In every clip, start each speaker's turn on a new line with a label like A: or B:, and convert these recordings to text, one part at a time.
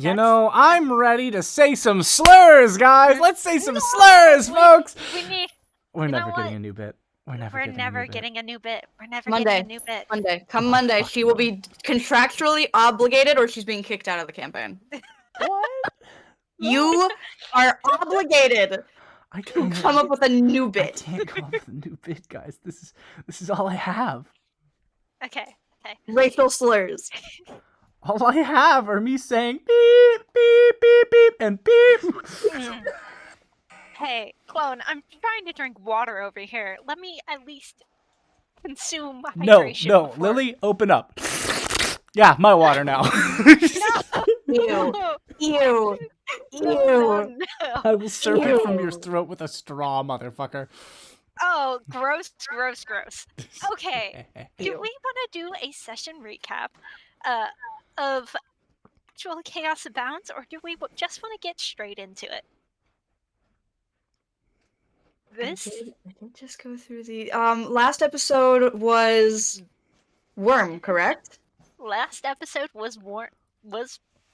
A: I'm ready to say some slurs, guys. Let's say some slurs, folks. We're never getting a new bit. We're never getting a new bit.
B: Monday. Come Monday, she will be contractually obligated or she's being kicked out of the campaign.
A: What?
B: You are obligated to come up with a new bit.
A: I can't come up with a new bit, guys. This is all I have.
C: Okay.
B: Racial slurs.
A: All I have are me saying beep, beep, beep, beep, and beep.
C: Hey, clone, I'm trying to drink water over here. Let me at least consume hydration.
A: No, Lily, open up. Yeah, my water now.
B: Ew.
C: No.
A: I will serve it from your throat with a straw, motherfucker.
C: Oh, gross. Okay, do we want to do a session recap of actual Chaos Abounds, or do we just want to get straight into it?
B: I did just go through the last episode was Worm, correct?
C: Last episode was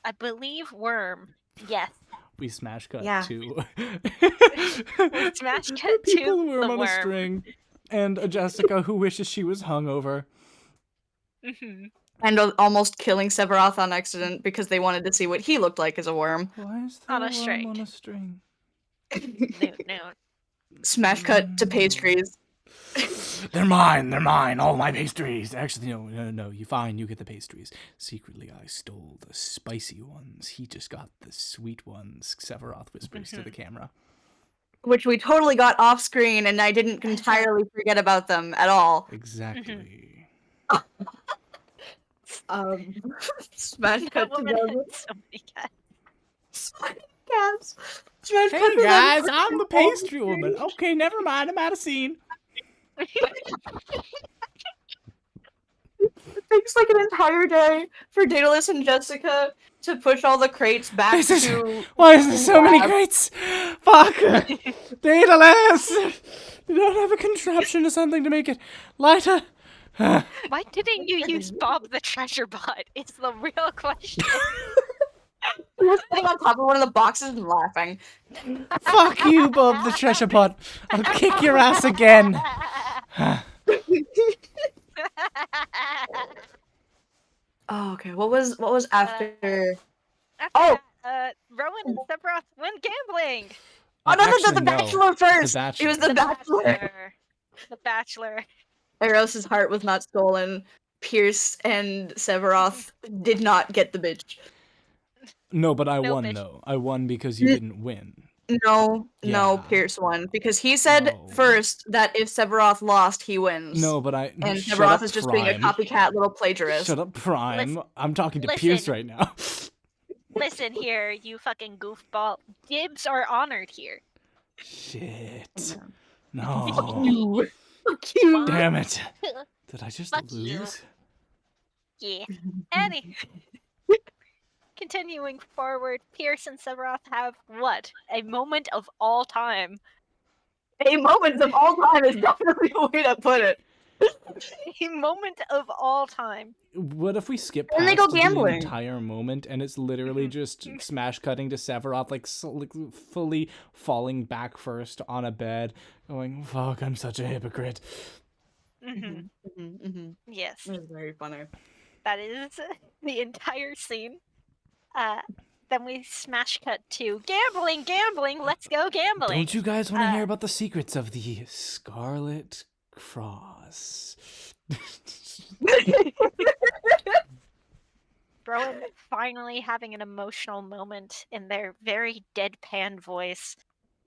C: I believe Worm. Yes.
A: We smash cut to
C: we smash cut
A: people
C: to
A: who are
C: the
A: on
C: worm.
A: a string, and a Jessica who wishes she was hungover.
B: And almost killing Sephiroth on accident because they wanted to see what he looked like as a worm.
A: Why is there
C: on a
A: worm
C: string?
A: on a string?
C: No.
B: Smash cut to pastries.
A: They're mine, all my pastries. Actually, no, you get the pastries. Secretly, I stole the spicy ones. He just got the sweet ones, Sephiroth whispers to the camera.
B: Which we totally got off screen, and I didn't entirely forget about them at all.
A: Exactly.
B: Smash cut to them.
C: So many cats.
B: Cats.
A: Hey guys, I'm the pastry woman. Okay, never mind, I'm out of scene.
B: It takes like an entire day for Daedalus and Jessica to push all the crates back to...
A: Why is there so many crates? Fuck! Daedalus! You don't have a contraption or something to make it lighter?
C: Why didn't you use Bob the Treasure Bot? It's the real question.
B: He was sitting on top of one of the boxes and laughing.
A: Fuck you, Bob the Treasure Bot. I'll kick your ass again.
B: Oh, okay. What was after?
C: Rowan and Sephiroth went gambling.
B: The Bachelor first. It was the Bachelor.
C: The Bachelor.
B: Eros's heart was not stolen. Pierce and Sephiroth did not get the bitch.
A: No, but I won though. I won because you didn't win.
B: No, Pierce won because he said first that if Sephiroth lost, he wins.
A: No, but
B: and Sephiroth is just being a copycat little plagiarist.
A: Shut up, Prime. I'm talking to Pierce right now.
C: Listen here, you fucking goofball. Dibs are honored here.
A: Shit. No.
B: Fuck you.
A: Damn it. Did I just lose?
C: Yeah. Continuing forward, Pierce and Sephiroth have what? A moment of all time.
B: A moment of all time is definitely a way to put it.
C: A moment of all time.
A: What if we skip past the entire moment and it's literally just smash cutting to Sephiroth like fully falling back first on a bed, going, "Fuck, I'm such a hypocrite."
C: Yes.
B: It was very funny.
C: That is the entire scene. Then we smash cut to gambling, let's go gambling.
A: Don't you guys want to hear about the secrets of the Scarlet Cross?
C: Rowan finally having an emotional moment in their very deadpan voice.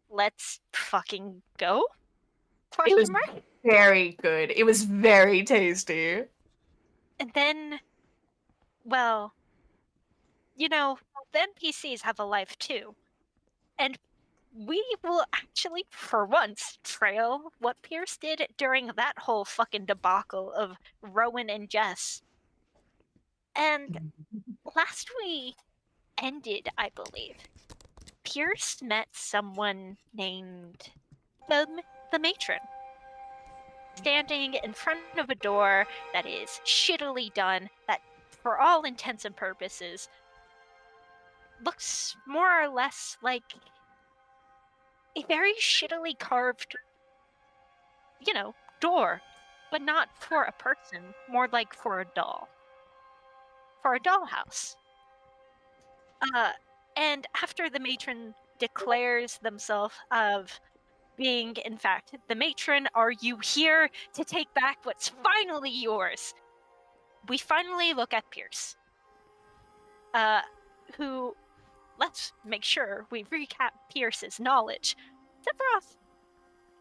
C: Let's fucking go?
B: It was very good. It was very tasty.
C: And then, well, the NPCs have a life too. And we will actually, for once, trail what Pierce did during that whole fucking debacle of Rowan and Jess. And last we ended, I believe, Pierce met someone named the Matron. Standing in front of a door that is shittily done, that for all intents and purposes looks more or less like a very shittily carved, door, but not for a person, more like for a doll. For a dollhouse. And after the matron declares themselves of being, in fact, the matron, are you here to take back what's finally yours? We finally look at Pierce, who, let's make sure we recap Pierce's knowledge. Sephiroth,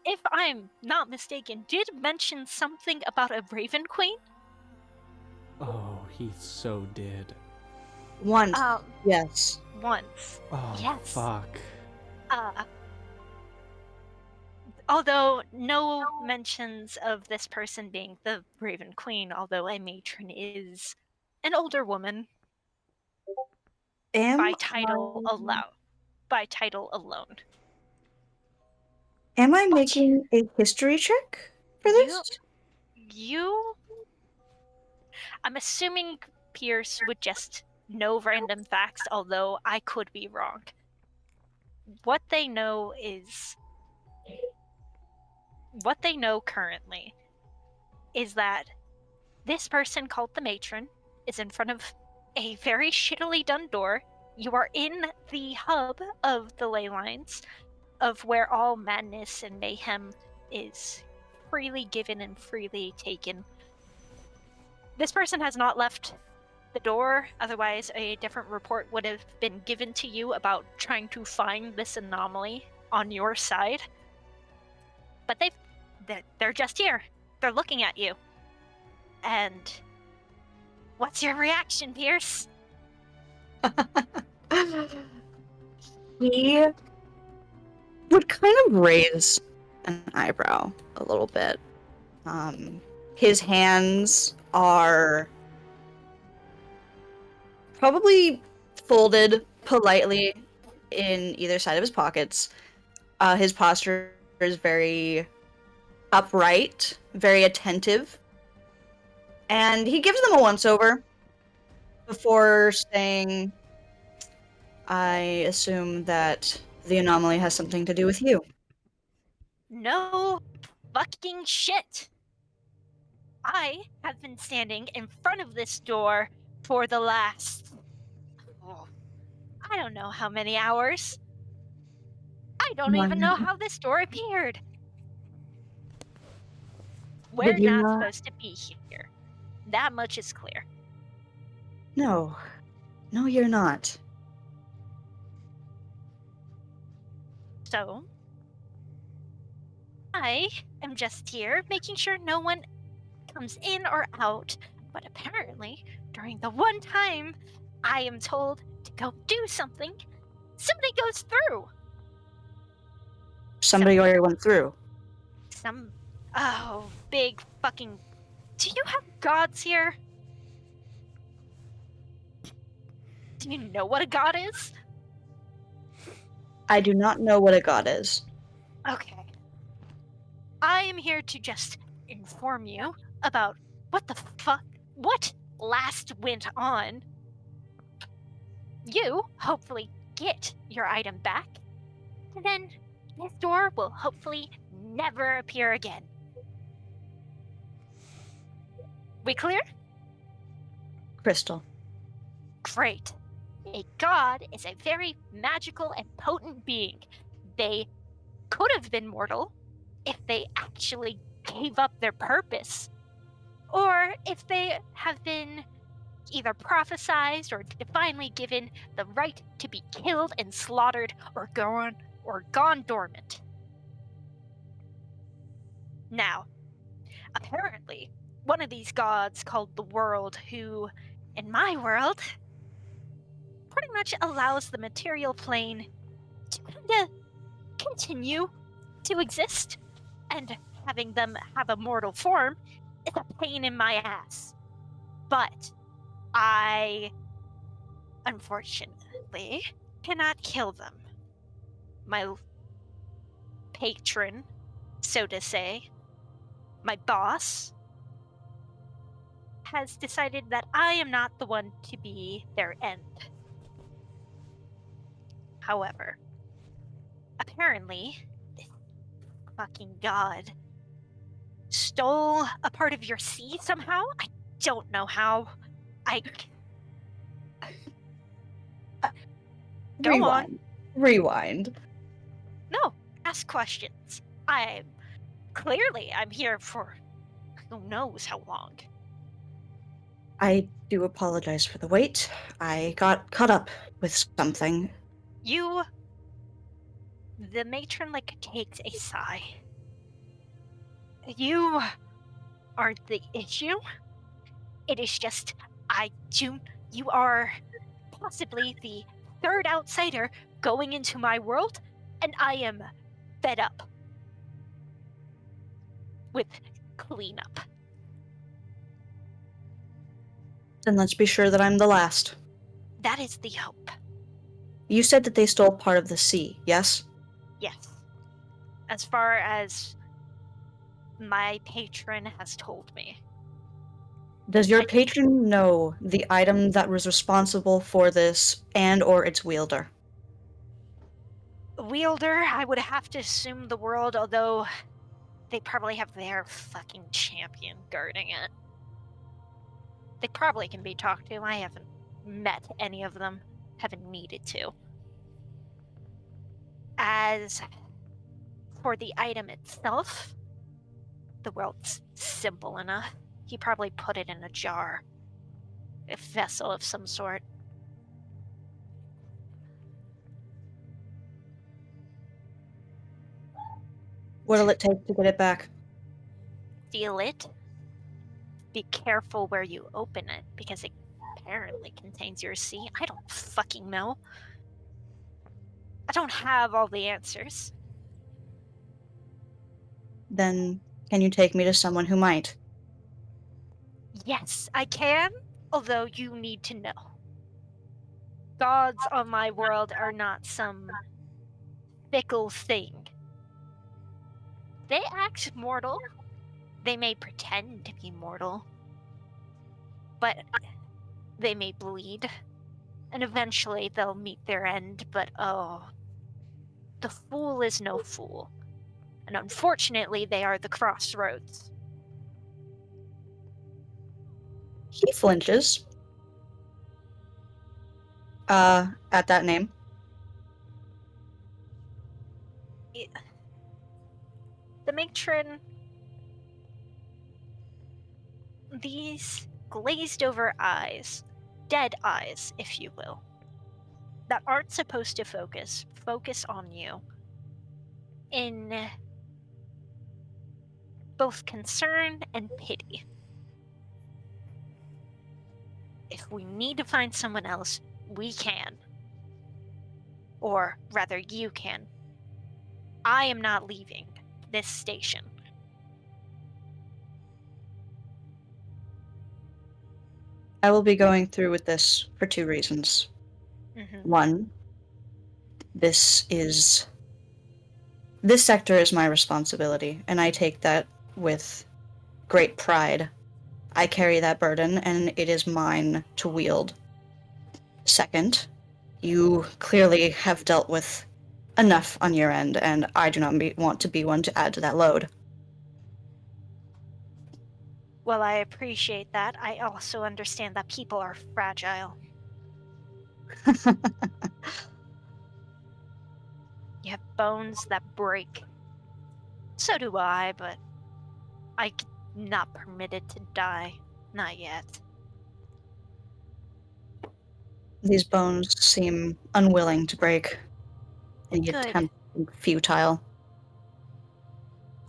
C: if I'm not mistaken, did mention something about a Raven Queen?
A: Oh, he so did.
B: Once. Yes.
C: Once.
A: Oh,
C: Yes.
A: fuck.
C: Although no mentions of this person being the Raven Queen, although a matron is an older woman by title alone.
B: Am I making a history check for this?
C: I'm assuming Pierce would just know random facts, although I could be wrong. What they know currently is that this person called the matron is in front of a very shittily done door. You are in the hub of the ley lines, of where all madness and mayhem is freely given and freely taken. This person has not left the door, otherwise a different report would have been given to you about trying to find this anomaly on your side. But they're just here. They're looking at you. And what's your reaction, Pierce?
B: He would kind of raise an eyebrow a little bit. His hands are probably folded politely in either side of his pockets. His posture is very upright, very attentive. And he gives them a once-over before saying, I assume that the anomaly has something to do with you.
C: No fucking shit! I have been standing in front of this door for the last... I don't know how many hours. I don't even know how this door appeared. We're not supposed to be here. That much is clear.
B: No. No, you're not.
C: So, I am just here making sure no one comes in or out, but apparently, during the one time I am told to go do something, somebody goes through.
B: Somebody already went through.
C: Big fucking... Do you have gods here? Do you know what a god is?
B: I do not know what a god is.
C: Okay. I am here to just inform you about what last went on. You hopefully get your item back, and then this door will hopefully never appear again. We clear?
B: Crystal.
C: Great. A god is a very magical and potent being. They could have been mortal if they actually gave up their purpose, or if they have been either prophesized or divinely given the right to be killed and slaughtered or gone dormant. Now, apparently, one of these gods called the World, who, in my world, pretty much allows the material plane to kind of continue to exist, and having them have a mortal form is a pain in my ass. But I, unfortunately, cannot kill them. My patron, so to say, my boss, has decided that I am not the one to be their end. However, apparently, this fucking god stole a part of your sea somehow. I don't know how. Go on.
B: Rewind.
C: No, ask questions. I'm here for who knows how long.
B: I do apologize for the wait. I got caught up with something.
C: The matron takes a sigh. You aren't the issue. It is just, you are possibly the third outsider going into my world, and I am fed up with cleanup.
B: Then let's be sure that I'm the last.
C: That is the hope.
B: You said that they stole part of the sea, yes?
C: Yes. As far as my patron has told me.
B: Does your patron know the item that was responsible for this and/or its wielder?
C: Wielder, I would have to assume the world, although they probably have their fucking champion guarding it. They probably can be talked to. I haven't met any of them. Haven't needed to. As for the item itself, the world's simple enough. He probably put it in a jar. A vessel of some sort.
B: What'll it take to get it back?
C: Steal it. Be careful where you open it, because it apparently contains your sea. I don't fucking know. I don't have all the answers.
B: Then can you take me to someone who might?
C: Yes, I can, although you need to know. Gods on my world are not some fickle thing. They act mortal. They may pretend to be mortal. But they may bleed. And eventually they'll meet their end, but the fool is no fool. And unfortunately, they are the crossroads.
B: He flinches. At that name.
C: The matron... These glazed over eyes, dead eyes, if you will, that aren't supposed to focus on you in both concern and pity. If we need to find someone else, we can. Or rather, you can. I am not leaving this station.
B: I will be going through with this for 2 reasons.
C: Mm-hmm.
B: 1, this sector is my responsibility, and I take that with great pride. I carry that burden, and it is mine to wield. 2nd, you clearly have dealt with enough on your end, and I do not want to be one to add to that load.
C: Well, I appreciate that. I also understand that people are fragile. You have bones that break. So do I, but I'm not permitted to die. Not yet.
B: These bones seem unwilling to break. Any
C: Good.
B: attempt futile.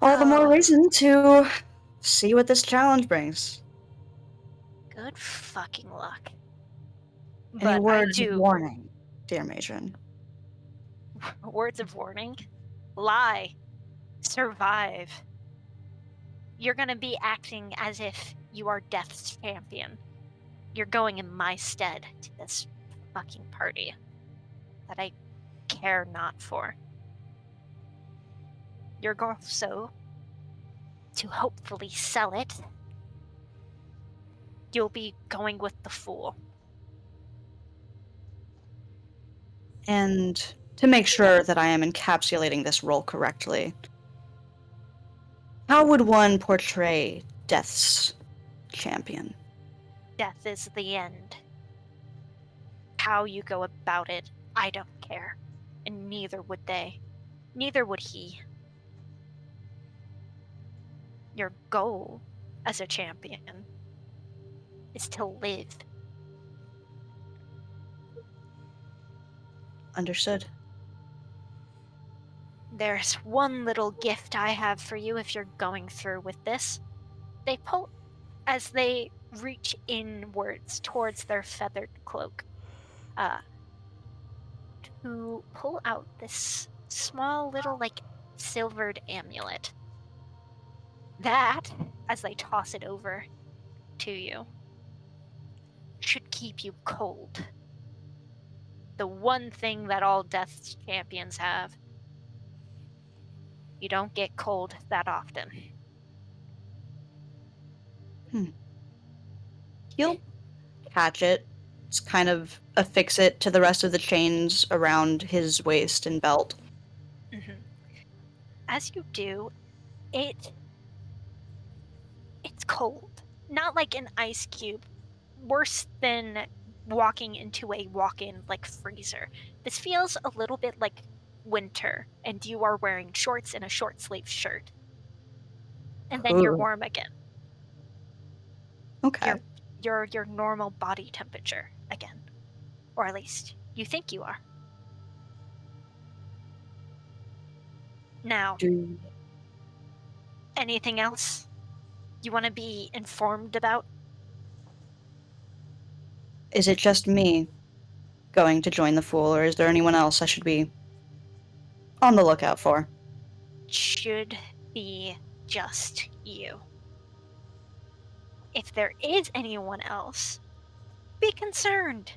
B: All the more reason to see what this challenge brings.
C: Good fucking luck.
B: Any
C: But
B: words of warning, dear Matron?
C: Words of warning? Lie. Survive. You're gonna be acting as if you are Death's champion. You're going in my stead to this fucking party that I care not for. You're also, to hopefully sell it, you'll be going with the fool.
B: And to make sure that I am encapsulating this role correctly, how would one portray Death's champion?
C: Death is the end. How you go about it, I don't care. And neither would they. Neither would he. Your goal as a champion is to live.
B: Understood.
C: There's one little gift I have for you if you're going through with this. They pull as they reach inwards towards their feathered cloak, to pull out this small little, like, silvered amulet. That, as they toss it over to you, should keep you cold. The one thing that all Death's champions have. You don't get cold that often.
B: He'll catch it, just kind of affix it to the rest of the chains around his waist and belt.
C: Mm-hmm. As you do, it's cold. Not like an ice cube. Worse than walking into a walk-in, like, freezer. This feels a little bit like winter, and you are wearing shorts and a short-sleeved shirt. And then you're
B: Ooh.
C: warm again.
B: Okay.
C: Your normal body temperature again. Or at least you think you are. Now, anything else you want to be informed about?
B: Is it just me going to join the Fool, or is there anyone else I should be on the lookout for?
C: Should be just you. If there is anyone else, be concerned.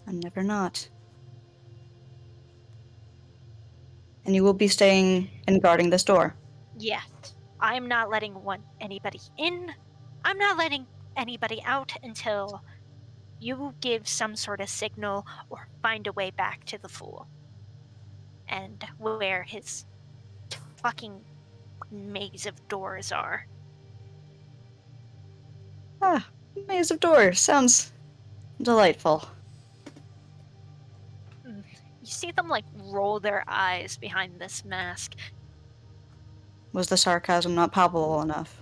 B: I'm never not. And you will be staying and guarding this door?
C: Yes, I'm not letting anybody in. I'm not letting anybody out until you give some sort of signal or find a way back to the Fool. And where his fucking maze of doors are.
B: Ah, maze of doors. Sounds delightful.
C: You see them, like, roll their eyes behind this mask.
B: Was the sarcasm not palpable enough?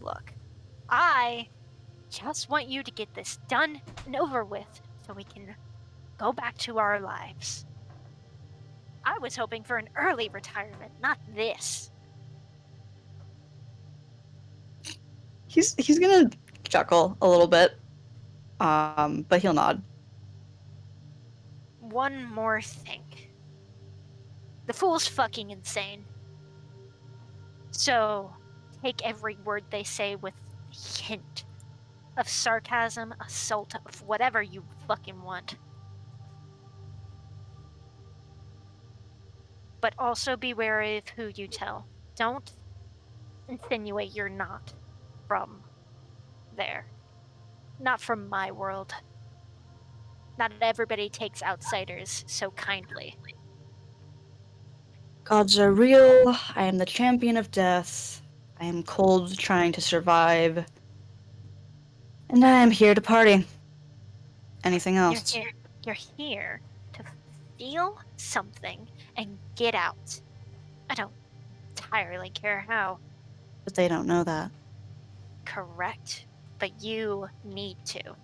C: Look, I just want you to get this done and over with so we can go back to our lives. I was hoping for an early retirement, not this.
B: He's gonna chuckle a little bit, but he'll nod.
C: One more thing. The Fool's fucking insane. So, take every word they say with a hint of sarcasm, assault, of whatever you fucking want. But also be wary of who you tell. Don't insinuate you're not from there. Not from my world. Not everybody takes outsiders so kindly.
B: Gods are real. I am the champion of death. I am cold, trying to survive. And I am here to party. Anything else?
C: You're here to steal something and get out. I don't entirely care how.
B: But they don't know that.
C: Correct. But you need to.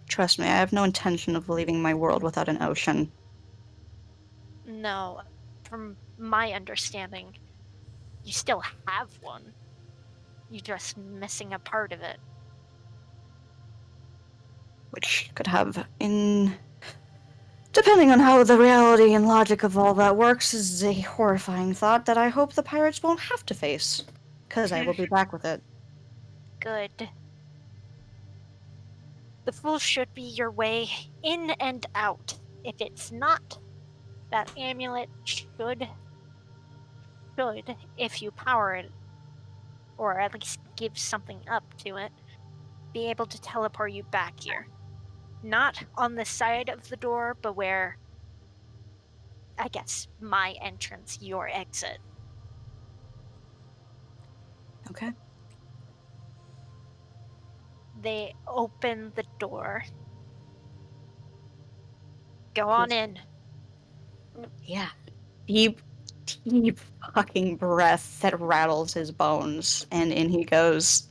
B: Trust me, I have no intention of leaving my world without an ocean.
C: No, from my understanding, you still have one. You're just missing a part of it.
B: Which could have, depending on how the reality and logic of all that works, is a horrifying thought that I hope the pirates won't have to face. Because I will be back with it.
C: Good. The Fool should be your way in and out. If it's not, that amulet should, if you power it, or at least give something up to it, be able to teleport you back here. Not on the side of the door, but where, I guess, my entrance, your exit.
B: Okay.
C: They open the door. Go on in.
B: Yeah. Deep fucking breath that rattles his bones, and in he goes.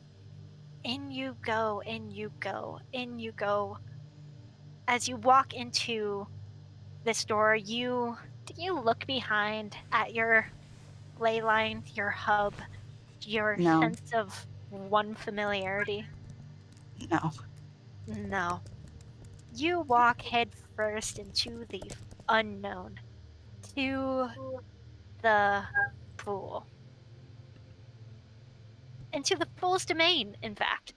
C: In you go, in you go, in you go. As you walk into this door, do you look behind at your ley line, your hub, your
B: No.
C: sense of one familiarity?
B: No.
C: No. You walk head first into the unknown, to the pool. Into the pool's domain, in fact.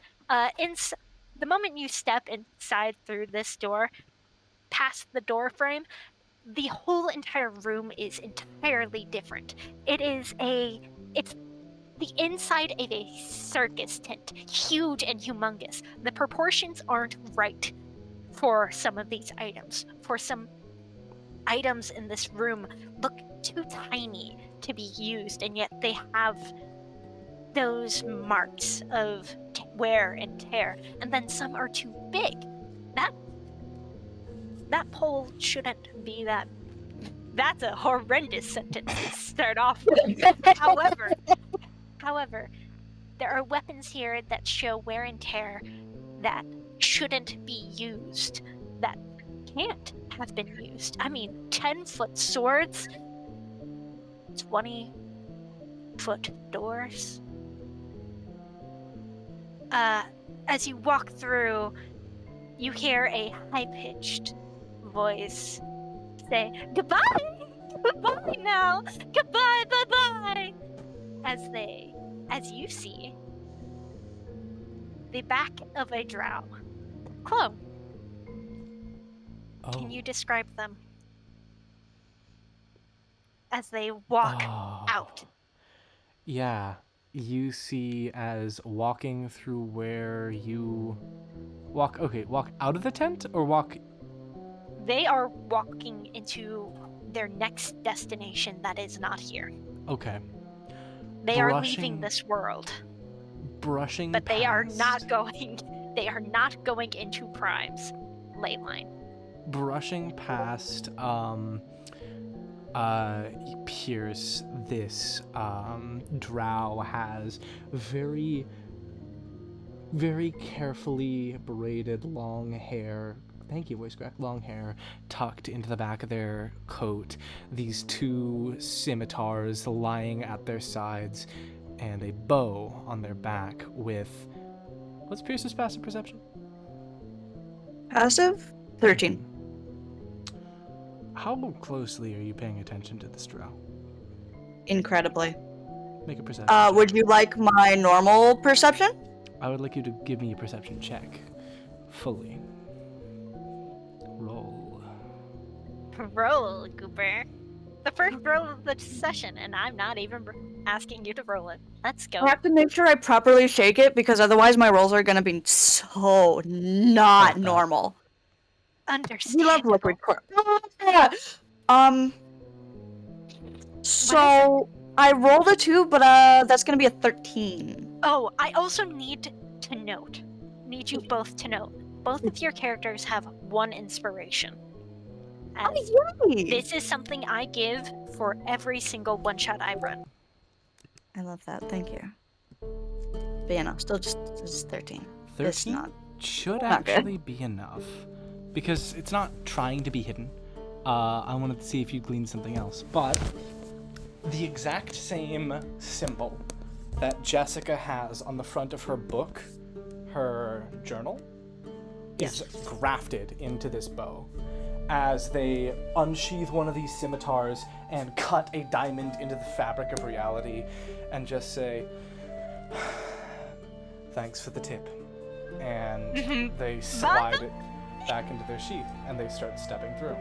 C: The moment you step inside through this door, past the door frame, the whole entire room is entirely different. It's the inside of a circus tent, huge and humongous. The proportions aren't right for some of these items. For some items in this room look too tiny to be used, and yet they have those marks of wear and tear. And then some are too big. That pole shouldn't be that. That's a horrendous sentence to start off with. However, there are weapons here that show wear and tear that shouldn't be used, that can't have been used. I mean, 10-foot swords, 20-foot doors. As you walk through, you hear a high-pitched voice say, "Goodbye! Goodbye now! Goodbye, bye-bye!" As you see the back of a drow. Clone,
A: Oh.
C: can you describe them? As they walk out.
A: Yeah, you see as walking through where you walk out of the tent or walk.
C: They are walking into their next destination that is not here.
A: Okay.
C: They are leaving this world.
A: Brushing
C: But
A: past,
C: they are not going into Prime's ley line.
A: Brushing past Pierce, this drow has very, very carefully braided long hair. Thank you, voice crack. Long hair tucked into the back of their coat. These two scimitars lying at their sides, and a bow on their back with. What's Pierce's passive perception?
B: Passive? 13.
A: How closely are you paying attention to this drow?
B: Incredibly.
A: Make a perception check.
B: Would you like my normal perception?
A: I would like you to give me a perception check. Fully. Roll.
C: Roll, Cooper. The first roll of the session, and I'm not even asking you to roll it. Let's go.
B: I have to make sure I properly shake it because otherwise my rolls are gonna be so not normal.
C: Understandable.
B: We love liquid core. So I rolled a 2, but that's gonna be a 13.
C: Oh, I also need you both to note. Both of your characters have 1 inspiration. As this is something I give for every single one-shot I run.
B: I love that. Thank you. But yeah, no, still just 13.
A: 13
B: It's not.
A: should
B: not good.
A: actually be enough. Because it's not trying to be hidden. I wanted to see if you gleaned something else. But the exact same symbol that Jessica has on the front of her book, her journal, is grafted into this bow. As they unsheath one of these scimitars and cut a diamond into the fabric of reality and just say, "Thanks for the tip." And they slide it back into their sheath and they start stepping through.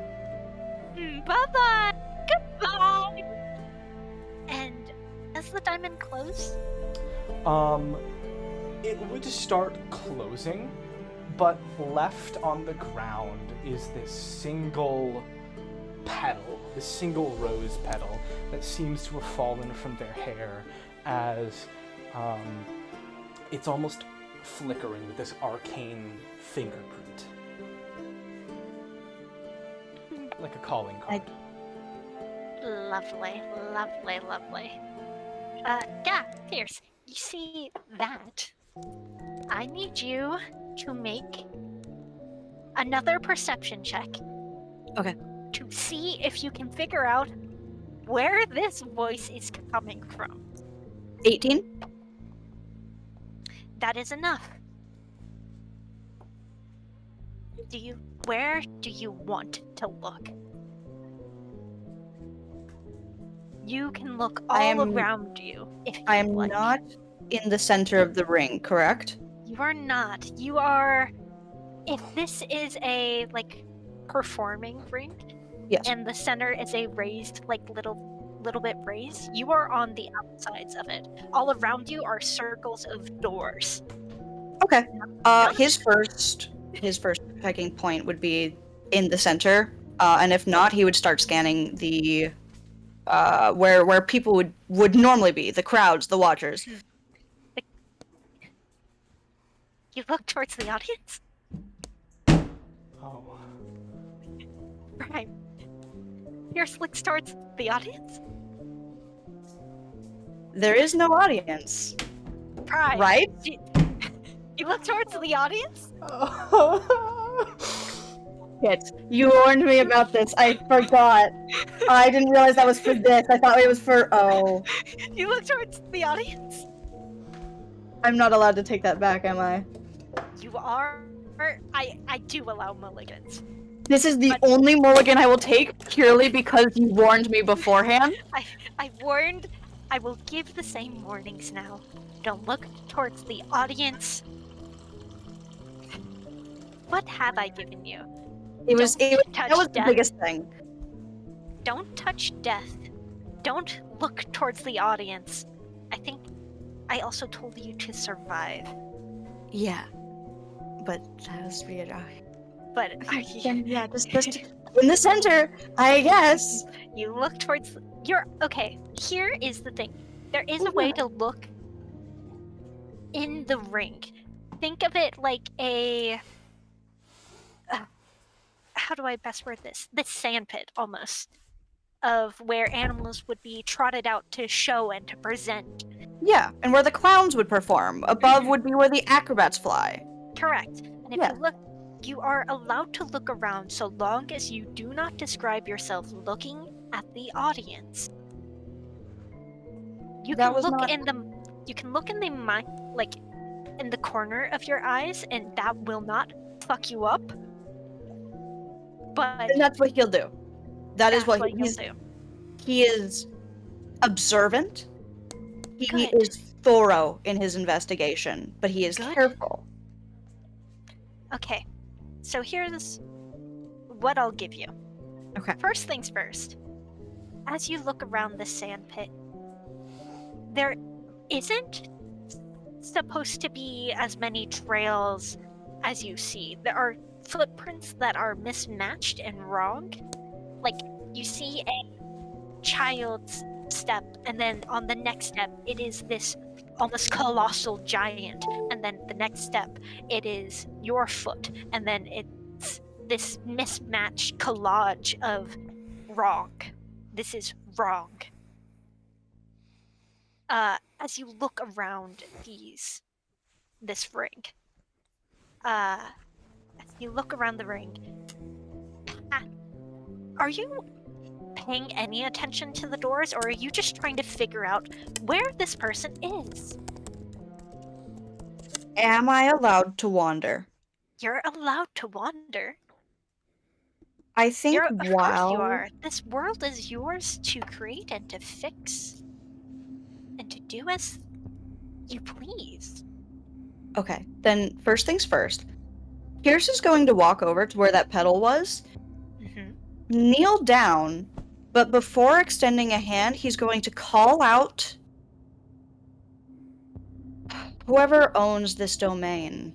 C: Bye-bye! Goodbye! And does the diamond close?
A: it would start closing, but left on the ground is this single petal, this single rose petal that seems to have fallen from their hair as it's almost flickering with this arcane fingerprint. Like a calling card.
C: Lovely, lovely, lovely. Yeah, Pierce, you see that? I need you to make another perception check.
B: Okay.
C: To see if you can figure out where this voice is coming from.
B: 18?
C: That is enough. Where do you want to look? You can look all around you if you
B: I am
C: like.
B: not in the center of the ring, correct?
C: You are not. You are. If this is a performing ring,
B: Yes.
C: and the center is a raised, little bit raised, you are on the outsides of it. All around you are circles of doors.
B: Okay. His first checking point would be in the center, and if not, he would start scanning the where people would normally be, the crowds, the watchers.
C: You look towards the audience?
A: Oh.
C: Right. Pierce looks towards the audience?
B: There is no audience,
C: Prime.
B: right?
C: You look towards the audience?
B: Shit, you warned me about this. I forgot. I didn't realize that was for this. I thought it was for. Oh.
C: You look towards the audience?
B: I'm not allowed to take that back, am I?
C: You are. I do allow mulligans.
B: This is the only mulligan I will take purely because you warned me beforehand.
C: I warned. I will give the same warnings now. Don't look towards the audience. What have I given you?
B: That was the
C: death.
B: biggest thing.
C: Don't touch death. Don't look towards the audience. I think I also told you to survive.
B: Yeah. But that was weird.
C: But
B: Yeah, just in the center, I guess.
C: you look towards. You're okay. Here is the thing. There is a way to look in the ring. Think of it like a. How do I best word this? This sandpit, almost, of where animals would be trotted out to show and to present.
B: Yeah, and where the clowns would perform. Above would be where the acrobats fly.
C: Correct. And if you look, you are allowed to look around so long as you do not describe yourself looking at the audience. You can look in the. You can look in the mind, in the corner of your eyes, and that will not fuck you up. But
B: and that's what he'll do. That is what
C: he'll do.
B: He is observant. He
C: Good.
B: is thorough in his investigation, but he is careful.
C: Okay, so here's what I'll give you.
B: Okay.
C: First things first. As you look around the sandpit, there isn't supposed to be as many trails as you see. There are footprints that are mismatched and wrong. Like, you see a child's step, and then on the next step, it is this almost colossal giant, and then the next step, it is your foot, and then it's this mismatched collage of wrong. This is wrong. As you look around this ring, as you look around the ring, are you paying any attention to the doors, or are you just trying to figure out where this person is?
B: Am I allowed to wander?
C: You're allowed to wander.
B: I think
C: Of course you are. This world is yours to create and to fix. And to do as you please.
B: Okay, then first things first. Pierce is going to walk over to where that pedal was, kneel down, but before extending a hand, he's going to call out Whoever owns this domain,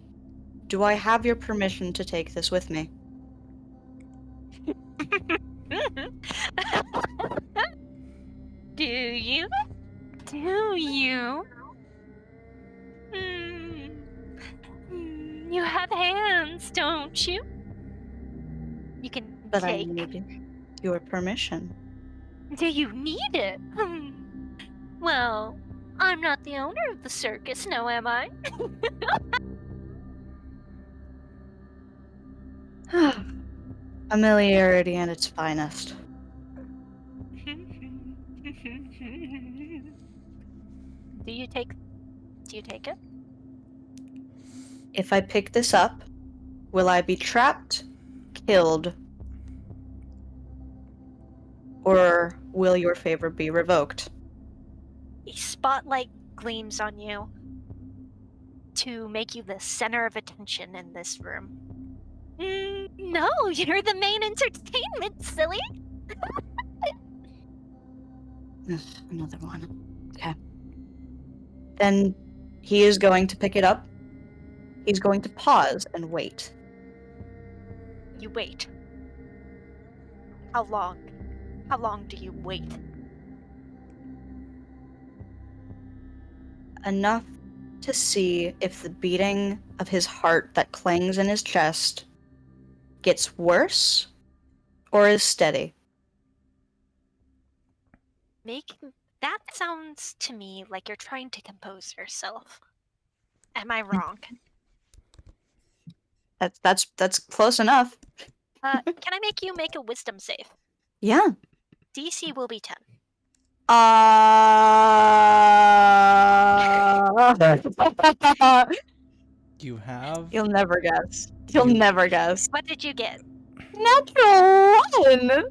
B: do I have your permission to take this with me?
C: Do you? Do you? Hmm. You have hands, don't you? You can
B: But I
C: take.
B: need your permission.
C: Do you need it? Well, I'm not the owner of the circus, now am I?
B: Familiarity at its finest.
C: Do you take it?
B: If I pick this up, will I be trapped, killed, or will your favor be revoked?
C: A spotlight gleams on you to make you the center of attention in this room. No, you're the main entertainment, silly.
B: Ugh, another one. Okay. Then he is going to pick it up. He's going to pause and wait.
C: You wait. How long? How long do you wait?
B: Enough to see if the beating of his heart that clangs in his chest gets worse or is steady.
C: That sounds to me like you're trying to compose yourself. Am I wrong?
B: That's close enough.
C: Can I make you make a wisdom save?
B: Yeah.
C: DC will be 10.
A: You have.
B: You'll never guess. You'll
A: You-
B: never guess.
C: What did you get?
B: Natural one.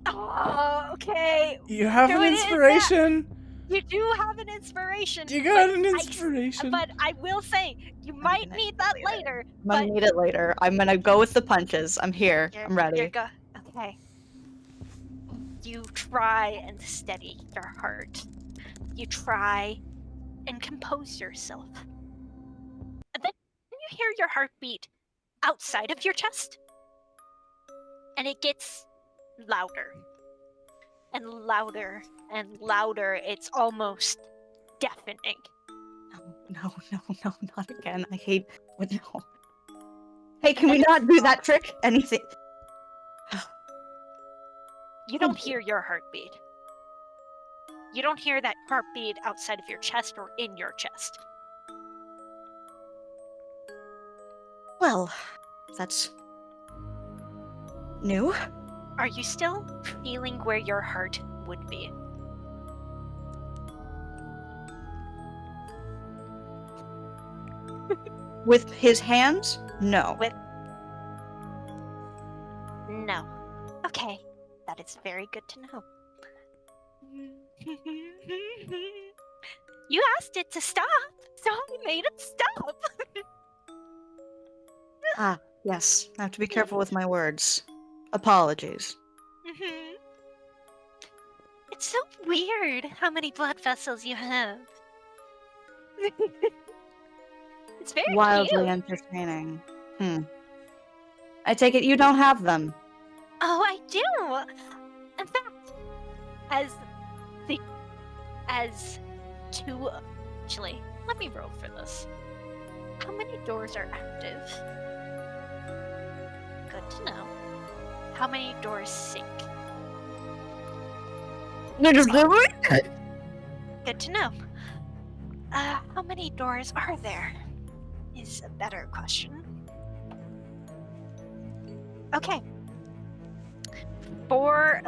C: Oh, okay.
A: You have
C: Who
A: an
C: is that?
A: inspiration.
C: You do have an inspiration.
A: You got
C: but
A: an
C: I-
A: inspiration.
C: But I will say, you might
B: gonna
C: need that
B: later.
C: later.
B: I'm gonna need it later. I'm gonna go with the punches. I'm here. I'm ready.
C: Okay. You try and steady your heart. You try and compose yourself. And then you hear your heartbeat outside of your chest. And it gets louder. And louder and louder. It's almost deafening.
B: No, not again. I hate. No. Hey, can we not do that trick? Anything?
C: You don't hear your heartbeat. You don't hear that heartbeat outside of your chest or in your chest.
B: Well, that's new.
C: Are you still feeling where your heart would be?
B: With his hands? No.
C: No. Okay, that is very good to know. You asked it to stop, so I made it stop.
B: Ah, yes. I have to be careful with my words. Apologies.
C: It's so weird how many blood vessels you have. It's very
B: Wildly
C: cute.
B: entertaining. I take it you don't have them.
C: Oh, I do. In fact, as two, actually, let me roll for this. How many doors are active? Good to know. How many doors sink? Good to know. How many doors are there? Is a better question. Okay. Four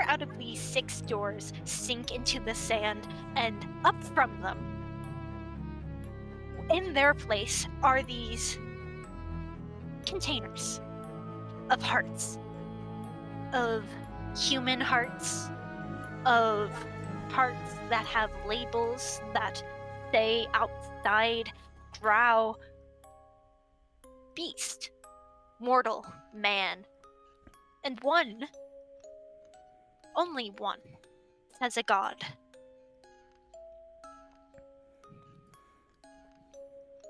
C: out of these 6 doors sink into the sand, and up from them, in their place, are these containers of hearts. Of human hearts. Of hearts that have labels that say outside, drow, beast, mortal, man. And one, only one, says a god.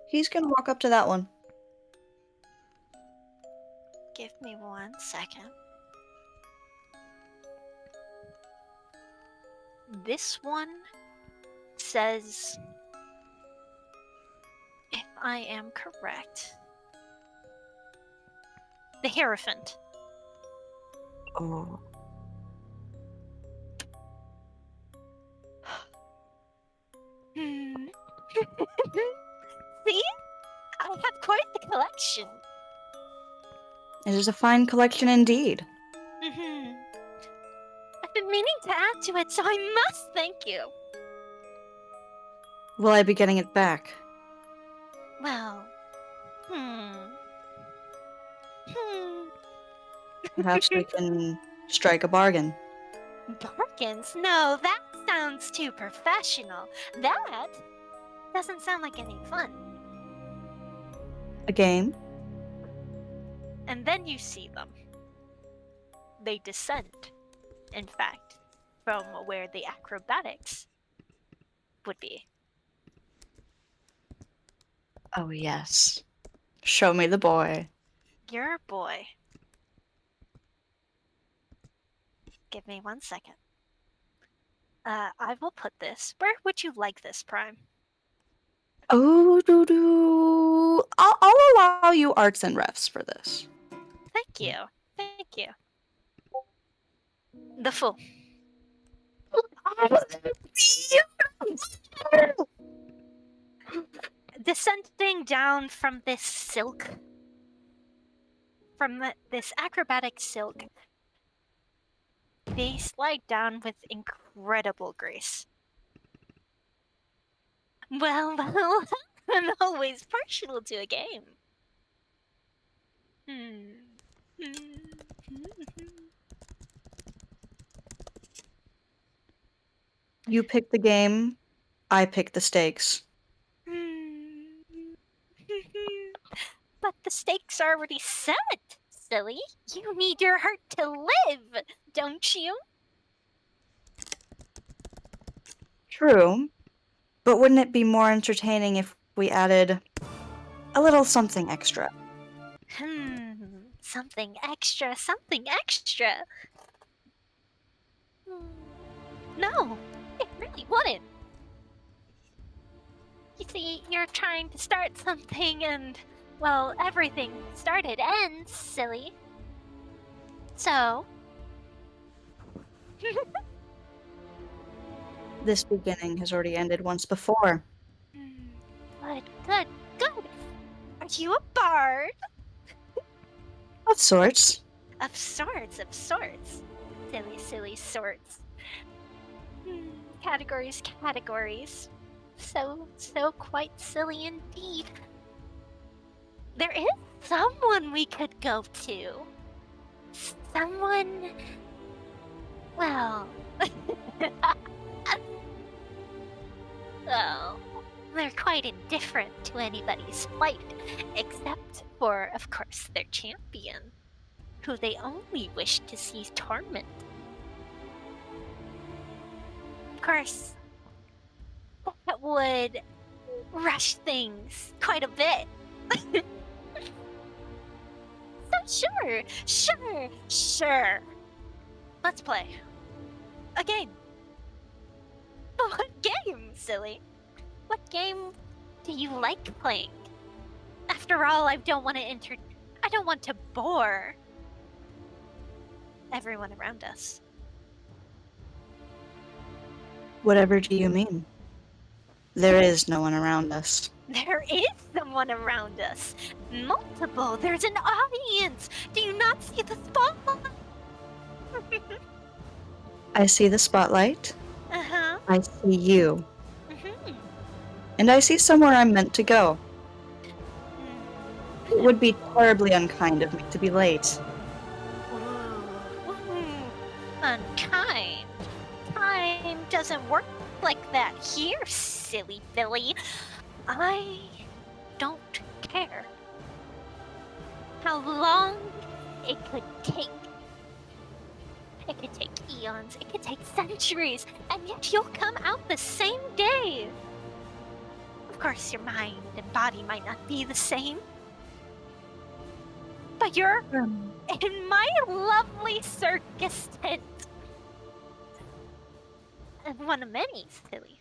B: He's gonna walk up to that one.
C: Give me 1 second. This one says, if I am correct, the Hierophant.
B: Oh.
C: Hmm. See? I have quite the collection.
B: It is a fine collection indeed.
C: I've been meaning to add to it, so I must thank you.
B: Will I be getting it back?
C: Well,
B: Perhaps we can strike a bargain.
C: Bargains? No, that sounds too professional. That doesn't sound like any fun.
B: A game?
C: And then you see them. They descend, in fact, from where the acrobatics would be.
B: Oh, yes. Show me the boy.
C: Your boy. Give me 1 second. I will put this. Where would you like this, Prime?
B: Oh, I'll allow you arts and refs for this.
C: Thank you. Thank you. The Fool. Descending down from this silk, this acrobatic silk, they slide down with incredible grace. Well, I'm always partial to a game.
B: You pick the game, I pick the stakes.
C: But the stakes are already set, silly. You need your heart to live, don't you?
B: True. But wouldn't it be more entertaining if we added a little something extra?
C: Something extra, something extra. No, it really wouldn't. You see, you're trying to start something and, well, everything started ends, silly. So...
B: This beginning has already ended once before.
C: Good. Are you a bard?
B: Of sorts.
C: Of sorts. Silly sorts. Categories. So quite silly indeed. There is someone we could go to. Someone... Well... Well, they're quite indifferent to anybody's plight, except for, of course, their champion, who they only wish to see torment. Of course, that would rush things quite a bit. So sure. Let's play. A game. But what game, silly? What game do you like playing? After all, I don't want to bore everyone around us.
B: Whatever do you mean? There is no one around us.
C: There is someone around us. Multiple. There's an audience. Do you not see the spotlight?
B: I see the spotlight.
C: Uh-huh.
B: I see you.
C: Mm-hmm.
B: And I see somewhere I'm meant to go. It would be terribly unkind of me to be late.
C: Ooh. Unkind. Time doesn't work like that here, silly Billy. I don't care how long it could take. It could take eons, it could take centuries, and yet you'll come out the same day. Of course, your mind and body might not be the same, but you're in my lovely circus tent. And one of many, silly.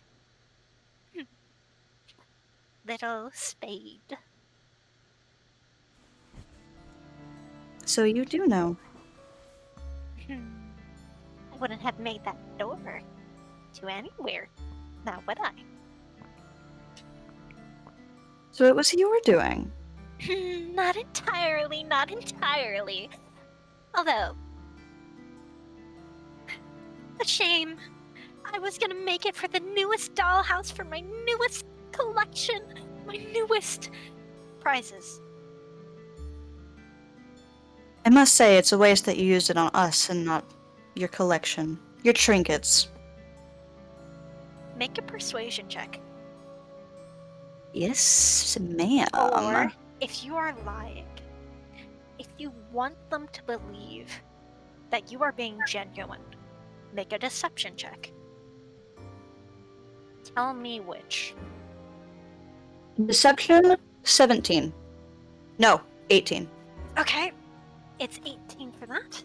C: Little spade.
B: So you do know.
C: I wouldn't have made that door to anywhere, now would I?
B: So it was you were doing.
C: Not entirely, not entirely. Although, a shame. I was gonna make it for the newest dollhouse for my newest collection, my newest prizes.
B: I must say, it's a waste that you used it on us and not your collection. Your trinkets.
C: Make a persuasion check.
B: Yes, ma'am.
C: Or, if you are lying, if you want them to believe that you are being genuine, make a deception check. Tell me which.
B: Deception, 17. No, 18.
C: Okay, it's 18 for that.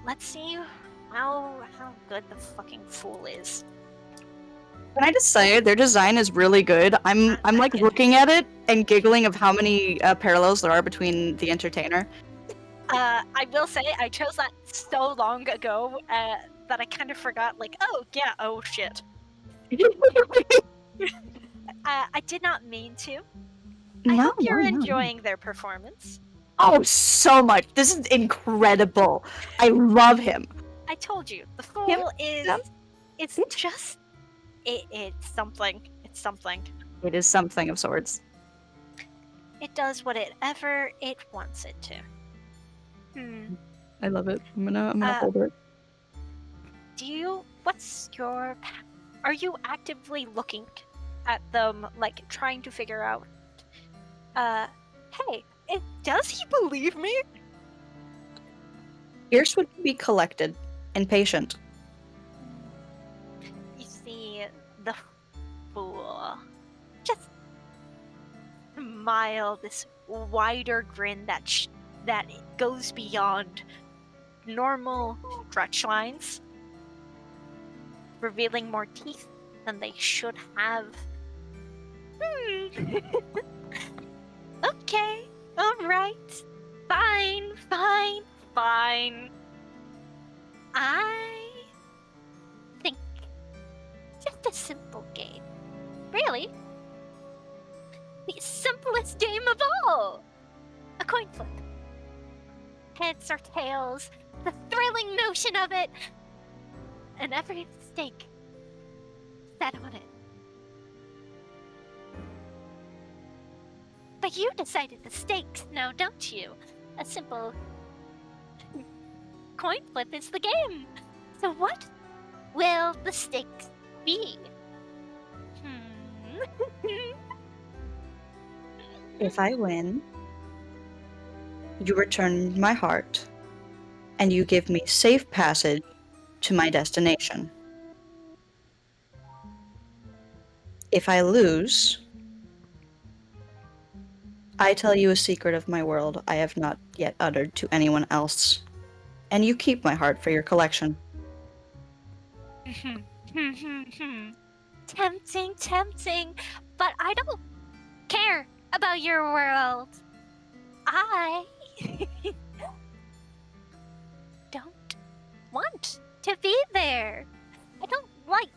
C: Let's see how good the fucking fool is.
B: Can I just say, their design is really good. I'm like looking at it and giggling of how many parallels there are between the entertainer.
C: I will say I chose that so long ago that I kind of forgot. Like, oh yeah, oh shit. I did not mean to. I hope you're enjoying their performance.
B: Oh, so much. This is incredible. I love him.
C: I told you, the fool is.
B: Yep.
C: It's just. It's something. It's something.
B: It is something of sorts.
C: It does whatever it wants it to.
B: I love it. I'm gonna hold it.
C: What's your. Are you actively looking at them, like trying to figure out, hey, does he believe me?
B: Fierce would be collected and patient.
C: You see, the fool just smile this wider grin that goes beyond normal stretch lines, revealing more teeth than they should have. Okay, alright. Fine. I think just a simple game. Really? The simplest game of all! A coin flip. Heads or tails, the thrilling notion of it, and every stake set on it. But you decided the stakes now, don't you? A simple coin flip is the game. So what will the stakes be?
B: If I win, you return my heart, and you give me safe passage to my destination. If I lose, I tell you a secret of my world I have not yet uttered to anyone else, and you keep my heart for your collection.
C: Tempting, but I don't care about your world. I don't want to be there. I don't like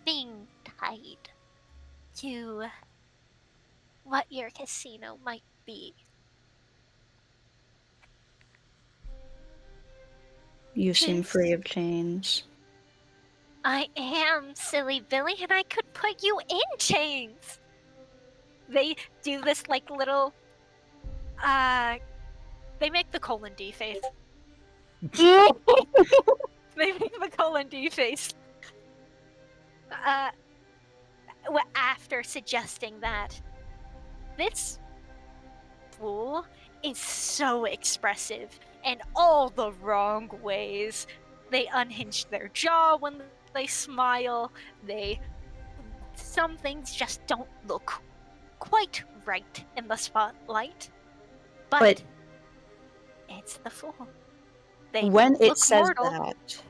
C: being tied to what your casino might be.
B: You seem
C: Yes.
B: free of chains.
C: I am, silly Billy, and I could put you in chains. They do this like little they make the colon D face. They make the colon D face. After suggesting that this fool is so expressive in all the wrong ways. They unhinge their jaw when they smile. They some things just don't look quite right in the spotlight. But it's the Fool. They
B: When
C: don't
B: it
C: look
B: says
C: mortal.
B: that,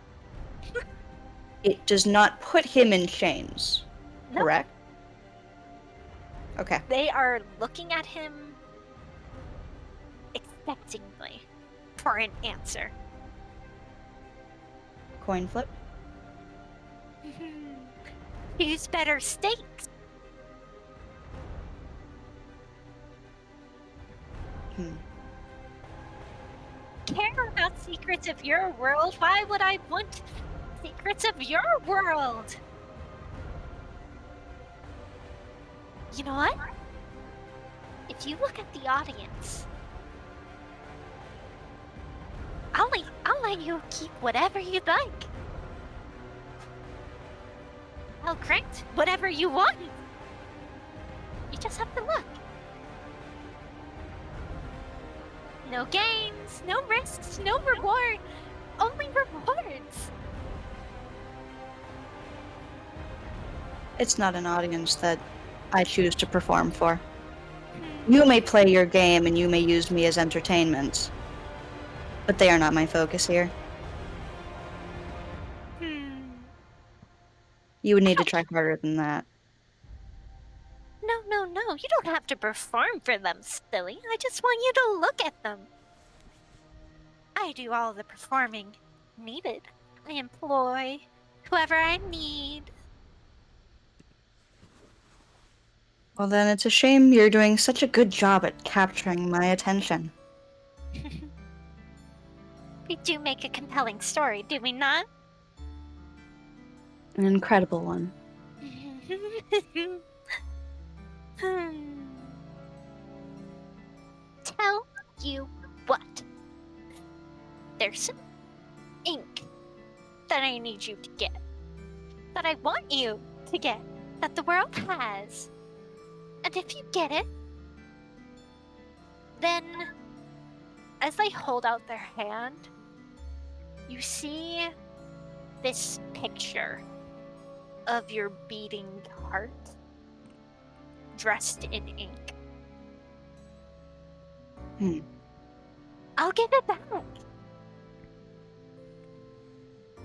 B: it does not put him in chains,
C: No.
B: correct? Okay.
C: They are looking at him expectingly for an answer.
B: Coin flip.
C: Who's better stakes? Care about secrets of your world? Why would I want secrets of your world? You know what? If you look at the audience, I'll let you keep whatever you'd like. I'll grant whatever you want. You just have to look. No games, no risks, no reward. Only rewards.
B: It's not an audience that I choose to perform for. You may play your game and you may use me as entertainment, but they are not my focus here. You would need to try harder than that.
C: No. You don't have to perform for them, silly. I just want you to look at them. I do all the performing needed. I employ whoever I need.
B: Well, then it's a shame you're doing such a good job at capturing my attention.
C: We do make a compelling story, do we not?
B: An incredible one.
C: Tell you what. There's some ink that I need you to get. That I want you to get. That the world has. And if you get it, then as they hold out their hand, you see this picture of your beating heart dressed in ink. I'll give it back.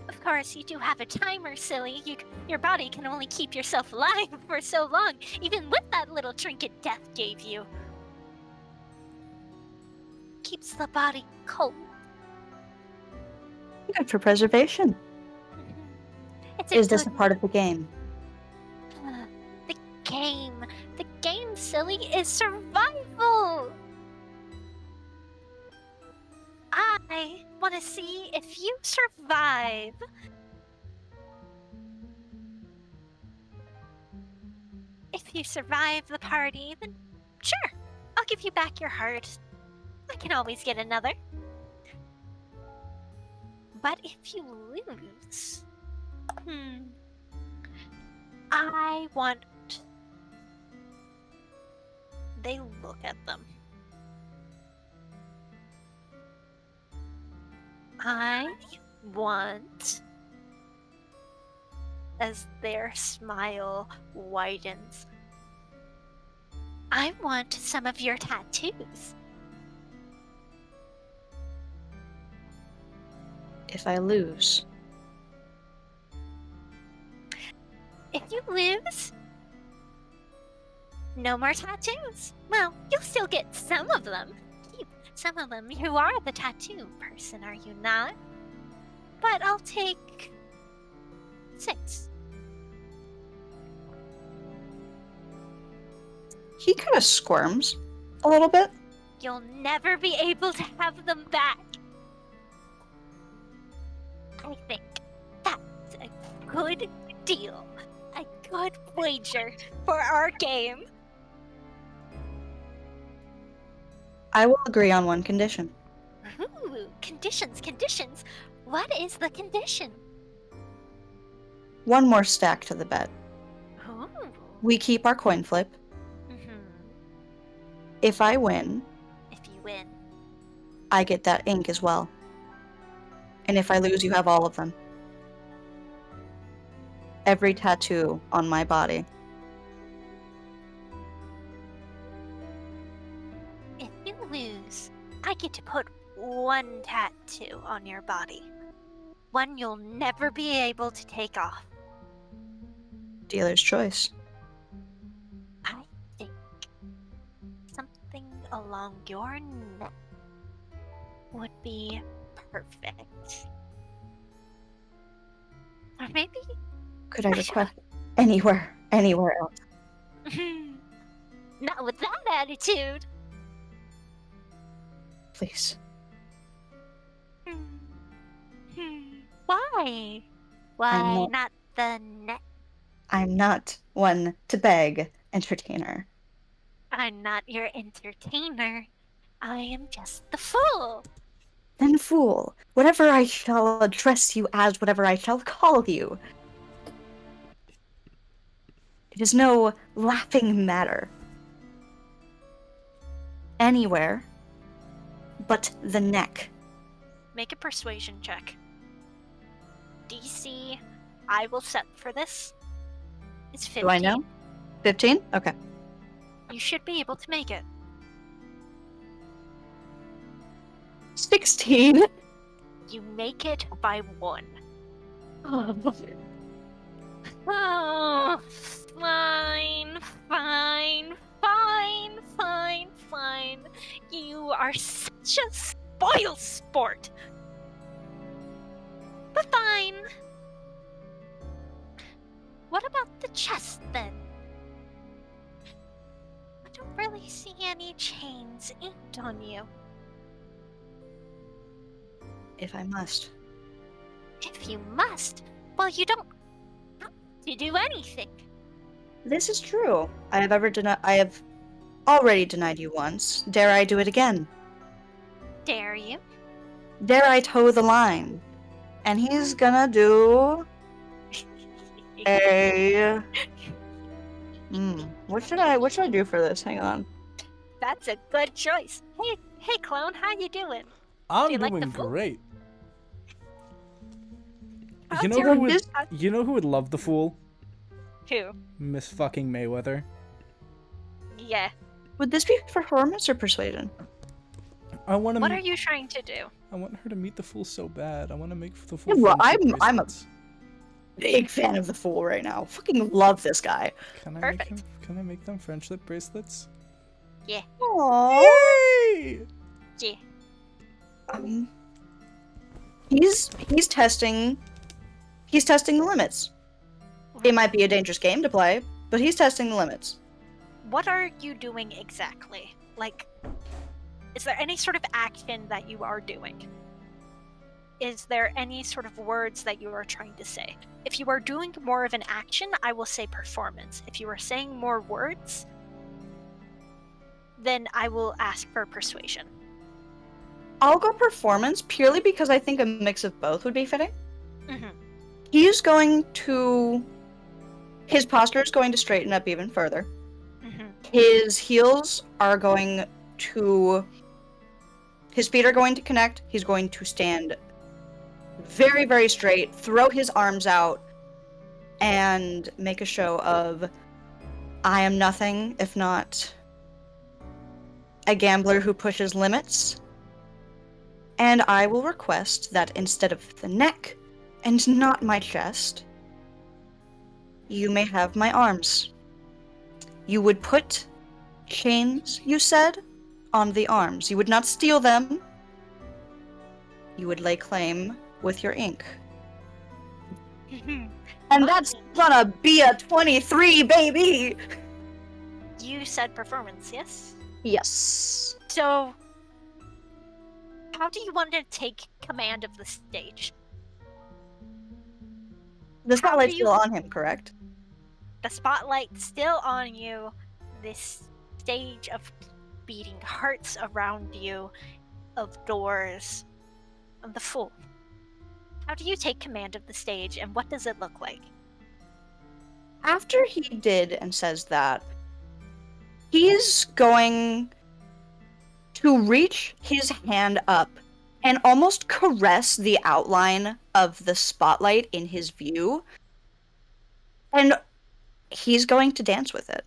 C: Of course, you do have a timer, silly. Your body can only keep yourself alive for so long, even with that little trinket death gave you. Keeps the body cold.
B: Good for preservation. Is this a part of the game?
C: The game, silly, is survival. I want to see if you survive. If you survive the party, then sure, I'll give you back your heart. I can always get another. But if you lose, I want... They look at them. I want, as their smile widens, I want some of your tattoos.
B: If I lose.
C: If you lose, no more tattoos. Well, you'll still get some of them. Keep some of them. You are the tattoo person, are you not? But I'll take 6.
B: He kind of squirms a little bit.
C: You'll never be able to have them back. I think that's a good deal. A good wager for our game.
B: I will agree on one condition.
C: Ooh, conditions. What is the condition?
B: One more stack to the bet.
C: Ooh.
B: We keep our coin flip. If I win,
C: If you win.
B: I get that ink as well. And if I lose, you have all of them. Every tattoo on my body
C: lose, I get to put one tattoo on your body. One you'll never be able to take off.
B: Dealer's choice.
C: I think something along your neck would be perfect. Or maybe
B: Could I request anywhere else?
C: not with that attitude.
B: Please.
C: Why?
B: I'm
C: Why
B: not-
C: not the neck?
B: I'm not one to beg, entertainer.
C: I'm not your entertainer. I am just the fool.
B: Then fool, whatever I shall address you as, whatever I shall call you. It is no laughing matter. Anywhere but the neck.
C: Make a persuasion check. DC, I will set for this. It's 15.
B: Do I know? 15? Okay.
C: You should be able to make it.
B: 16.
C: You make it by 1.
B: Oh,
C: Oh, fine. You are such a spoil sport. But fine. What about the chest then? I don't really see any chains inked on you.
B: if I must.
C: If you must, well, you don't have to do anything.
B: This is true. I have already denied you once. Dare I do it again?
C: Dare you?
B: Dare I toe the line? And he's gonna do a. What should I do for this? Hang on.
C: That's a good choice. Hey, clone, how you doing?
A: I'm
C: you like
A: doing
C: the fool?
A: great.
C: How's
A: You know
C: your-
A: who would love the fool?
C: Who?
A: Miss fucking Mayweather.
C: Yeah.
B: Would this be performance or persuasion?
A: I want to.
C: What are you trying to do?
A: I want her to meet the fool so bad. I want to make the fool.
B: Yeah, well,
A: friendship
B: I'm a
A: bracelets.
B: big fan of the Fool right now. Fucking love this guy.
A: Can I
C: Perfect.
A: Can I make them friendship bracelets?
C: Yeah.
B: Aww.
A: Yay!
C: Yeah.
B: He's testing the limits. It might be a dangerous game to play, but he's testing the limits.
C: What are you doing exactly? Like, is there any sort of action that you are doing? Is there any sort of words that you are trying to say? If you are doing more of an action, I will say performance. If you are saying more words, then I will ask for persuasion.
B: I'll go performance purely because I think a mix of both would be fitting.
C: Mm-hmm.
B: His posture is going to straighten up even further.
C: Mm-hmm.
B: His heels are going to... His feet are going to connect. He's going to stand very, very straight, throw his arms out, and make a show of, I am nothing if not a gambler who pushes limits. And I will request that instead of the neck and not my chest, you may have my arms. You would put chains, you said, on the arms. You would not steal them. You would lay claim with your ink. And that's gonna be a 23, baby!
C: You said performance, yes?
B: Yes.
C: So, how do you want to take command of the stage?
B: The
C: How
B: spotlight's
C: do you-
B: still on him, correct?
C: The spotlight's still on you. This stage of beating hearts around you, of doors, of the fool. How do you take command of the stage, and what does it look like?
B: After he did and says that, he's going to reach his hand up and almost caress the outline of the spotlight in his view. And he's going to dance with it.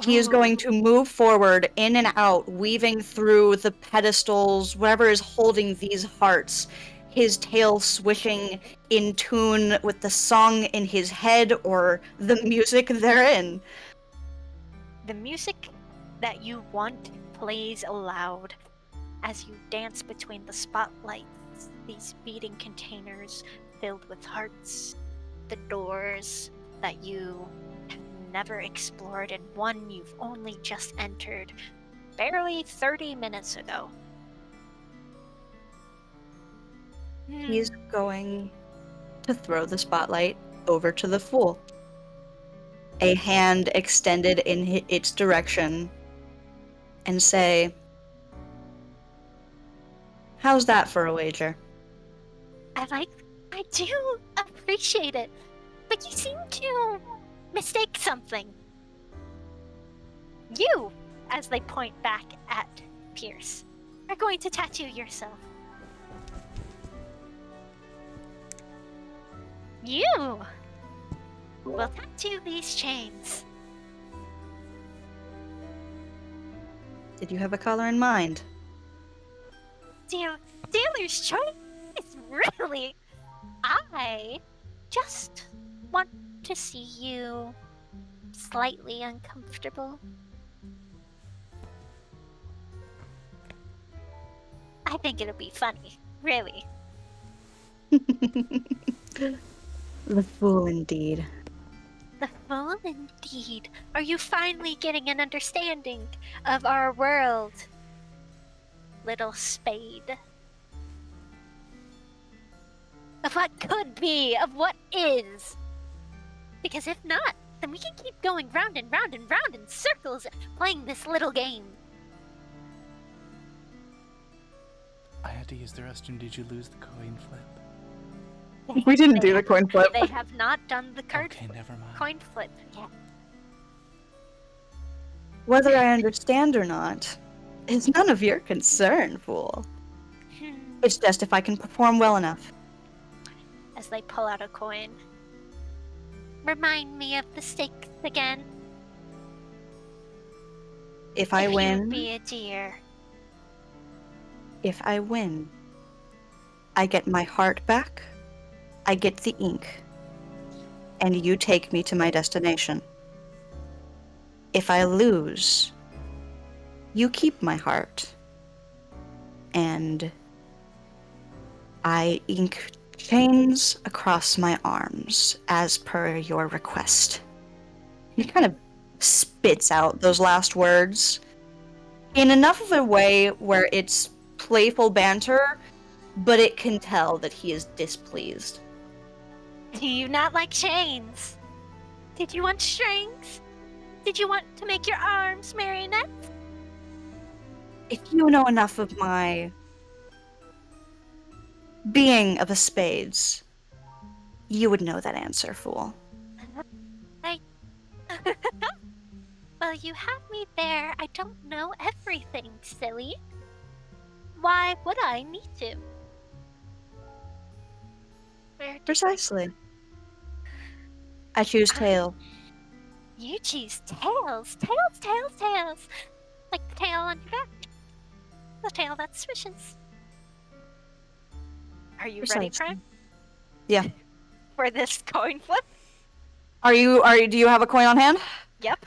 B: He is going to move forward, in and out, weaving through the pedestals, whatever is holding these hearts. His tail swishing in tune with the song in his head or the music therein.
C: The music that you want plays aloud as you dance between the spotlights, these beating containers filled with hearts, the doors that you have never explored, and one you've only just entered barely 30 minutes ago.
B: He's going to throw the spotlight over to the fool. A hand extended in its direction, and say, "How's that for a wager?"
C: I do appreciate it, but you seem to mistake something. You, as they point back at Pierce, are going to tattoo yourself. You will tattoo these chains.
B: Did you have a color in mind?
C: Dealer's choice, really? I just want to see you slightly uncomfortable. I think it'll be funny, really.
B: The fool indeed.
C: The fool indeed. Are you finally getting an understanding of our world, little spade? Of what could be, of what is? Because if not, then we can keep going round and round and round in circles, playing this little game.
A: I had to use the restroom. Did you lose the coin flip?
B: We didn't do the coin flip.
C: They have not done the
A: Okay, never mind.
C: coin flip yet.
B: Whether I understand or not is none of your concern, fool. It's just if I can perform well enough.
C: As they pull out a coin. Remind me of the stakes again.
B: If I
C: You'd
B: win,
C: be a dear.
B: if I win, I get my heart back, I get the ink, and you take me to my destination. If I lose, you keep my heart, and I ink chains across my arms as per your request. He kind of spits out those last words in enough of a way where it's playful banter, but it can tell that he is displeased.
C: Do you not like chains? Did you want strings? Did you want to make your arms marionettes?
B: If you know enough of my being of a spades, you would know that answer, fool.
C: Well, you have me there. I don't know everything, silly. Why would I need to? Where do
B: Precisely. I choose tail.
C: you choose tails? Tails, tails, tails. Like the tail on your back. The tail that swishes. Are you ready,
B: Precisely.
C: Prime?
B: Yeah.
C: For this coin flip?
B: Do you have a coin on hand?
C: Yep.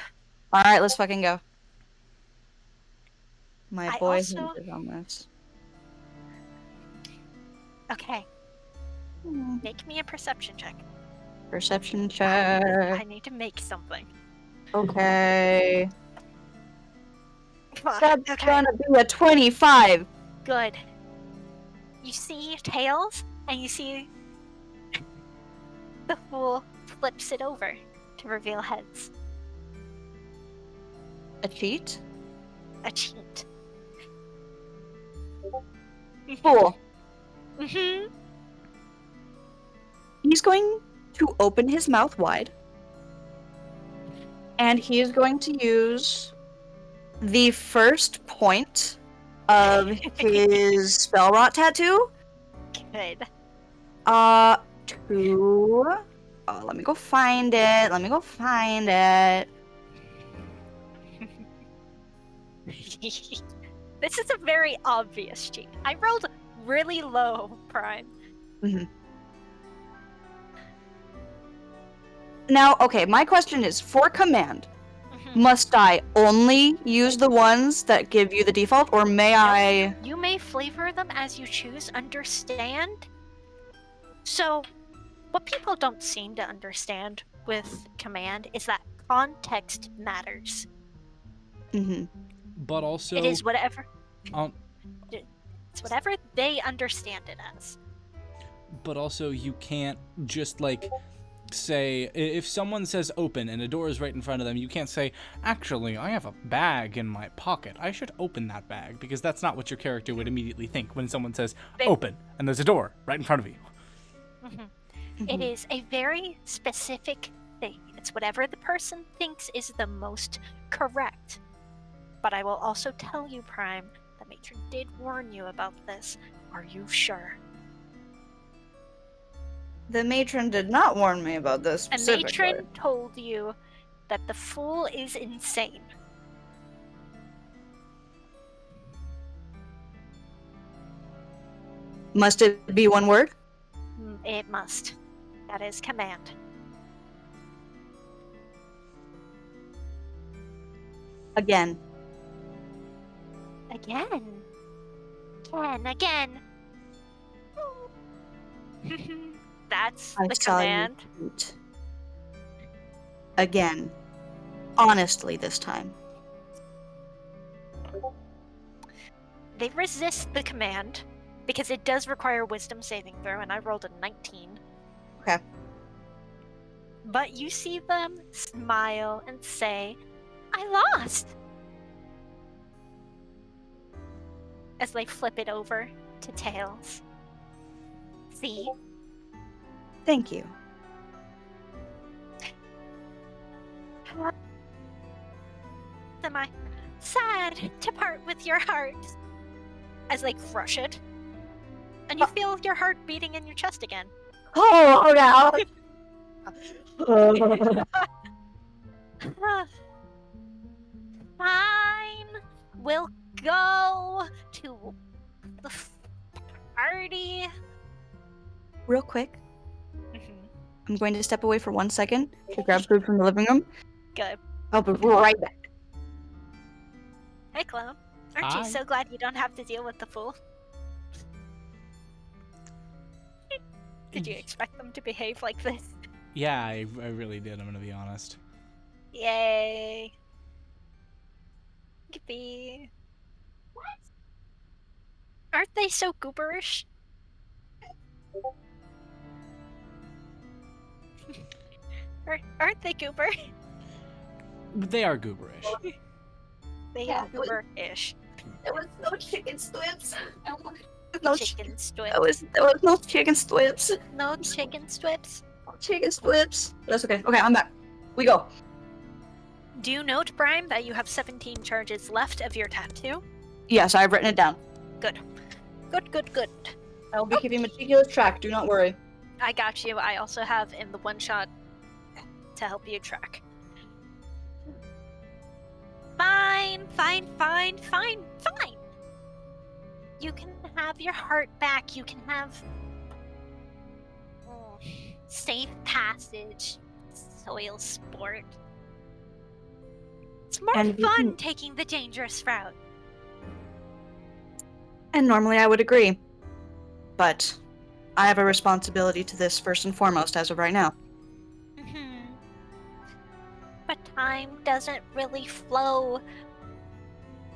B: Alright, let's fucking go. My
C: I
B: boy
C: also-
B: hinges on this.
C: Okay. Make me a perception check.
B: Perception
C: I
B: check.
C: need to make something.
B: Okay.
C: Fuck,
B: That's
C: okay.
B: gonna be a 25.
C: Good. You see tails, and you see the fool flips it over to reveal heads.
B: A cheat?
C: A cheat.
B: Fool.
C: Mm-hmm.
B: He's going to open his mouth wide. And he is going to use the first point of his spell rot tattoo.
C: Good.
B: Let me go find it.
C: This is a very obvious cheat. I rolled really low, Prime.
B: Now, okay, my question is, for command,
C: Mhm.
B: must I only use the ones that give you the default, or may I...
C: You may flavor them as you choose. Understand? So, what people don't seem to understand with command is that context matters.
A: But also,
C: It is whatever.
A: um,
C: It's whatever they understand it as.
A: but also you can't just like say, if someone says open and a door is right in front of them, you can't say, actually, I have a bag in my pocket, I should open that bag, because that's not what your character would immediately think when someone says open and there's a door right in front of you.
C: It is a very specific thing. It's whatever the person thinks is the most correct. But I will also tell you, Prime, the Matron did warn you about this. Are you sure?
B: The Matron did not warn me about this
C: The
B: specifically.
C: Matron told you that the fool is insane.
B: Must it be one word?
C: It must. That is command.
B: Again.
C: Again. Again. That's
B: I
C: the
B: saw
C: command.
B: you cheat. Again. Honestly this time.
C: They resist the command because it does require wisdom saving throw, and I rolled a 19.
B: Okay.
C: But you see them smile and say, I lost! As they flip it over to tails. See?
B: Thank you.
C: Am I sad to part with your heart? As they crush it. And you feel your heart beating in your chest again.
B: Oh, no!
C: Fine. We'll go to the party.
B: Real quick, I'm going to step away for 1 second to grab food from the living room.
C: Good.
B: I'll be right back.
C: Hey, Clone. Aren't
A: Hi.
C: you so glad you don't have to deal with the fool? Did you expect them to behave like this?
A: Yeah, I really did, I'm gonna be honest.
C: Yay. Yippee. What? Aren't they so gooberish? Aren't they goober?
A: They are gooberish.
C: They are goober-ish.
B: There was no chicken strips.
C: Chicken strips.
B: There was no chicken strips.
C: No chicken strips.
B: Chicken strips. That's okay. Okay, I'm back. We go.
C: Do you note, Prime, that you have 17 charges left of your tattoo?
B: Yes, I've written it down.
C: Good. Good.
B: I will be keeping meticulous track. Do not worry.
C: I got you. I also have in the one shot to help you track. Fine. You can have your heart back. You can have safe passage, soil sport. It's more
B: And you
C: fun
B: can-
C: taking the dangerous route.
B: And normally I would agree. But I have a responsibility to this first and foremost as of right now.
C: But time doesn't really flow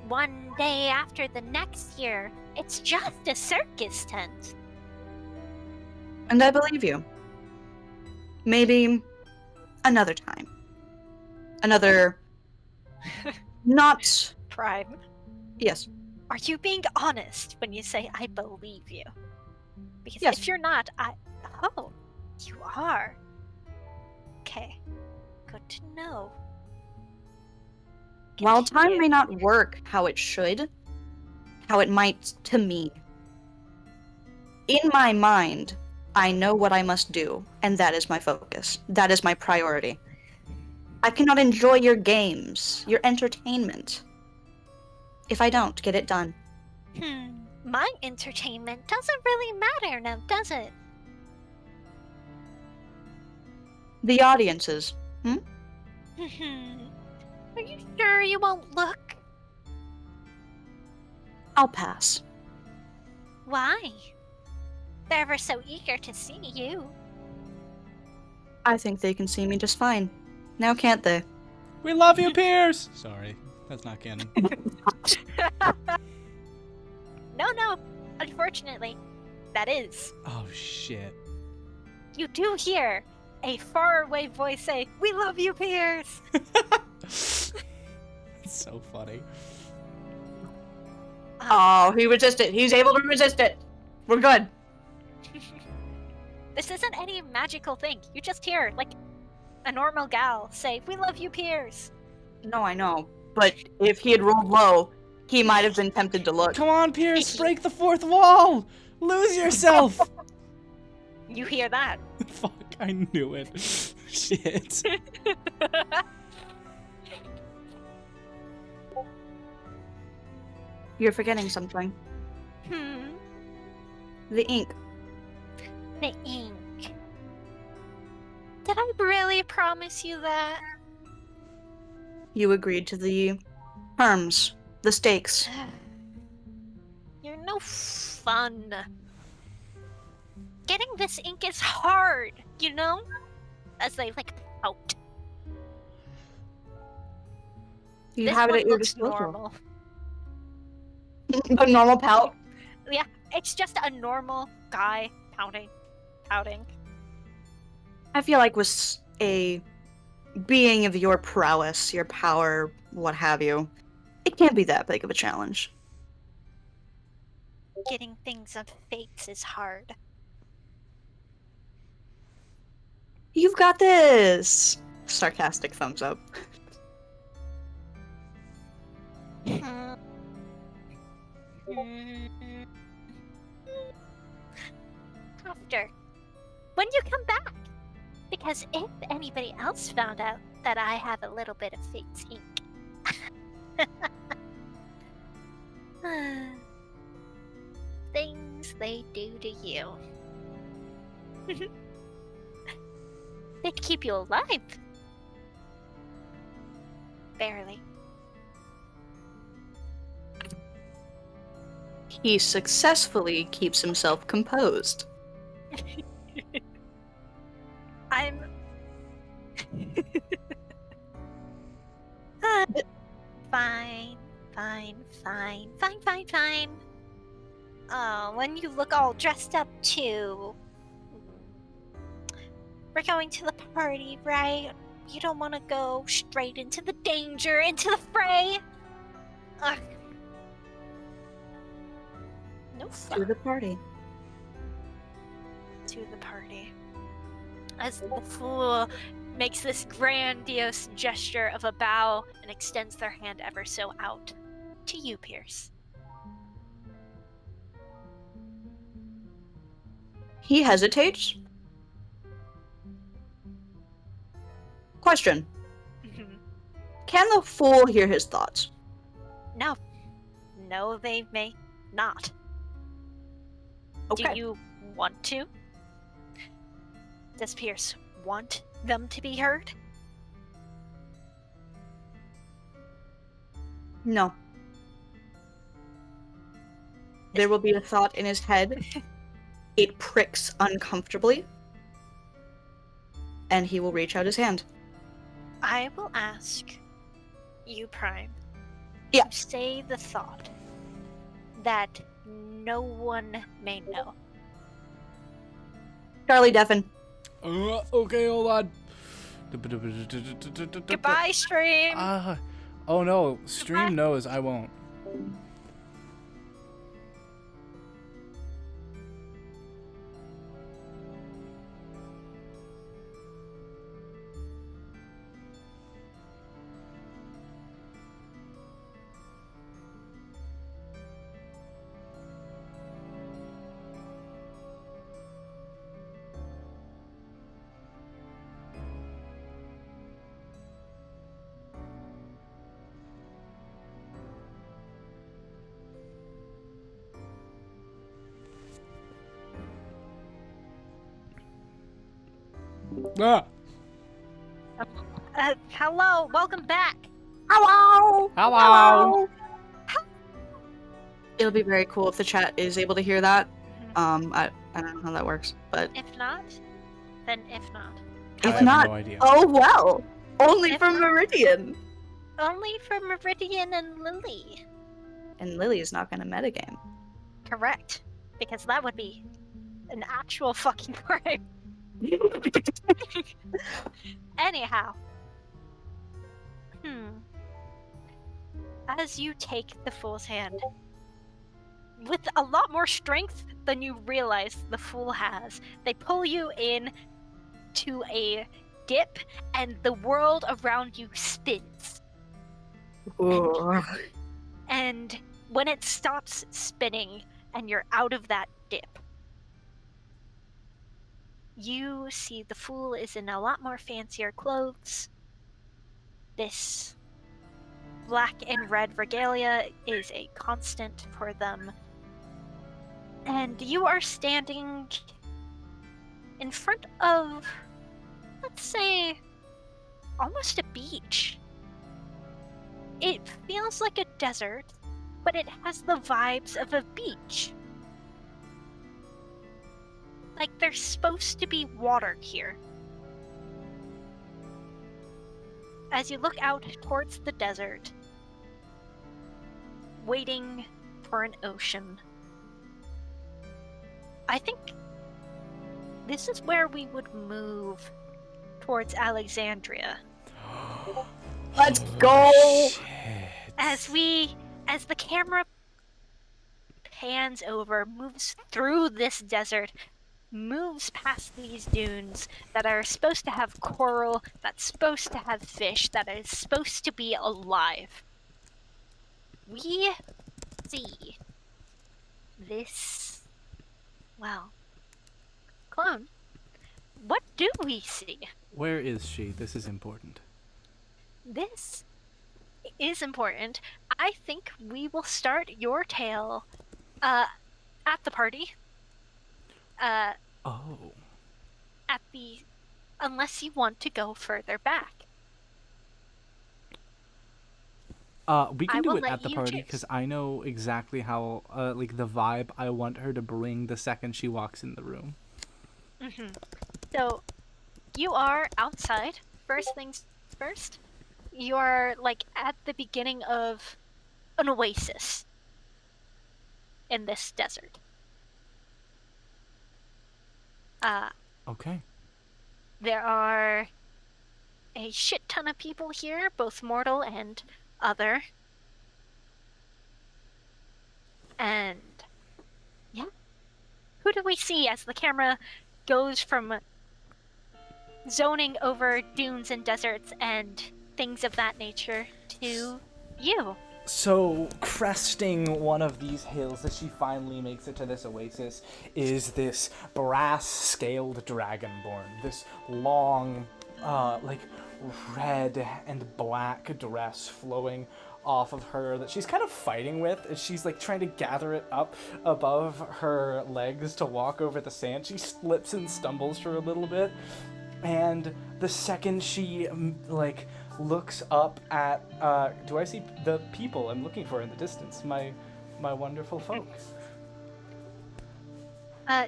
C: one day after the next year. It's just a circus tent.
B: And I believe you. Maybe another time. Another... Not...
C: Prime,
B: Yes.
C: are you being honest when you say I believe you? Because
B: Yes.
C: if you're not, Oh, you are. Okay. Good to know.
B: While time
C: Continue.
B: may not work how it should, how it might to me, in my mind, I know what I must do, and that is my focus. That is my priority. I cannot enjoy your games, your entertainment, if I don't get it done.
C: My entertainment doesn't really matter now, does it?
B: The audiences.
C: Are you sure you won't look?
B: I'll pass.
C: Why? They're ever so eager to see you.
B: I think they can see me just fine. Now can't they?
A: We love you, Pierce! Sorry, that's not canon.
C: No. Unfortunately, that is.
A: Oh, shit.
C: You do hear a faraway voice say, "We love you, Pierce!"
A: It's so funny.
B: Oh, he resisted. He's able to resist it. We're good.
C: This isn't any magical thing. You just hear, like, a normal gal say, "We love you, Pierce."
B: No, I know. But if he had rolled low, he might have been tempted to look.
A: Come on, Pierce, break the fourth wall! Lose yourself!
C: You hear that?
A: Fuck, I knew it. Shit.
B: You're forgetting something. The ink.
C: The ink. Did I really promise you that?
B: You agreed to the terms, the stakes.
C: You're no fun. Getting this ink is hard, you know? As they, like, pout.
B: You
C: This
B: have it
C: one
B: at your
C: looks
B: disposal.
C: normal.
B: A normal pout.
C: Yeah, it's just a normal guy pouting.
B: I feel like with a being of your prowess, your power, what have you, it can't be that big of a challenge.
C: Getting things on fakes is hard.
B: You've got this! Sarcastic thumbs up.
C: After. When you come back. Because if anybody else found out that I have a little bit of fake ink. Things they do to you. They'd keep you alive. Barely.
B: He successfully keeps himself composed.
C: I'm... Fine. Oh, when you look all dressed up too. We're going to the party, right? You don't want to go straight into the danger, into the fray. Ugh. No fun.
B: To the party.
C: To the party. As the fool makes this grandiose gesture of a bow and extends their hand ever so out. To you, Pierce.
B: He hesitates. Question. Can the fool hear his thoughts?
C: No. No, they may not.
B: Okay.
C: Do you want to? Does Pierce want them to be heard?
B: No. There will be a thought in his head. It pricks uncomfortably. And he will reach out his hand.
C: I will ask you, Prime.
B: Yeah.
C: To say the thought that no one may know.
B: Charlie Deffen.
A: Okay, hold on.
C: Goodbye, stream!
A: Oh no, stream knows I won't. Ah!
C: Hello, welcome back.
B: Hello!
A: Hello!
B: It'll be very cool if the chat is able to hear that.
C: Mhm.
B: I don't know how that works, but
C: If not, then if not.
A: I
B: if
A: have
B: not,
A: no idea.
B: oh well. Only
C: If
B: from
C: not-
B: Meridian.
C: Only for Meridian and Lily.
B: And Lily is not gonna metagame.
C: Correct. Because that would be an actual fucking crime. Anyhow. As you take the Fool's hand, with a lot more strength than you realize the Fool has, they pull you in to a dip, and the world around you spins.
B: Ooh.
C: And when it stops spinning and you're out of that dip, you see the Fool is in a lot more fancier clothes. This black and red regalia is a constant for them. And you are standing in front of, let's say, almost a beach. It feels like a desert, but it has the vibes of a beach. Like there's supposed to be water here. As you look out towards the desert, waiting for an ocean, I think this is where we would move towards Alexandria.
B: Let's go!
A: Shit.
C: As the camera pans over, moves through this desert, moves past these dunes that are supposed to have coral, that's supposed to have fish, that is supposed to be alive. We see this, well, clone. What do we see?
A: Where is she? This is important.
C: This is important. I think we will start your tale at the party.
A: Oh.
C: At the... Unless you want to go further back.
A: We
C: I
A: can do
C: will
A: it
C: let
A: at the
C: you
A: party
C: choose.
A: because I know exactly how, like, the vibe I want her to bring the second she walks in the room.
C: Mm-hmm. So, you are outside. First things first. You are, like, at the beginning of an oasis in this desert.
A: Okay.
C: There are a shit ton of people here, both mortal and other. And, yeah. Who do we see as the camera goes from zoning over dunes and deserts and things of that nature to you?
A: So, cresting one of these hills as she finally makes it to this oasis is this brass-scaled dragonborn. This long, like, red and black dress flowing off of her that she's kind of fighting with as she's, like, trying to gather it up above her legs to walk over the sand. She slips and stumbles for a little bit. And the second she, like, looks up at, do I see the people I'm looking for in the distance? My wonderful folk.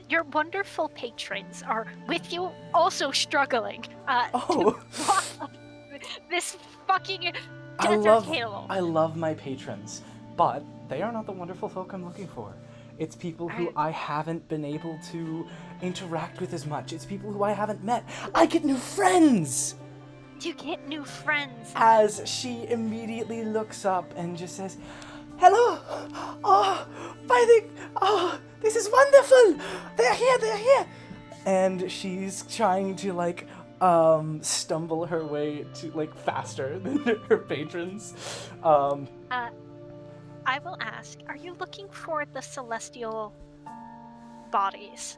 C: Your wonderful patrons are with you, also struggling
A: Oh.
C: to walk up this fucking desert hill.
A: I love my patrons, but they are not the wonderful folk I'm looking for. It's people who I haven't been able to interact with as much. It's people who I haven't met. I get new friends!
C: You get new friends.
A: As she immediately looks up and just says, "Hello! This is wonderful! They're here! And she's trying to, like, stumble her way to, like, faster than her patrons.
C: I will ask, are you looking for the celestial bodies?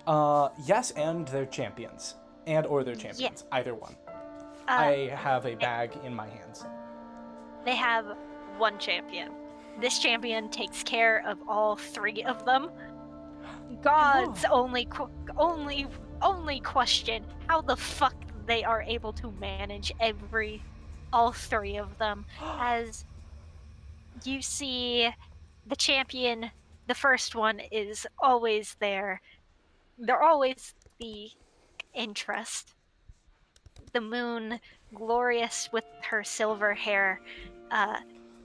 A: Yes, and their champions. Or their champions. Either one. I have a bag in my hands.
C: They have one champion. This champion takes care of all three of them. God's only question, how the fuck they are able to manage all three of them. As you see, the champion, the first one, is always there. They're always the interest. The moon, glorious with her silver hair,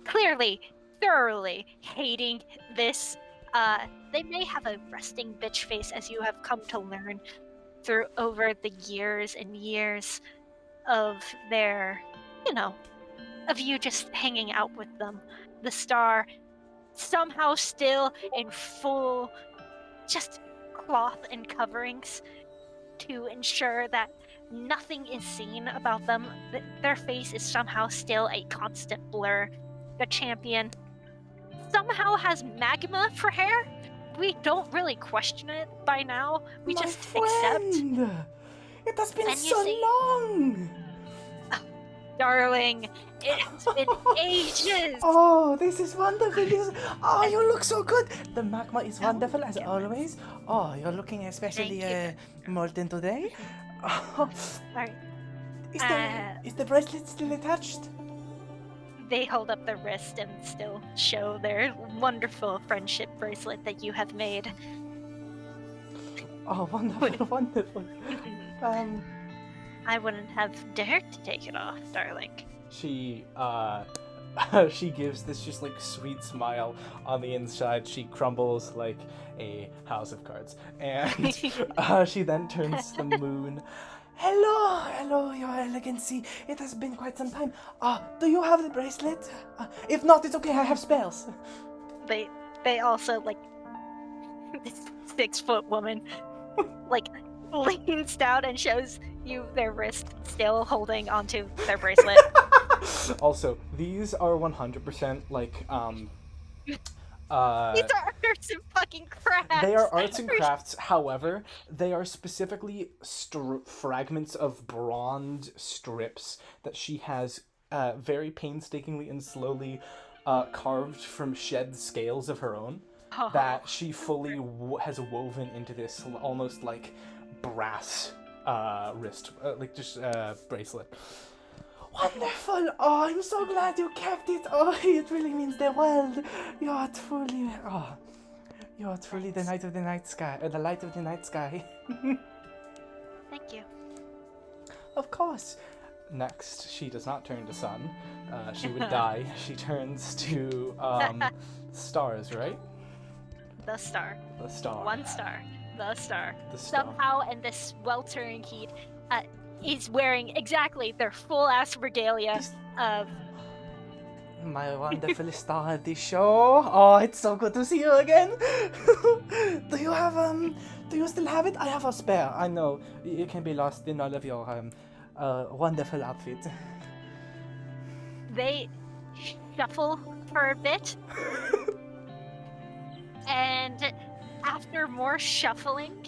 C: clearly, thoroughly hating this. They may have a resting bitch face, as you have come to learn through over the years and years of their, of you just hanging out with them. The star, somehow still in full, just cloth and coverings to ensure that nothing is seen about them. Their face is somehow still a constant blur. The champion somehow has magma for hair. We don't really question it by now. We
A: My
C: just
A: friend!
C: accept.
A: It has been
C: And you
A: so
C: see-
A: long!
C: Darling, it has been ages.
A: Oh, this is wonderful. Oh, you look so good. The magma is wonderful as always. Oh, you're looking especially
C: Thank
A: molten today. Oh,
C: Alright.
A: is the bracelet still attached?
C: They hold up their wrist and still show their wonderful friendship bracelet that you have made.
A: Oh, wonderful, wonderful.
C: I wouldn't have dared to take it off, darling.
A: She she gives this just like sweet smile on the inside. She crumbles like a house of cards, and she then turns to the moon. Hello, your elegancy. It has been quite some time. Do you have the bracelet? If not, it's okay. I have spells.
C: They also, like, this 6-foot woman, like, leans down and shows you their wrist still holding onto their bracelet.
A: Also, these are 100% like
C: These are arts and fucking crafts.
A: they are arts and crafts. However, they are specifically fragments of bronze strips that she has very painstakingly and slowly carved from shed scales of her own.
C: Oh.
A: That she fully has woven into this almost like brass wrist, bracelet. Wonderful! Oh, I'm so glad you kept it. Oh, it really means the world. You're truly the light of the night sky. The light of the night sky.
C: Thank you.
A: Of course. Next, she does not turn to sun. She would die. She turns to stars, right?
C: The star.
A: The star.
C: One star. The star.
A: The star.
C: Somehow, in this sweltering heat, is wearing exactly their full-ass regalia of...
A: My wonderful star at the show. Oh, it's so good to see you again. Do you still have it? I have a spare. I know it can be lost in all of your wonderful outfit.
C: They shuffle for a bit, and after more shuffling,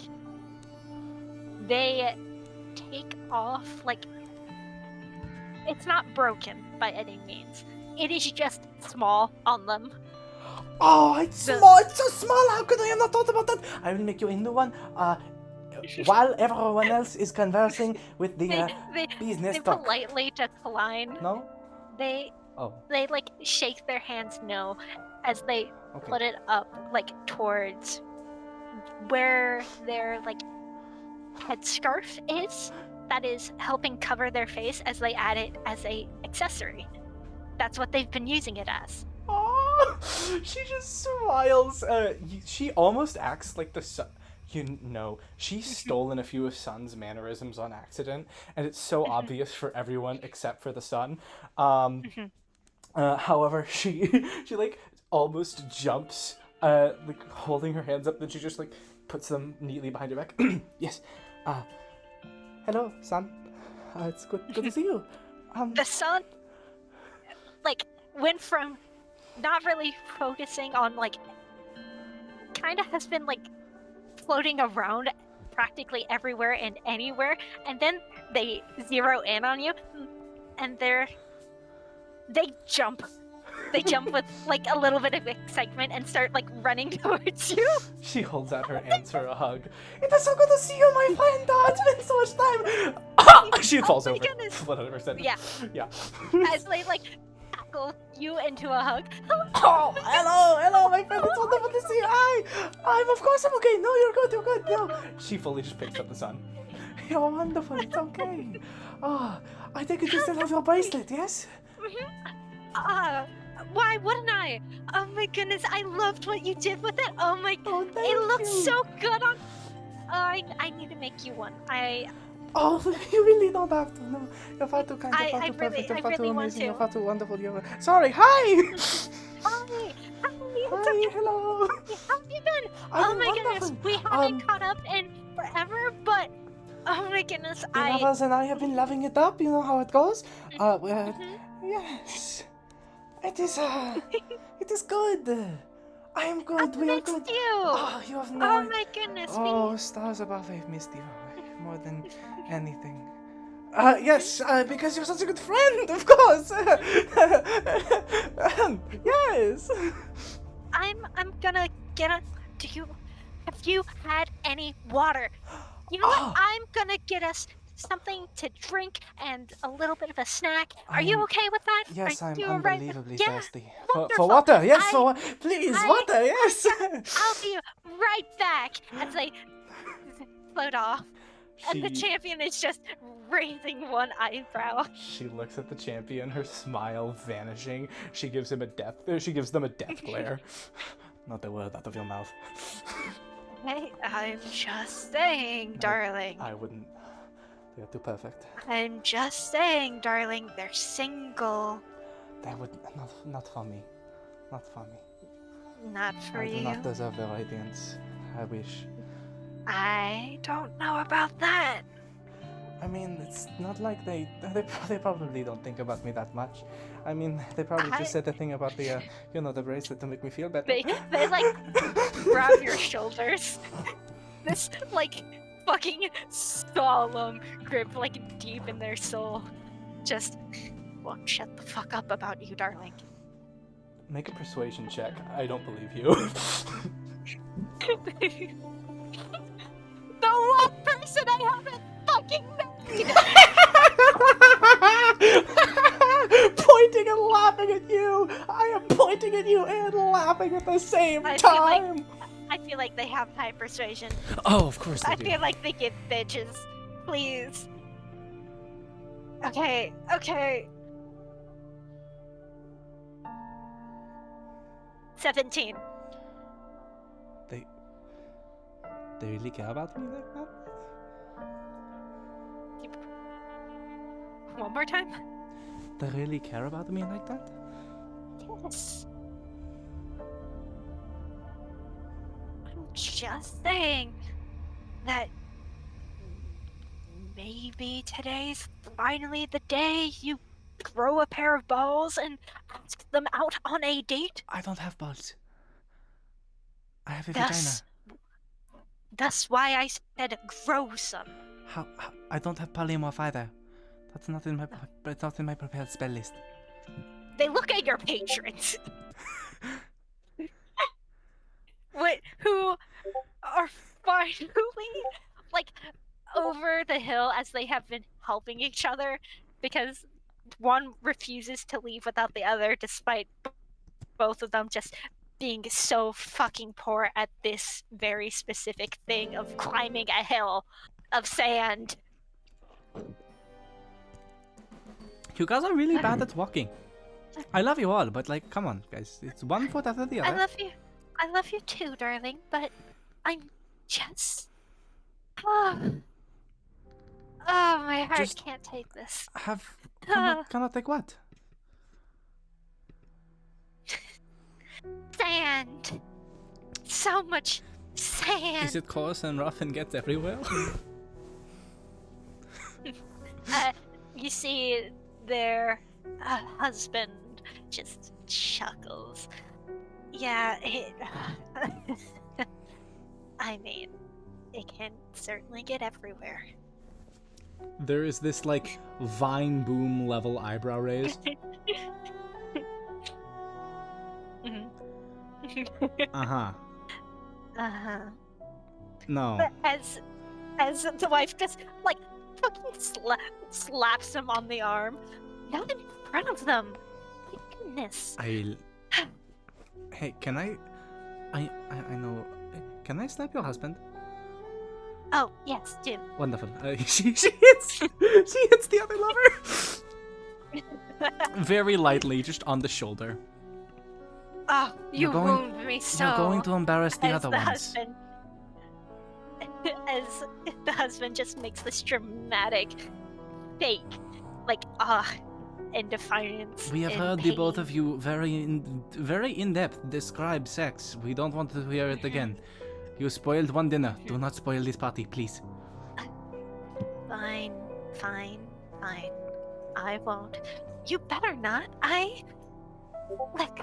C: they take off, like, it's not broken by any means. It is just small on them.
A: Oh, it's small. It's so small. How could I have not thought about that? I will make you a new one. While everyone else is conversing with the business
C: They
A: talk.
C: politely decline.
A: No?
C: They
A: Oh,
C: like shake their hands no as they
A: okay.
C: put it up, like, towards where their, like, headscarf is, that is helping cover their face, as they add it as a accessory. That's what they've been using it as.
A: Oh, she just smiles. She almost acts like the sun. She's stolen a few of Sun's mannerisms on accident, and it's so obvious for everyone except for the Sun. However, she like almost jumps, like holding her hands up, then she just like puts them neatly behind her back. Yes. Hello, Sun. It's good to see you.
C: The Sun, like, went from not really focusing on, like, kind of has been, like, floating around practically everywhere and anywhere, and then they zero in on you, and they jump They jump with like a little bit of excitement and start like running towards you.
A: She holds out her hands for a hug. It is so good to see you, my friend. Oh, it's been so much time. She falls
C: my
A: over.
C: goodness.
A: 100%.
C: Yeah.
A: Yeah.
C: As they like tackle you into a hug.
A: Oh, hello, my friend. It's wonderful to see you. I'm of course I'm okay. No, you're good. No. She fully just picks up the sun. You're wonderful. It's okay. Oh, I think you still have your bracelet, yes?
C: Why wouldn't I? Oh my goodness, I loved what you did with it. Oh my,
A: Oh, thank
C: it looks
A: you.
C: so good on. I need to make you one.
A: Oh, you really don't have to. No, you're far too kind. You're far
C: I
A: too perfect. You're
C: really
A: far too
C: want
A: amazing.
C: to.
A: You're far too wonderful. Sorry. Hi.
C: Hi,
A: Hi. Hello.
C: how have you been?
A: I've
C: Oh
A: been
C: my
A: wonderful.
C: goodness, we haven't caught up in forever, but oh my goodness,
A: The others and I have been loving it up. You know how it goes.
C: Mhm.
A: Yes. It is. It is good. I am good. We are
C: missed
A: good.
C: you.
A: Oh, you have no.
C: Oh my goodness,
A: Oh, stars above, I've missed you more than anything. Yes, because you're such a good friend, of course. Yes.
C: I'm gonna get a. Have you had any water? You know
A: Oh.
C: what? I'm gonna get us something to drink and a little bit of a snack. Are you okay with that?
A: Yes,
C: Are
A: I'm
C: you all right with-
A: unbelievably
C: Yeah,
A: thirsty.
C: wonderful.
A: For water, yes,
C: I-
A: please,
C: I-
A: water, yes.
C: I'll be right back as they float off. And the
A: She,
C: champion is just raising one eyebrow.
A: she looks at the champion, her smile vanishing. She gives them a death glare. Not the word out of your mouth.
C: Hey, I'm just saying, darling.
A: I wouldn't. They're too perfect.
C: I'm just saying, darling, they're single.
A: They would not for me. Not for me.
C: Not for
A: I do
C: you.
A: not deserve their radiance. I wish.
C: I don't know about that.
A: I mean, it's not like they probably don't think about me that much. I mean, they probably just said the thing about the the bracelet to make me feel better.
C: They like grab your shoulders. This like fucking solemn grip, like deep in their soul. Just won't shut the fuck up about you, darling.
A: Make a persuasion check. I don't believe you.
C: The one person I haven't fucking made.
A: Pointing and laughing at you. I am pointing at you and laughing at the same time.
C: I feel like they have high persuasion.
A: Oh, of course they
C: I
A: do.
C: feel like they get bitches. Please. Okay. 17.
A: They really care about me like that?
C: One more time?
A: They really care about me like that?
C: Yes. I'm just saying that maybe today's finally the day you grow a pair of balls and ask them out on a date.
A: I don't have balls. I have a vagina.
C: That's why I said grow some.
A: How I don't have polymorph either. That's not in my prepared spell list.
C: They look at your patrons. Who are finally like over the hill as they have been helping each other because one refuses to leave without the other despite both of them just being so fucking poor at this very specific thing of climbing a hill of sand.
A: You guys are really bad at walking. I love you all, but like, come on, guys. It's one foot after the other.
C: I love you too, darling, but I'm just... Oh, my heart
A: Just
C: can't take this.
A: Cannot take what?
C: Sand. So much sand.
A: Is it coarse and rough and gets everywhere?
C: You see their husband just chuckles. Yeah, I mean, it can certainly get everywhere.
A: There is this like vine boom level eyebrow raise. Uh-huh.
C: Uh-huh.
A: No.
C: But as the wife just like fucking slaps him on the arm, not in front of them. My goodness.
A: Hey, can I know. Can I slap your husband?
C: Oh yes, do.
A: Wonderful. She hits the other lover. Very lightly, just on the shoulder.
C: Oh, you
A: You're going-
C: wound me so.
A: You're going to embarrass the
C: as
A: other
C: the
A: ones.
C: husband, as the husband just makes this dramatic, fake, like in defiance.
A: We have
C: in
A: heard the both
C: pain.
A: of you very in depth describe sex. We don't want to hear it again. You spoiled one dinner. Do not spoil this party, please.
C: Fine. I won't. You better not. Look,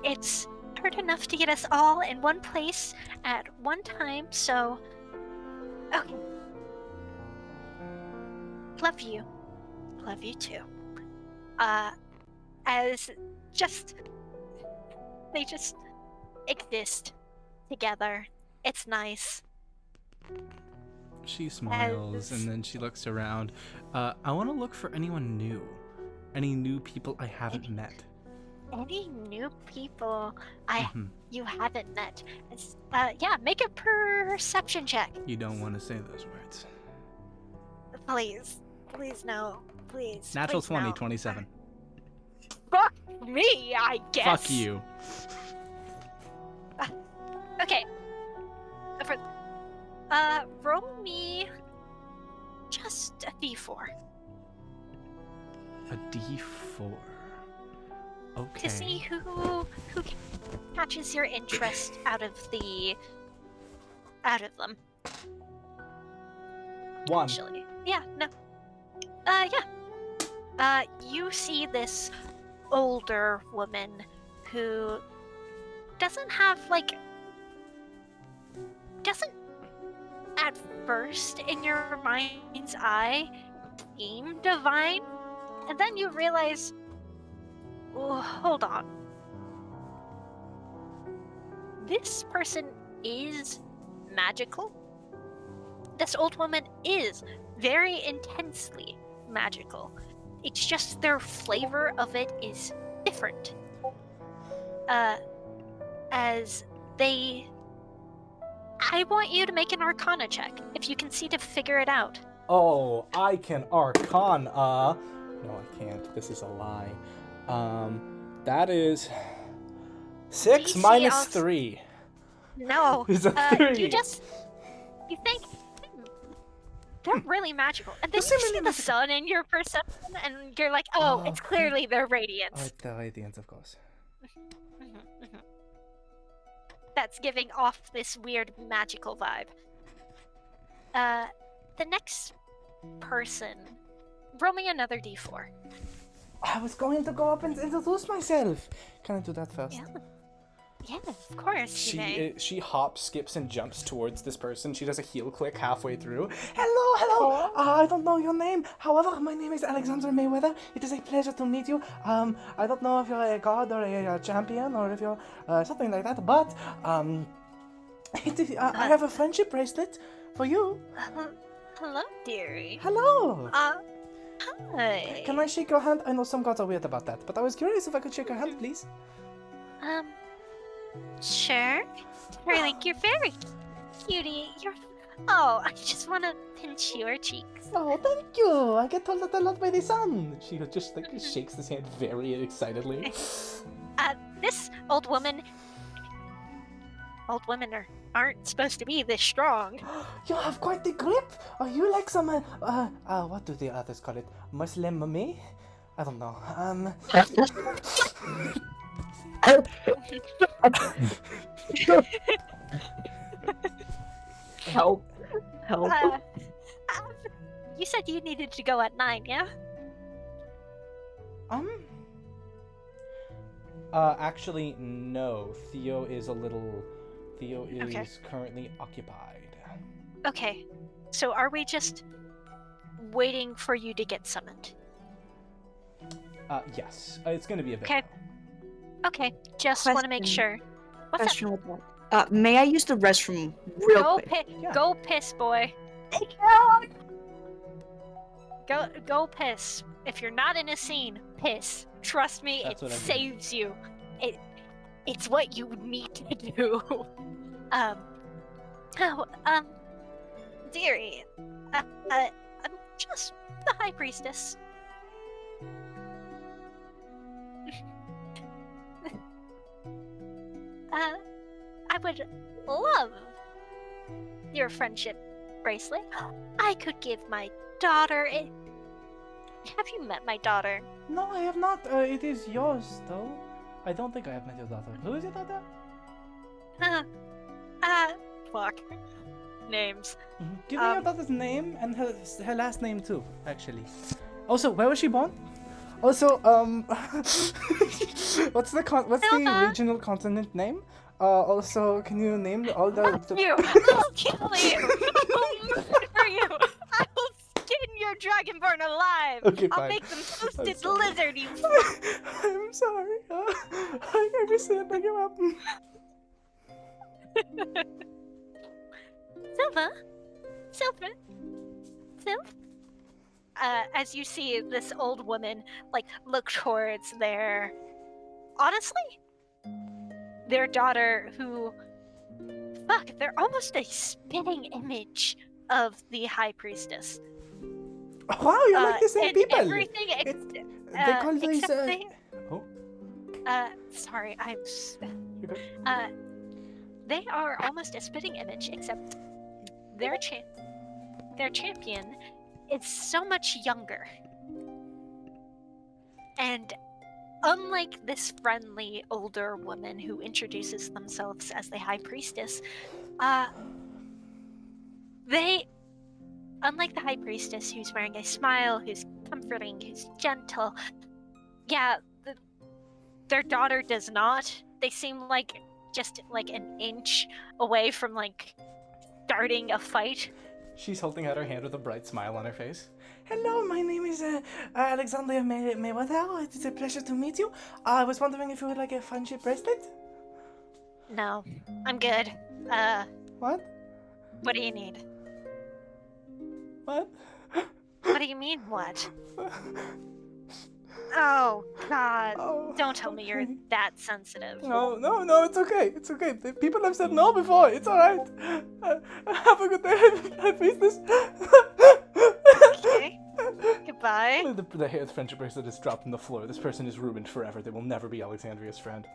C: it's hard enough to get us all in one place at one time, so. Okay. Love you. Love you too. As they just exist together. It's nice.
A: She smiles and then she looks around. I want to look for anyone new. Any new people I haven't met.
C: Any new people
A: Mhm.
C: you haven't met? Yeah, make a perception check,
A: You don't want to say those words.
C: please. Please no, please.
A: Natural
C: please
A: 20,
C: no.
A: 27.
C: Fuck me, I guess.
A: Fuck you.
C: Okay. Roll me just a d4
A: A D4. Okay.
C: to see who catches your interest out of them.
A: 1.
C: Actually, yeah, no. You see this older woman who doesn't at first in your mind's eye seem divine, and then you realize, oh, hold on. This person is magical. This old woman is very intensely magical. It's just their flavor of it is different. I want you to make an Arcana check, if you can see to figure it out.
A: Oh, I can Arcana. No, I can't. This is a lie. That is 6
C: DC
A: minus
C: also-
A: 3.
C: No,
A: It's a 3.
C: you think, they're really magical. And then
A: They're
C: you see
A: really
C: the
A: magical.
C: sun in your perception, and you're like, oh, it's clearly their radiance.
A: The radiance, of course.
C: That's giving off this weird magical vibe. The next person, roll me another d4.
A: I was going to go up and introduce myself. Can I do that first?
C: Yeah, of course, you may.
A: She hops, skips, and jumps towards this person. She does a heel click halfway through. Hello. I don't know your name. However, my name is Alexandria Mayweather. It is a pleasure to meet you. I don't know if you're a god or a champion or if you're something like that, but I have a friendship bracelet for you.
C: Hello, dearie.
A: Hello.
C: Hi.
A: Can I shake your hand? I know some gods are weird about that, but I was curious if I could shake your hand, please.
C: Sure. Really, you're very cutie. I just want to pinch your cheeks.
A: Oh, thank you. I get told that a lot by the sun. She just shakes his hand very excitedly.
C: This old women aren't supposed to be this strong.
A: You have quite the grip. Are you like some what do the others call it? Muslim mummy? I don't know.
B: Help.
C: You said you needed to go at 9, yeah?
A: Actually, no. Theo is currently occupied.
C: Okay. So are we just waiting for you to get summoned?
A: Yes. It's gonna be a bit.
C: Okay. Okay. Just want to make
B: Question.
C: sure. What's up?
B: Question with that. May I use the restroom real
C: Go
B: quick?
A: Yeah.
C: Go piss, boy. Go piss. If you're not in a scene, piss. Trust me,
A: That's
C: it
A: what I mean.
C: saves you. It's what you need to do. Dearie, I'm just the High Priestess. I would love your friendship bracelet. I could give my daughter it. Have you met my daughter?
A: No, I have not. It is yours, though. I don't think I have met your daughter. Who is your daughter?
C: Fuck. Names.
A: Give me your daughter's name and her last name too, actually. Also, where was she born? Also, what's the
C: Hilda.
A: regional continent name? Also, can you name all the...
C: Fuck you! I'll kill you! I'll murder you! I will skin your dragonborn alive!
A: Okay,
C: I'll
A: fine.
C: make them toasted
A: sorry.
C: lizard, you
A: I'm sorry. I just said I give up.
C: Silver? As you see this old woman, like, look towards honestly, their daughter who, they're almost a spitting image of the High Priestess.
A: Wow, you're like the same
C: and
A: people.
C: everything
A: They call these...
C: except
A: Oh,
C: sorry,
A: you good?
C: they are almost a spitting image, except their champion is so much younger. And unlike this friendly older woman who introduces themselves as the High Priestess, unlike the High Priestess who's wearing a smile, who's comforting, who's gentle, their daughter does not. They seem like just like an inch away from like starting a fight.
A: She's holding out her hand with a bright smile on her face. Hello, my name is Alexandria Mayweather. It's a pleasure to meet you. I was wondering if you would like a friendship bracelet?
C: No, I'm good.
A: What?
C: What do you need?
A: What?
C: What do you mean, what? Oh, God.
A: Oh,
C: Don't tell me you're
A: okay.
C: that sensitive.
A: No, it's okay. It's okay. The people have said no before. It's alright. Have a good day. Have business.
C: Okay. Goodbye.
A: The friendship bracelet is dropped on the floor. This person is ruined forever. They will never be Alexandria's friend.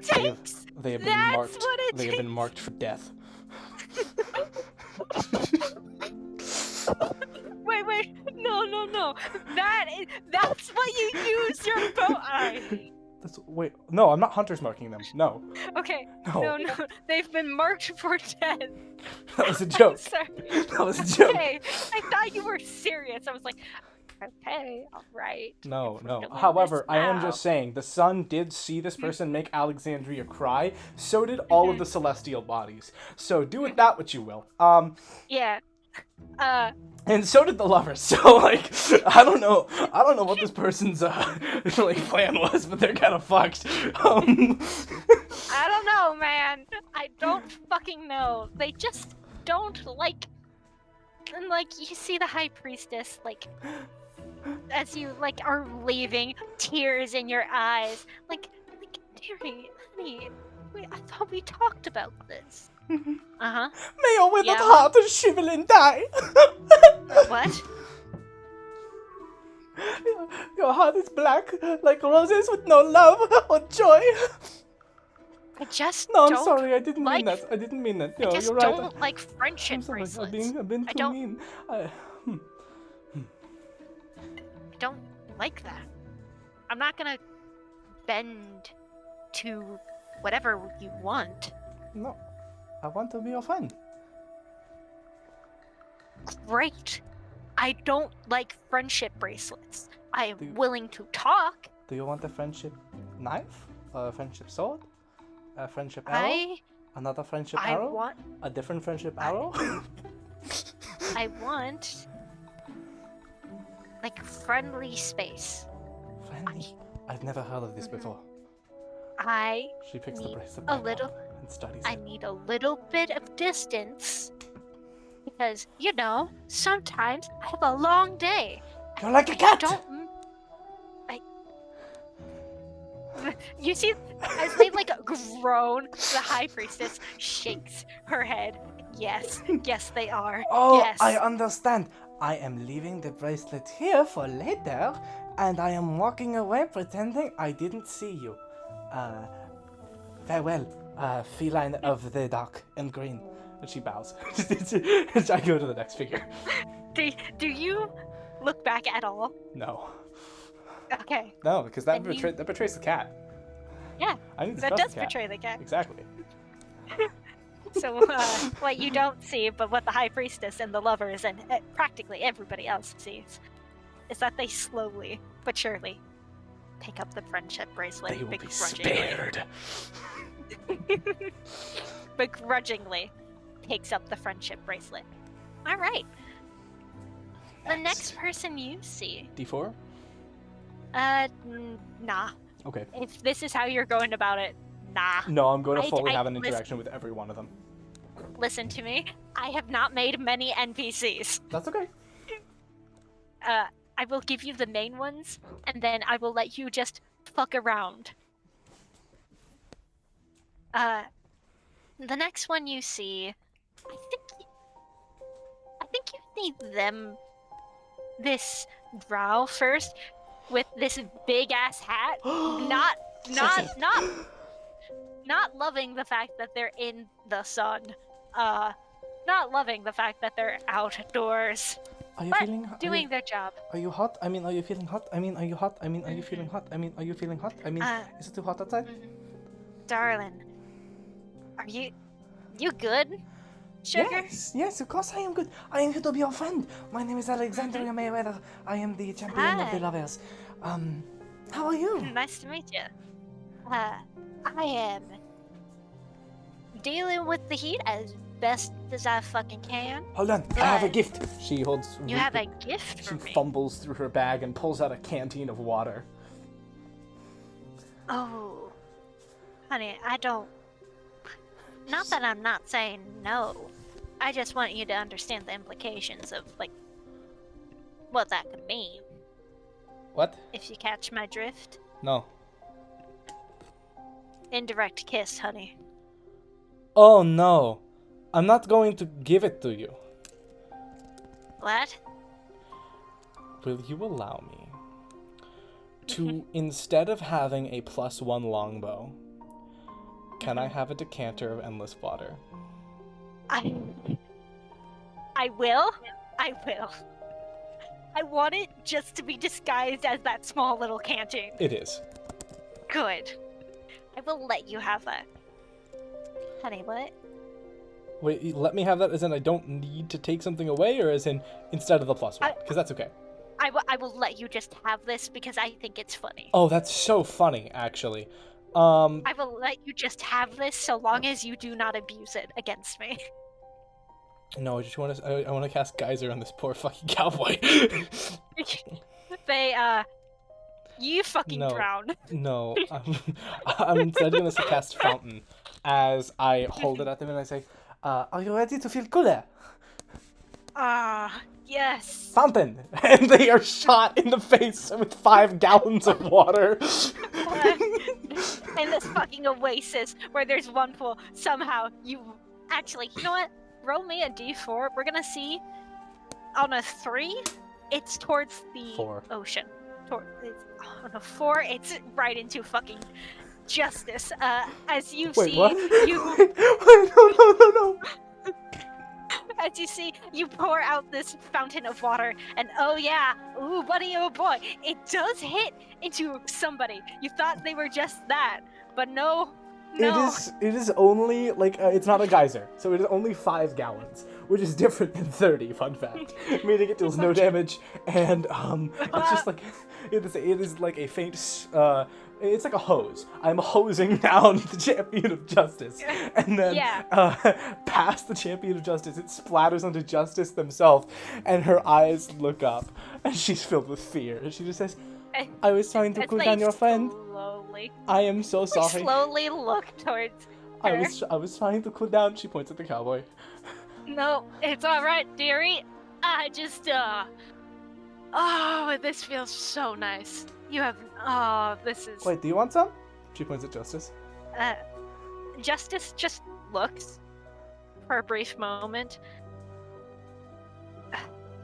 C: Takes.
A: They have been
C: That's
A: marked.
C: what it
A: They have been
C: takes.
A: marked for death.
C: Wait. No. That's what you use your bow.
A: Wait. No, I'm not hunter's marking them. No.
C: Okay.
A: No.
C: No. They've been marked for death.
A: That was a joke.
C: Sorry.
A: That was a joke.
C: Okay. I thought you were serious. I was like, okay, all right.
A: No.
C: Doing
A: However,
C: this
A: I am
C: now.
A: just saying, the sun did see this person make Alexandria cry. So did all of the celestial bodies. So do with that what you will.
C: Yeah.
A: And so did the lovers. So like, I don't know what this person's like plan was, but they're kind of fucked.
C: I don't know, man. I don't fucking know. They just don't like. And like, you see the High Priestess, like, as you like are leaving, tears in your eyes, like, dearie, honey, I thought we talked about this. Uh-huh.
A: May your withered
C: Yeah.
A: heart shrivel and die.
C: What?
A: Your heart is black, like roses with no love or joy.
C: I just
A: No, I'm
C: don't
A: sorry, I didn't
C: like-
A: mean that. I didn't mean that.
C: I
A: No,
C: just
A: you're right.
C: don't like friendship
A: I'm sorry,
C: bracelets.
A: I've been
C: I
A: too
C: don't-
A: mean.
C: I don't like that. I'm not gonna bend to whatever you want.
A: No, I want to be your friend.
C: Great. I don't like friendship bracelets. I am
A: Do you-
C: willing to talk.
A: Do you want a friendship knife? A friendship sword? A friendship arrow? Another friendship
C: I
A: arrow?
C: want
A: A different friendship arrow?
C: I want like friendly space.
A: Friendly. I've never heard of this before.
C: I
A: She picks the
C: need
A: bracelet
C: a
A: back
C: little-
A: up and studies
C: I
A: it.
C: need a little bit of distance because sometimes I have a long day.
A: You're like a cat!
C: You see, as they groan, the high priestess shakes her head. Yes, they are.
A: Oh,
C: yes.
A: I understand. I am leaving the bracelet here for later, and I am walking away pretending I didn't see you. Farewell, feline of the dark and green. And she bows. I go to the next figure.
C: Do you look back at all?
A: No.
C: Okay.
A: No, because that,
C: And you-
A: that betrays the cat.
C: Yeah,
A: I need to
C: that
A: trust
C: does
A: the cat.
C: betray the cat.
A: Exactly.
C: So, what you don't see, but what the High Priestess and the lovers and practically everybody else sees, is that they slowly but surely pick up the friendship bracelet.
A: They will be
C: begrudgingly.
A: spared.
C: Begrudgingly takes up the friendship bracelet. All right. The next person you see,
A: D4?
C: nah.
A: Okay.
C: If this is how you're going about it, nah.
A: No, I'm going to
C: I-
A: fully
C: I-
A: have an
C: listen-
A: interaction with every one of them.
C: Listen to me. I have not made many NPCs.
A: That's okay.
C: I will give you the main ones, and then I will let you just fuck around. The next one you see, I think you need them. This drow first, with this big ass hat. not loving the fact that they're in the sun. Not loving the fact that they're outdoors.
A: Are you
C: But
A: feeling
C: doing their job.
A: Are you hot? I mean, are you feeling hot? I mean, are you hot? I mean, are you feeling hot? I mean, are you feeling hot? I mean, is it too hot outside?
C: Darling, are you good? Sugar?
A: Yes, of course I am good. I am here to be your friend. My name is Alexandria Mayweather. I am the champion of the
C: Hi.
A: lovers. How are you?
C: Nice to meet you. I am dealing with the heat as best as I fucking can.
A: Hold on, I have a
C: Good.
A: gift. She holds.
C: You have a gift
A: She
C: for me.
A: fumbles through her bag and pulls out a canteen of water.
C: Oh, honey, I don't. Not that I'm not saying no. I just want you to understand the implications of what that could mean.
A: What?
C: If you catch my drift.
A: No.
C: Indirect kiss, honey.
A: Oh no. I'm not going to give it to you.
C: What?
A: Will you allow me to, instead of having a +1 longbow, can I have a decanter of endless water?
C: I will. I will. I want it just to be disguised as that small little canteen.
A: It is.
C: Good. I will let you have that. Honey, what?
A: Wait, let me have that as in I don't need to take something away, or as in instead of the +1? Because that's okay.
C: I will let you just have this because I think it's funny.
A: Oh, that's so funny, actually.
C: I will let you just have this so long as you do not abuse it against me.
A: No, I just want to. I want to cast Geyser on this poor fucking cowboy.
C: You fucking
A: No.
C: drown.
A: No, I'm instead going to cast Fountain as I hold it at them and I say, "Are you ready to feel cooler?"
C: Yes.
A: Fountain, and they are shot in the face with 5 gallons of water.
C: In this fucking oasis where there's one pool, somehow you actually, you know what? Roll me a d4. We're gonna see on a 3, it's towards the
A: 4.
C: ocean. On a 4, it's right into fucking justice. As you
A: Wait,
C: see,
A: what?
C: you
A: Wait, no.
C: as you see, you pour out this fountain of water, and oh yeah, ooh buddy, oh boy, it does hit into somebody. You thought they were just that, but no.
A: It is only, it's not a geyser, so it is only 5 gallons, which is different than 30, fun fact. Meaning it deals no damage, and, it's just it is like a faint, it's like a hose. I'm hosing down the Champion of Justice, and then, past the Champion of Justice, it splatters onto Justice themselves, and her eyes look up, and she's filled with fear, and she just says, I was trying to
C: As
A: cool
C: they
A: down your friend.
C: slowly,
A: I am so
C: they
A: sorry.
C: slowly look towards her.
A: I was trying to cool down. She points at the cowboy.
C: No, it's all right, dearie. I just oh, this feels so nice. You have this is
A: Wait, do you want some? She points at Justice.
C: Justice just looks for a brief moment.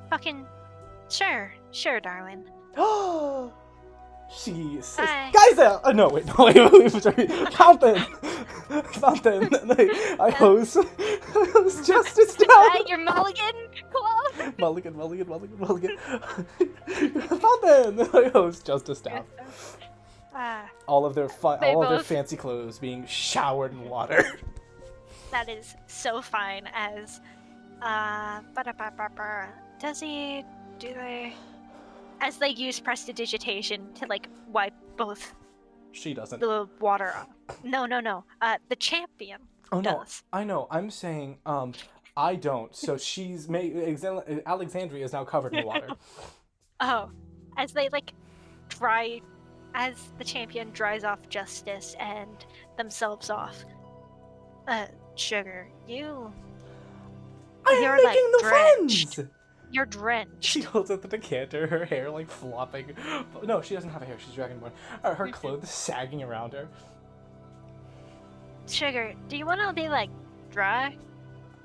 C: Fucking sure, darling.
A: She says,
C: Hi.
A: "Guys, no, wait, sorry. Fountain, fountain." I hose Justice down.
C: Your mulligan glove.
A: Mulligan. Fountain. I hose Justice down. All of their
C: They
A: all of their
C: both-
A: fancy clothes being showered in water.
C: That is so fine. As does he? Do they? As they use prestidigitation to like wipe both
A: She doesn't.
C: the water off. No. The champion
A: Oh no,
C: does.
A: I know. I'm saying, I don't. So Alexandria is now covered in water.
C: Oh, as they like dry, as the champion dries off Justice and themselves off. Sugar,
A: I'm
C: You're,
A: making
C: like,
A: new
C: drenched.
A: friends.
C: you're drenched.
A: She holds up the decanter, her hair like flopping. No, she doesn't have a hair. She's dragonborn. Her clothes sagging around her.
C: Sugar, do you want to be like dry?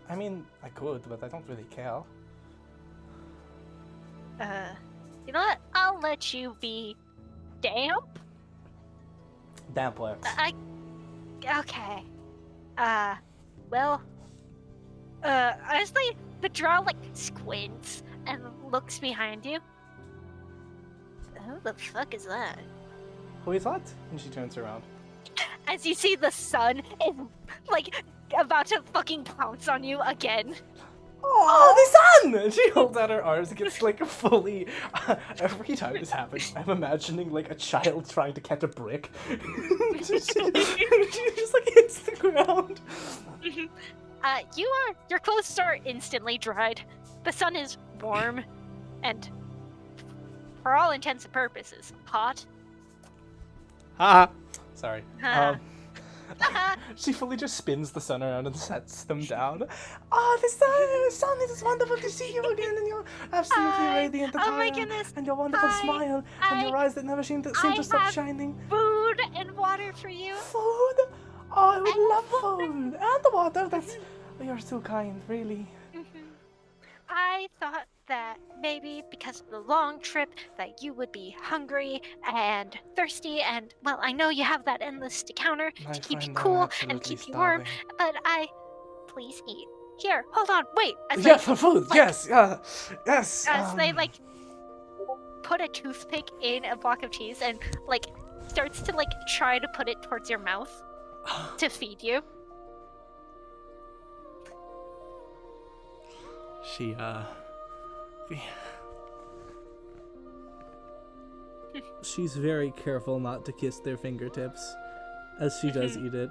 A: I mean, I could, but I don't really care.
C: You know what? I'll let you be damp.
A: Damplex.
C: Okay. Well. Honestly, the drow like squints and looks behind you. Who the fuck is that?
A: Who is that? And she turns around.
C: As you see the sun is like about to fucking pounce on you again.
A: Oh, the sun! And she holds out her arms and gets like fully. Every time this happens, I'm imagining like a child trying to catch a brick. she just like hits the ground.
C: Your clothes are instantly dried. The sun is warm and, for all intents and purposes, hot.
A: Haha. Sorry.
C: Ha.
A: She fully just spins the sun around and sets them down. Oh, the sun, it is wonderful to see you again, and you're absolutely
C: Hi.
A: radiant
C: Oh my
A: attire,
C: goodness.
A: and your wonderful
C: Hi.
A: smile, and your eyes that never seem to
C: I
A: stop
C: have
A: shining.
C: Food and water for you.
A: Food? Oh, I would love food and water. You're so kind, really.
C: I thought that maybe because of the long trip that you would be hungry and thirsty, and well, I know you have that endless counter to keep you cool and keep you warm, but please eat. Here, hold on, wait. As
A: Yeah,
C: they,
A: for food.
C: like,
A: Yes, yes.
C: As they like put a toothpick in a block of cheese and like starts to like try to put it towards your mouth to feed you.
A: She's very careful not to kiss their fingertips as she does eat it.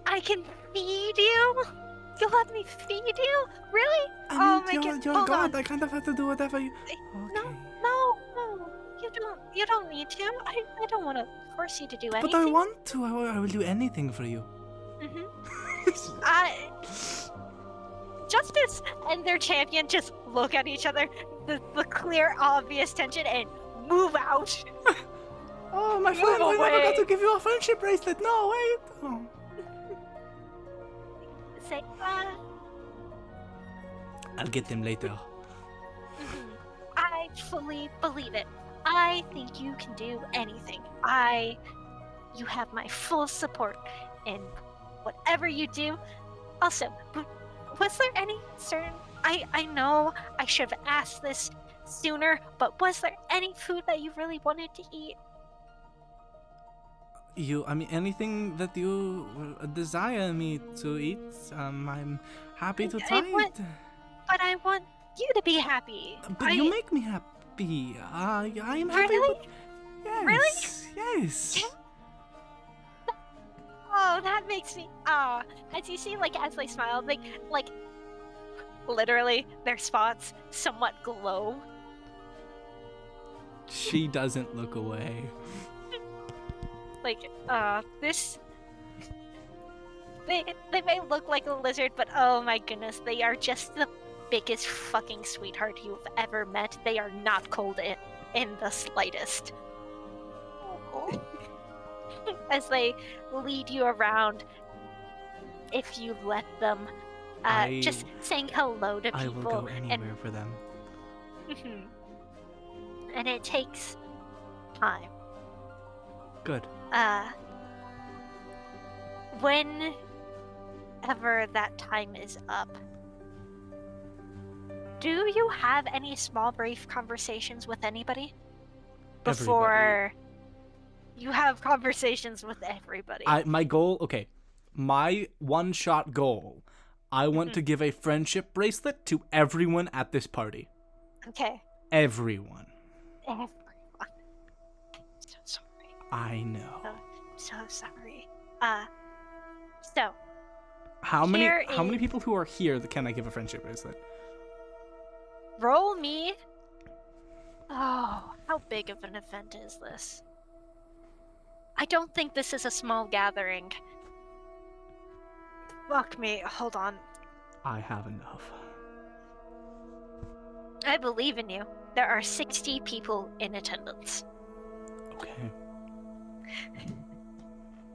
C: I can feed you? You'll let me feed you? Really?
A: I mean,
C: goodness.
A: you're
C: Hold
A: God.
C: on.
A: I kind of have to do whatever you.
C: No,
A: Okay.
C: no. You don't need to. I don't want to force you to do anything.
A: But I want to. I will do anything for you.
C: Justice and their champion just look at each other, the clear, obvious tension, and move out.
A: Oh, my friend, I never got to give you a friendship bracelet. No, wait. Oh.
C: Say,
A: I'll get them later.
C: I fully believe it. I think you can do anything. You have my full support in whatever you do. Also, was there any certain... I know I should have asked this sooner, but was there any food that you really wanted to eat?
A: I mean, anything that you desire me to eat, I'm happy to try it.
C: But I want you to be happy.
A: But you make me happy. I am happy.
C: Really?
A: Yes.
C: Really?
A: Yes.
C: Oh, that makes me... as you see, like, as they smile, they, like, literally, their spots somewhat glow.
A: She doesn't look away.
C: Like, this... They may look like a lizard, but oh my goodness, they are just the biggest fucking sweetheart you've ever met. They are not cold in the slightest. As they lead you around, if you let them, just saying hello to people.
A: I will go anywhere for them.
C: And it takes time.
A: Good.
C: Whenever that time is up, do you have any small brief conversations with anybody? Before you have conversations with everybody.
A: My goal, okay. My one-shot goal, I want to give a friendship bracelet to everyone at this party.
C: Okay.
A: Everyone.
C: Everyone. I'm so sorry.
A: I know.
C: So sorry. So.
A: How many people who are here can I give a friendship bracelet?
C: Roll me. Oh, how big of an event is this? I don't think this is a small gathering. Fuck me. Hold on.
A: I have enough.
C: I believe in you. There are 60 people in attendance.
A: Okay.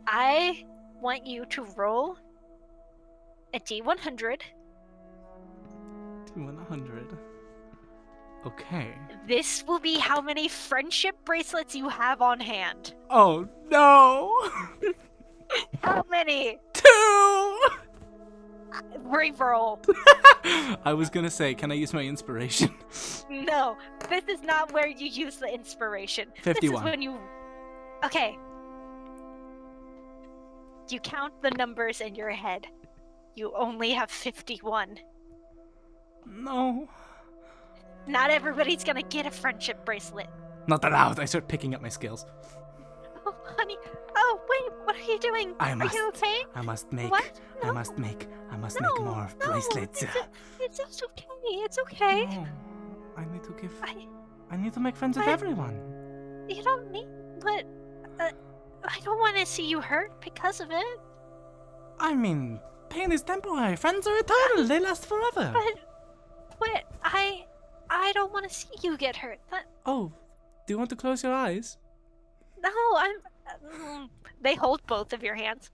C: I want you to roll a D100.
A: D100. Okay.
C: This will be how many friendship bracelets you have on hand.
A: Oh no!
C: How many?
A: 2!
C: Reroll.
A: I was gonna say, can I use my inspiration?
C: No, this is not where you use the inspiration.
A: 51.
C: This is when you... Okay. You count the numbers in your head. You only have 51.
A: No.
C: Not everybody's gonna get a friendship bracelet.
A: Not allowed. I start picking up my skills.
C: Oh, honey. Oh, wait, what are you doing? Are you okay?
A: I must make.
C: What? No.
A: I must make more bracelets.
C: It's okay. It's okay.
A: No, I need to give. I need to make friends with everyone.
C: You don't need, but I don't want to see you hurt because of it.
A: I mean, pain is temporary. Friends are eternal. They last forever.
C: But I don't want to see you get hurt.
A: Oh, do you want to close your eyes?
C: No, They hold both of your hands.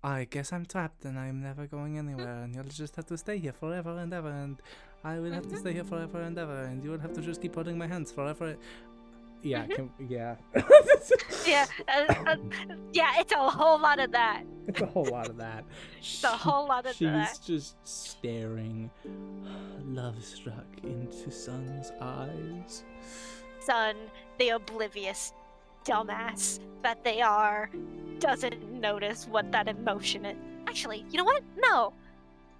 A: I guess I'm trapped and I'm never going anywhere, and you'll just have to stay here forever and ever, and I will have to stay here forever and ever, and you will have to just keep holding my hands forever. Yeah, yeah.
C: Yeah, yeah, it's a whole lot of that.
A: It's a whole lot of that.
C: It's a whole lot of that.
A: She's just staring, love-struck, into Sun's eyes.
C: Sun, the oblivious dumbass that they are, doesn't notice what that emotion is. Actually, you know what? No.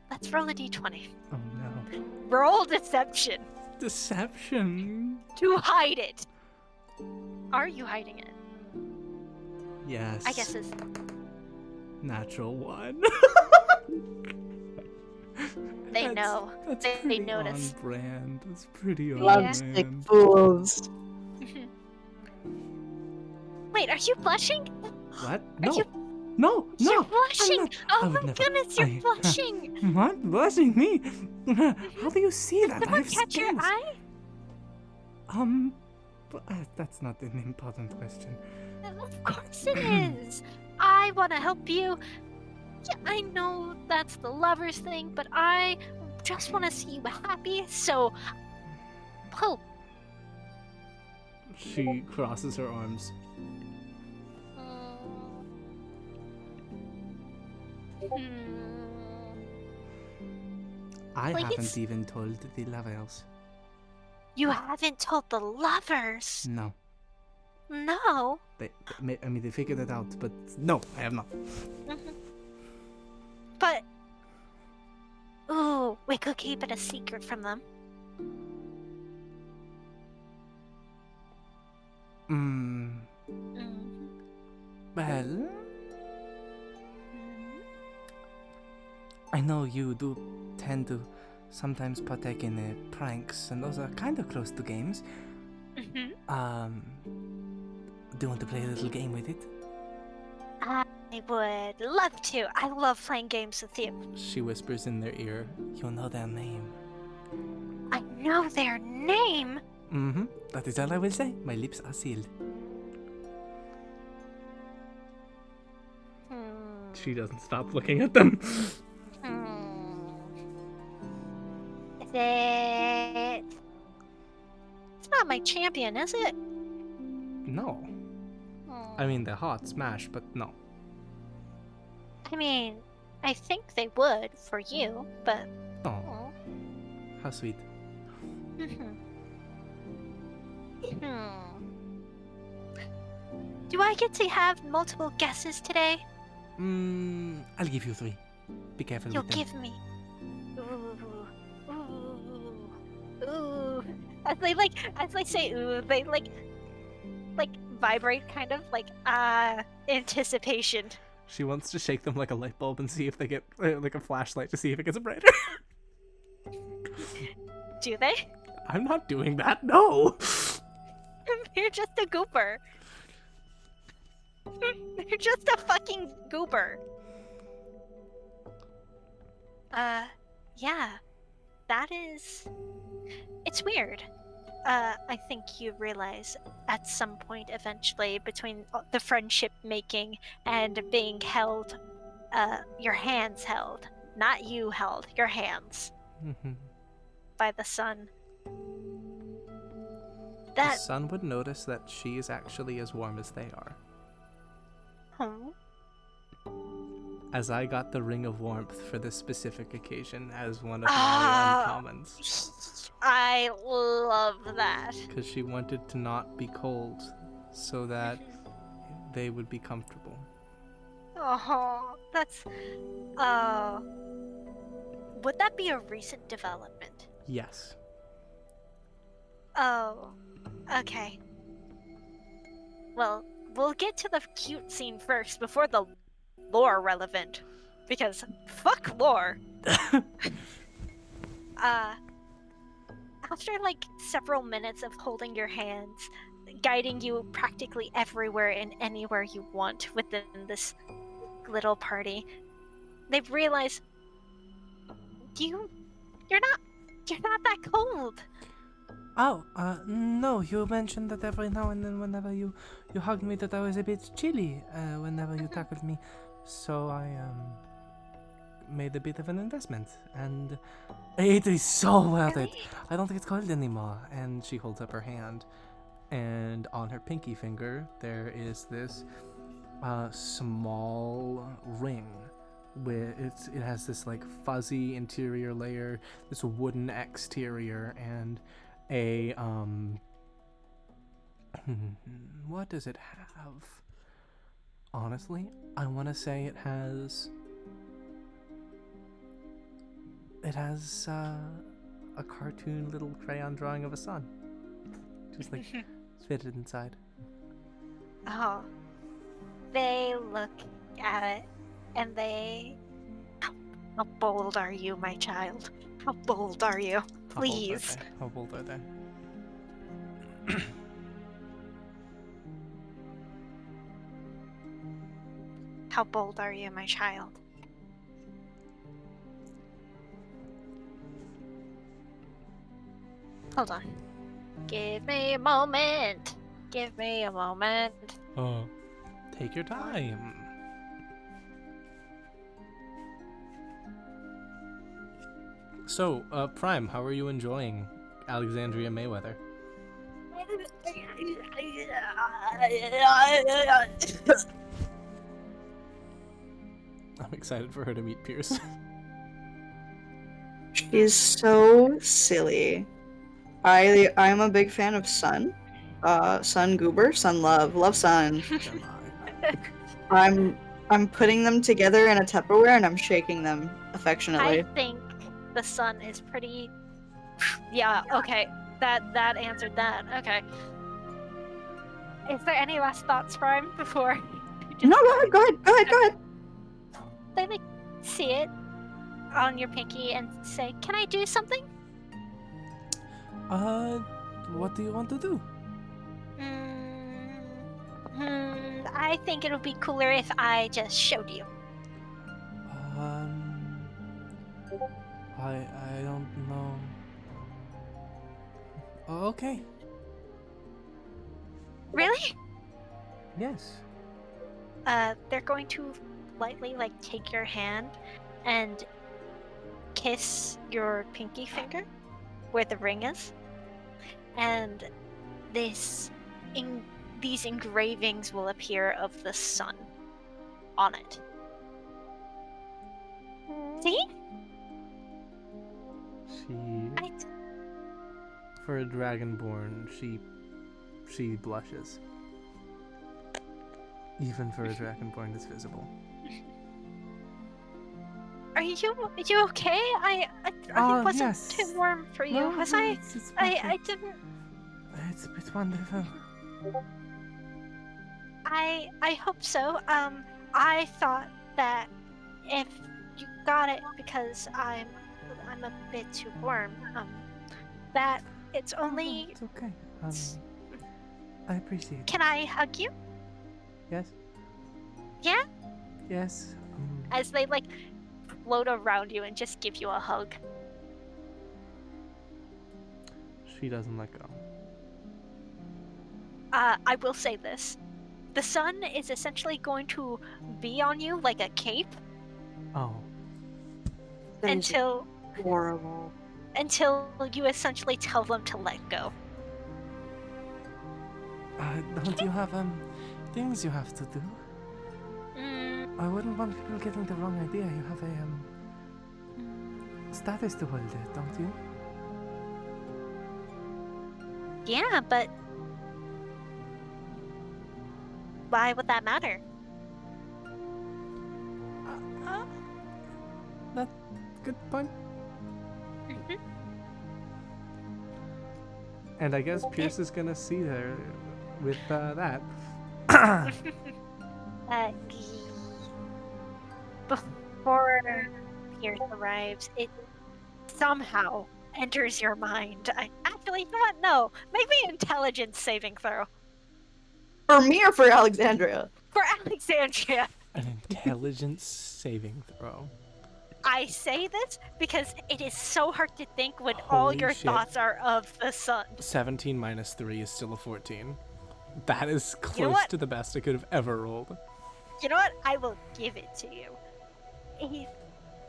C: Let's roll a d20.
A: Oh no.
C: Roll deception.
A: Deception?
C: To hide it. Are you hiding it?
A: Yes.
C: I guess it's...
A: Natural 1.
C: They know.
A: That's
C: They
A: pretty
C: notice.
A: on brand. That's pretty on
B: Lovesick
A: brand.
B: fools.
C: Wait, are you blushing?
A: What?
C: Are
A: No.
C: you...
A: No, no.
C: You're blushing!
A: I
C: Oh
A: would
C: my
A: never.
C: goodness, you're blushing!
A: What? Blushing me? How do you see that?
C: Did
A: I
C: I
A: have
C: catch your
A: scales.
C: eye?
A: But, that's not an important question.
C: Of course it is! I want to help you. Yeah, I know that's the lover's thing, but I just want to see you happy, so... Oh.
A: She crosses her arms. I
C: Like,
A: haven't
C: it's-
A: even told the lovers.
C: You haven't told the lovers?
A: No.
C: No.
A: They figured it out, but no, I have not.
C: But... Ooh, we could keep it a secret from them. Well...
A: I know you do tend to sometimes partake in pranks, and those are kind of close to games. Do you want to play a little game with it?
C: I would love to. I love playing games with you.
A: She whispers in their ear, "You'll know their name."
C: I know their name.
A: Mm-hmm. That is all I will say. My lips are sealed. She doesn't stop looking at them.
C: Is it? It's not my champion, is it?
A: No. I mean, they're hot, smash, but no.
C: I mean, I think they would for you, but.
A: Oh, how sweet.
C: Do I get to have multiple guesses today?
A: I'll give you 3. Be careful
C: You'll
A: with them.
C: give me. Ooh. As they say ooh, they like vibrate kind of like anticipation.
A: She wants to shake them like a light bulb and see if they get like a flashlight to see if it gets brighter.
C: Do they?
A: I'm not doing that. No.
C: You're just a goober. You're just a fucking goober. Yeah. That is... It's weird. I think you realize at some point eventually between the friendship making and being held, your hands held. Not you held, your hands. By the sun.
A: The sun would notice that she is actually as warm as they are. As I got the ring of warmth for this specific occasion as one of my uncommons.
C: I love that.
A: Because she wanted to not be cold so that they would be comfortable.
C: Oh, that's... Would that be a recent development?
A: Yes.
C: Oh, okay. Well, we'll get to the cute scene first before the lore relevant. Because fuck lore. After like several minutes of holding your hands, guiding you practically everywhere and anywhere you want within this little party, they've realized you're not that cold.
A: Oh, no, you mentioned that every now and then whenever you hugged me that I was a bit chilly whenever you tackled me. So I, made a bit of an investment, and it is so worth it. I don't think it's cold anymore. And she holds up her hand, and on her pinky finger there is this small ring where it has this like fuzzy interior layer, this wooden exterior, and a what does it have? Honestly, I want to say it has a cartoon little crayon drawing of a sun, just like fitted inside.
C: Oh, they look at it and they... How bold are you, my child? How bold are you? Please.
A: How bold are they?
C: How bold are you, my child? Hold on. Give me a moment. Give me a moment.
A: Oh, take your time. So, Prime, how are you enjoying Alexandria Mayweather? I'm excited for her to meet Pierce.
B: She's so silly. I'm a big fan of Sun. Sun Goober, Sun Love Sun. I'm putting them together in a Tupperware and I'm shaking them affectionately.
C: I think the sun is pretty... Yeah, okay. That answered that. Okay. Is there any last thoughts, Prime, before...
B: No, go ahead.
C: They like see it. on your pinky and say, "Can I do something?"
A: What do you want to do?
C: I think it would be cooler if I just showed you.
A: Um, I don't know. Okay.
C: Really?
A: Yes.
C: They're going to lightly take your hand and kiss your pinky finger where the ring is, and these engravings will appear of the sun on it. See?
A: For a dragonborn, she blushes. Even for a dragonborn, it's visible.
C: Are you okay? I wasn't
A: yes.
C: too warm for you,
A: No,
C: was
A: no,
C: I?
A: it's
C: I didn't.
A: It's wonderful.
C: I hope so. I thought that if you got it because I'm a bit too warm, that it's only.
A: It's okay. I appreciate it.
C: Can I hug you?
A: Yes.
C: Yeah?
A: Yes.
C: As they float around you and just give you a hug.
A: She doesn't let go.
C: I will say this. The sun is essentially going to be on you like a cape
A: Oh.
B: That is
C: until
B: horrible.
C: you essentially tell them to let go.
A: Don't you have things you have to do? I wouldn't want people getting the wrong idea. You have a status to hold it, don't you?
C: Yeah, but why would that matter?
A: That's good point.
C: Mhm.
A: And I guess Pierce is gonna see her with that.
C: Before Pierce arrives, it somehow enters your mind. Actually, you know what? No. Make me an intelligence saving throw.
B: For me or for Alexandria?
C: For Alexandria.
A: An intelligence saving throw.
C: I say this because it is so hard to think when all
A: Holy
C: your
A: shit.
C: thoughts are of the sun.
A: 17 minus 3 is still a 14. That is close
C: You know what?
A: to the best I could have ever rolled.
C: You know what? I will give it to you.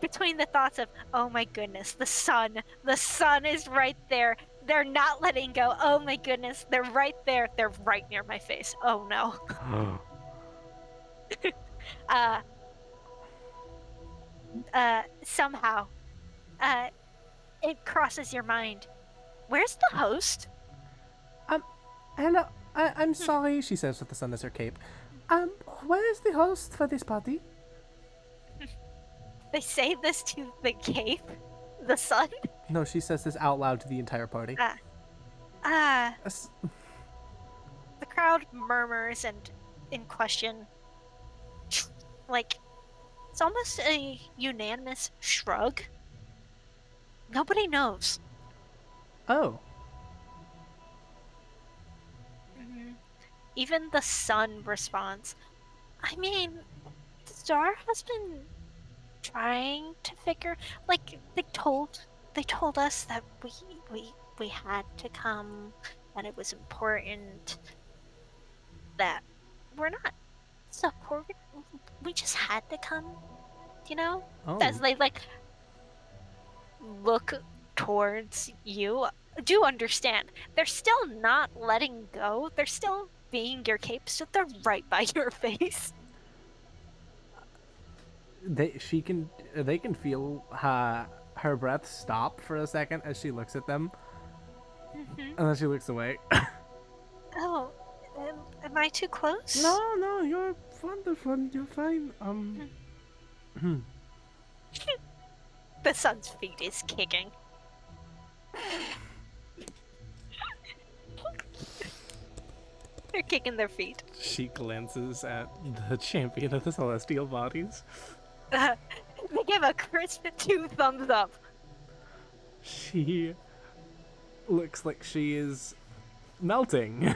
C: Between the thoughts of, oh my goodness, the sun is right there. They're not letting go. Oh my goodness, they're right there. They're right near my face. Oh no. Somehow, it crosses your mind. Where's the host?
A: Hello, I'm sorry, she says with the sun as her cape. Where is the host for this party?
C: They say this to the cape? The sun?
A: No, she says this out loud to the entire party. Yes.
C: The crowd murmurs and in question. It's almost a unanimous shrug. Nobody knows.
A: Oh.
C: Even the sun responds. I mean, Star has been trying to figure. They told us that we had to come, that it was important, that we're not supported. We just had to come, you know.
A: Oh.
C: As they look towards you, do understand they're still not letting go. They're still being your cape, so they're right by your face.
A: They can feel her breath stop for a second as she looks at them, and then she looks away.
C: Oh, am I too close?
A: No, you're wonderful. You're fine.
C: The sun's feet is kicking. They're kicking their feet.
A: She glances at the champion of the celestial bodies.
C: They give a crisp 2 thumbs up.
A: She looks like she is melting.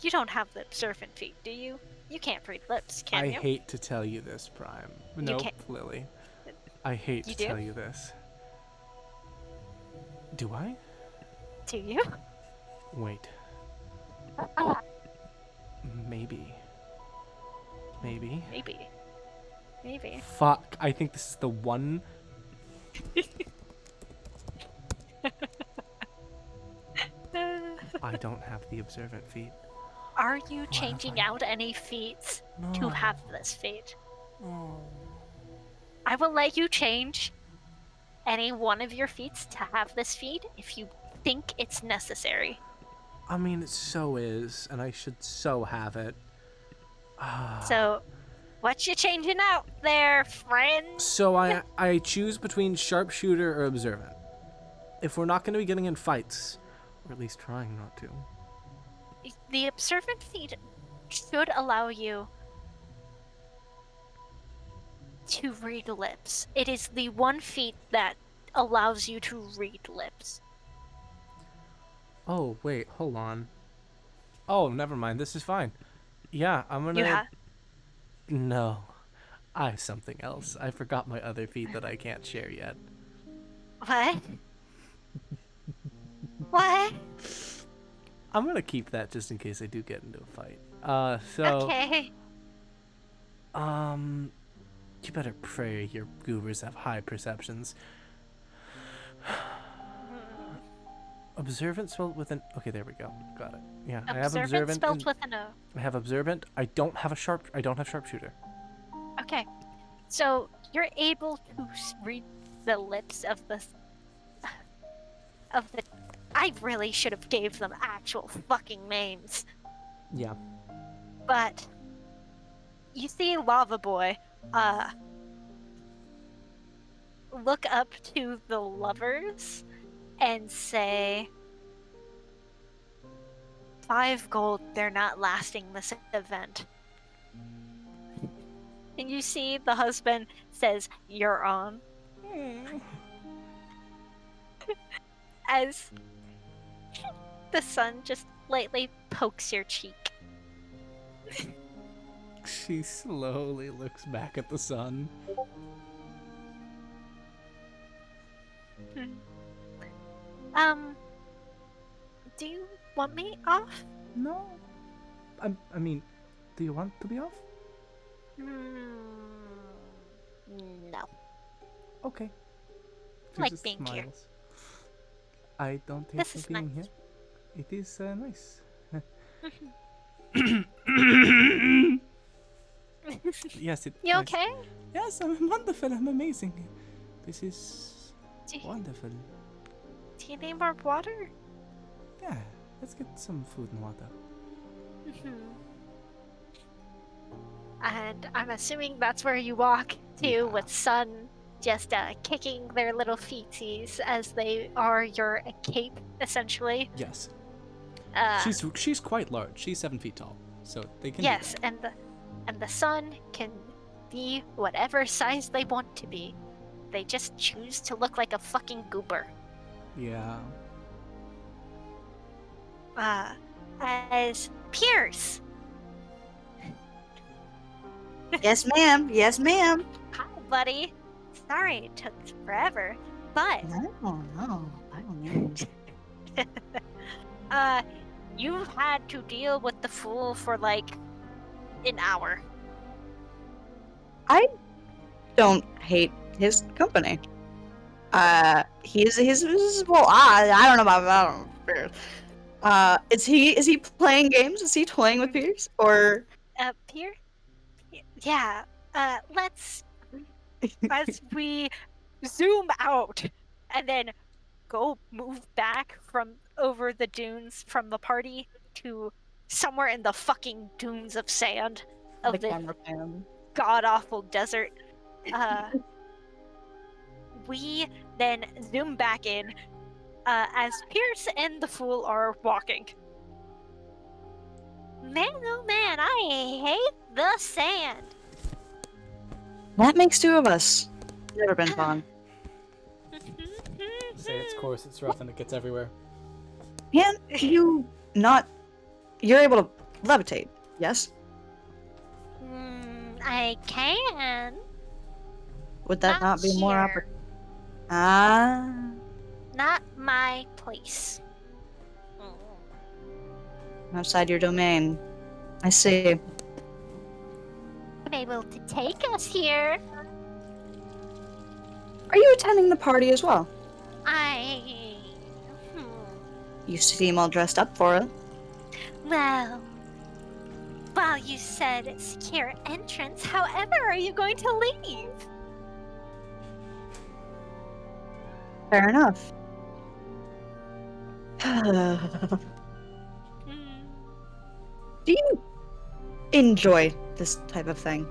C: You don't have the observant feet, do you? You can't read lips, can
A: I
C: you?
A: hate to tell you this, Prime. Nope,
C: can't-
A: Lily. I hate
C: You
A: to
C: do?
A: tell you this. Do I?
C: Do you?
A: Wait. Maybe. Maybe.
C: Maybe.
A: Fuck, I think this is the one. I don't have the observant feet.
C: Are you
A: have
C: changing
A: I?
C: out any feats to
A: No.
C: have this feat?
A: Oh.
C: I will let you change any one of your feats to have this feat if you think it's necessary.
A: I mean, it so is, and I should so have it.
C: So, what you changing out there, friend?
A: So I choose between sharpshooter or observant. If we're not going to be getting in fights, or at least trying not to.
C: The observant feat should allow you to read lips. It is the one feat that allows you to read lips.
A: Oh, wait, hold on. Oh, never mind. This is fine. Yeah, I'm gonna...
C: You have.
A: No. I have something else. I forgot my other feat that I can't share yet.
C: What? What?
A: I'm gonna keep that just in case I do get into a fight. So...
C: Okay.
A: You better pray your goobers have high perceptions. Observant spelled with an... Okay, there we go. Got it. Yeah, I have observant.
C: Spelled with an O.
A: I have observant. I don't have sharpshooter.
C: Okay. So you're able to read the lips of the... I really should have gave them actual fucking names.
A: Yeah.
C: But you see Lava Boy, look up to the lovers and say, 5 gold, they're not lasting this event. And you see the husband says, you're on. As the sun just lightly pokes your cheek.
A: She slowly looks back at the sun.
C: Do you want me off?
A: No. I mean, do you want to be off?
C: No.
A: Okay. She
C: Like
A: just
C: being here.
A: smiles. I don't hate
C: This is
A: being
C: nice.
A: here. It is nice. Yes, it.
C: You
A: nice.
C: okay?
A: Yes, I'm wonderful. I'm amazing. This is
C: Do
A: wonderful.
C: you need more water?
A: Yeah, let's get some food and water.
C: And I'm assuming that's where you walk to,
A: Yeah.
C: with Sun just kicking their little feetsies as they are your cape, essentially.
A: Yes.
C: Uh,
A: She's quite large. She's 7 feet tall, so they can.
C: yes,
A: Do that.
C: and the Sun can be whatever size they want to be. They just choose to look like a fucking goober.
A: Yeah.
C: As Pierce.
B: Yes, ma'am. Yes, ma'am.
C: Hi, buddy. Sorry it took forever, but
B: No, I don't know.
C: you've had to deal with the fool for like an hour.
B: I don't hate his company. He's well, I don't know about is he playing games? Is he toying with Pierce or?
C: Pierce? Yeah. Let's as we zoom out and then go move back from over the dunes from the party to somewhere in the fucking dunes of sand of
B: The
C: the
B: camera pan.
C: god-awful desert. We then zoom back in as Pierce and the fool are walking. Man, oh man, I hate the sand.
B: That makes two of us. Never been fun.
A: Say it's coarse, it's rough, and it gets everywhere.
B: Can't you not... You're able to levitate, yes?
C: I can.
B: Would that not be more
C: here. Not my place.
B: Outside your domain. I see.
C: I'm able to take us here.
B: Are you attending the party as well?
C: I...
B: You seem all dressed up for it.
C: Well, while you said secure entrance, however are you going to leave?
B: Fair enough. Do you enjoy this type of thing?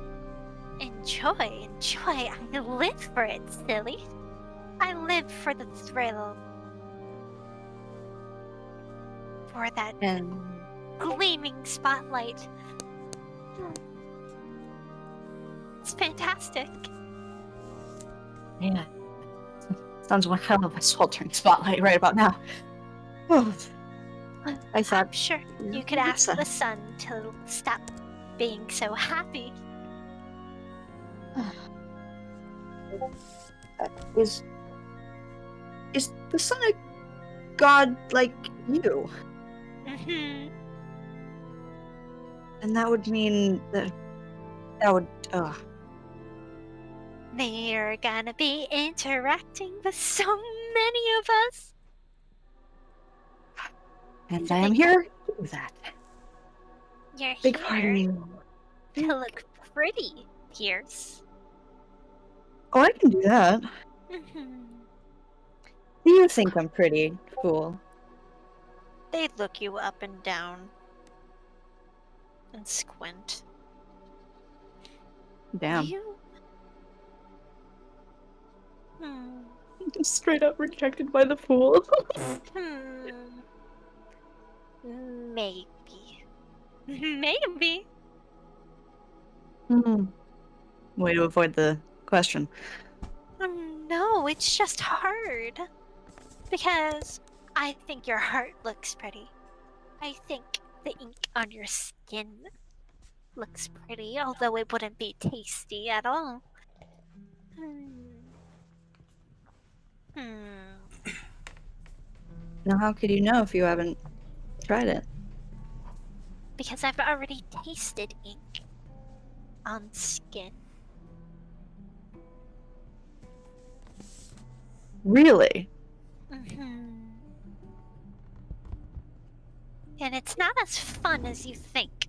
C: Enjoy. I live for it, silly. I live for the thrill. For that
B: And
C: gleaming spotlight. It's fantastic.
B: yeah, sounds one hell of a sweltering spotlight right about now. I
C: I'm
B: thought
C: sure you could ask the sun to stop being so happy.
B: is the sun a god like you?
C: Mm-hmm.
B: And that would mean that would
C: They're gonna be interacting with so many of us.
B: and I am here to do that.
C: You're
B: Big
C: here
B: party.
C: to look pretty, Pierce.
B: Oh, I can do that.
C: Mm-hmm.
B: Do you think I'm pretty, fool?
C: They look you up and down and squint.
B: Damn.
C: You? Hmm.
B: Straight up rejected by the fool.
C: Maybe. Maybe.
B: Way to avoid the question.
C: No, it's just hard. Because I think your heart looks pretty. I think the ink on your skin looks pretty, although it wouldn't be tasty at all.
B: Now, how could you know if you haven't tried it?
C: Because I've already tasted ink on skin.
B: Really?
C: And it's not as fun as you think.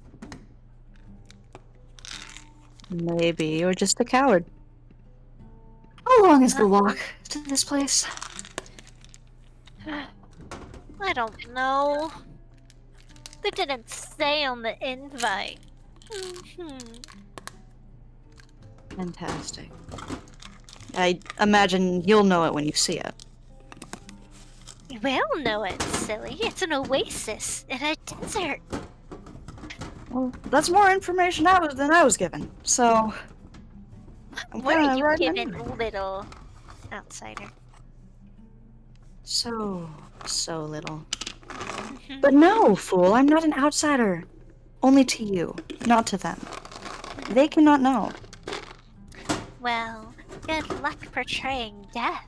B: Maybe you're just a coward. How long is the walk to this place?
C: I don't know. They didn't say on the invite.
B: Fantastic. I imagine you'll know it when you see it.
C: We'll know it, silly. It's an oasis in a desert.
B: Well, that's more information than I was given. So, I'm
C: What
B: kinda
C: are you
B: riding
C: giving,
B: anyway.
C: little outsider?
B: So little. But no, fool, I'm not an outsider. Only to you, not to them. They cannot know.
C: Well, good luck portraying death.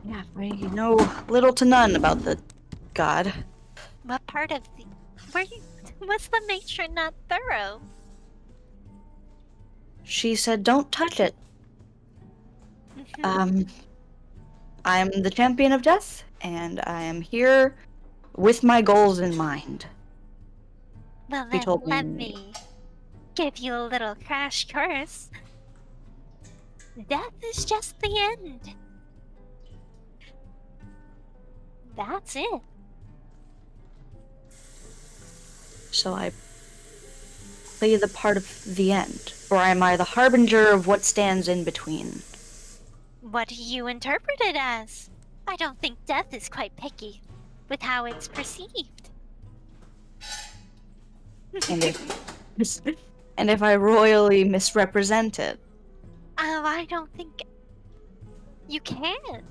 B: Yeah, you know little to none about the god.
C: What part of the... Was the matron not thorough?
B: She said, don't touch it. I'm the champion of death, and I am here with my goals in mind.
C: Well,
B: He
C: then
B: told
C: let
B: me-
C: me give you a little crash course. Death is just the end. That's it.
B: So I play the part of the end, or am I the harbinger of what stands in between?
C: What do you interpret it as? I don't think death is quite picky. with how it's perceived.
B: And if, and if I royally misrepresent it.
C: Oh, I don't think you can.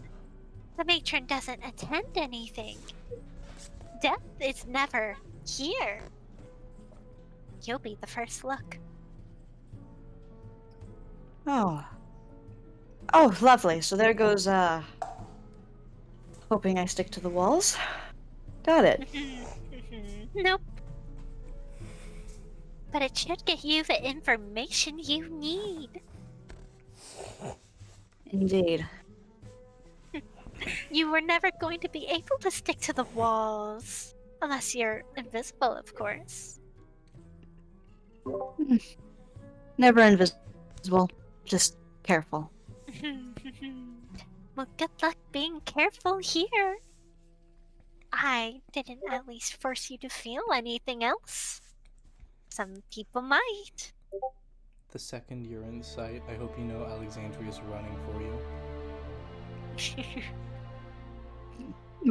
C: The matron doesn't attend anything. Death is never here. You'll be the first look.
B: Oh. Oh, lovely. So there goes, hoping I stick to the walls. Got it.
C: Nope. But it should get you the information you need.
B: Indeed.
C: You were never going to be able to stick to the walls. Unless you're invisible, of course.
B: Never invisible. Just careful.
C: Well, good luck being careful here. I didn't at least force you to feel anything else. Some people might.
A: The second you're in sight, I hope you know Alexandria is running for you.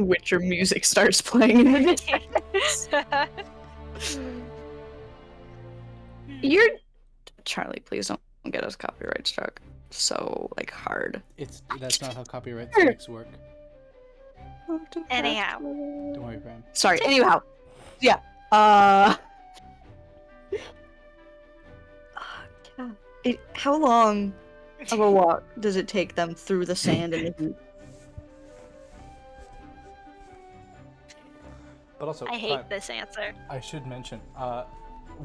B: Witcher music starts playing in the distance. You're... Charlie, please don't get us copyright struck. So, like, hard.
A: That's not how copyright strikes work.
C: Anyhow.
A: Don't worry, Bram.
B: Sorry, anyhow. Yeah. How long of a walk does it take them through the sand and the heat?
A: But also,
C: I hate this answer.
A: I should mention,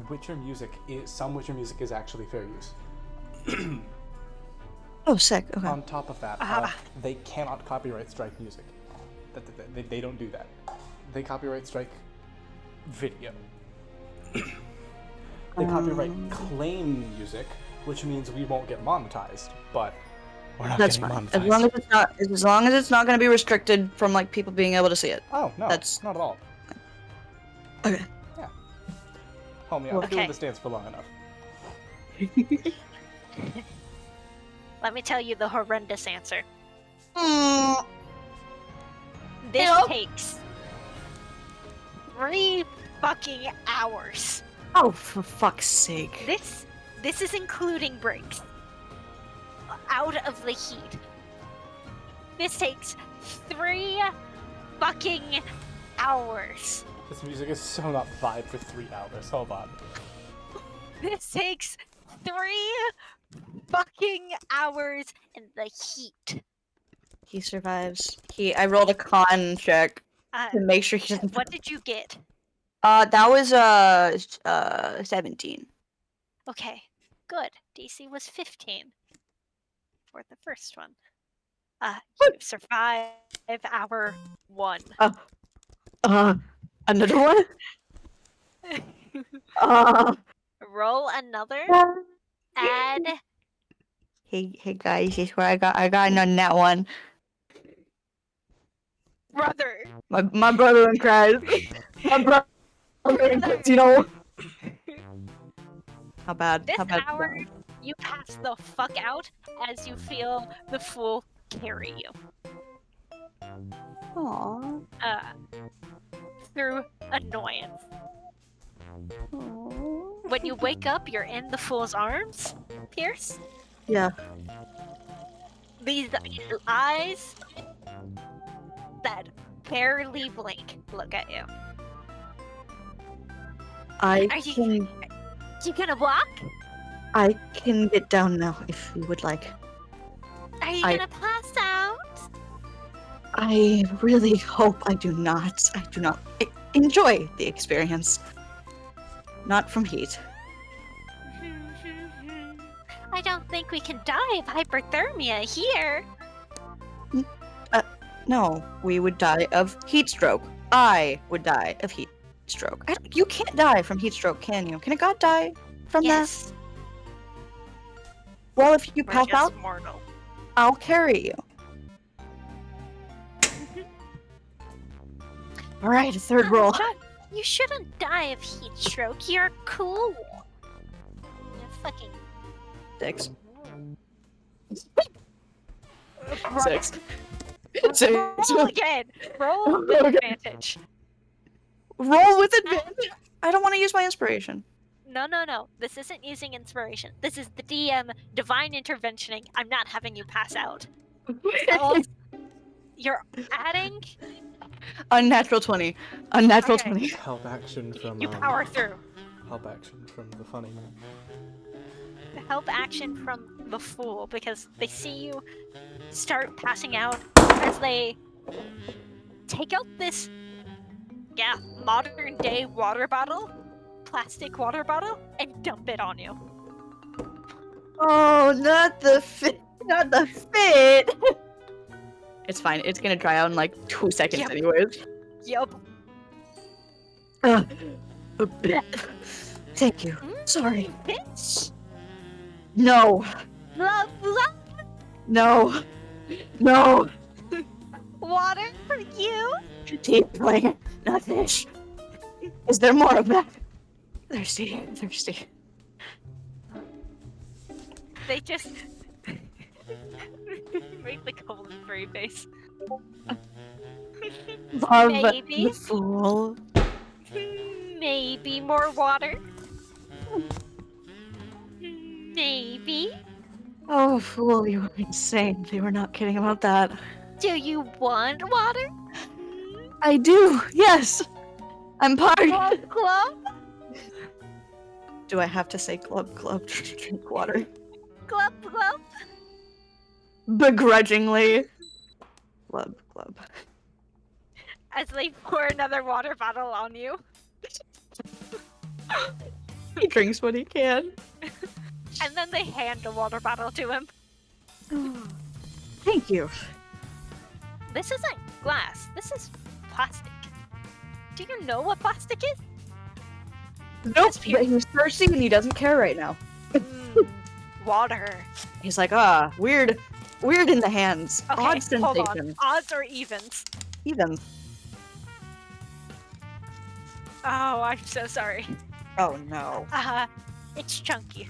A: Witcher music some Witcher music is actually fair use.
B: Oh, sick. Okay.
A: On top of that, they cannot copyright strike music. They don't do that. They copyright strike video. They copyright claim music, which means we won't get monetized, but we're not
B: That's
A: getting
B: fine.
A: monetized.
B: As long as it's not going to be restricted from like people being able to see it.
A: Oh, no,
B: That's
A: not at all.
B: Okay.
A: Yeah. Homie, I've been doing this dance for long enough.
C: Let me tell you the horrendous answer.
B: Mm.
C: This
B: Yep.
C: takes 3 fucking hours.
B: Oh, for fuck's sake.
C: This is including breaks. Out of the heat. This takes 3 fucking hours.
A: This music is so not vibe for 3 hours. Hold on.
C: This takes 3 fucking hours in the heat.
B: He survives. I rolled a con check to make sure he doesn't.
C: What did you get?
B: That was 17.
C: Okay, good. DC was 15 for the first one. You survive hour 1.
B: Another one?
C: Roll another. Add.
B: Hey guys, here's what I got on that one.
C: Brother.
B: My brother in Christ. My brother in Christ, you know. How bad?
C: This
B: How bad?
C: hour, you pass the fuck out as you feel the fool carry you.
B: Aww.
C: Through annoyance. When you wake up, you're in the fool's arms, Pierce.
B: Yeah.
C: These eyes that barely blink look at you.
B: I
C: Are you gonna walk?
B: I can get down now if you would like.
C: Are you gonna pass out?
B: I really hope I do not. I do not enjoy the experience. Not from heat.
C: I don't think we can die of hyperthermia here.
B: No, we would die of heat stroke. I would die of heat stroke. You can't die from heat stroke, can you? Can a god die from
C: Yes.
B: that? Well, if you
C: We're
B: pass
C: just
B: out,
C: mortal.
B: I'll carry you. All right, a third roll.
C: You shouldn't die of heat stroke. You're cool. You're fucking
B: 6.
C: Brother.
B: 6.
C: Roll again. Roll with advantage.
B: Roll with advantage. I don't want to use my inspiration.
C: No. This isn't using inspiration. This is the DM divine interventioning. I'm not having you pass out. Else, you're adding.
B: Unnatural 20. Unnatural
C: Okay.
B: 20.
A: Help action from
C: You power through.
A: help action from the funny man.
C: Help action from the fool because they see you start passing out as they take out this, modern day water bottle, plastic water bottle, and dump it on you.
B: Oh, not the fit. Not the fit. It's fine. It's gonna dry out in like 2 seconds
C: Yep.
B: anyways.
C: Yup.
B: Thank you. Sorry.
C: Bitch.
B: No.
C: Love,
B: No. No.
C: water for you.
B: Tiefling, not fish. Is there more of that? Thirsty.
C: They just make the golden furry face.
B: Love
C: Maybe.
B: the fool.
C: Maybe more water. Maybe.
B: Oh, fool, you were insane. They were not kidding about that.
C: Do you want water?
B: I do, yes. I'm part.
C: Glub glub.
B: Do I have to say club to drink water?
C: Glub glub.
B: Begrudgingly. Club.
C: As they pour another water bottle on you.
B: He drinks what he can.
C: And then they hand a water bottle to him.
B: Thank you.
C: This isn't glass. This is plastic. Do you know what plastic is?
B: Nope, but he's thirsty and he doesn't care right now.
C: Water.
B: He's like, weird in the hands.
C: Okay,
B: Odd
C: hold
B: sensation.
C: on. Odds or evens?
B: Even.
C: Oh, I'm so sorry.
B: Oh no.
C: It's chunky.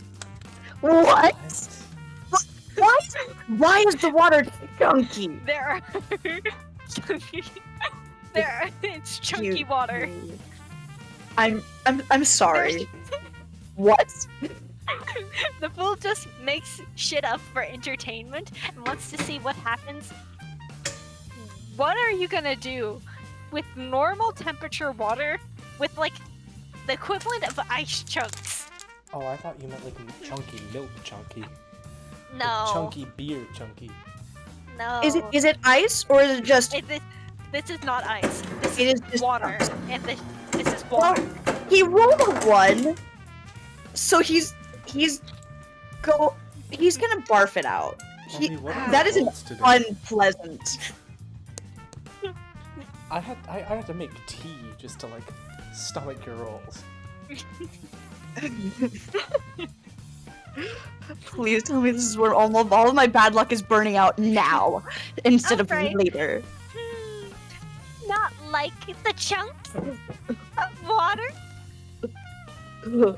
B: What? Why is the water chunky?
C: There are chunky. It's chunky water.
B: I'm sorry. What?
C: The fool just makes shit up for entertainment and wants to see what happens. What are you gonna do with normal temperature water with like the equivalent of ice chunks?
A: Oh, I thought you meant like chunky milk chunky.
C: No.
A: Like chunky beer chunky.
C: No.
B: Is it ice or is it just?
C: This is not ice. This
B: It
C: is
B: is just
C: water.
B: chunks.
C: And this is water.
B: He rolled a 1, so he's gonna barf it out.
A: Mommy, what are
B: That
A: the
B: is an
A: rules today?
B: unpleasant.
A: I had to make tea just to like stomach your rolls.
B: Please tell me this is where all of my bad luck is burning out now instead of
C: Alright.
B: later.
C: Not like the chunks of water. Do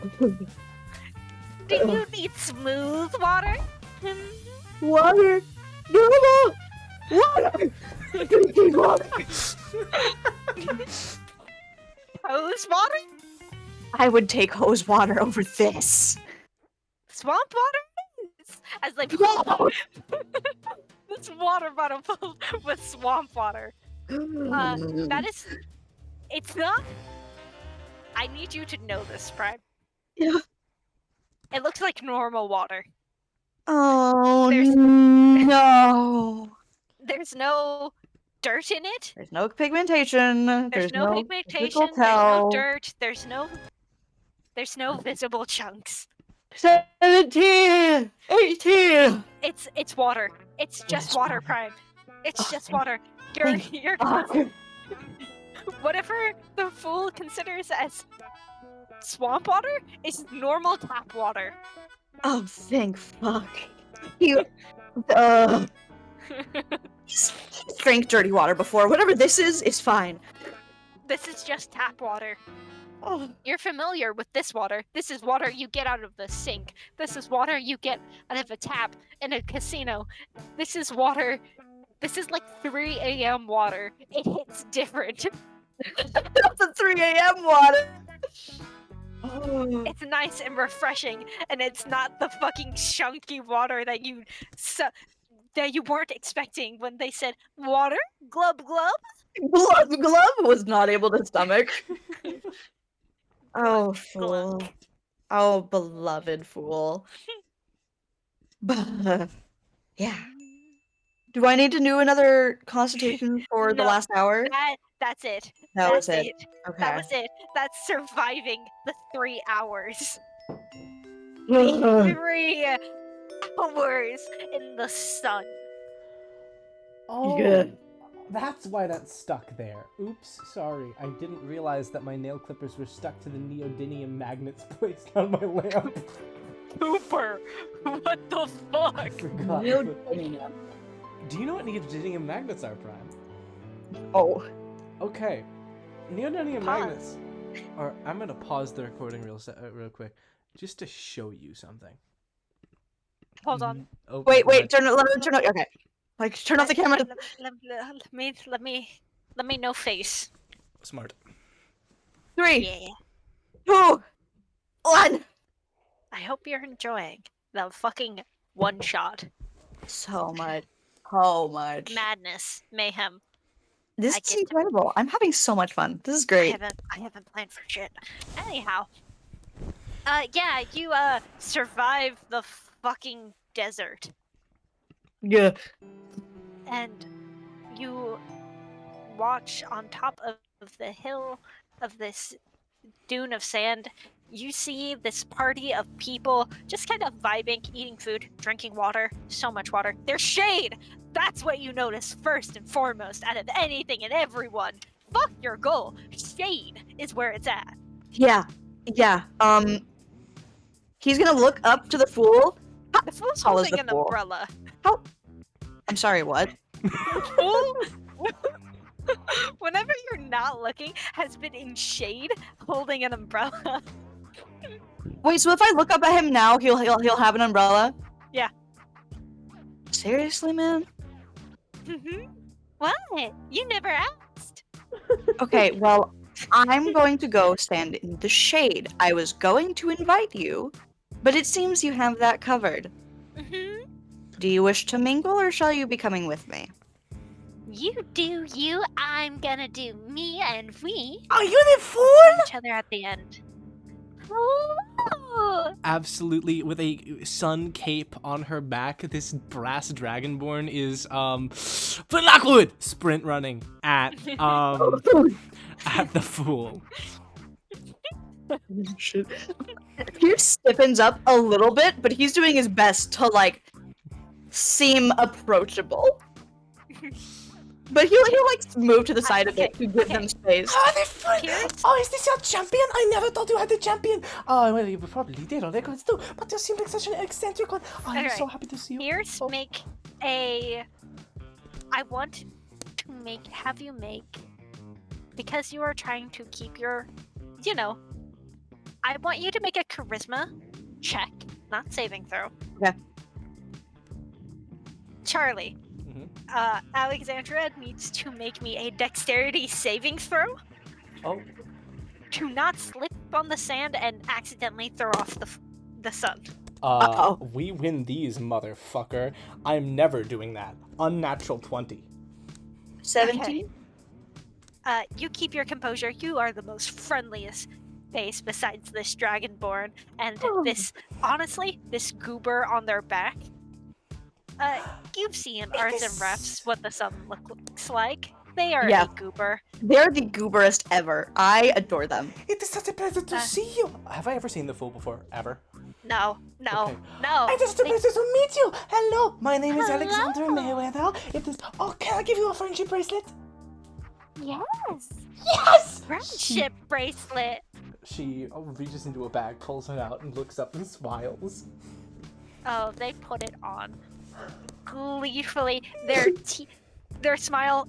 C: you need smooth water?
B: Water! No! Water! Drinking water!
C: Hose water?
B: I would take hose water over this.
C: Swamp water? As they
B: No!
C: this water bottle filled with swamp water. That is. It's not. I need you to know this, Prime.
B: Yeah.
C: It looks like normal water.
B: Oh
C: There's-
B: no!
C: There's no dirt in it.
B: There's no pigmentation.
C: There's no
B: physical
C: pigmentation. There's
B: tell.
C: no dirt. There's no visible chunks.
B: 17! 18!
C: It's water. It's just
B: It's
C: water,
B: water.
C: Prime. It's
B: Oh,
C: just water. You're
B: Fuck.
C: whatever the fool considers as swamp water is normal tap water.
B: Oh, thank fuck. He he's drank dirty water before. Whatever this is fine.
C: This is just tap water.
B: Oh,
C: You're familiar with this water. This is water you get out of the sink. This is water you get out of a tap in a casino. This is water This is like 3 a.m. water. It hits different.
B: That's a 3 a.m. water. Oh.
C: It's nice and refreshing, and it's not the fucking chunky water that you weren't expecting when they said water, glub glub.
B: Glove was not able to stomach. Oh, fool.
C: glunk.
B: Oh, beloved fool. Yeah. Do I need to do another constitution for the
C: No,
B: last hour?
C: That's it.
B: That was
C: That's
B: it.
C: That
B: Okay.
C: was it. That's surviving the 3 hours. The 3 hours in the sun.
A: Oh,
B: Yeah.
A: that's why that's stuck there. Oops, sorry. I didn't realize that my nail clippers were stuck to the neodymium magnets placed on my lamp.
C: Cooper, what the
A: I
C: fuck?
A: forgot.
B: Neodymium.
A: Do you know what neodymium magnets are, Prime?
B: Oh.
A: Okay. Neodymium
C: Pause.
A: magnets are... I'm going to pause the recording real quick just to show you something.
C: Hold on.
A: Oh,
B: Wait,
A: go ahead.
B: turn it. Okay. Like, turn off the camera.
C: Let me no face.
A: Smart.
B: 3,
C: Yeah.
B: 2, 1.
C: I hope you're enjoying the fucking one shot.
B: So much. So much.
C: Madness, mayhem.
B: This
C: I
B: is
C: get to-
B: incredible. I'm having so much fun. This is great.
C: I haven't planned for shit. Anyhow. Yeah, you survive the fucking desert.
B: Yeah.
C: And you watch on top of the hill of this dune of sand. You see this party of people just kind of vibing, eating food, drinking water, so much water. There's shade! That's what you notice first and foremost out of anything and everyone. Fuck your goal. Shade is where it's at.
B: Yeah. He's gonna look up to the fool.
C: The fool's
B: Tall as
C: holding
B: the
C: an
B: fool.
C: umbrella.
B: I'm sorry, what?
C: Fool, whenever you're not looking, has been in shade holding an umbrella.
B: Wait, so if I look up at him now, he'll have an umbrella?
C: Yeah.
B: Seriously, man?
C: What? You never asked.
B: Okay, well, I'm going to go stand in the shade. I was going to invite you, but it seems you have that covered. Do you wish to mingle, or shall you be coming with me?
C: You do you, I'm gonna do me, and we
A: Are you the fool?
C: each other at the end. Ooh.
A: Absolutely, with a sun cape on her back, this brass dragonborn is but Lockwood sprint running at at the fool.
B: Shit. Pierce stiffens up a little bit, but he's doing his best to, like, seem approachable. But he'll like move to the side of it to give them space.
A: Oh, the fool!
C: Pierce?
A: Oh, is this your champion? I never thought you had a champion. Oh, well, you probably did on records too, but you seem like such an eccentric one. Oh, I'm
C: Alright.
A: so happy to see you.
C: Pierce,
A: Oh.
C: make a. I want to have you make, because you are trying to keep your, I want you to make a charisma check, not saving throw.
B: Okay.
C: Charlie,
A: Mhm.
C: Alexandria needs to make me a dexterity saving throw
A: Oh,
C: to not slip on the sand and accidentally throw off the sun.
B: Uh-oh.
A: we win these, motherfucker. I'm never doing that. Unnatural 20.
B: 17?
C: You keep your composure. You are the most friendliest face besides this dragonborn and this goober on their back. You've seen Arts and Refs what the sun looks like. They are
B: Yeah.
C: a goober.
B: They're the gooberest ever. I adore them.
A: It is such a pleasure to see you. Have I ever seen the fool before? Ever?
C: No.
A: Okay.
C: No.
A: It is such a pleasure to meet you. Hello, my name is
C: Hello.
A: Alexandria Mayweather. It is. Oh, can I give you a friendship bracelet?
C: Yes.
A: Yes.
C: Friendship bracelet.
A: She reaches into a bag, pulls it out, and looks up and smiles.
C: Oh, they put it on gleefully. Their smile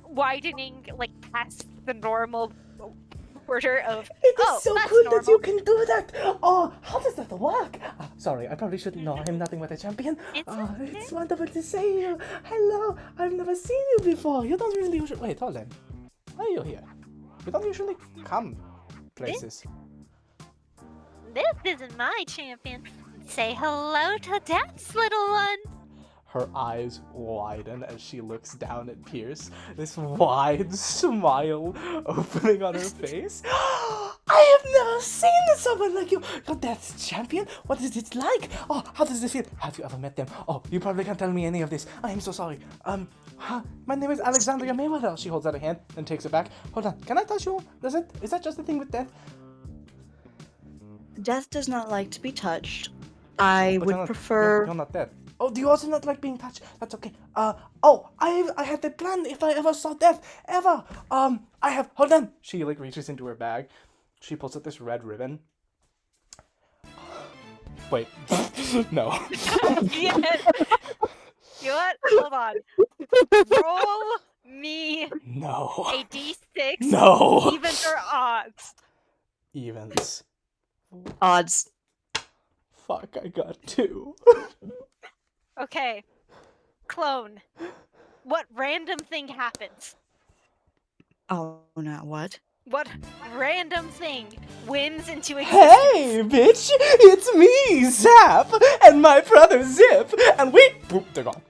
C: widening like past the normal order of,
A: It is
C: oh,
A: so
C: that's
A: cool
C: normal.
A: that you can do that. Oh, how does that work? Sorry, I probably shouldn't know. I'm nothing but a champion.
C: It's
A: It's wonderful to see you. Hello, I've never seen you before. You don't really usually... Wait, hold on. Why are you here? You don't usually come places.
C: This is my champion. Say hello to Death's little one.
A: Her eyes widen as she looks down at Pierce, this wide smile opening on her face. I have never seen someone like you! You're Death's champion? What is it like? Oh, how does this feel? Have you ever met them? Oh, you probably can't tell me any of this. I am so sorry. My name is Alexandria Mayweather. She holds out a hand and takes it back. Hold on, can I touch you? Is that just a thing with Death?
B: Death does not like to be touched. I
A: But
B: would
A: you're not-
B: prefer.
A: You're not Death. Oh, do you also not like being touched? That's okay. I had the plan if I ever saw Death, ever. I have, hold on. She, like, reaches into her bag. She pulls out this red ribbon. Wait. No.
C: Yes. You know what? Hold on. Roll me
A: No.
C: a d6.
A: No.
C: Evens or odds.
A: Evens.
B: Odds.
A: Fuck, I got 2.
C: Okay. Clone. What random thing happens?
B: Oh no, what?
C: What random thing wins into existence?
A: Hey, bitch! It's me, Zap, and my brother Zip, and we... Boop, they're gone.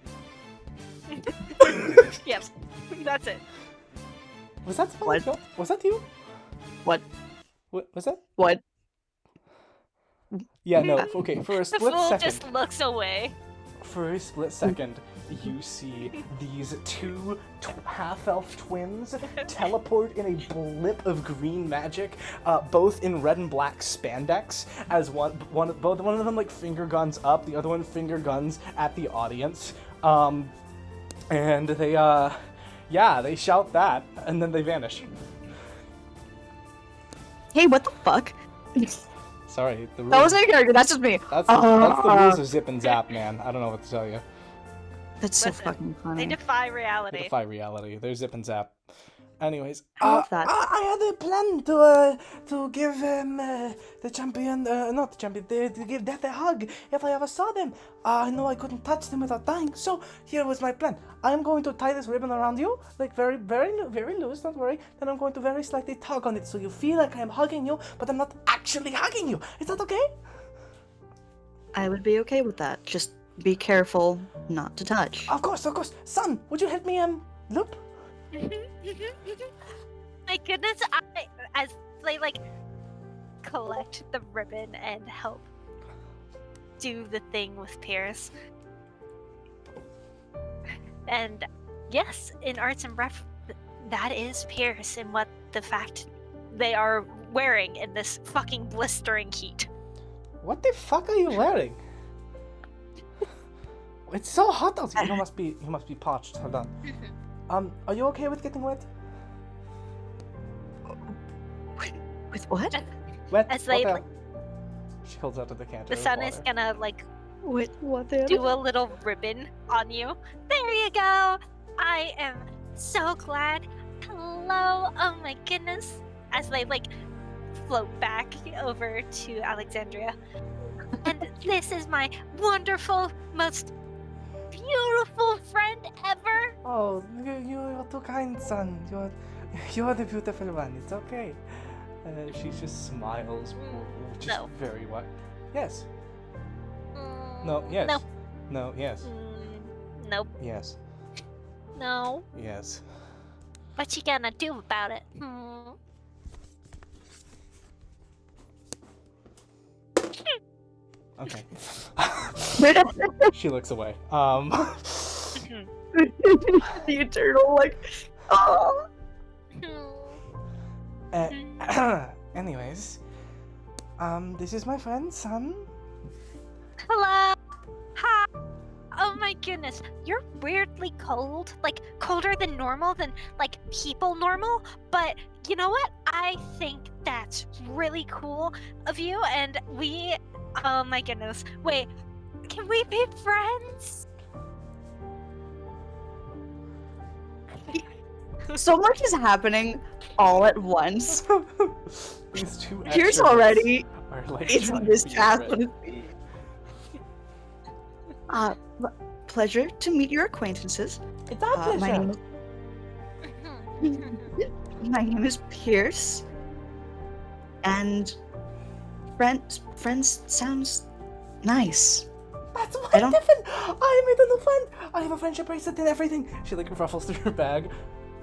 C: Yep. That's it.
A: Was that
B: What?
A: Was that you?
B: What?
A: What was that?
B: What?
A: Yeah, no, okay, for a
C: The
A: split
C: fool
A: second.
C: just looks away.
A: For a split second, you see these two half-elf twins teleport in a blip of green magic, both in red and black spandex, as one of them like finger guns up, the other one finger guns at the audience, and they shout that, and then they vanish.
B: Hey, what the fuck?
A: Sorry, the rules.
B: That wasn't a character. That's just me.
A: That's the rules of Zip and Zap, man. I don't know what to tell you.
B: That's so
C: Listen,
B: fucking
C: They
B: funny.
C: defy
A: They
C: reality.
A: defy reality. They're Zip and Zap. Anyways,
B: I love that.
A: I had a plan to give the champion, not the champion, to give Death a hug if I ever saw them. I know I couldn't touch them without dying, so here was my plan. I'm going to tie this ribbon around you, like very, very, very loose. Don't worry. Then I'm going to very slightly tug on it, so you feel like I'm hugging you, but I'm not actually hugging you. Is that okay?
B: I would be okay with that. Just be careful not to touch.
A: Of course. Son, would you help me loop?
C: My goodness, as they like collect the ribbon and help do the thing with Pierce. And yes, in arts and ref, that is Pierce and what the fact they are wearing in this fucking blistering heat.
A: What the fuck are you wearing? It's so hot out here. You must be parched. Hold on. Are you okay with getting wet?
B: With what?
A: Wet?
C: As they,
A: water. She holds out to the decanter.
C: The
A: of
C: sun is
A: water.
C: gonna like
B: With what? The
C: do a little ribbon on you. There you go. I am so glad. Hello. Oh my goodness. As they like float back over to Alexandria. And this is my wonderful, most beautiful friend ever.
A: Oh, you're too kind, son. You're the beautiful one. It's okay. She just smiles, which is
C: No.
A: very wet. Yes.
C: Mm,
A: No. Yes.
C: No.
A: No. Yes.
C: Nope.
A: Yes.
C: No.
A: Yes.
C: What you gonna do about it?
A: Okay. She looks away.
B: the eternal, like, oh.
A: Anyways, this is my friend, son.
C: Hello. Hi. Oh my goodness, you're weirdly cold. Like colder than normal, than like people normal. But you know what? I think that's really cool of you. And we, oh my goodness, wait, can we be friends?
B: So much is happening all at once.
A: These two
B: Here's
A: extroverts
B: already.
A: are like
B: It's
A: trying
B: this
A: to be
B: task.
A: friends.
B: Pleasure to meet your acquaintances.
A: It's our pleasure.
B: My name is Pierce. And friends sounds nice.
A: That's
B: I don't-
A: wonderful. I made a new friend. I have a friendship bracelet and everything. She like ruffles through her bag,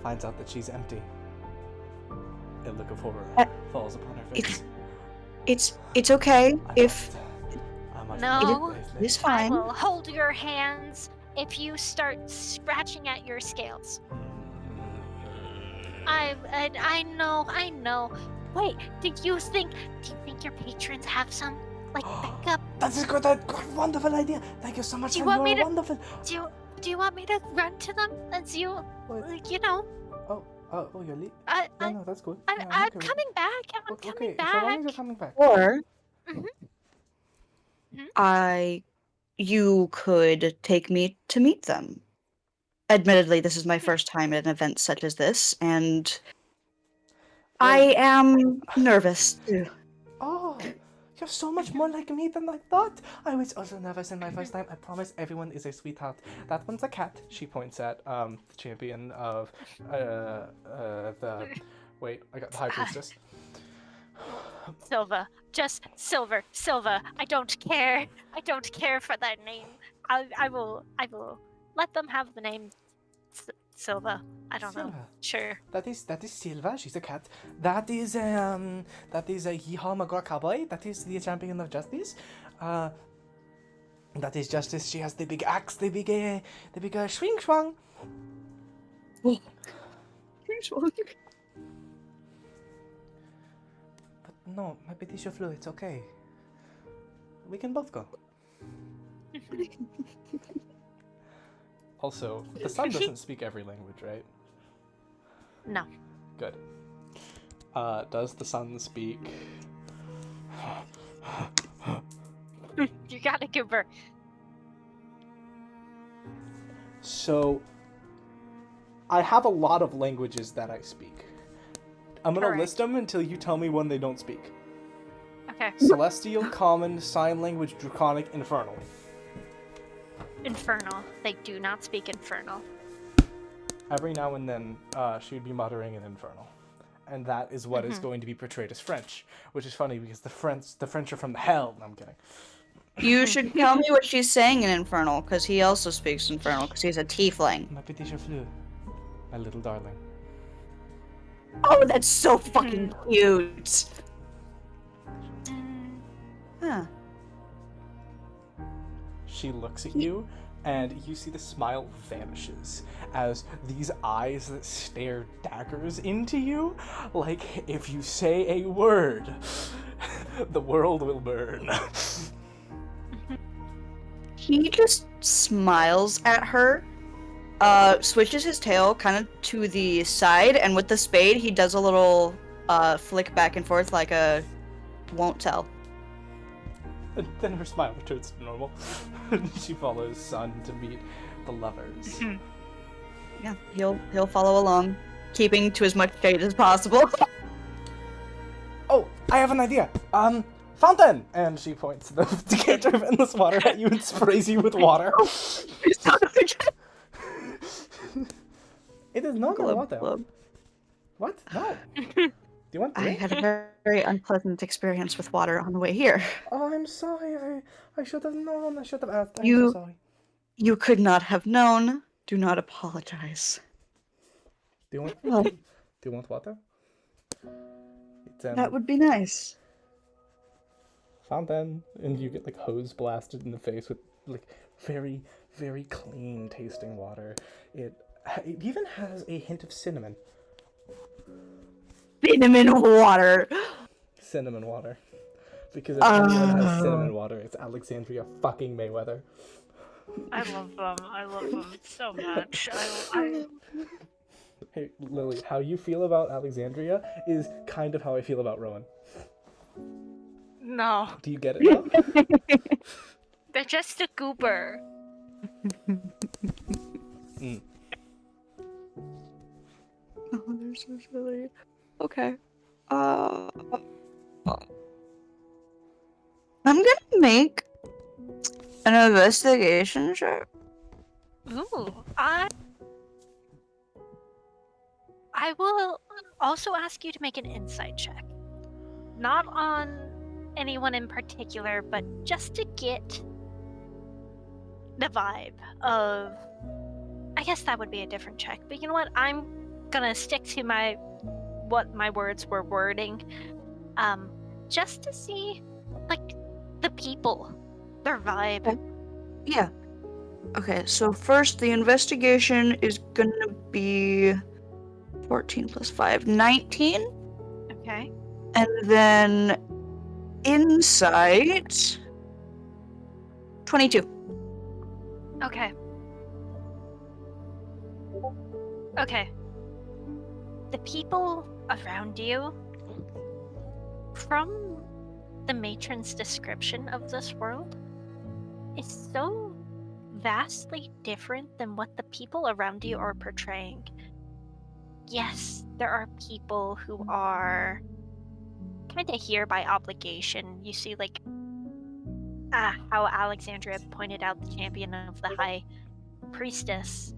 A: finds out that she's empty. A look of horror falls upon her face.
B: It's okay if
C: No.
B: it's
C: I
B: fine.
C: will hold your hands if you start scratching at your scales. I know. Wait, do you think your patrons have some like backup?
A: That's a good, wonderful idea. Thank you so much.
C: Do you want me to-
A: wonderful.
C: Do you want me to run to them as you know?
A: Oh, you're leaving. No, that's good.
C: I'm
A: okay with
C: coming
A: it.
C: back. I'm
A: Okay,
C: coming
A: so long as
C: back.
A: you're coming back.
B: Or
C: Mhm.
B: you could take me to meet them. Admittedly, this is my first time at an event such as this, and I am nervous too.
A: Oh, you're so much more like me than I thought. I was also nervous in my first time. I promise everyone is a sweetheart. That one's a cat. She points at the champion of the. Wait, I got the high priestess.
C: Silva, just Silver. I don't care. I don't care for that name. I will let them have the name Silva. I don't know.
A: Silva.
C: Sure.
A: That is Silva. She's a cat. That is a Yeehaw McGraw Cowboy. That is the champion of justice. That is Justice. She has the big axe, the big swing swang. But no, my Betisha flu. It's okay. We can both go. Also, the sun doesn't speak every language, right?
C: No.
A: Good. Does the sun speak?
C: You gotta give her.
A: So, I have a lot of languages that I speak. I'm gonna
C: Correct.
A: list them until you tell me when they don't speak.
C: Okay.
A: Celestial, Common, Sign Language, Draconic, Infernal.
C: Infernal. They do not speak Infernal.
A: Every now and then, she'd be muttering in Infernal. And that is what is going to be portrayed as French. Which is funny because the French are from the hell. No, I'm kidding.
B: You should tell me what she's saying in Infernal, because he also speaks Infernal, because he's a tiefling.
A: Ma petite fleur. My little darling.
B: Oh, that's so fucking cute. Huh.
A: She looks at you, and you see the smile vanishes as these eyes that stare daggers into you, like if you say a word, the world will burn.
B: He just smiles at her, switches his tail kind of to the side, and with the spade, he does a little flick back and forth like a won't tell.
A: And then her smile returns to normal. She follows Sun to meet the lovers.
B: Yeah, he'll follow along, keeping to as much shade as possible.
A: Oh, I have an idea. Fountain! And she points the decanter of endless water at you and sprays you with water. It is not
B: Glub,
A: water.
B: glub.
A: What? No. Do you want
B: I
A: drink?
B: had a very unpleasant experience with water on the way here.
A: Oh, I'm sorry. I should have known. I should have asked. I'm
B: You-
A: so sorry.
B: You could not have known. Do not apologize.
A: Do you want?
B: Oh.
A: Do you want water? It's
B: That would be nice.
A: fountain, and you get like hose blasted in the face with like very, very clean tasting water. It even has a hint of cinnamon.
B: Cinnamon water.
A: Cinnamon water. Because if anyone has cinnamon water, it's Alexandria fucking Mayweather.
C: I love them so much. I
A: Hey, Lily, how you feel about Alexandria is kind of how I feel about Rowan.
C: No,
A: Do you get it now?
C: they're just a goober.
B: Oh, they're so silly. Okay. I'm gonna make an investigation check.
C: Ooh, I will also ask you to make an insight check. Not on anyone in particular, but just to get the vibe of... I guess that would be a different check. But you know what? I'm gonna stick to what my words were wording. Just to see, like, the people, their vibe.
B: Okay. Yeah. Okay, so first the investigation is gonna be 14 plus 5, 19.
C: Okay.
B: And then insight 22.
C: Okay. Okay. The people around you, from the matron's description of this world, is so vastly different than what the people around you are portraying. Yes, there are people who are kind of here by obligation. You see, like, how Alexandria pointed out the champion of the High Priestess.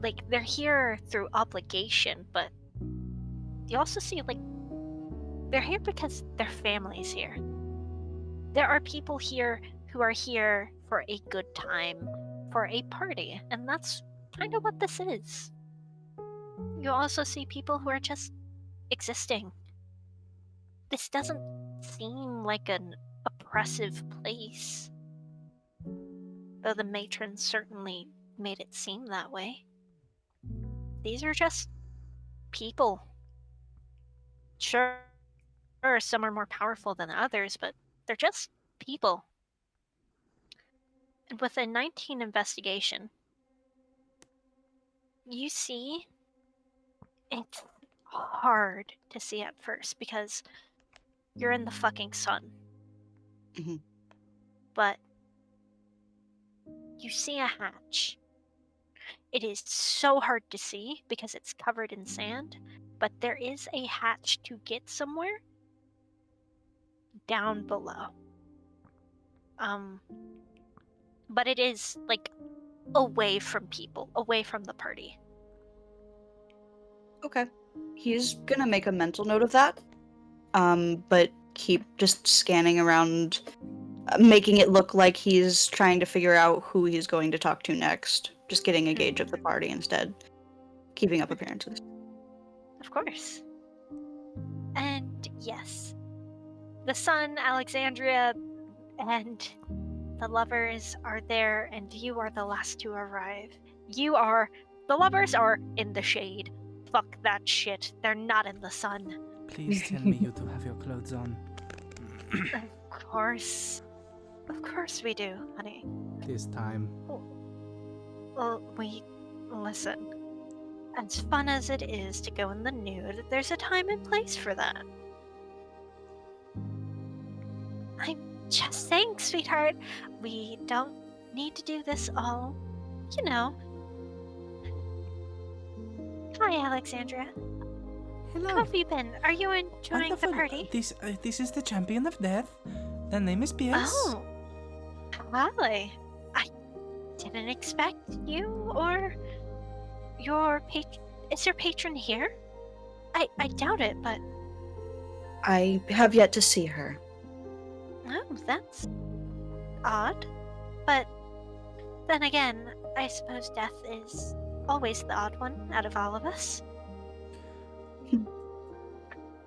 C: Like, they're here through obligation, but you also see, like, they're here because their family's here. There are people here who are here for a good time, for a party, and that's kind of what this is. You also see people who are just existing. This doesn't seem like an oppressive place, though the matron certainly made it seem that way. These are just people. Sure, some are more powerful than others, but they're just people. And with a 19 investigation, you see it's hard to see at first because you're in the fucking sun.
B: Mhm.
C: But you see a hatch. It is so hard to see because it's covered in sand, but there is a hatch to get somewhere down below. But it is, like, away from people, away from the party.
B: Okay. He's gonna make a mental note of that. But keep just scanning around, making it look like he's trying to figure out who he's going to talk to next. Just getting a gauge of the party instead. Keeping up appearances.
C: Of course. And yes, the son, Alexandria, and the lovers are there, and you are the last to arrive. The lovers are in the shade. Fuck that shit. They're not in the sun.
A: Please tell me you do have your clothes on.
C: Of course. Of course we do, honey.
A: This time.
C: Well, listen. As fun as it is to go in the nude, there's a time and place for that. I'm just saying, sweetheart. We don't need to do this all, you know. Hi, Alexandria.
A: Hello.
C: How have you been? Are you enjoying
A: Wonderful.
C: the party?
A: This is the champion of death. The name is Pierce.
C: Oh, hi. I didn't expect you or your patron. Is your patron here? I doubt it, but
B: I have yet to see her.
C: oh, that's odd. But then again, I suppose death is always the odd one out of all of us.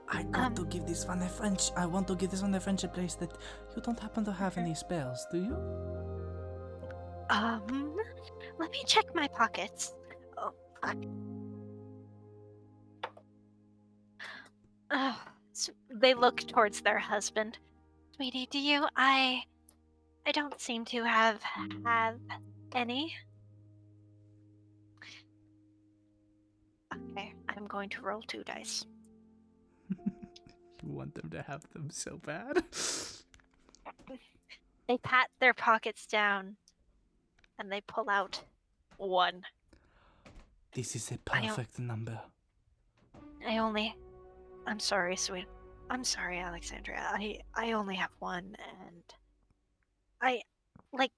A: I want to give this one a friendship place that you don't happen to have any spells, do you?
C: Let me check my pockets. Oh, fuck. They look towards their husband. Sweetie, do you? I don't seem to have any. Okay, I'm going to roll 2 dice.
A: You want them to have them so bad.
C: They pat their pockets down, and they pull out 1.
A: This is a perfect number.
C: I only I'm sorry, sweet. I'm sorry, Alexandria. I only have one, and I, like,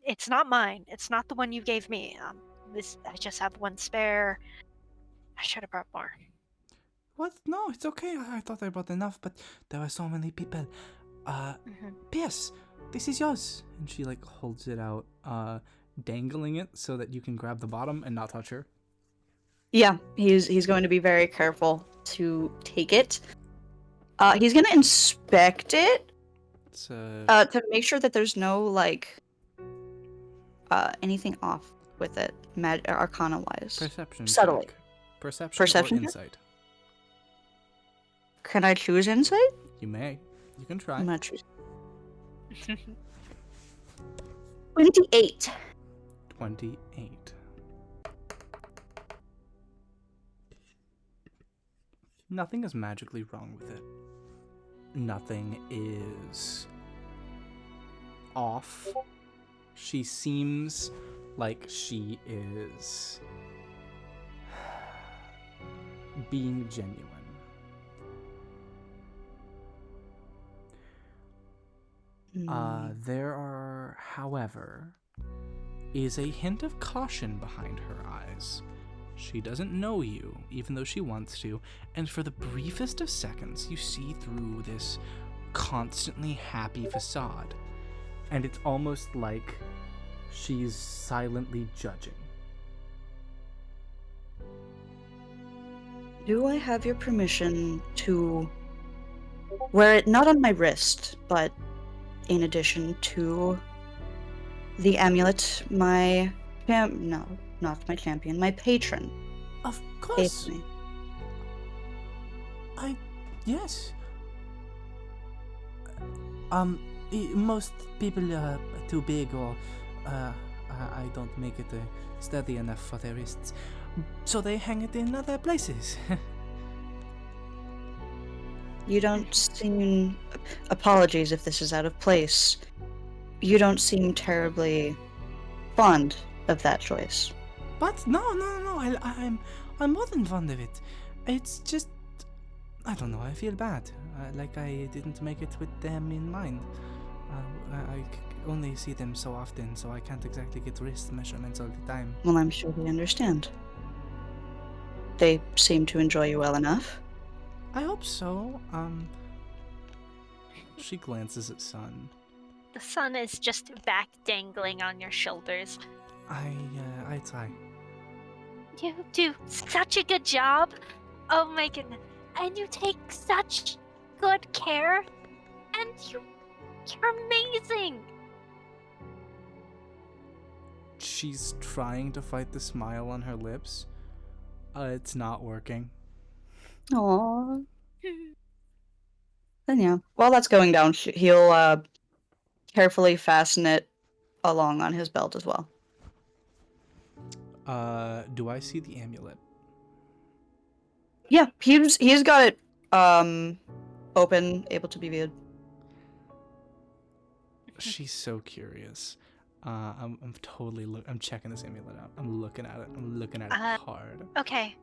C: it's not mine. It's not the one you gave me. I just have one spare. I should have brought more.
A: What? No, it's okay. I thought I brought enough, but there are so many people. Pierce, this is yours. And she like holds it out, dangling it so that you can grab the bottom and not touch her.
B: Yeah, he's going to be very careful to take it. He's gonna inspect it
A: It's
B: to make sure that there's no like anything off with it, arcana wise.
A: perception
B: Subtly.
A: check. Perception
B: Perception
A: or
B: check?
A: insight.
B: Can I choose insight?
A: You may. You can try.
B: I'm gonna choose 28.
A: 28. Nothing is magically wrong with it. Nothing is off. She seems like she is being genuine. There are, however, is a hint of caution behind her eyes. She doesn't know you, even though she wants to, and for the briefest of seconds, you see through this constantly happy facade, and it's almost like she's silently judging.
B: Do I have your permission to wear it not on my wrist, but in addition to the amulet my no, not my champion, my patron
A: Of
B: gave
A: course.
B: me?
A: Yes. Most people are too big, or I don't make it steady enough for their wrists, so they hang it in other places.
B: You don't seem... Apologies if this is out of place. You don't seem terribly fond of that choice.
A: But no. I'm more than fond of it. It's just, I don't know. I feel bad, like I didn't make it with them in mind. I only see them so often, so I can't exactly get wrist measurements all the time.
B: Well, I'm sure they understand. They seem to enjoy you well enough.
A: I hope so. She glances at Sun.
C: The sun is just back dangling on your shoulders.
A: I try.
C: You do such a good job. Oh my goodness. And you take such good care. And you're amazing.
A: She's trying to fight the smile on her lips. It's not working.
B: Aww. Then yeah, while that's going down, he'll carefully fasten it along on his belt as well.
A: Do I see the amulet?
B: Yeah, he's got it open, able to be viewed.
A: She's so curious. I'm totally I'm checking this amulet out. I'm looking at it. I'm looking at it hard.
C: Okay.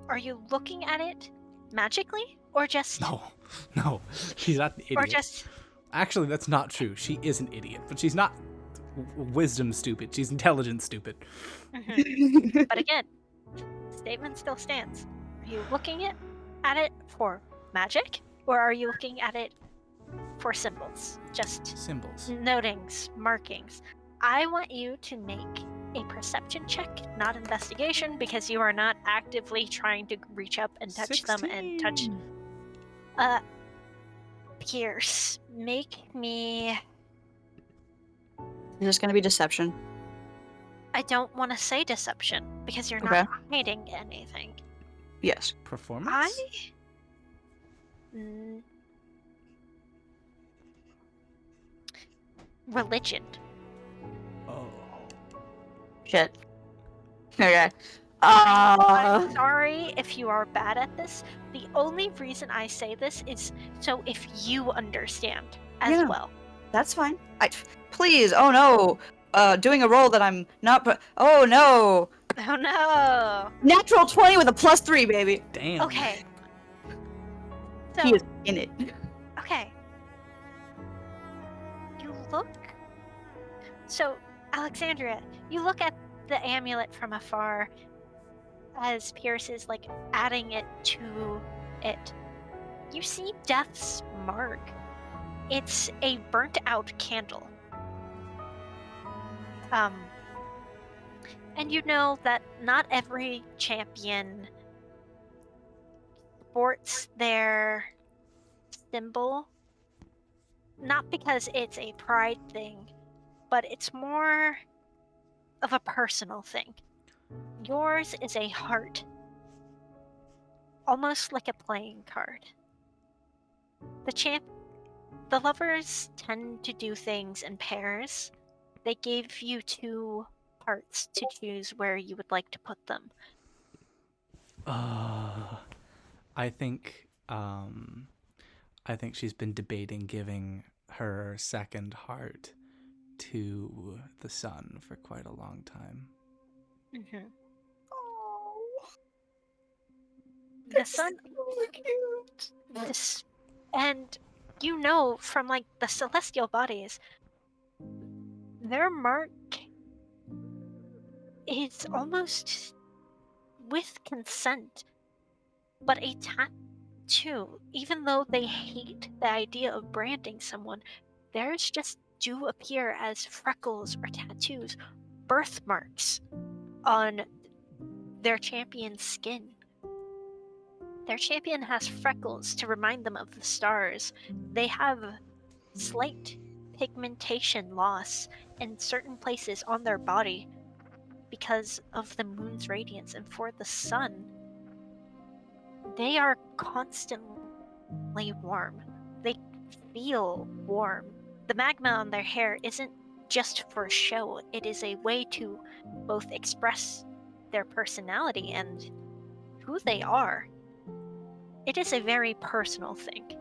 C: Are you looking at it magically? Or just...
A: No. She's not an idiot.
C: Or just...
A: Actually, that's not true. She is an idiot, but she's not wisdom stupid. She's intelligent stupid.
C: Mhm. But again, statement still stands. Are you looking at it for magic? Or are you looking at it for symbols? Just
A: Symbols.
C: notings, markings. I want you to make a perception check, not investigation, because you are not actively trying to reach up and touch them and touch. Pierce, make me...
B: Is this gonna be deception?
C: I don't want to say deception, because you're
B: Okay.
C: not hiding anything.
B: Yes.
A: Performance?
C: Religion.
A: Oh.
B: Shit. Okay.
C: I'm sorry if you are bad at this. The only reason I say this is so if you understand as
B: Yeah.
C: well.
B: That's fine. Please. Oh no. Doing a roll that I'm not. Oh no.
C: Oh no.
B: Natural 20 with a +3, baby.
A: Damn.
C: Okay.
B: He is in it.
C: Okay. You look. So, Alexandria, you look at the amulet from afar as Pierce is like adding it to it. You see Death's mark. It's a burnt out candle. And you know that not every champion sports their symbol, not because it's a pride thing, but it's more of a personal thing. Yours is a heart, almost like a playing card. The lovers tend to do things in pairs. They gave you 2 hearts to choose where you would like to put them.
A: I think she's been debating giving her second heart to the sun for quite a long time.
C: Mm-hmm.
B: Oh,
C: The sun,
B: so cute.
C: and you know from like the celestial bodies, their mark is almost with consent, but a tattoo. Even though they hate the idea of branding someone, theirs just do appear as freckles or tattoos, birthmarks on their champion's skin. Their champion has freckles to remind them of the stars. They have slight pigmentation loss in certain places on their body because of the moon's radiance, and for the sun, they are constantly warm. They feel warm. The magma on their hair isn't just for show, it is a way to both express their personality and who they are. It is a very personal thing.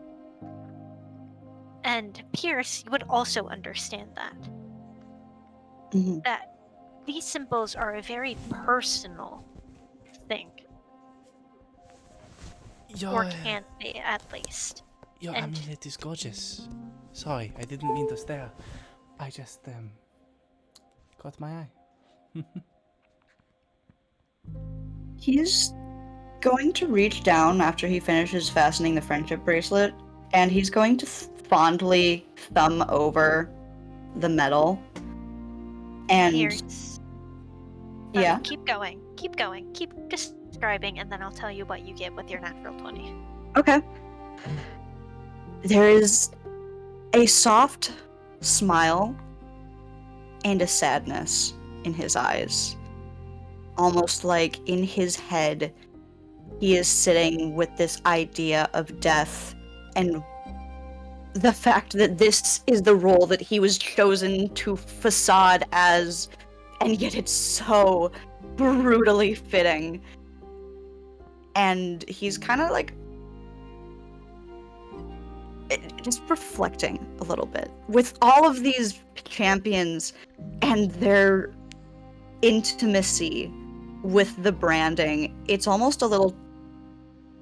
C: And Pierce would also understand that.
B: Mhm.
C: That these symbols are a very personal thing. Or can be, at least.
A: Your
C: And-
A: amulet is gorgeous. Sorry, I didn't mean to stare. I just caught my eye.
B: He's going to reach down after he finishes fastening the friendship bracelet, and he's going to fondly thumb over the metal. And
C: Pierce.
B: yeah,
C: Keep going. Keep going. Keep describing, and then I'll tell you what you get with your natural 20.
B: okay. There is a soft smile and a sadness in his eyes. Almost like in his head, he is sitting with this idea of death and the fact that this is the role that he was chosen to facade as, and yet it's so brutally fitting. And he's kind of like just reflecting a little bit with all of these champions and their intimacy with the branding. It's almost a little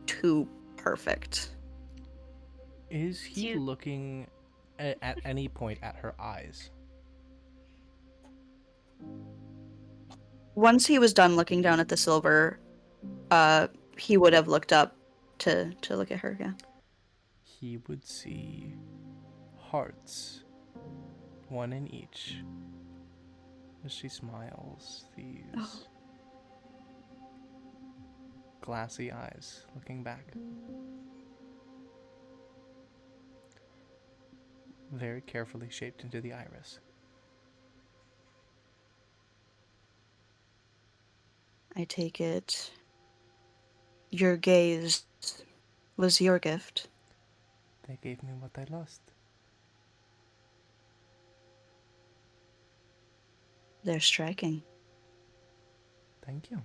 B: too perfect.
D: Is he
C: You-
D: looking at any point at her eyes?
B: Once he was done looking down at the silver, he would have looked up to look at her. Yeah.
D: He would see hearts, one in each, as she smiles, these glassy eyes looking back. Very carefully shaped into the iris.
B: I take it your gaze was your gift.
D: They gave me what I lost.
B: They're striking.
D: Thank you.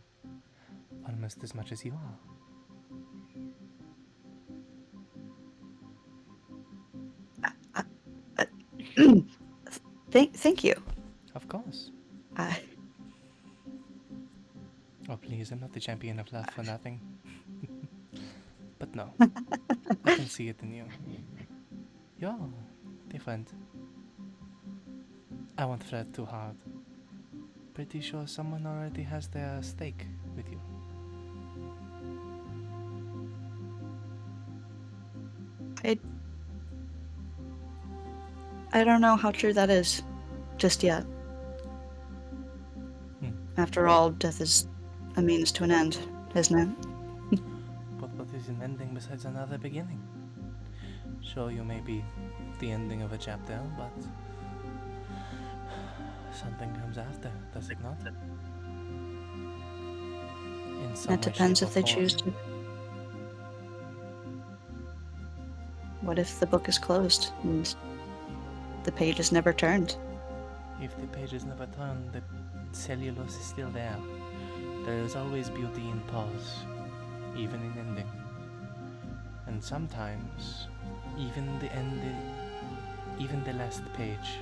D: Almost as much as you are.
B: Thank you.
D: Of course.
B: Uh,
D: Oh, please, I'm not the champion of love for nothing. But But no, I can see it in you. You're different. I won't fret too hard. Pretty sure someone already has their stake with you.
B: I don't know how true that is just yet. After all, death is a means to an end, isn't it?
D: But what is an ending besides another beginning? Sure, you may be the ending of a chapter, but something comes after, does it not? In some
B: That
D: way,
B: depends
D: shape,
B: if
D: or
B: they choose
D: form.
B: to. What if the book is closed and the page is never turned?
D: If the page is never turned, the cellulose is still there. There is always beauty in pause, even in ending. And sometimes, even the last page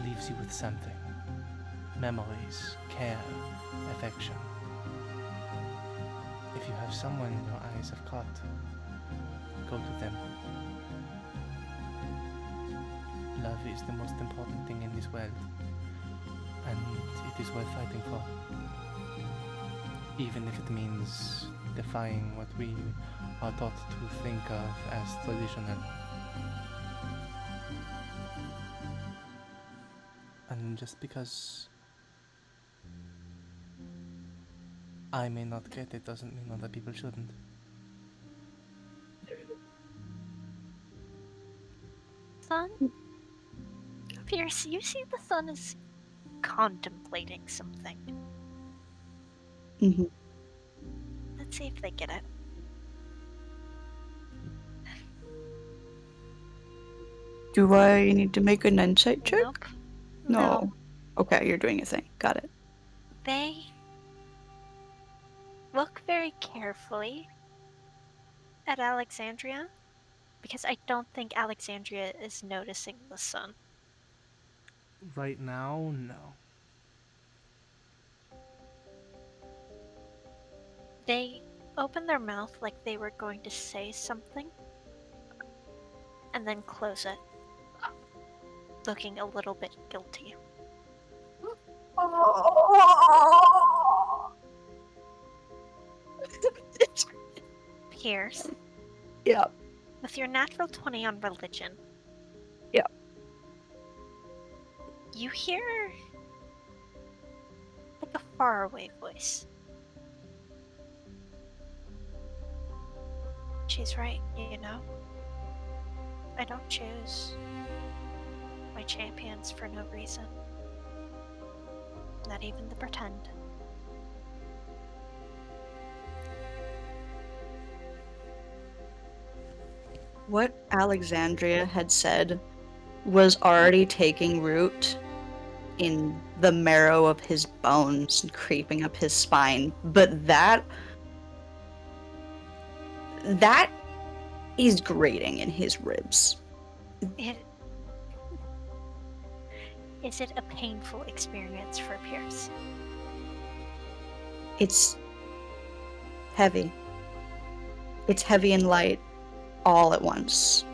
D: leaves you with something. Memories, care, affection. If you have someone your eyes have caught, go to them. Love is the most important thing in this world, and it is worth fighting for. Even if it means defying what we are taught to think of as traditional. And just because I may not get it doesn't mean other people shouldn't.
C: Son? Pierce, you see the sun is contemplating something.
B: Mm-hmm.
C: Let's see if they get it.
B: Do I need to make an insight check?
C: Nope.
B: No. Okay, you're doing a thing. Got it.
C: They look very carefully at Alexandria, because I don't think Alexandria is noticing the sun.
D: Right now, no.
C: They open their mouth like they were going to say something, and then close it, looking a little bit guilty. Pierce,
B: Yeah.
C: with your natural 20 on religion,
B: Yeah.
C: you hear like a faraway voice. She's right, you know. I don't choose my champions for no reason. Not even the pretend.
B: What Alexandria had said was already taking root in the marrow of his bones and creeping up his spine. But that is grating in his ribs.
C: Is it a painful experience for Pierce?
B: It's heavy. It's heavy and light all at once.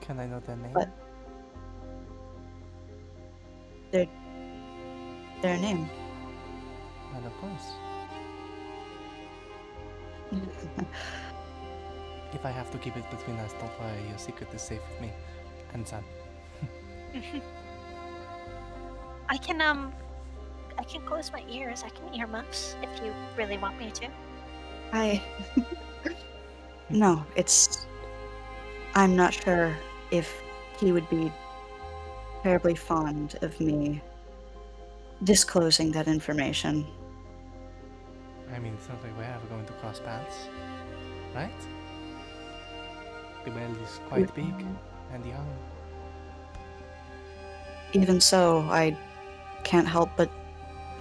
D: Can I know their name?
B: But their name.
D: Well, of course. If I have to keep it between us, don't worry, your secret is safe with me. And son.
C: I can close my ears. I can earmuffs if you really want me to.
B: No, I'm not sure if he would be terribly fond of me disclosing that information.
D: I mean, it's not like we're ever going to cross paths, right? The world is quite big and young.
B: Even so, I can't help but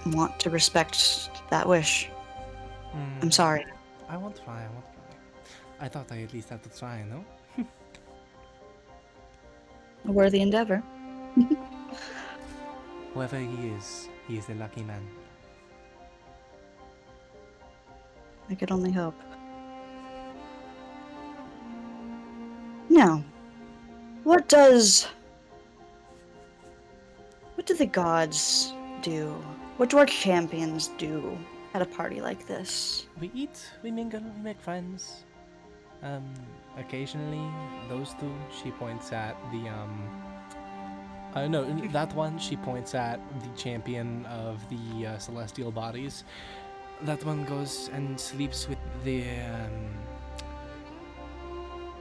B: want to respect that wish. I'm sorry.
D: I won't try. I thought I at least had to try, no?
B: A worthy endeavor.
D: Whoever he is a lucky man.
B: I could only hope. Now, what do the gods do? What do our champions do at a party like this?
D: We eat, we mingle, we make friends. Occasionally, those two, she points at the, no, that one, she points at the champion of the celestial bodies. That one goes and sleeps with the,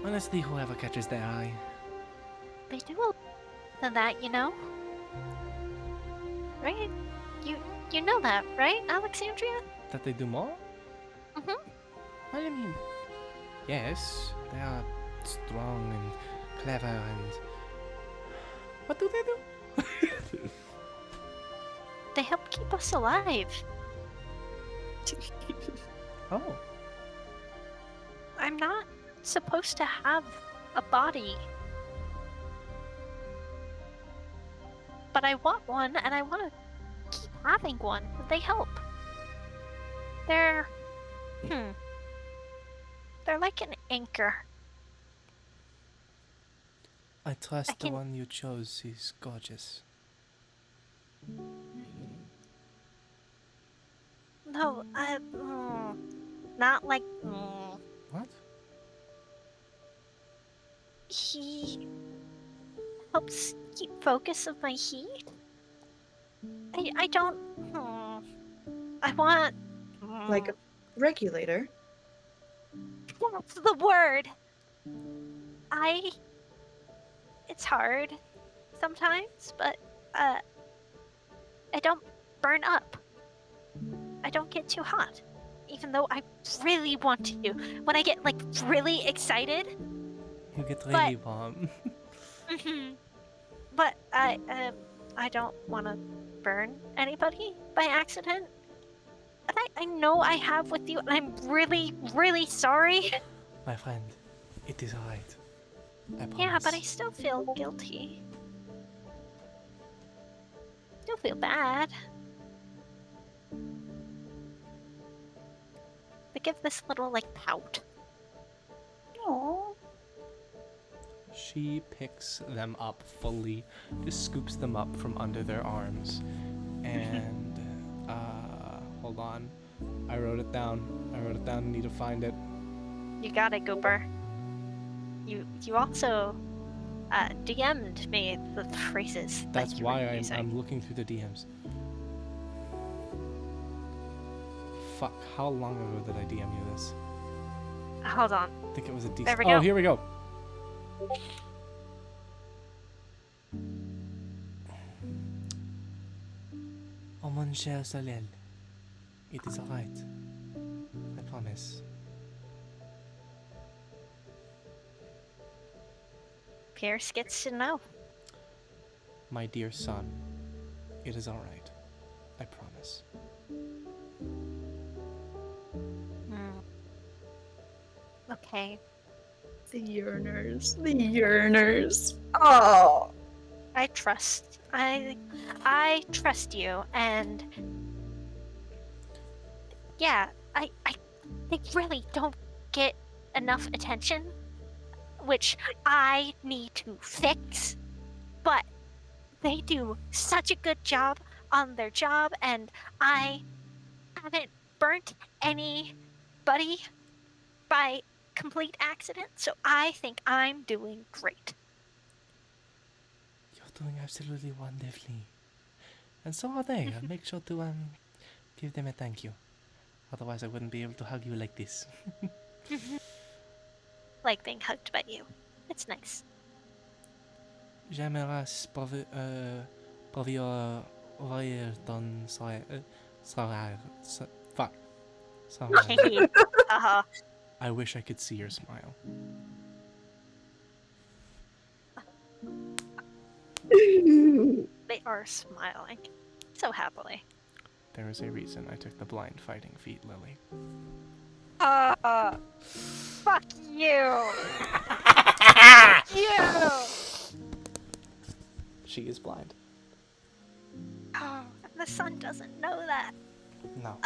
D: honestly, whoever catches their eye.
C: They do a than that, you know? Right? You know that, right, Alexandria?
D: That they do more?
C: Mhm.
D: Well, I mean, yes, they are strong and clever and... What do they do?
C: They help keep us alive.
D: Oh,
C: I'm not supposed to have a body. But I want one, and I want to keep having one. They help. They're... They're like an anchor.
D: I trust
C: I
D: the
C: can-
D: one you chose is gorgeous.
C: No, not like...
D: What?
C: He helps keep focus of my heat. I don't... I want...
B: Like a regulator?
C: That's the word. It's hard sometimes, but I don't burn up. I don't get too hot, even though I really want to. When I get like really excited,
D: You get really warm.
C: but I don't want to burn anybody by accident. And I know I have with you, and I'm really, really sorry.
D: My friend, it is alright. I promise.
C: Yeah, but I still feel guilty. Still feel bad. They give this little, like, pout.
B: Oh.
D: She picks them up fully, just scoops them up from under their arms, and, hold on. I wrote it down. I need to find it.
C: You got it, Gooper. You also DM'd me the phrases.
D: That's
C: that you
D: why
C: were using.
D: I'm looking through the DMs. Fuck, how long ago did I DM you this?
C: Hold on.
D: I think it was a decent...
C: There we
D: Oh,
C: go.
D: here we go. Oh, mon cher Solel. It is alright. I promise.
C: Pierce gets to know.
D: My dear son, it is alright. I promise.
C: Okay.
B: The yearners. The yearners. Oh.
C: I trust. I trust you, and yeah, they really don't get enough attention, which I need to fix. But they do such a good job on their job, and I haven't burnt anybody by complete accident, so I think I'm doing great.
D: You're doing absolutely wonderfully. And so are they. I'll make sure to give them a thank you. Otherwise I wouldn't be able to hug you like this.
C: Like being hugged by you. It's nice.
D: J'aimerais pouvoir ouvrir ton sourire. Fuck. Sorry. I wish I could see your smile.
C: They are smiling so happily.
D: There is a reason I took the blind fighting feat, Lily.
C: Fuck you! You!
D: She is blind.
C: Oh, the sun doesn't know that.
D: No.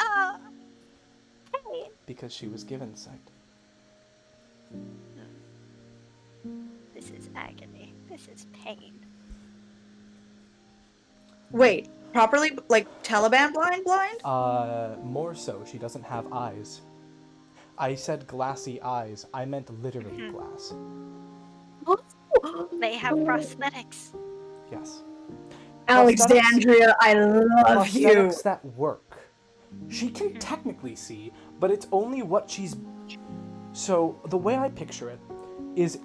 A: because she was given sight.
C: This is agony. This is pain.
B: Wait, properly, like, Taliban blind?
A: More so, she doesn't have eyes. I said glassy eyes. I meant literally glass.
C: They have prosthetics.
A: Yes.
B: Alexandria, I love you.
A: Prosthetics that work. She can technically see, but it's only what she's... So, the way I picture it is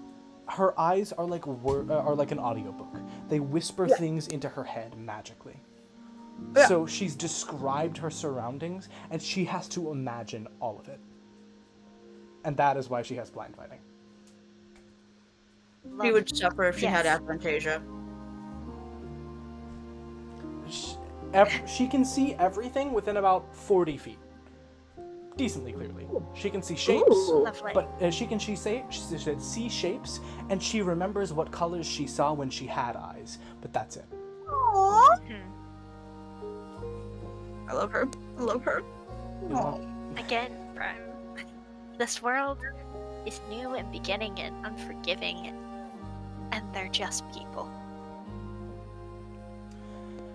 A: her eyes are like an audiobook. They whisper things into her head magically.
B: Yeah.
A: So she's described her surroundings, and she has to imagine all of it. And that is why she has blind fighting.
B: She would suffer if she had
C: Yes.
B: aphantasia.
A: She can see everything within about 40 feet. Decently clearly. She can see shapes,
C: Lovely.
A: but she should see shapes, and she remembers what colors she saw when she had eyes. But that's it.
B: Aww.
C: Mhm.
B: I love her. I love her. Aw.
C: Again, Prime. This world is new and beginning and unforgiving, and they're just people.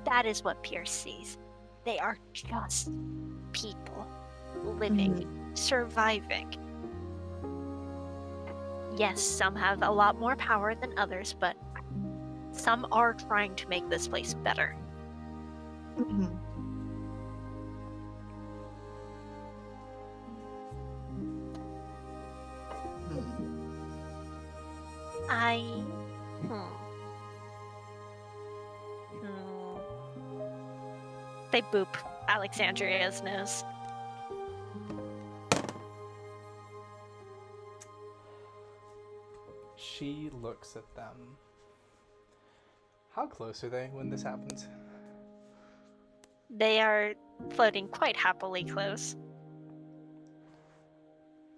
C: That is what Pierce sees. They are just people. Living, surviving. Yes, some have a lot more power than others, but some are trying to make this place better.
B: Mhm.
C: I. Hmm. Hmm. They boop Alexandria's nose.
A: She looks at them. How close are they when this happens?
C: They are floating quite happily close.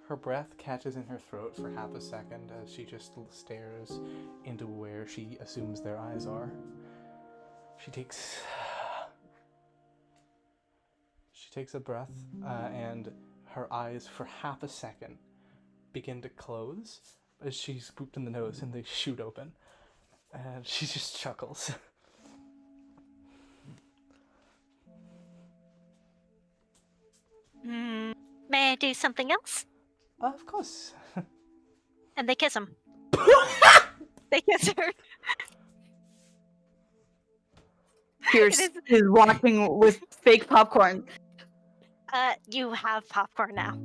A: Her breath catches in her throat for half a second as she just stares into where she assumes their eyes are. She takes a breath, and her eyes for half a second begin to close as she's booped in the nose, and they shoot open. And she just chuckles.
C: May I do something else?
A: Of course.
C: And they kiss him. They kiss her.
B: Pierce
C: It
B: is walking with fake popcorn.
C: You have popcorn now.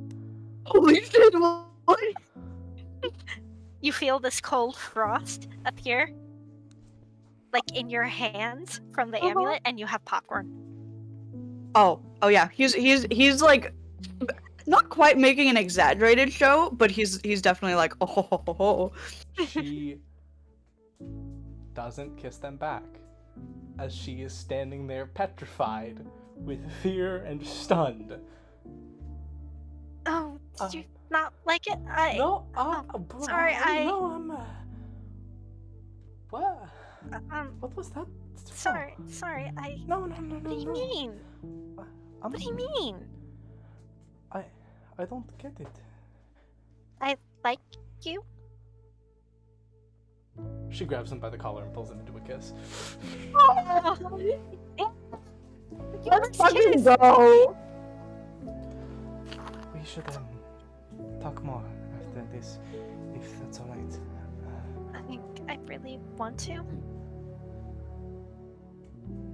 B: Holy shit, what?
C: You feel this cold frost appear, like in your hands from the amulet, and you have popcorn.
B: Oh yeah. He's like not quite making an exaggerated show, but he's definitely like, oh ho, ho, ho, ho.
A: She doesn't kiss them back, as she is standing there petrified with fear and stunned.
C: Oh, did you not like it?
A: No,
C: sorry,
A: no, I'm. What? What was that?
C: Sorry,
A: No.
C: What do you mean? What do you mean?
A: I don't get it.
C: I like you?
A: She grabs him by the collar and pulls him into a kiss.
B: Let's fucking go.
D: We should talk more after this, if that's alright.
C: I think I really want to.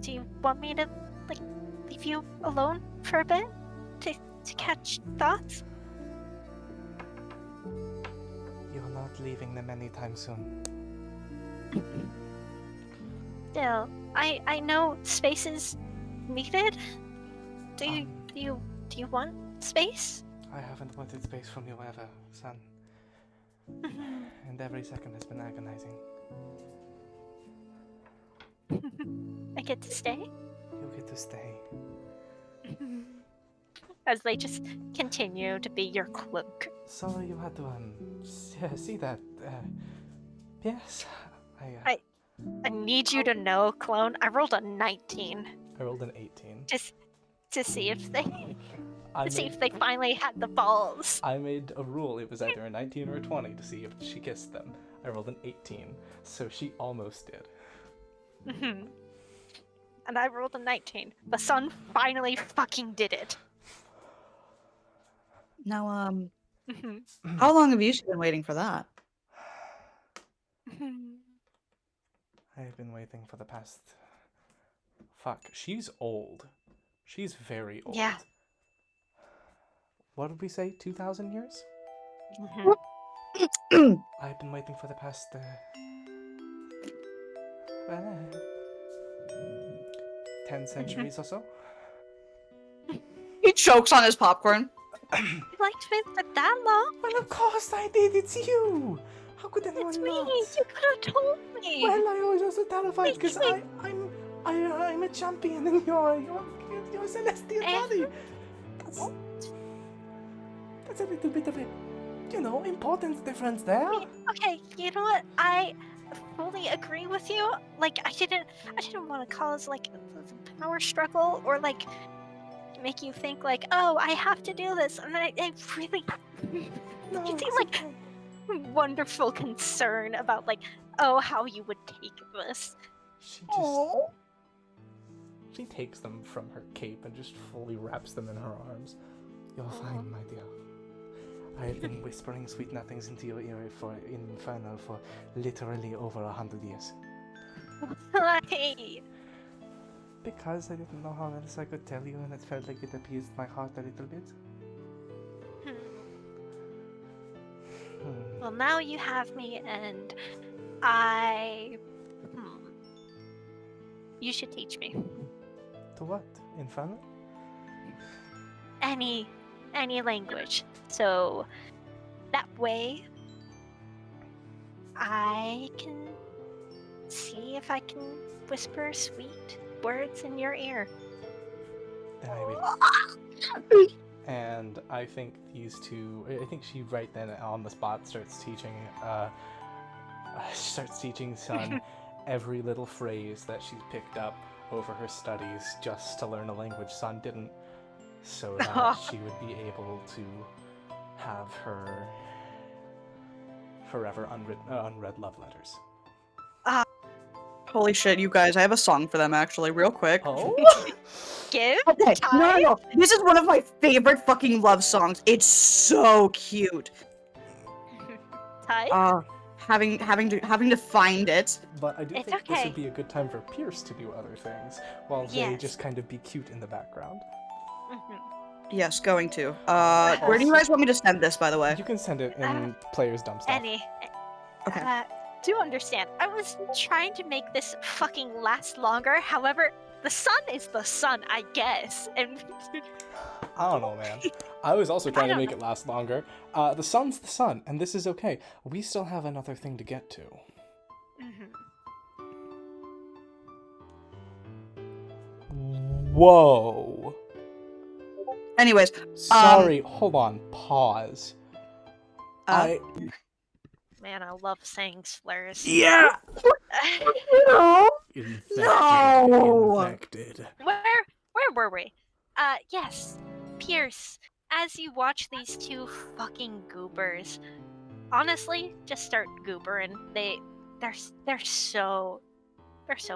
C: Do you want me to, like, leave you alone for a bit? To catch thoughts?
D: You're not leaving them anytime soon.
C: Still, I know space is needed. Do you want space?
D: I haven't wanted space from you ever, son. And every second has been agonizing.
C: I get to stay?
D: You get to stay.
C: As they just continue to be your cloak.
D: Sorry you had to see that. Yes,
C: I need you to know, clone, I rolled a 19.
A: I rolled an 18.
C: Just to see if they...
A: I
C: to see
A: made,
C: if they finally had the balls.
A: I made a rule. It was either a 19 or a 20 to see if she kissed them. I rolled an 18, so she almost did.
C: Mhm. And I rolled a 19. The sun finally fucking did it.
B: Now,
C: Mhm.
B: how long have you been waiting for that?
C: Mhm.
A: I've been waiting for the past... Fuck, she's old. She's very old.
C: Yeah.
A: What did we say, 2,000 years?
C: Mhm.
A: I've been waiting for the past... 10 centuries or so?
B: He chokes on his popcorn.
C: You liked me for that long?
A: Well, of course I did. It's you. How could anyone
C: It's me.
A: not?
C: You could have told me.
A: Well, I was also terrified because
C: Wait.
A: I'm a champion and you're a celestial
C: And-
A: body. That's a little bit of a, importance difference there.
C: Okay, you know what? I fully agree with you. Like, I didn't want to cause like a power struggle or like make you think like, oh, I have to do this, and I really
A: No,
C: you seem
A: it's
C: like
A: okay.
C: wonderful concern about like, oh, how you would take this.
A: She takes them from her cape and just fully wraps them in her arms. You're fine, my dear. I have been whispering sweet nothings into your ear in Infernal for literally over 100 years.
C: Hey.
A: Because I didn't know how else I could tell you, and it felt like it appeased my heart a little bit.
C: Well, now you have me, and I. You should teach me
A: To what? Infernal?
C: any language, so that way I can see if I can whisper sweet words in your ear.
A: Then I will. And I think these two, I think she right then on the spot starts teaching Sun every little phrase that she's picked up over her studies just to learn a language Sun didn't, so that she would be able to have her forever unread love letters.
B: Holy shit, you guys! I have a song for them actually, real quick.
A: Oh?
C: Give
B: Okay,
C: time.
B: no. This is one of my favorite fucking love songs. It's so cute.
C: Type.
B: Having to find it.
A: But I do
C: It's
A: think this
C: okay.
A: would be a good time for Pierce to do other things, while they
C: Yes.
A: just kind of be cute in the background.
B: Yes, going to. Where do you guys want me to send this, by the way?
A: You can send it in player's dump stuff.
B: Okay.
C: Do understand. I was trying to make this fucking last longer. However, the sun is the sun, I guess. And
A: I don't know, man. I was also trying to
C: don't
A: make it last longer. The sun's the sun, and this is okay. We still have another thing to get to. Whoa.
B: Anyways,
A: Sorry, hold on. Pause.
C: Man, I love saying slurs.
A: Yeah!
B: no.
A: Infected.
C: Where were we? Yes, Pierce. As you watch these two fucking goobers, honestly, just start goobering. They're so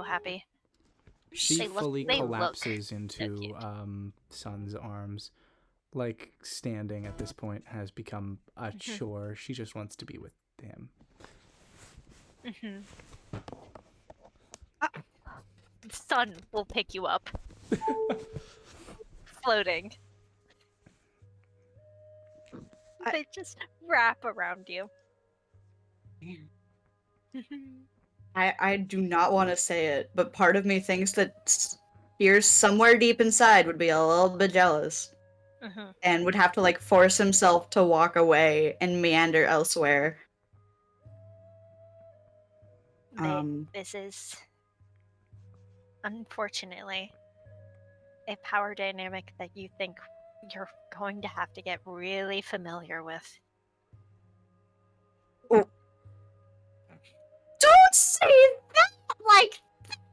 C: happy.
A: She
C: They look-
A: fully
C: they look
A: collapses
C: so
A: into
C: cute.
A: Sun's arms. Like, standing at this point has become a chore. She just wants to be with him.
C: The sun will pick you up. Floating. They just wrap around you.
B: I do not want to say it, but part of me thinks that Pierce somewhere deep inside would be a little bit jealous. And would have to like force himself to walk away and meander elsewhere.
C: This is unfortunately a power dynamic that you think you're going to have to get really familiar with.
B: Don't say that like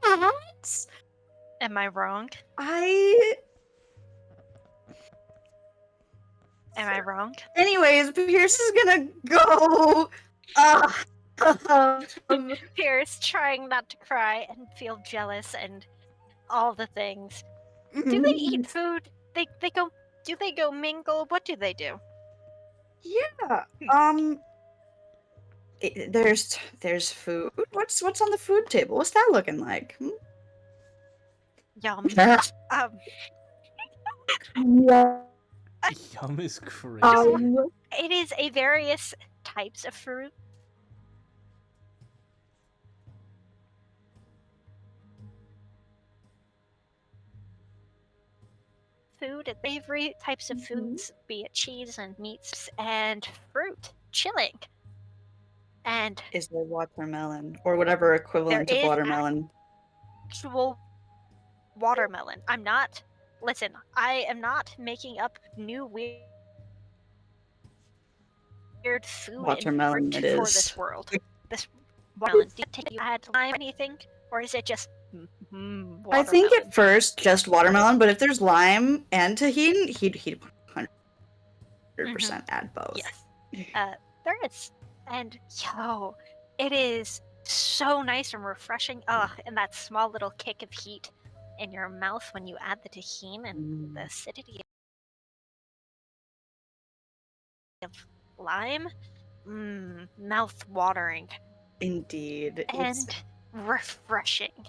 B: that!
C: Am I wrong? Am I wrong?
B: Anyways, Pierce is gonna go.
C: Pierce trying not to cry and feel jealous and all the things. Do they eat food? They go. Do they go mingle? What do they do?
B: Yeah. There's food. What's on the food table? What's that looking like?
C: Yum.
B: Yeah.
A: Yum is crazy.
C: It is a various types of fruit. Food, savory types of foods, be it cheese and meats and fruit, chilling. And
B: Is there watermelon or whatever equivalent
C: There
B: of
C: is
B: watermelon?
C: actual watermelon. Listen, I am not making up new weird food
B: Watermelon
C: and fruit
B: it
C: for
B: is.
C: this world. This watermelon. Do you add lime or anything? Or is it just watermelon?
B: I think at first just watermelon, but if there's lime and tahini, he'd 100% add both.
C: Yes. There is. And it is so nice and refreshing. And that small little kick of heat in your mouth when you add the tahini and the acidity of lime. Mouth watering.
B: Indeed.
C: And refreshing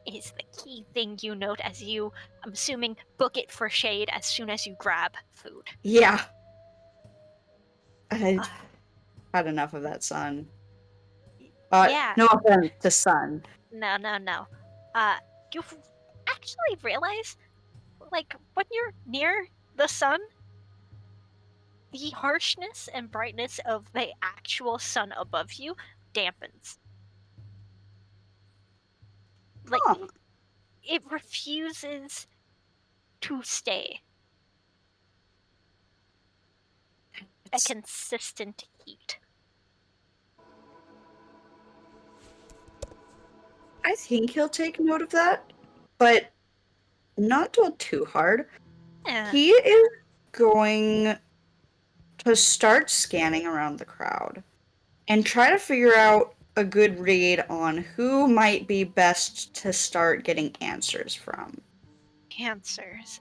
C: is the key thing you note as you, I'm assuming, book it for shade as soon as you grab food.
B: Yeah. I had enough of that sun.
C: Yeah.
B: No offense to sun.
C: No. You actually realize, like, when you're near the sun, the harshness and brightness of the actual sun above you dampens. Like, it refuses to stay a consistent heat.
B: I think he'll take note of that, but not too hard. He is going to start scanning around the crowd and try to figure out a good read on who might be best to start getting answers from.
C: Answers.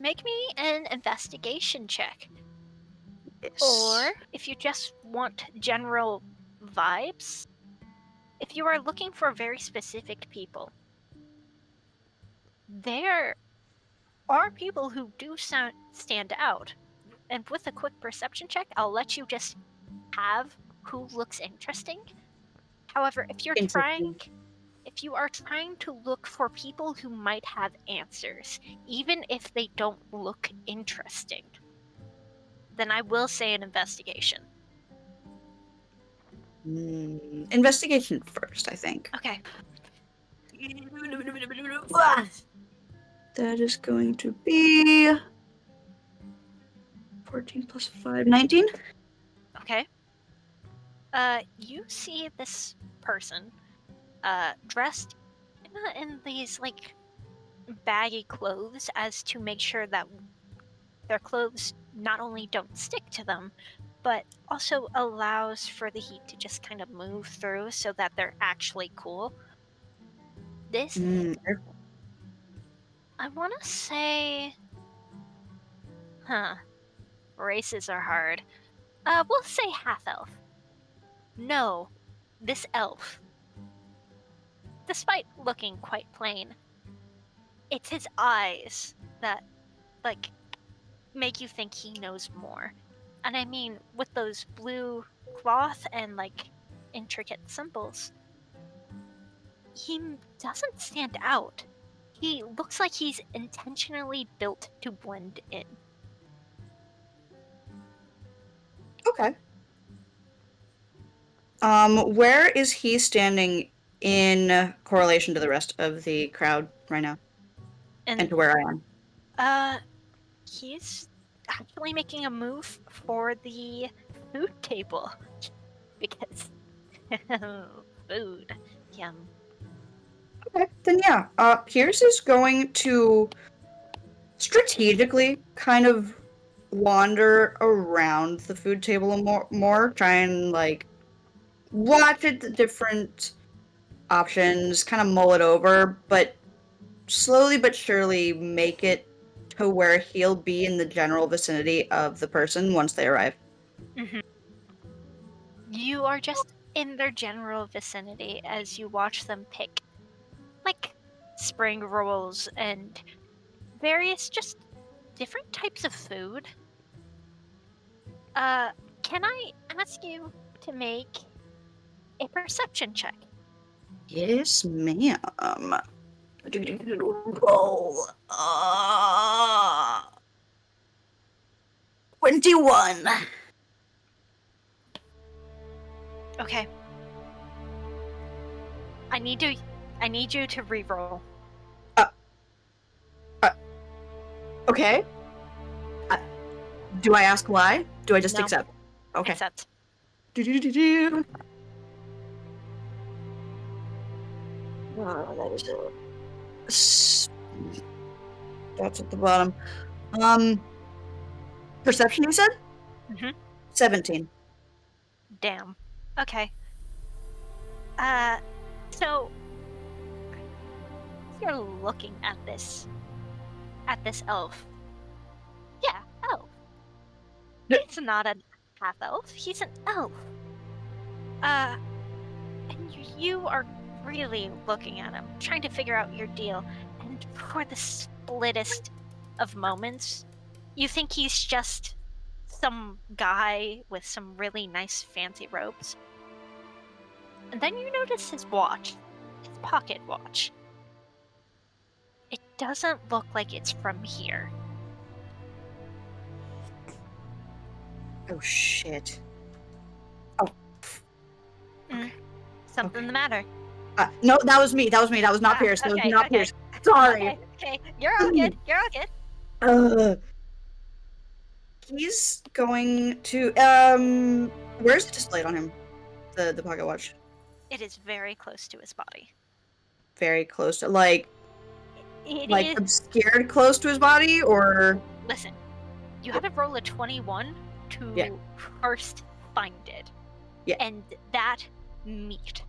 C: Make me an investigation check.
B: Yes.
C: Or, if you just want general vibes, if you are looking for very specific people, there are people who do stand out. And with a quick perception check, I'll let you just have who looks interesting. However, if you are trying to look for people who might have answers, even if they don't look interesting, then I will say an investigation.
B: Investigation first, I think.
C: Okay.
B: That is going to be 14 plus 5, 19.
C: Okay. You see this person, dressed in these, like, baggy clothes as to make sure that their clothes not only don't stick to them, but also allows for the heat to just kind of move through so that they're actually cool. This, I want to say, races are hard. We'll say half-elf. No, this elf, despite looking quite plain, it's his eyes that, like, make you think he knows more. And I mean, with those blue cloth and, like, intricate symbols, he doesn't stand out. He looks like he's intentionally built to blend in.
B: Okay. Where is he standing in correlation to the rest of the crowd right now? And to where I am?
C: He's actually making a move for the food table. Because food. Yum.
B: Okay, then yeah. Pierce is going to strategically kind of wander around the food table more, try and like watch at the different options, kind of mull it over, but slowly but surely make it to where he'll be in the general vicinity of the person once they arrive.
C: You are just in their general vicinity as you watch them pick, like, spring rolls and various just different types of food. Can I ask you to make a perception check?
B: Yes, ma'am. Roll. 21.
C: Okay. I need you to re-roll.
B: Okay. Do I ask why? Do I just
C: No.
B: accept? Okay.
C: Accept.
B: Do. That is that's at the bottom. Perception, you said?
C: Mhm.
B: 17.
C: Damn. Okay. So you're looking at this elf. Yeah, elf. He's not a half elf. He's an elf. And you are really looking at him, trying to figure out your deal. And for the splittest of moments, you think he's just some guy with some really nice fancy robes. And then you notice his watch, his pocket watch. It doesn't look like it's from here.
B: Oh, shit.
C: Something the matter.
B: No, that was me. That was not Pierce. That was not Pierce. Sorry.
C: Okay. You're all good.
B: He's going to where's it displayed on him? The pocket watch.
C: It is very close to his body.
B: Very close to like
C: It is.
B: obscured close to his body, or
C: Listen, you had to roll a 21 to first find it.
B: Yeah.
C: And that meet.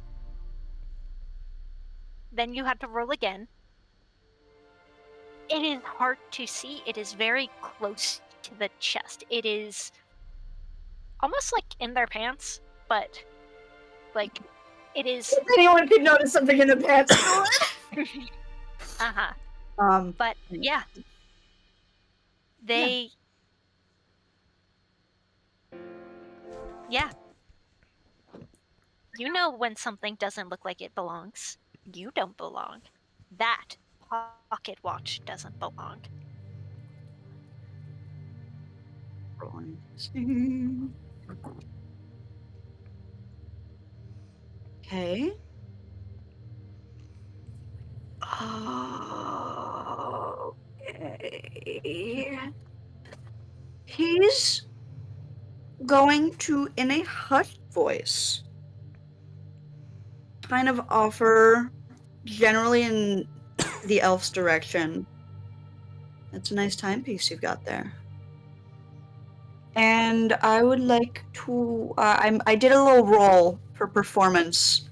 C: Then you had to roll again. It is hard to see. It is very close to the chest. It is almost like in their pants, but like it is.
B: if anyone could notice something in the pants.
C: But yeah, they. Yeah. You know when something doesn't look like it belongs. You don't belong. That pocket watch doesn't belong.
B: Okay. Okay. He's going to, in a hushed voice, kind of offer, generally in the elf's direction. That's a nice timepiece you've got there. And I would like to. I did a little roll for performance,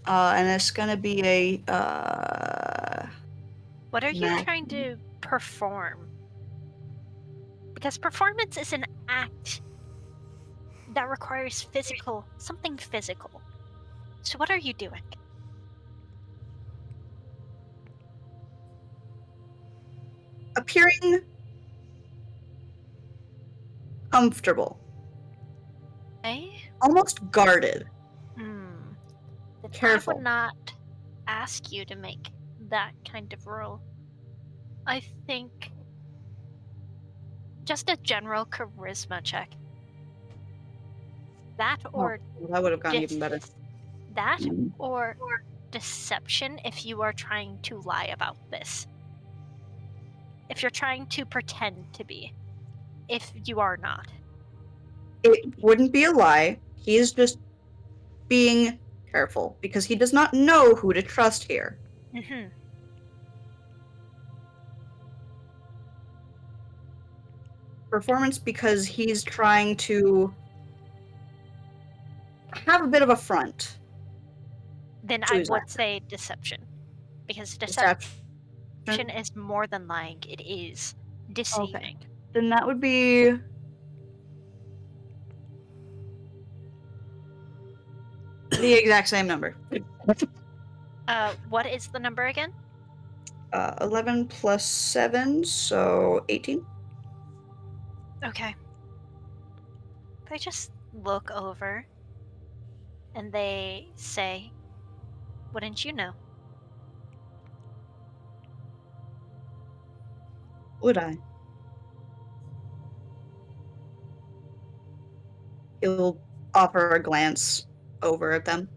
B: and it's gonna be a.
C: What are you
B: Math.
C: trying to perform? Because performance is an act that requires something physical. So what are you doing?
B: Appearing comfortable,
C: Eh?
B: almost guarded.
C: Then
B: Careful.
C: I would not ask you to make that kind of roll. I think just a general charisma check. That or
B: That would have gone even better.
C: That or deception if you are trying to lie about this. If you're trying to pretend to be. If you are not.
B: It wouldn't be a lie. He's just being careful because he does not know who to trust here.
C: Mm-hmm.
B: performance because he's trying to have a bit of a front.
C: Then
B: To
C: I
B: his
C: would say deception. Because
B: Deception.
C: deception is more than lying, it is deceiving.
B: Then that would be the exact same number.
C: What is the number again?
B: 11 plus 7, so 18.
C: Okay. They just look over and they say, wouldn't you know?
B: Would I? He'll offer a glance over at them.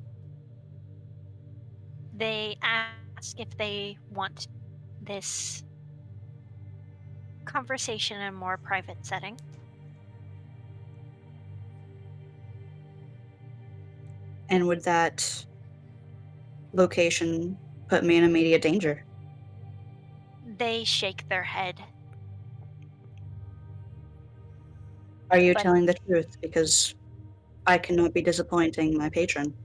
C: They ask if they want this conversation in a more private setting.
B: And would that location put me in immediate danger?
C: They shake their head.
B: Are you
C: But-
B: telling the truth? Because I cannot be disappointing my patron.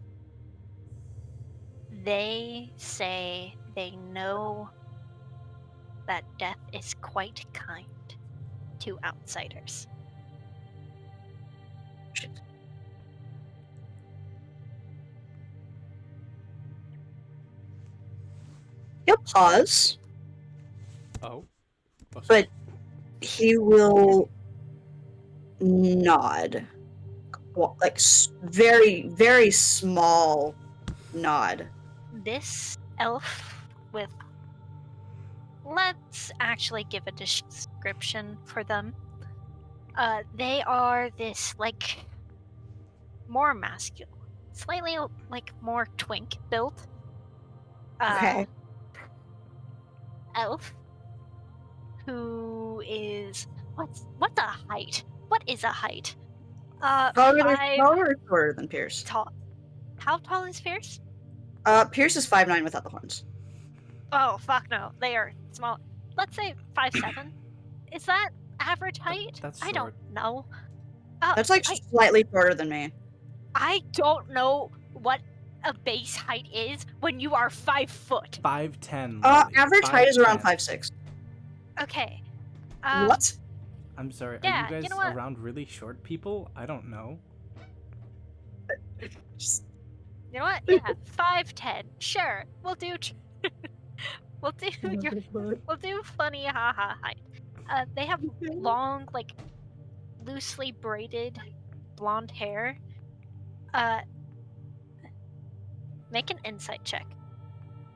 C: They say they know that death is quite kind to outsiders.
B: Shit. He'll pause,
A: Oh.
B: but he will nod. Like, very, very small nod.
C: This elf with. Let's actually give a description for them. They are this, like, more masculine, slightly, like, more twink built.
B: Okay.
C: Elf who is what's a height? What is a height?
B: Taller
C: Five
B: or shorter than Pierce?
C: tall. How tall is Pierce?
B: Pierce is 5'9" without the horns.
C: Oh fuck no, they are small. Let's say 5'7". Is that average height?
A: That's
C: I don't
A: short.
C: know.
B: That's like slightly shorter than me.
C: I don't know what a base height is when you are 5 foot.
A: 5'10".
B: Average height is around
A: 5'10".
B: 5'6".
C: Okay.
B: What?
A: I'm sorry.
C: Yeah,
A: Are you
C: you
A: guys
C: know what?
A: around really short people? I don't know.
C: You know what? Yeah, 5'10". Sure, we'll do. We'll do funny haha height. They have long, like, loosely braided blonde hair. Make an insight check.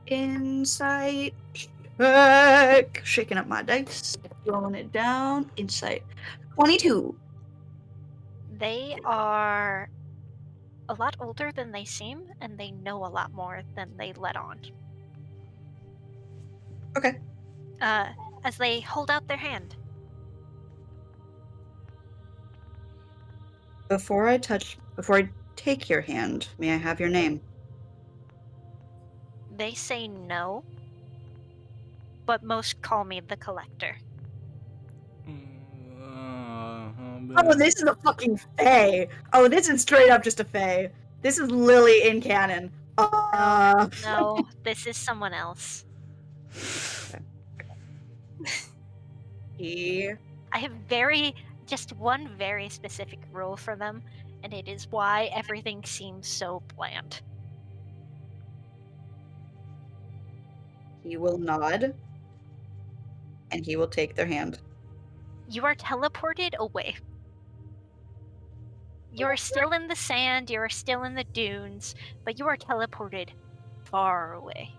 B: Insight check. Shaking up my dice, throwing it down. Insight 22.
C: They are a lot older than they seem, and they know a lot more than they let on.
B: Okay.
C: As they hold out their hand.
B: Before I take your hand, may I have your name?
C: They say no, but most call me the Collector.
B: Oh, this is a fucking Fae. Oh, this is straight up just a Fae. This is Lily in canon.
C: No, this is someone else.
B: He
C: I have just one very specific rule for them, and it is why everything seems so bland.
B: will nod, and he will take their hand.
C: You are teleported away. You're still in the sand, you're still in the dunes, but you are teleported far away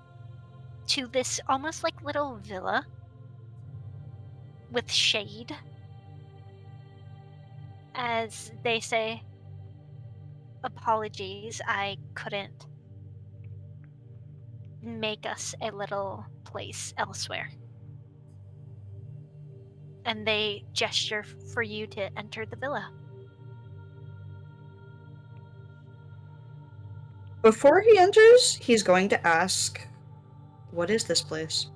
C: to this almost like little villa with shade. As they say, apologies, I couldn't make us a little place elsewhere. And they gesture for you to enter the villa.
B: Before he enters, he's going to ask, "What is this place?"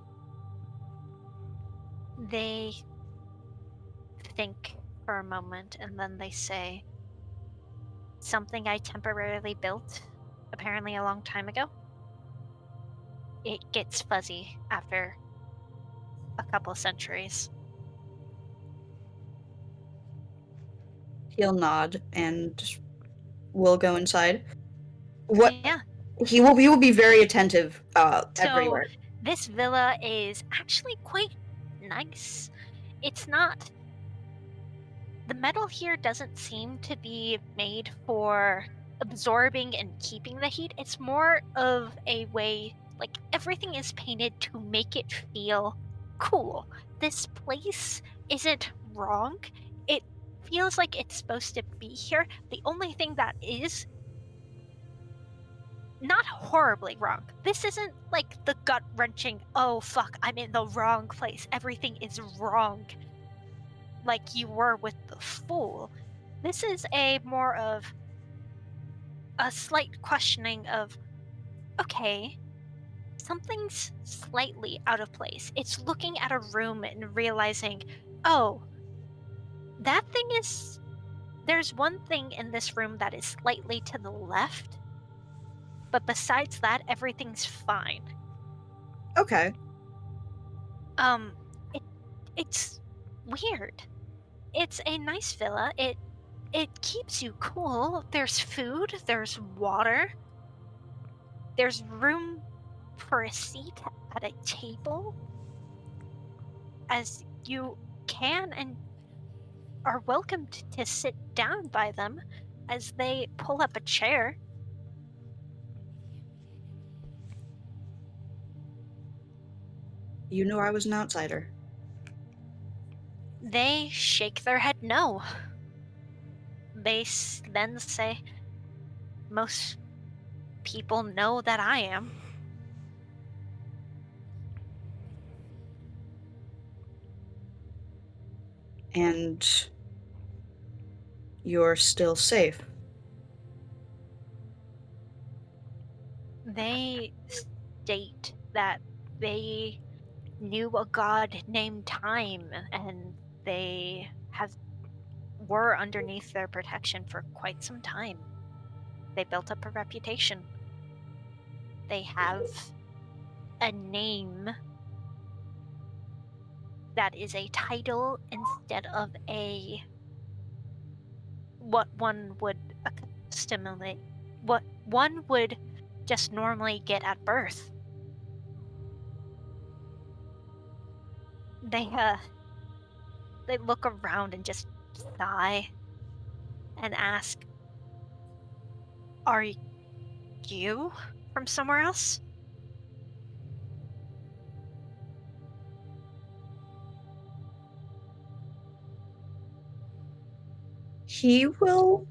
C: They think for a moment, and then they say, something I temporarily built, apparently a long time ago. It gets fuzzy after a couple centuries.
B: He'll nod and will go inside. What
C: Yeah.
B: he will be very attentive
C: So
B: everywhere.
C: this villa is actually quite nice. It's not. The metal here doesn't seem to be made for absorbing and keeping the heat. It's more of a way, like, everything is painted to make it feel cool. This place isn't wrong. It feels like it's supposed to be here. The only thing that is not horribly wrong. This isn't like the gut wrenching, oh fuck, I'm in the wrong place. Everything is wrong. Like you were with the fool. This is a more of a slight questioning of, okay, something's slightly out of place. It's looking at a room and realizing, oh, that thing is. There's one thing in this room that is slightly to the left, but besides that, everything's fine.
B: Okay.
C: Um, it's weird. It's a nice villa. It keeps you cool. There's food, there's water. There's room for a seat at a table. As you can and are welcome to sit down by them as they pull up a chair.
B: You knew I was an outsider.
C: They shake their head no. They then say, most people know that I am.
B: And you're still safe.
C: They state that they knew a god named Time, and they were underneath their protection for quite some time. They built up a reputation. They have a name that is a title instead of what one would what one would just normally get at birth. They look around and just sigh and ask, are you from somewhere else?
B: He will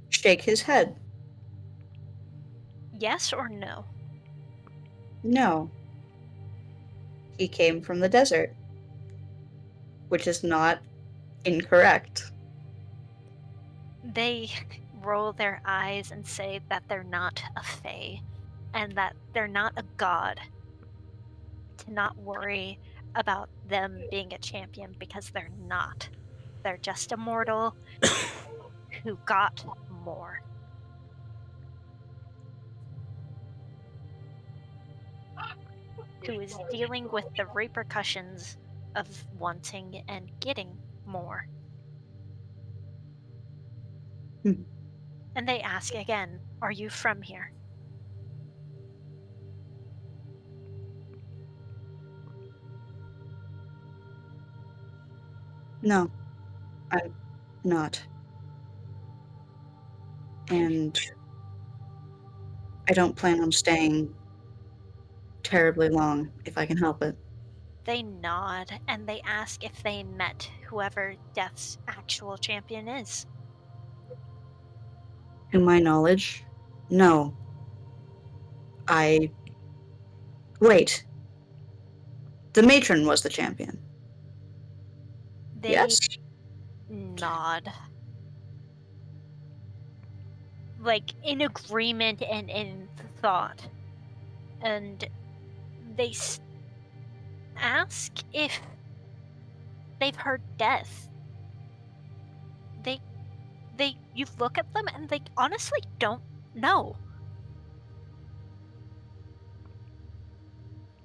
B: shake his head.
C: Yes or no?
B: No. He came from the desert, which is not incorrect.
C: They roll their eyes and say that they're not a fae and that they're not a god. To not worry about them being a champion because they're not. They're just a mortal who got more. Who is dealing with the repercussions of wanting and getting more.
B: Hmm.
C: And they ask again, are you from here?
B: No, I'm not. And I don't plan on staying terribly long if I can help it.
C: They nod and they ask if they met whoever Death's actual champion is.
B: To my knowledge, no. Wait. The Matron was the champion.
C: They
B: Yes?
C: nod. Like in agreement and in thought. And they ask if they've heard death. You look at them and they honestly don't know.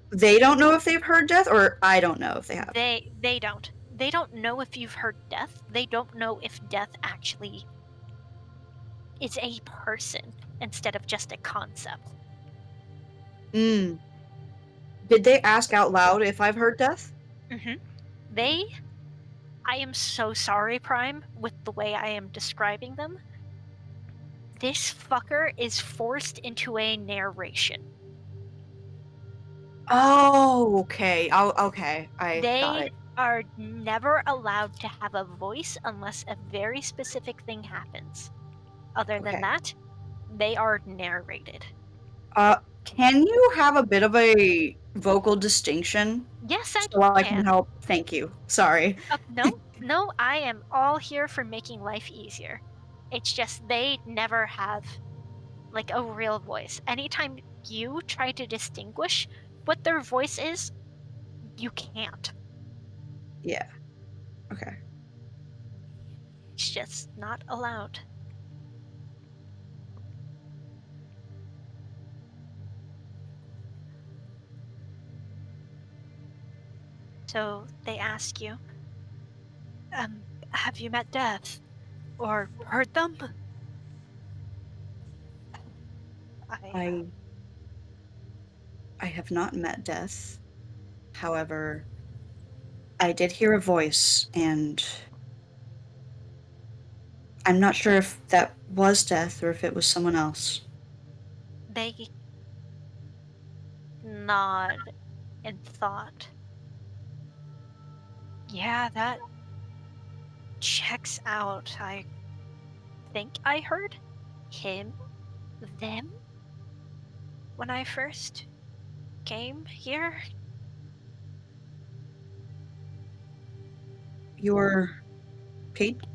B: They don't know if they've heard death, or I don't know if they have.
C: They don't. They don't know if you've heard death. They don't know if death actually is a person instead of just a concept.
B: Did they ask out loud if I've heard death?
C: I am so sorry, Prime, with the way I am describing them. This fucker is forced into a narration.
B: Oh, okay. Okay. I got
C: They
B: it.
C: are never allowed to have a voice unless a very specific thing happens. Other than
B: Okay.
C: that, they are narrated.
B: Can you have a bit of a vocal distinction
C: Yes, I
B: so I can
C: can.
B: help? Thank you. Sorry.
C: No, I am all here for making life easier. It's just they never have, like, a real voice. Anytime you try to distinguish what their voice is, you can't.
B: Yeah. Okay.
C: It's just not allowed. So they ask you, have you met death? Or heard them?
B: I have not met death. However, I did hear a voice, and I'm not sure if that was death or if it was someone else.
C: They nod in thought. Yeah, that checks out. I think I heard him, them, when I first came here.
B: Your patron?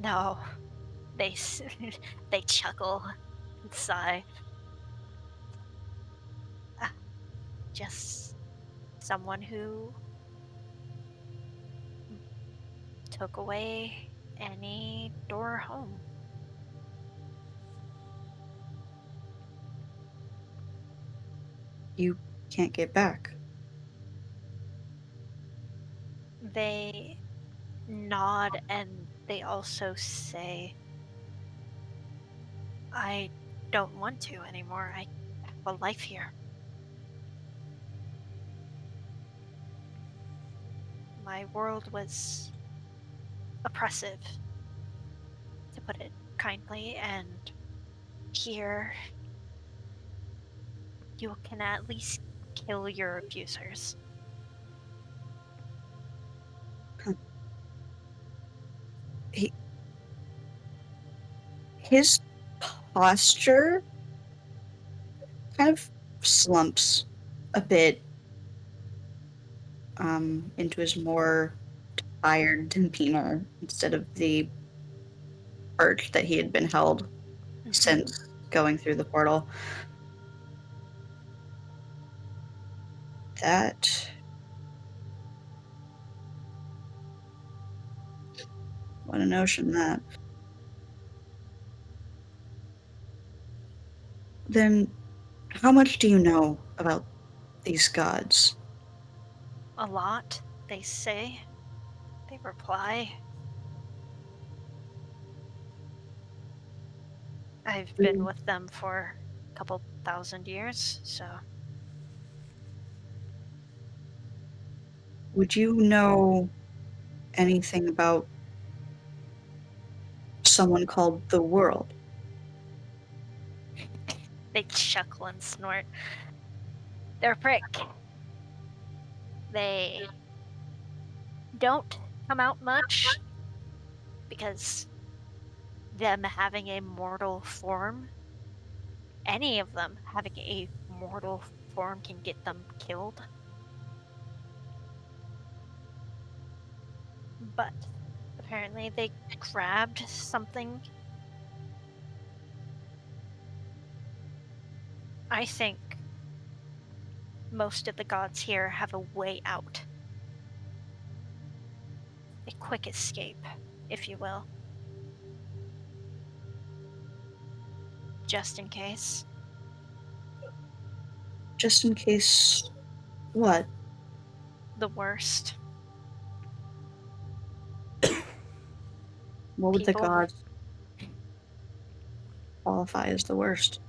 C: No, they they chuckle and sigh. Just someone who took away any door home.
B: You can't get back.
C: They nod and they also say, I don't want to anymore. I have a life here. My world was oppressive, to put it kindly, and here you can at least kill your abusers.
B: His posture kind of slumps a bit into his more tired demeanor instead of the perch that he had been held since going through the portal. That. What a notion that. Then, how much do you know about these gods?
C: A lot, they say. They reply. I've been with them for a couple thousand years, so.
B: Would you know anything about someone called the World?
C: They chuckle and snort. They're a prick. They don't come out much because them having a mortal form, any of them having a mortal form can get them killed. But apparently they grabbed something. I think most of the gods here have a way out a quick escape, if you will. Just in case.
B: Just in case. What?
C: The worst.
B: What would the
C: People-
B: gods qualify as the worst?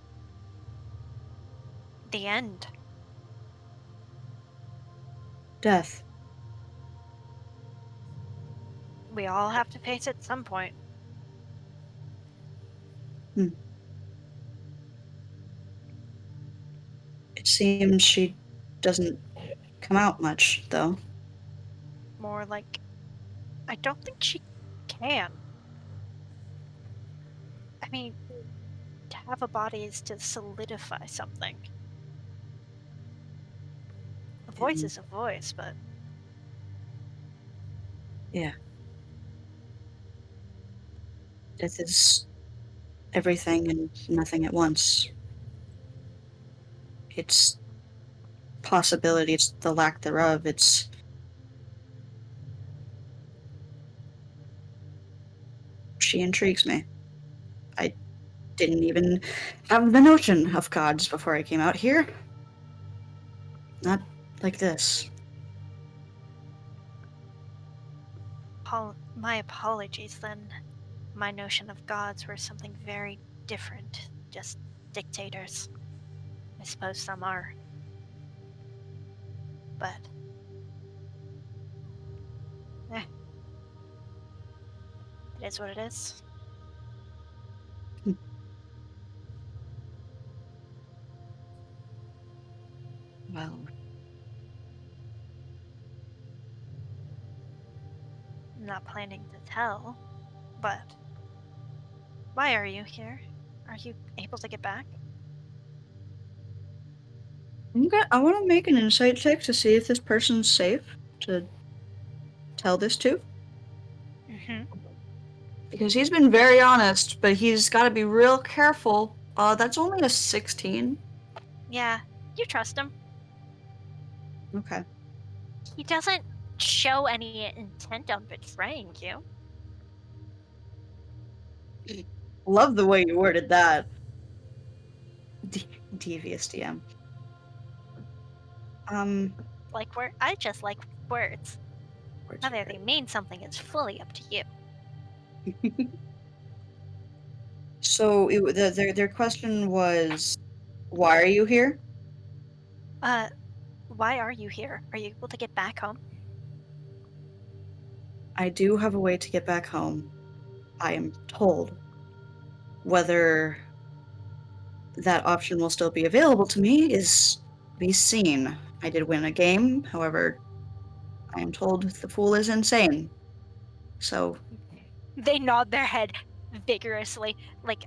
C: The end.
B: Death.
C: We all have to face it at some point.
B: It seems she doesn't come out much, though.
C: More like, I don't think she can. I mean, to have a body is to solidify something. A voice is a voice, but
B: Yeah. Death is everything and nothing at once. It's possibility, it's the lack thereof, it's... She intrigues me. I didn't even have the notion of gods before I came out here. Not like this.
C: my apologies then. My notion of gods were something very different. Just dictators. I suppose some are. But... it is what it is.
B: Well,
C: I'm not planning to tell, but... Why are you here? Are you able to get back?
B: I want to make an insight check to see if this person's safe to tell this to.
C: Mm-hmm.
B: Because he's been very honest, but he's got to be real careful. That's only a 16.
C: Yeah, you trust him.
B: Okay.
C: He doesn't show any intent on betraying you.
B: Love the way you worded that. Devious DM.
C: I just like words.
B: Words
C: Whether
B: are
C: they mean something is fully up to you.
B: great. So their question was, why are you here?
C: Why are you here? Are you able to get back home?
B: I do have a way to get back home. I am told. Whether that option will still be available to me is to be seen. I did win a game, however, I am told the fool is insane. So,
C: They nod their head vigorously, like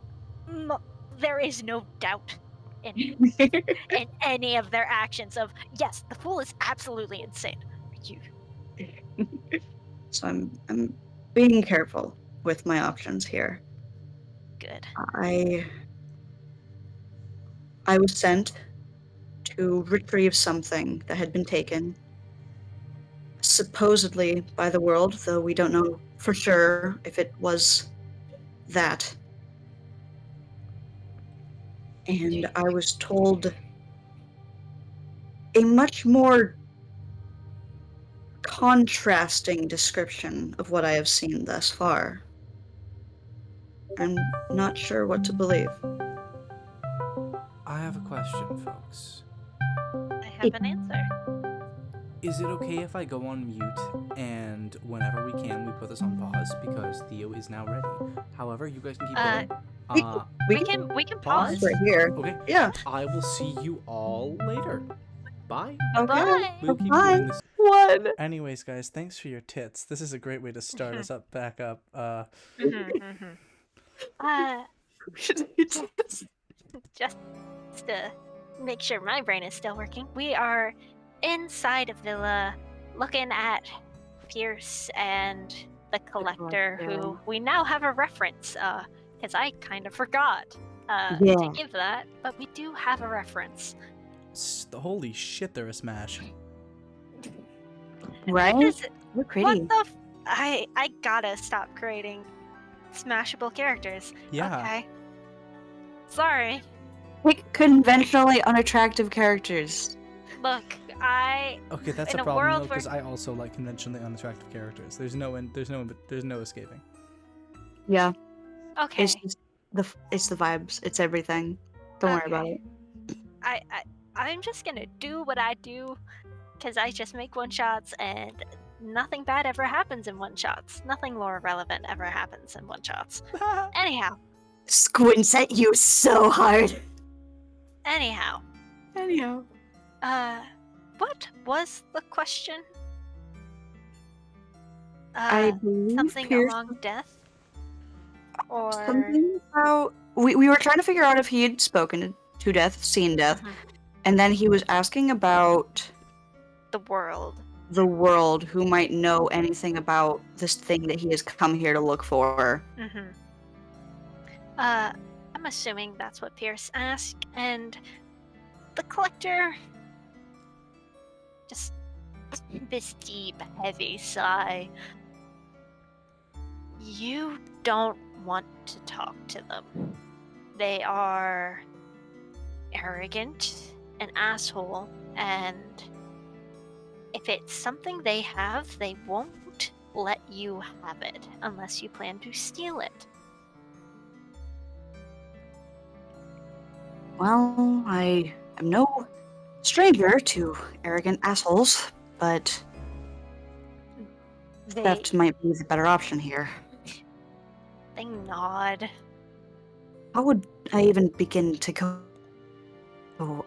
C: there is no doubt in any of their actions of, yes, the fool is absolutely insane. You
B: so I'm being careful with my options here.
C: good.
B: I was sent to retrieve something that had been taken, supposedly by the world, though we don't know for sure if it was that. And I was told a much more contrasting description of what I have seen thus far. I'm not sure what to believe.
A: I have a question, folks.
C: I have an answer.
A: Is it okay if I go on mute and whenever we can we put this on pause because Theo is now ready? However, you guys can keep going.
C: We can pause.
B: Right here.
A: Okay.
B: Yeah.
A: I will see you all later. Bye.
B: Okay.
C: Bye.
A: We'll keep
B: Bye.
A: doing this.
B: What?
A: Anyways, guys, thanks for your tits. This is a great way to start us up back up.
C: Just to make sure my brain is still working, we are inside a villa looking at Pierce and the Collector, who we now have a reference, because I kind of forgot to give that, but we do have a reference.
A: Holy shit, they're a smash.
B: Right?
C: This-
B: We're pretty.
C: What the I gotta stop creating smashable characters.
A: Yeah.
C: Okay. Sorry.
B: Pick conventionally unattractive characters.
C: Look,
A: Okay, that's
C: in
A: a
C: a
A: problem though,
C: world where
A: because I also like conventionally unattractive characters. There's no escaping.
B: Yeah,
C: okay.
B: it's just it's the vibes. It's everything. Don't worry about
C: Okay.
B: it.
C: I'm just gonna do what I do, because I just make one shots and nothing bad ever happens in one shots. Nothing lore relevant ever happens in one shots. Anyhow.
B: Squints at you so hard.
C: Anyhow.
B: Anyhow.
C: What was the question?
B: I believe
C: Something
B: Pierce
C: along death? Or
B: something about we were trying to figure out if he had spoken to death, seen death,
C: Mhm.
B: and then he was asking about
C: the world.
B: the world, who might know anything about this thing that he has come here to look for.
C: Mm-hmm. I'm assuming that's what Pierce asked, and the collector just this deep, heavy sigh. You don't want to talk to them. They are arrogant, an asshole, and if it's something they have, they won't let you have it unless you plan to steal it.
B: Well, I am no stranger to arrogant assholes, but
C: They
B: theft might be the better option here.
C: nod.
B: How would I even begin to go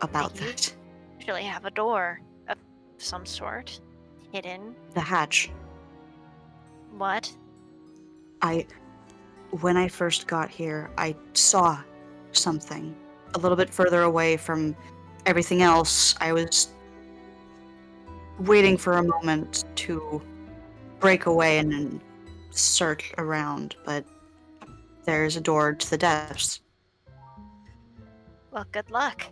B: about
C: They
B: that?
C: usually have a door of some sort hidden.
B: The hatch.
C: What?
B: When I first got here, I saw something a little bit further away from everything else. I was waiting for a moment to break away and then search around, but there's a door to the depths.
C: Well, good luck.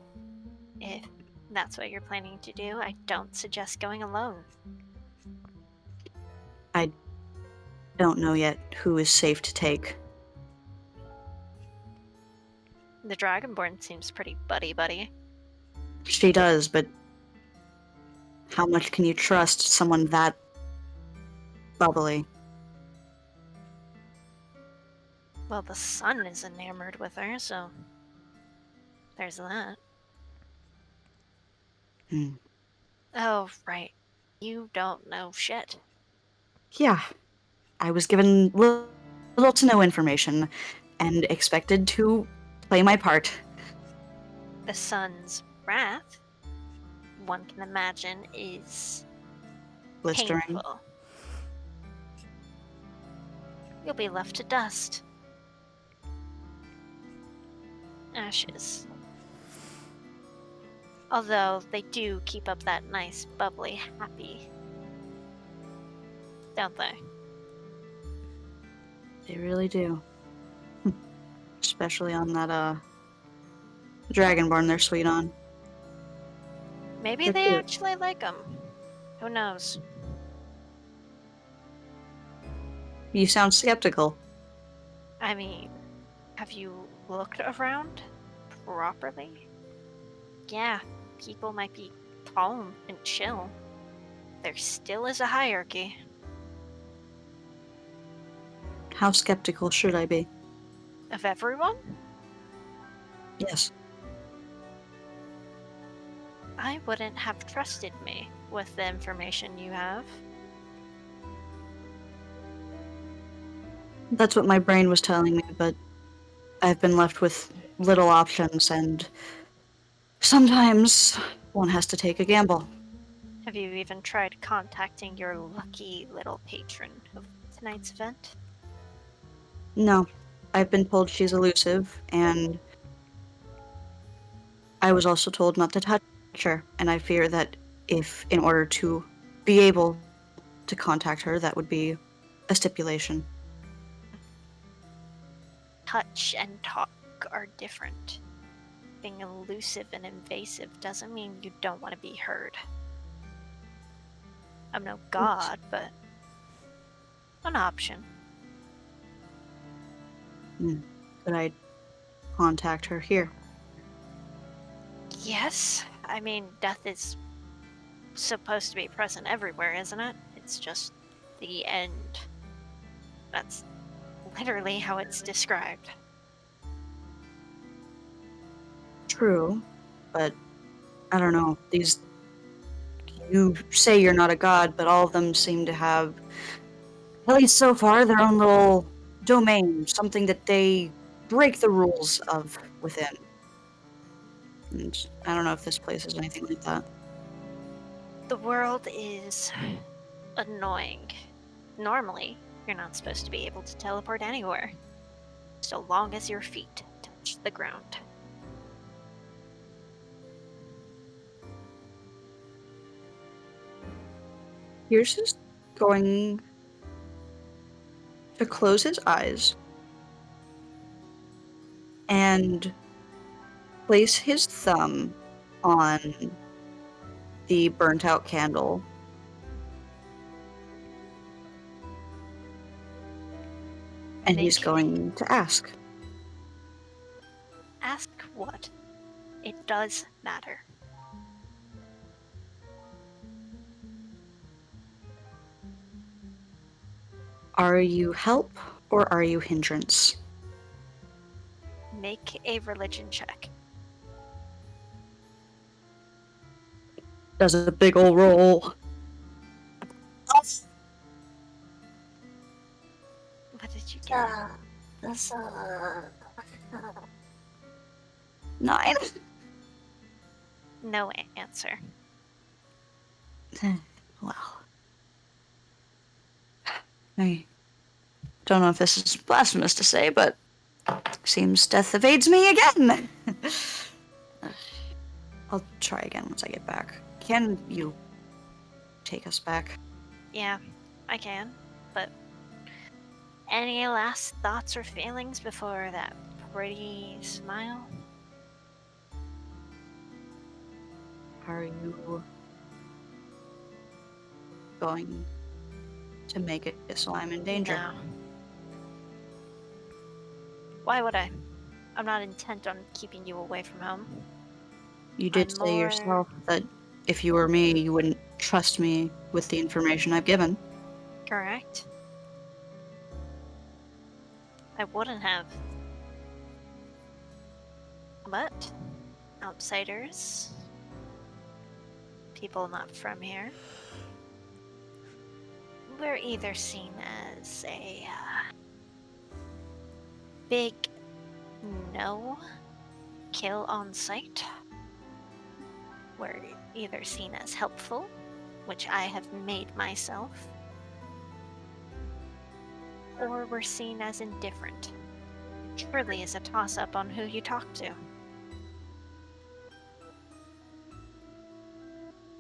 C: If that's what you're planning to do, I don't suggest going alone.
B: I don't know yet who is safe to take.
C: The Dragonborn seems pretty buddy-buddy.
B: She does, but how much can you trust someone that bubbly?
C: Well, the sun is enamored with her, so there's that.
B: Hmm.
C: Oh, right. You don't know shit.
B: Yeah, I was given little to no information and expected to play my part.
C: The sun's wrath, one can imagine, is
B: Blistering.
C: painful. You'll be left to dust. Ashes. Although they do keep up that nice, bubbly, happy. Don't they?
B: They really do. Especially on that, Dragonborn they're sweet on.
C: Maybe
B: They're
C: they
B: cute.
C: actually like them. Who knows?
B: You sound skeptical.
C: I mean, have you looked around properly? Yeah, people might be calm and chill. There still is a hierarchy.
B: How skeptical should I be?
C: Of everyone?
B: Yes.
C: I wouldn't have trusted me with the information you have.
B: That's what my brain was telling me, but I've been left with little options, and sometimes one has to take a gamble.
C: Have you even tried contacting your lucky little patron of tonight's event?
B: No, I've been told she's elusive, and I was also told not to touch her, and I fear that if, in order to be able to contact her, that would be a stipulation.
C: Touch and talk are different. Being elusive and invasive doesn't mean you don't want to be heard. I'm no god, but an option.
B: Could I contact her here?
C: Yes, I mean, death is supposed to be present everywhere, isn't it? It's just the end. That's literally how it's described.
B: True, but I don't know. You say you're not a god, but all of them seem to have, at least so far, their own little domain, something that they break the rules of within. And I don't know if this place is anything like that.
C: The world is annoying. Normally, you're not supposed to be able to teleport anywhere, so long as your feet touch the ground.
B: Pierce is going to close his eyes and place his thumb on the burnt out candle. And he's
C: Make-
B: going to ask.
C: Ask what? It does matter.
B: Are you help or are you hindrance?
C: Make a religion check.
B: Does a big ol' roll.
C: What did you get?
B: That's 9.
C: No answer.
B: Well, I don't know if this is blasphemous to say, but seems death evades me again. I'll try again once I get back. Can you take us back?
C: Yeah, I can, but any last thoughts or feelings before that pretty smile?
B: Are you going to make it so I'm in danger?
C: No. Why would I? I'm not intent on keeping you away from home.
B: You did
C: I'm
B: say
C: more-
B: yourself that if you were me, you wouldn't trust me with the information I've given.
C: Correct? I wouldn't have. But outsiders, people not from here, we're either seen as a big no kill on sight. We're either seen as helpful, which I have made myself, or we're seen as indifferent. It truly is a toss-up on who you talk to.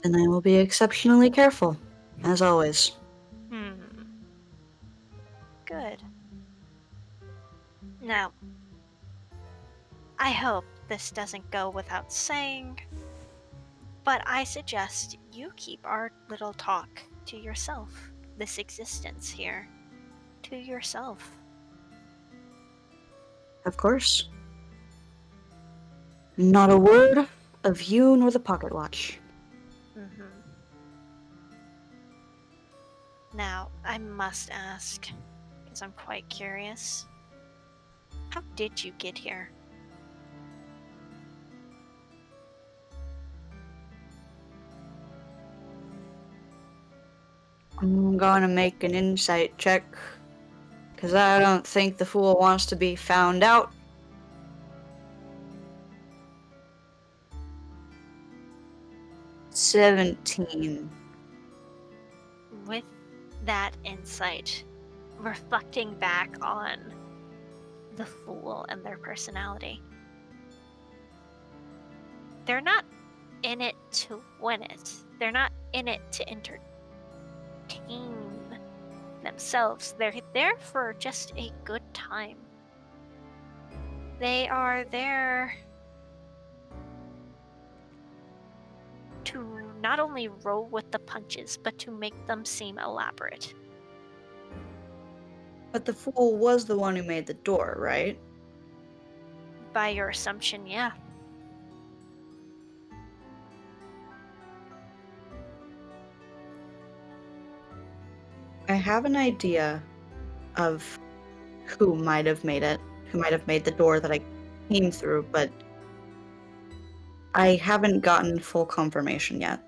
B: And I will be exceptionally careful, as always.
C: Good. Now, I hope this doesn't go without saying, but I suggest you keep our little talk to yourself. This existence here, to yourself.
B: Of course. Not a word of you nor the pocket watch.
C: Now, I must ask, because I'm quite curious. How did you get here?
B: I'm going to make an insight check, because I don't think the fool wants to be found out. $17.
C: With that insight, reflecting back on the fool and their personality, they're not in it to win it. They're not in it to entertain themselves. They're there for just a good time. They are there to not only roll with the punches, but to make them seem elaborate.
B: But the fool was the one who made the door, right?
C: By your assumption, yeah.
B: I have an idea of who might have made it, who might have made the door that I came through, but I haven't gotten full confirmation yet.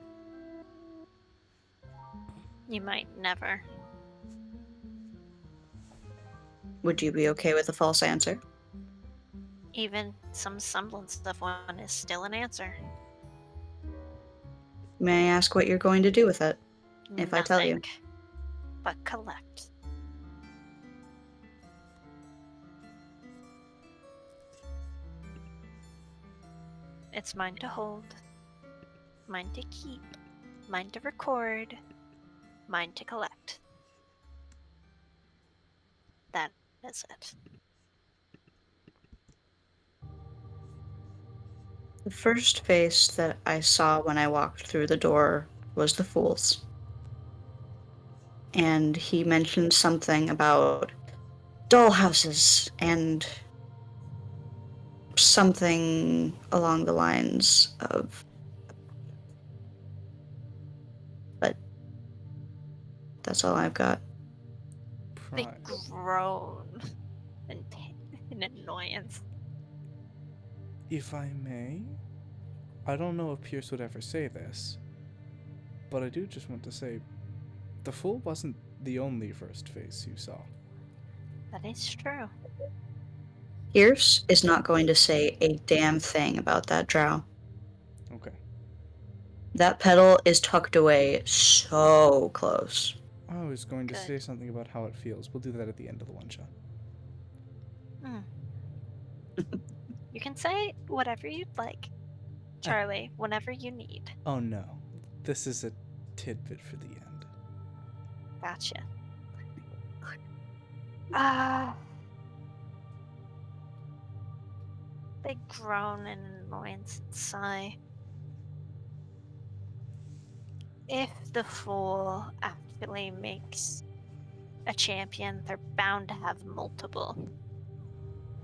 C: You might never.
B: Would you be okay with a false answer?
C: Even some semblance of one is still an answer.
B: May I ask what you're going to do with it? If I tell you.
C: Nothing but collect. It's mine to hold, mine to keep, mine to record, mine to collect. That is it.
B: The first face that I saw when I walked through the door was the fool's. And he mentioned something about dollhouses and something along the lines of. But that's all I've got.
C: They
A: Prime.
C: groan in pain and annoyance.
A: If I may, I don't know if Pierce would ever say this, but I do just want to say the fool wasn't the only first face you saw.
C: That is true.
B: Pierce is not going to say a damn thing about that drow.
A: Okay.
B: That pedal is tucked away so close.
A: I was going to
C: Good.
A: say something about how it feels. We'll do that at the end of the one shot.
C: Hmm. You can say whatever you'd like, Charlie, whenever you need.
A: Oh no. This is a tidbit for the end.
C: Gotcha. They groan in annoyance and sigh. If the fool actually makes a champion, they're bound to have multiple.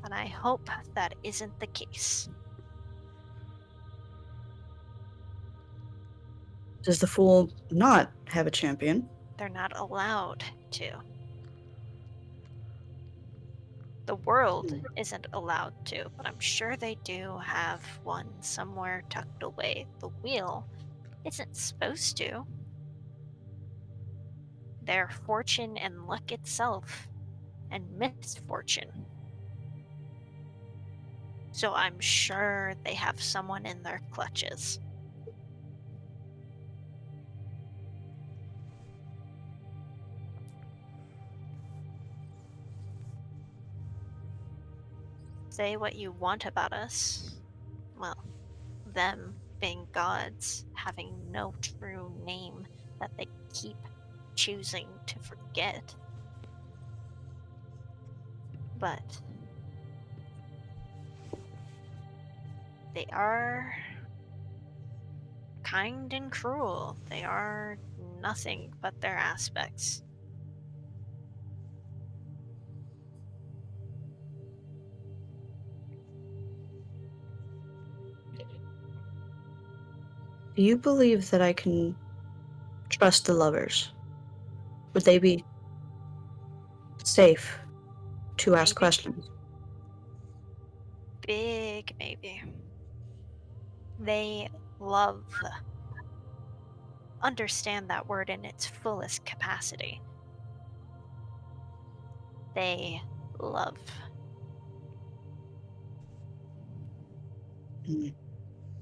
C: And I hope that isn't the case.
B: Does the fool not have a champion?
C: They're not allowed to. The world isn't allowed to, but I'm sure they do have one somewhere tucked away. The wheel isn't supposed to. They're fortune and luck itself, and misfortune. So I'm sure they have someone in their clutches. Say what you want about us. Well, them being gods, having no true name that they keep choosing to forget. But they are kind and cruel. They are nothing but their aspects.
B: Do you believe that I can trust the lovers? Would they be safe to ask
C: Maybe.
B: questions?
C: Big maybe. They love. Understand that word in its fullest capacity. They love.
B: And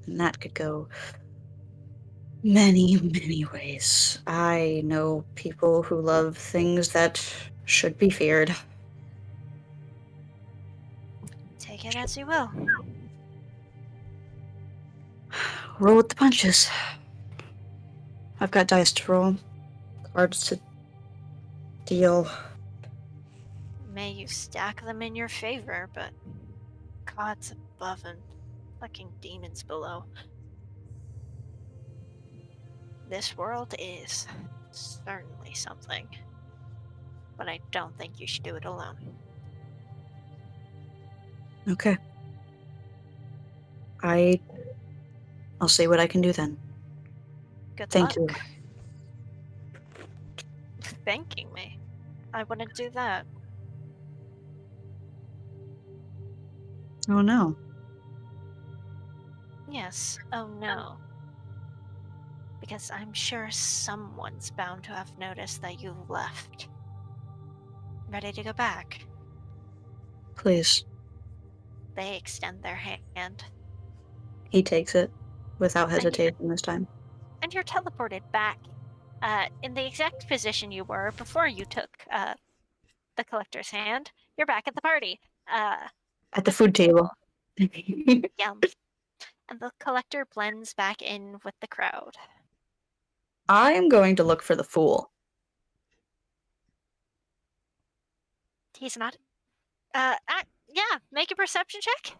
B: that could go many, many ways. I know people who love things that should be feared.
C: Take it as you will.
B: Roll with the punches. I've got dice to roll, cards to deal.
C: May you stack them in your favor, but gods above and fucking demons below. This world is certainly something. but I don't think you should do it alone.
B: Okay. I'll see what I can do then.
C: Good
B: Thank
C: luck.
B: you.
C: Thanking me. I wouldn't do that.
B: Oh no.
C: Yes. Oh no. Because I'm sure someone's bound to have noticed that you've left. Ready to go back?
B: Please.
C: They extend their hand.
B: He takes it without
C: And
B: hesitation this time.
C: And you're teleported back in the exact position you were before you took the collector's hand. You're back at the party.
B: At the food table.
C: Yum. And the collector blends back in with the crowd.
B: I am going to look for the fool.
C: He's not. Yeah, make a perception check.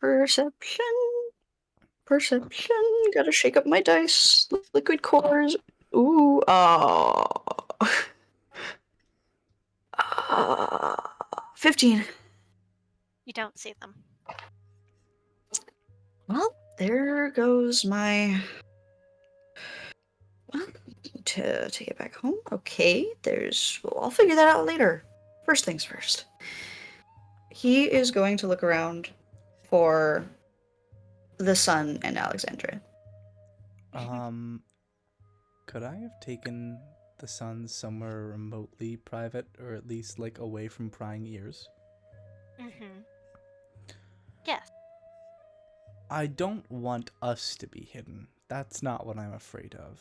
B: Perception. Perception. Gotta shake up my dice. Liquid cores. Ooh. 15.
C: You don't see them.
B: Well, there goes my. Well, to get back home. Okay, I'll figure that out later. First things first. He is going to look around for the sun and Alexandria.
A: Could I have taken the sun somewhere remotely private, or at least like away from prying ears?
C: Mm-hmm. Yes.
A: I don't want us to be hidden. That's not what I'm afraid of.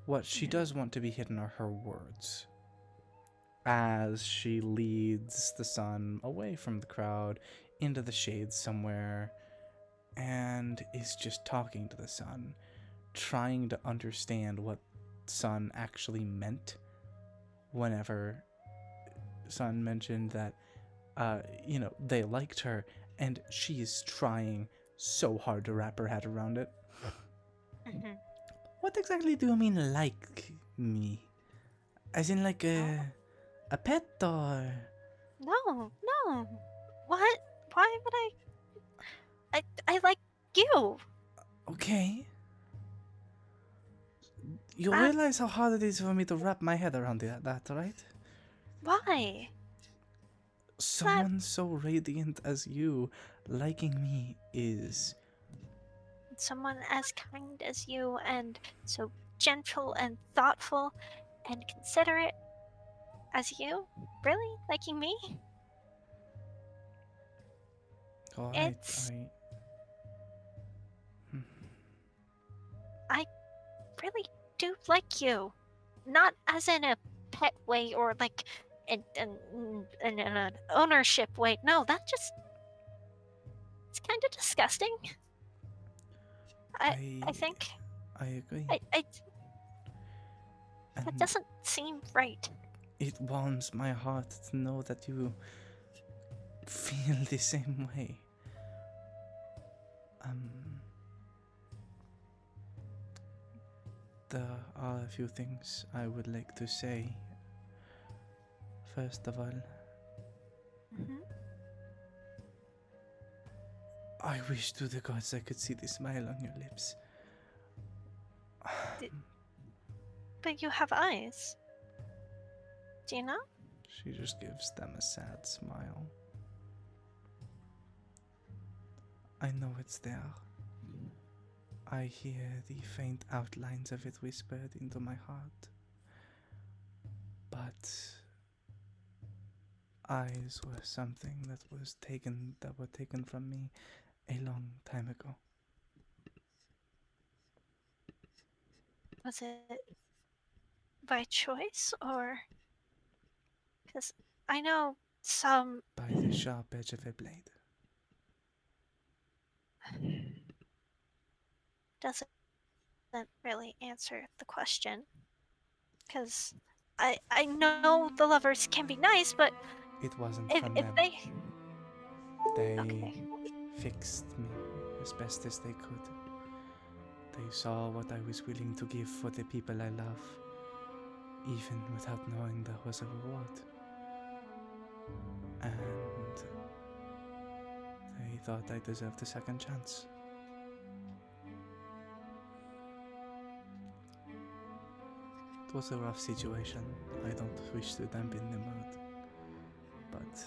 A: What she does want to be hidden are her words. As she leads the sun away from the crowd into the shade somewhere and is just talking to the sun, trying to understand what Sun actually meant whenever Sun mentioned that, they liked her, and she's trying so hard to wrap her head around it.
C: Mm-hmm.
A: What exactly do you mean, like me? As in, like a pet, or?
C: No. What? Why would I like you.
A: Okay. You
C: Ah.
A: realize how hard it is for me to wrap my head around that, right?
C: Why?
A: Someone so radiant as you liking me is...
C: Someone as kind as you and so gentle and thoughtful and considerate as you? Really? Liking me?
A: Alright,
C: It's... I really do like you. Not as in a pet way or like in an ownership way. No, that just... It's kind of disgusting. I think...
A: I agree.
C: That
A: And
C: doesn't seem right.
A: it warms my heart to know that you feel the same way. There are a few things I would like to say. First of all,
C: Mm-hmm.
A: I wish to the gods I could see the smile on your lips.
C: But you have eyes. Do you know?
A: She just gives them a sad smile. I know it's there. I hear the faint outlines of it whispered into my heart. But eyes were something that were taken from me a long time ago.
C: Was it by choice or... Because I know some...
A: By the sharp edge of a blade.
C: Doesn't really answer the question. Because I know the lovers can be nice, but
A: It wasn't
C: if
A: from them.
C: they...
A: They
C: Okay.
A: fixed me as best as they could. They saw what I was willing to give for the people I love. even without knowing there was a reward. And they thought I deserved a second chance. It was a rough situation. I don't wish to dampen the mood, but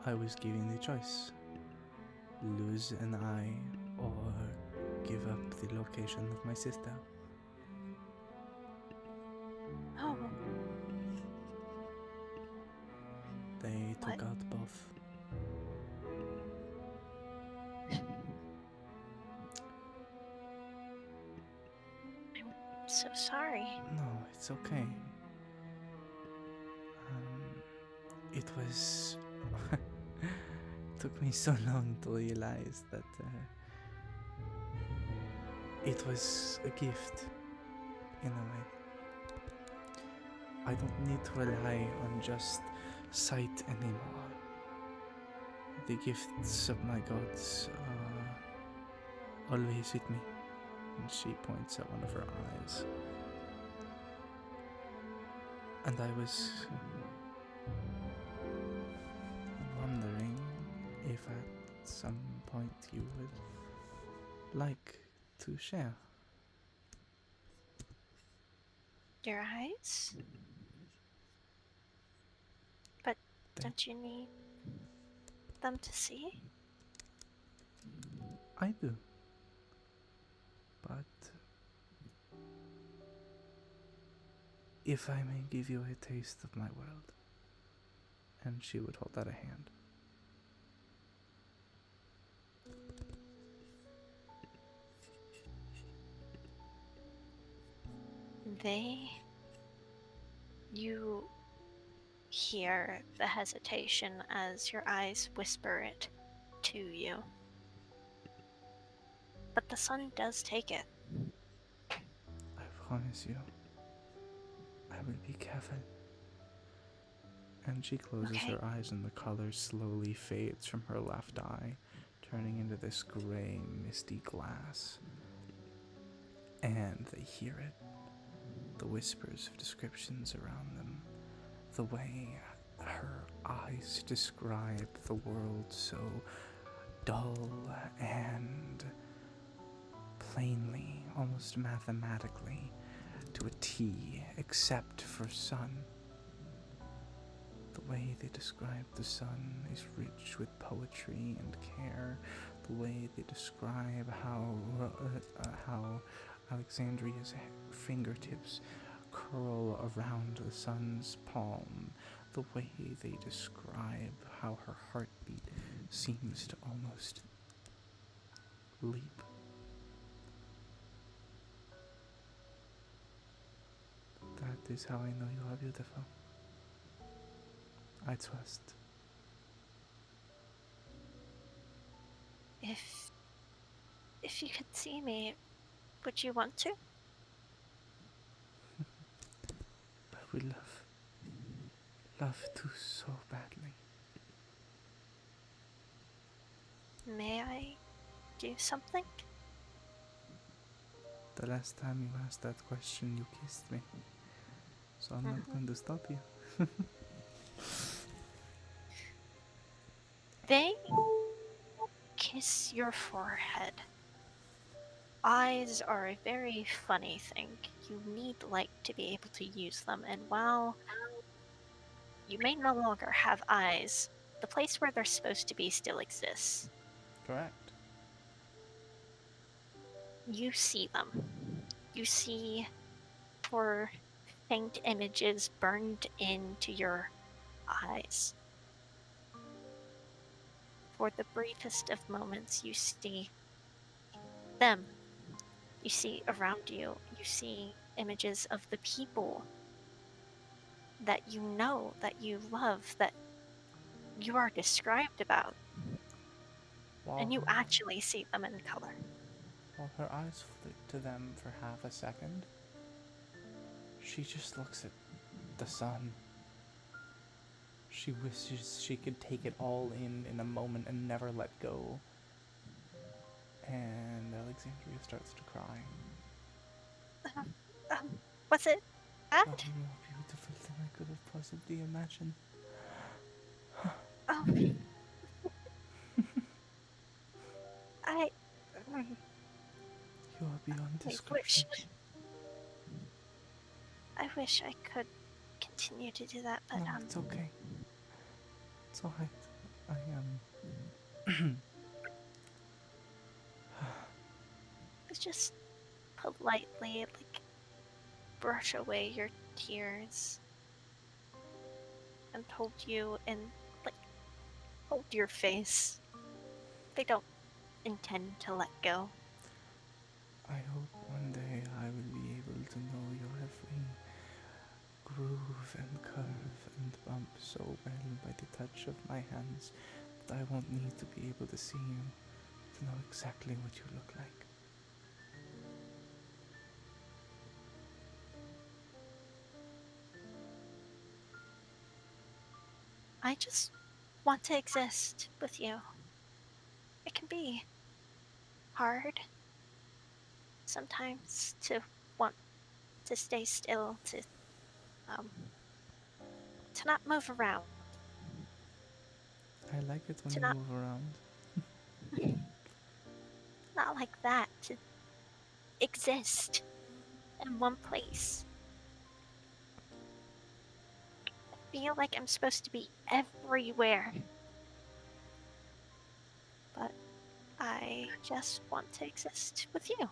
A: I was given the choice. Lose an eye or give up the location of my sister.
C: Oh,
A: They took
C: What?
A: out both.
C: I'm so sorry.
A: No, it's okay. It was... it took me so long to realize that it was a gift, in a way. I don't need to rely on just sight anymore. The gifts of my gods are always with me. And she points at one of her eyes. And I was wondering if at some point you would like to share.
C: Your eyes? But
A: They-
C: don't you need them to see?
A: I do. But if I may give you a taste of my world, and she would hold out a hand.
C: You hear the hesitation as your eyes whisper it to you. But the sun does take it.
A: I promise you, I will be careful. And she closes
C: Okay.
A: her eyes and the color slowly fades from her left eye, turning into this gray, misty glass. And they hear it. The whispers of descriptions around them. The way her eyes describe the world so dull and plainly, almost mathematically, to a T, except for sun. The way they describe the sun is rich with poetry and care. The way they describe how Alexandria's fingertips curl around the sun's palm. The way they describe how her heartbeat seems to almost leap. That is how I know you are beautiful. I trust.
C: If you could see me, would you want to?
A: I would love to so badly.
C: May I do something?
A: The last time you asked that question, you kissed me. So I'm not going to stop you.
C: They kiss your forehead. Eyes are a very funny thing. You need light to be able to use them, and while you may no longer have eyes, the place where they're supposed to be still exists.
A: Correct.
C: You see them. You see for faint images burned into your eyes. For the briefest of moments, you see them. You see around you. You see images of the people that you know, that you love, that you are described about. And you actually see them in color.
A: While her eyes flick to them for half a second, she just looks at the sun. She wishes she could take it all in a moment and never let go. And Alexandria starts to cry.
C: Was it bad?
D: Far more beautiful than I could have possibly imagined.
C: Oh. I.
D: You are beyond
C: I
D: description.
C: wish I could continue to do that, but
D: No, it's okay. It's alright. I
C: just politely like brush away your tears and hold you and like hold your face. They don't intend to let go.
D: I hope one day I will be able to know your every groove and curve and bump so well by the touch of my hands that I won't need to be able to see you to know exactly what you look like.
C: I just want to exist with you. It can be hard sometimes to want to stay still, um to not move around,
D: I like it when
C: to
D: you
C: not
D: move around.
C: not like that, to exist in one place. I feel like I'm supposed to be everywhere. But I just want to exist with you.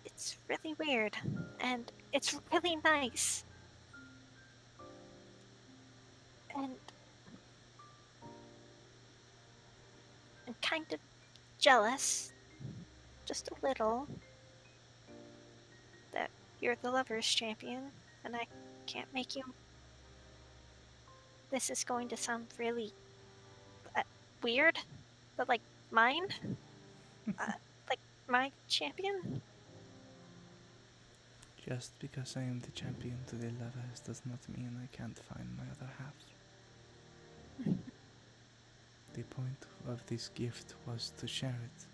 C: It's really weird, and it's really nice. And I'm kind of jealous, just a little, that you're the lovers champion, and I can't make you. This is going to sound really weird, but like mine? Uh, like my champion?
D: Just because I am the champion to the lovers does not mean I can't find my other half. The point of this gift was to share it.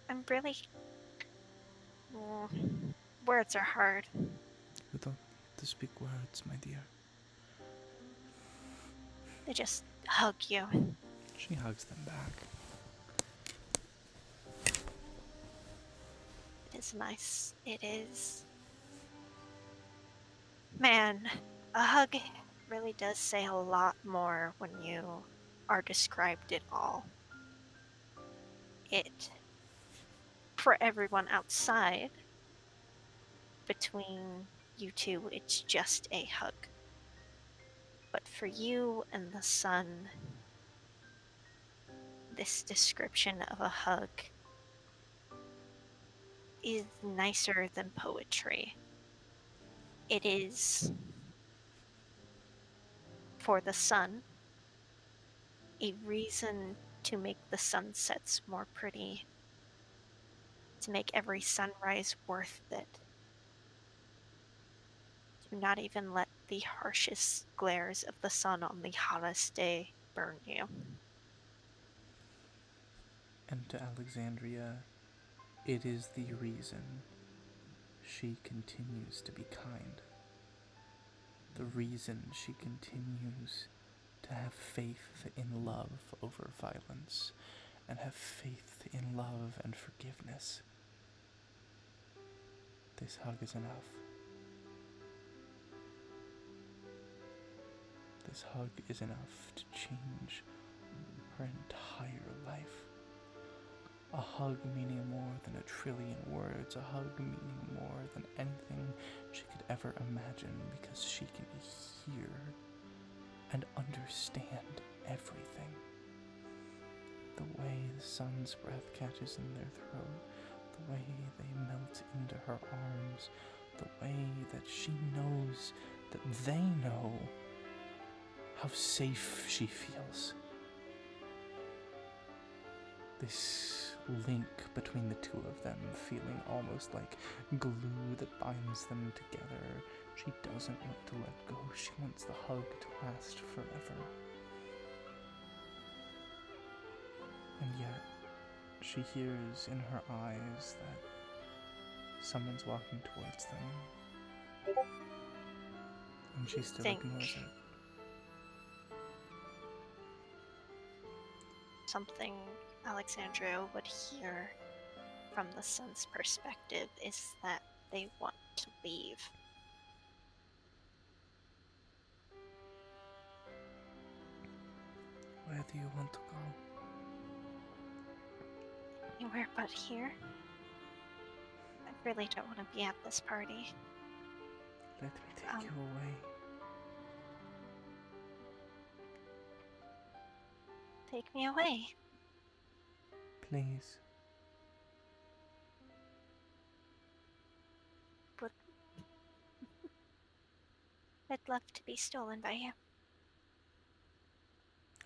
C: I'm really. Mm, words are hard.
D: You don't need to speak words, my dear.
C: They just hug you.
D: She hugs them back.
C: It is nice. It is. Man, a hug really does say a lot more when you are described it all. It, for everyone outside, between you two, it's just a hug. But for you and the sun, this description of a hug is nicer than poetry. It is, for the sun, a reason to make the sunsets more pretty, to make every sunrise worth it. Do not even let the harshest glares of the sun on the hottest day burn you.
D: And to Alexandria, it is the reason she continues to be kind. The reason she continues to have faith in love over violence, and have faith in love and forgiveness. This hug is enough. This hug is enough to change her entire life. A hug meaning more than a trillion words, a hug meaning more than anything she could ever imagine, because she can hear and understand everything. The way the sun's breath catches in their throat, the way they melt into her arms, the way that she knows that they know how safe she feels. This link between the two of them, feeling almost like glue that binds them together, She doesn't want to let go. She wants the hug to last forever. And yet, she hears in her eyes that someone's walking towards them. And she still ignores it.
C: Something Alexandria would hear from the sun's perspective is that they want to leave.
D: Where do you want to go?
C: Anywhere but here. I really don't want to be at this party.
D: Let me take you away.
C: Take me away.
D: Please.
C: But I'd love to be stolen by you.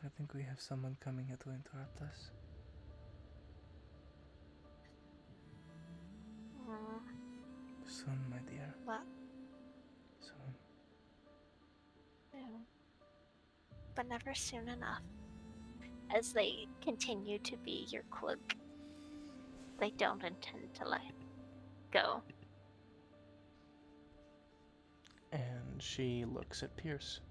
D: I think we have someone coming here to interrupt us. Soon, my dear.
C: Well,
D: Soon.
C: soon. But never soon enough. As they continue to be your cloak, they don't intend to let go.
D: And she looks at Pierce.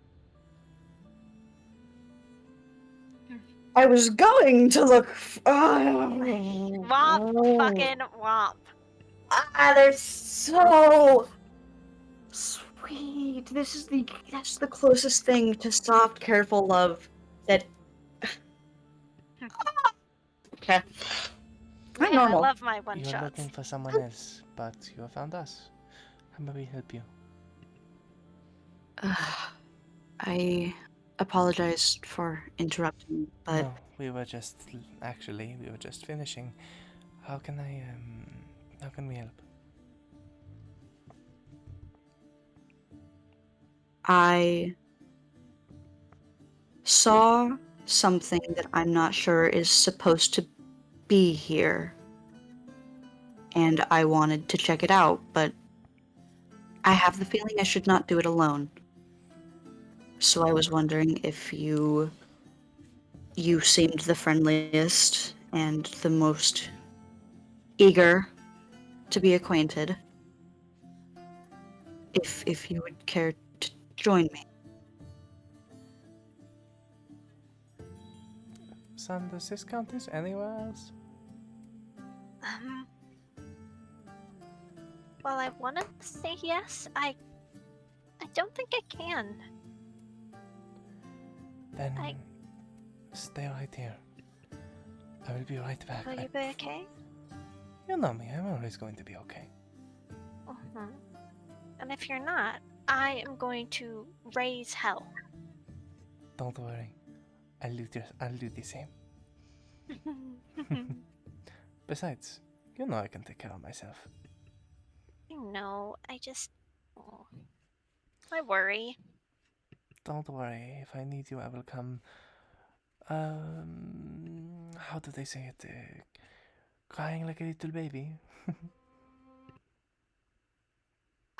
B: I was going to look.
C: Womp fucking womp.
B: They're so sweet. That's the closest thing to soft, careful love that. Okay. I'm
C: Yeah,
B: normal.
C: I love my one
D: You're
C: shots.
D: looking for someone else, but you have found us. How may we help you?
B: I apologize for interrupting, but
D: No, we were just finishing. How can we help?
B: I saw something that I'm not sure is supposed to be here. And I wanted to check it out, but I have the feeling I should not do it alone. So I was wondering if you seemed the friendliest and the most eager to be acquainted. If you would care to join me.
D: Son, does this count as anywhere else?
C: Well, I want to say yes. I don't think I can.
D: Then
C: I-
D: stay right here. I will be right back.
C: Will you be okay?
D: You know me, I'm always going to be okay.
C: And if you're not, I am going to raise hell.
D: Don't worry. I'll do the same. Besides, you know I can take care of myself.
C: No, I worry.
D: Don't worry. If I need you, I will come. How do they say it? Crying like a little baby.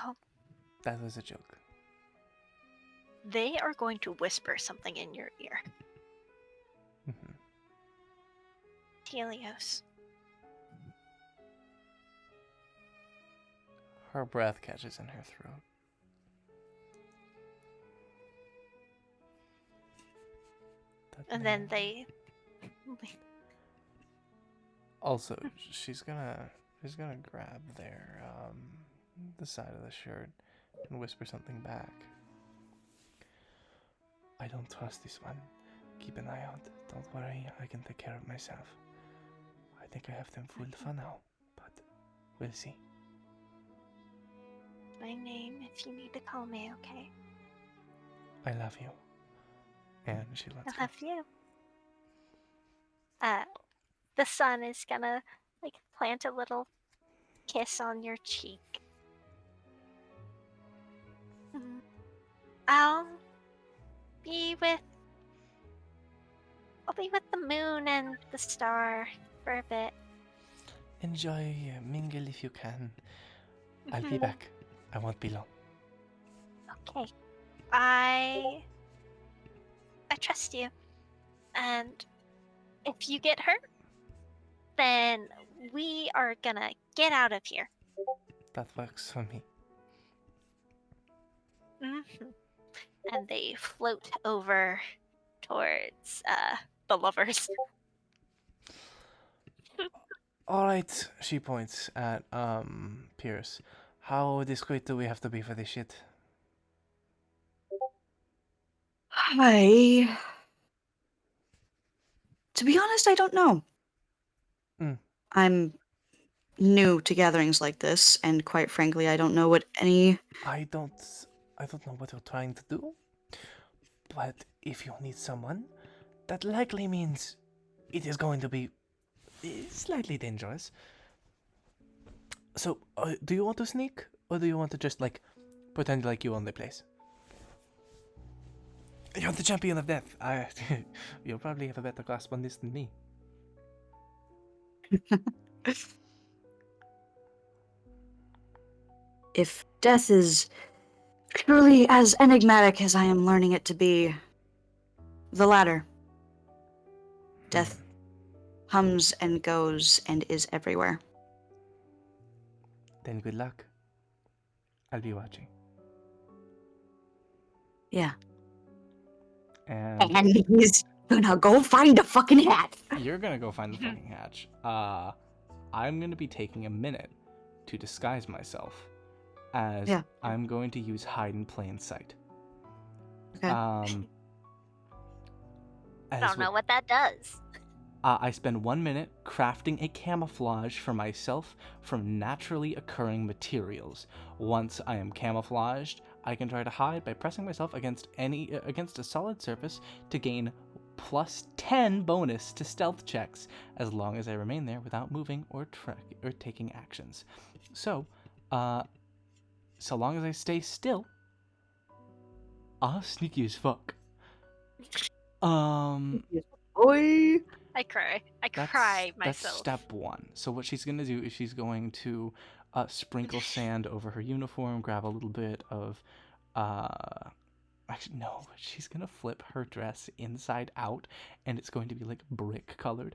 C: Oh.
D: That was a joke.
C: They are going to whisper something in your ear. Helios.
D: Her breath catches in her throat.
C: And then they
D: Also, she's gonna grab their the side of the shirt and whisper something back. I don't trust this one. Keep an eye out. Don't worry, I can take care of myself. I think I have them fooled for now, but we'll see.
C: my name if you need to call me, okay?
D: I love you. And she lets
C: I
D: go.
C: love you. The sun is gonna plant a little kiss on your cheek. I'll be with the moon and the star for a bit.
D: Enjoy, mingle if you can. I'll be back. I won't be long.
C: Okay. I trust you. And if you get hurt, then we are gonna get out of here.
D: That works for me.
C: hmm And they float over towards the lovers.
D: Alright, she points at Pierce. How discreet do we have to be for this shit?
B: To be honest, I don't know.
D: Mm.
B: I'm new to gatherings like this, and quite frankly, I don't know what any.
D: I don't know what you're trying to do, but if you need someone, that likely means it is going to be slightly dangerous. So, do you want to sneak, or do you want to just like pretend like you own the place? You're the champion of death. You'll probably have a better grasp on this than me.
B: If death is truly as enigmatic as I am learning it to be, the latter. Death comes and goes and is everywhere.
D: Then good luck. I'll be watching.
B: Yeah.
A: And
B: And he's gonna go find a fucking hat.
A: you're gonna go find the fucking hatch. I'm gonna be taking a minute to disguise myself, as
B: Yeah.
A: I'm going to use hide in plain sight.
B: Okay.
C: I don't know what that does.
A: I spend 1 minute crafting a camouflage for myself from naturally occurring materials. Once I am camouflaged, I can try to hide by pressing myself against a solid surface to gain +10 bonus to stealth checks, as long as I remain there without moving or taking actions. So long as I stay still, sneaky as fuck.
B: Boy.
C: I cry. I cry
A: That's
C: myself.
A: step 1. So what she's going to do is she's going to sprinkle sand over her uniform, grab a little bit of... Actually, no. She's going to flip her dress inside out, and it's going to be, like, brick colored.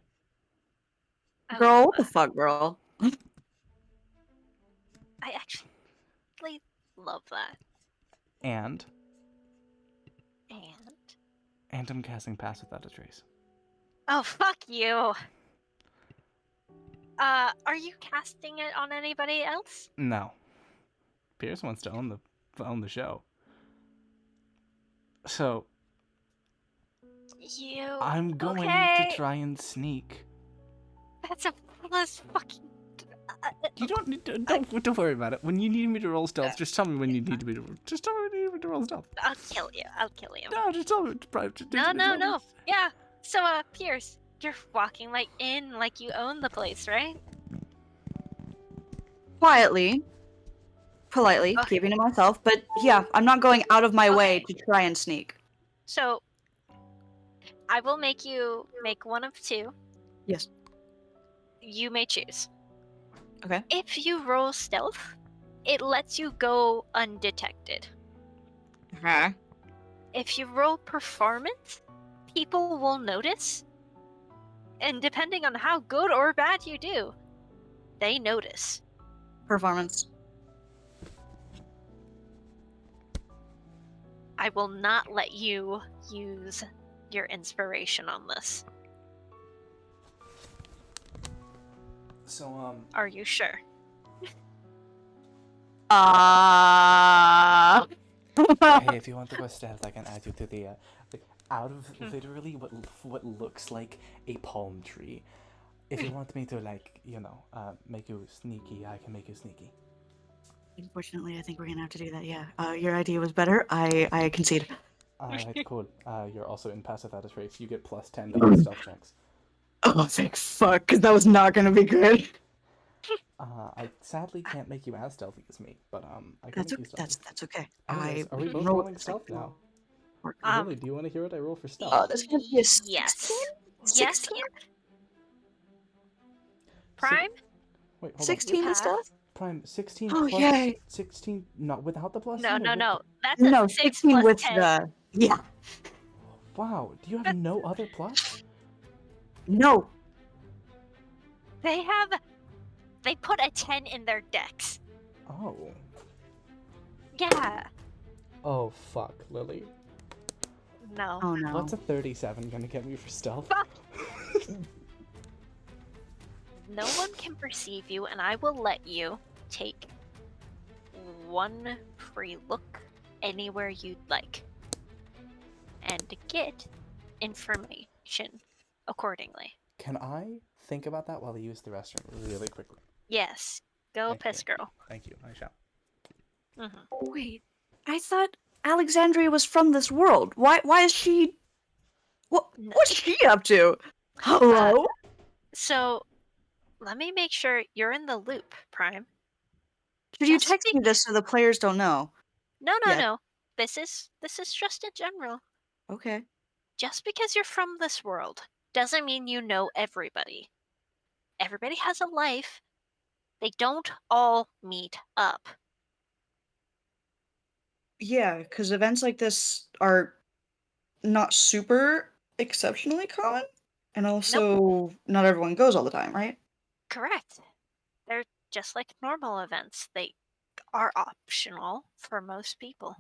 C: I
B: Girl,
C: love
B: what the
C: that.
B: fuck, girl?
C: I actually love that.
A: And
C: And
A: I'm casting Pass Without a Trace.
C: oh, fuck you. Are you casting it on anybody else?
A: No. Pierce wants to own the show. So
C: You.
A: I'm going
C: okay.
A: to try and sneak.
C: That's a plus fucking.
A: You don't need to, don't worry about it. When you need me to roll stealth, just tell me when you need me to. Just tell me when you need me to roll stealth.
C: I'll kill you. I'll kill you.
A: No, just tell me.
C: No. Yeah. So, Pierce, you're walking like you own the place, right?
B: Quietly, politely,
C: Okay.
B: keeping to myself, but yeah, I'm not going out of my way to try and sneak.
C: So, I will make you make one of two.
B: Yes.
C: You may choose.
B: Okay.
C: If you roll stealth, it lets you go undetected.
B: Okay.
C: If you roll performance, people will notice. And depending on how good or bad you do, they notice.
B: Performance.
C: I will not let you use your inspiration on this.
A: So
C: Are you sure?
D: Hey, if you want to go stealth, I can add you to the out of literally what looks like a palm tree. If you want me to make you sneaky, I can make you sneaky.
B: Unfortunately, I think we're gonna have to do that. Yeah. Your idea was better. I concede.
A: Alright, cool. You're also in Pass Without a Trace. You get +10 to all stealth checks.
B: Oh, thank fuck, because that was not gonna be good.
A: I sadly can't make you as stealthy as me, but I can
B: That's
A: make you
B: okay.
A: stealthy.
B: That's okay.
A: Anyways, are we both
B: roll-
A: rolling stealth now? Really? Do you want to hear what I roll for stealth?
B: Oh, this could be a 16?
C: Yes.
B: 16?
C: Prime?
A: Wait, hold
B: 16
C: You
B: and stuff?
A: on. Prime, 16
B: Oh,
A: plus
B: yay.
A: 16, not without the plus
C: No,
A: sign, or
C: no,
A: with
C: no. That's
B: No,
C: a 6
B: 16
C: plus
B: with
C: 10.
B: the... Yeah.
A: Wow, do you have no other plus?
B: No.
C: They put a 10 in their decks.
A: Oh.
C: Yeah.
A: Oh, fuck, Lily.
C: No.
B: Oh, no.
A: What's a 37 gonna get me for stealth?
C: Fuck. No one can perceive you, and I will let you take one free look anywhere you'd like and get information accordingly.
A: Can I think about that while I use the restroom really quickly?
C: Yes. Go
A: Thank
C: piss,
A: you.
C: girl.
A: Thank you, I shall.
B: Wait, I thought Alexandria was from this world. Why is she... What's she up to? Hello?
C: So, let me make sure you're in the loop, Prime.
B: Should you
C: just
B: text me this so the players don't know?
C: No.
B: Yet.
C: This is just in general.
B: Okay.
C: Just because you're from this world doesn't mean you know everybody. Everybody has a life. They don't all meet up.
B: Yeah, because events like this are not super exceptionally common. And also, not everyone goes all the time, right?
C: Correct. They're just like normal events. They are optional for most people.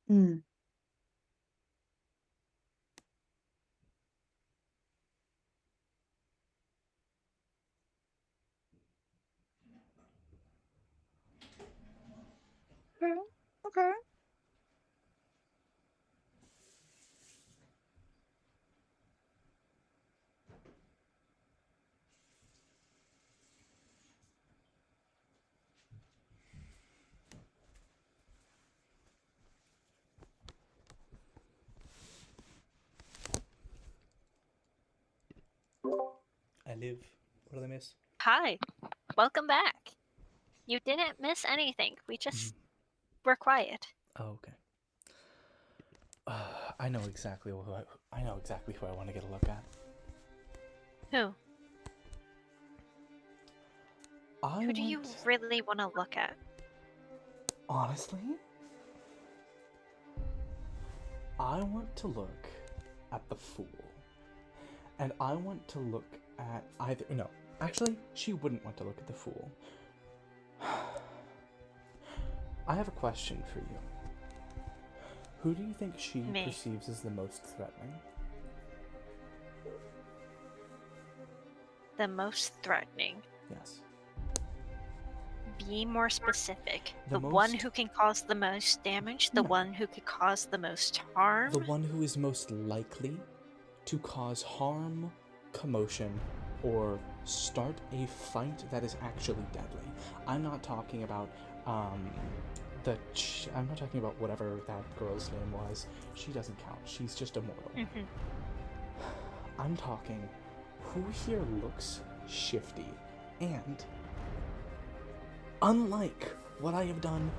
B: Hmm. Okay. Okay.
A: I live. What did I miss?
C: Hi. Welcome back. You didn't miss anything. We just were quiet.
A: Oh, okay. I know exactly who I know exactly who I want to get a look at.
C: Who?
A: Who
C: do you really want to look at?
A: Honestly, I want to look at the Fool. And I want to look at either... No, actually, she wouldn't want to look at the Fool. I have a question for you. Who do you think she perceives as the most threatening?
C: The most threatening.
A: Yes.
C: Be more specific.
A: The
C: one
A: most-
C: who can cause the most damage, the
A: No.
C: one who could cause the most harm.
A: The one who is most likely to cause harm, commotion, or start a fight that is actually deadly. I'm not talking about I'm not talking about whatever that girl's name was. She doesn't count. She's just a mortal. I'm talking who here looks shifty, and unlike what I have done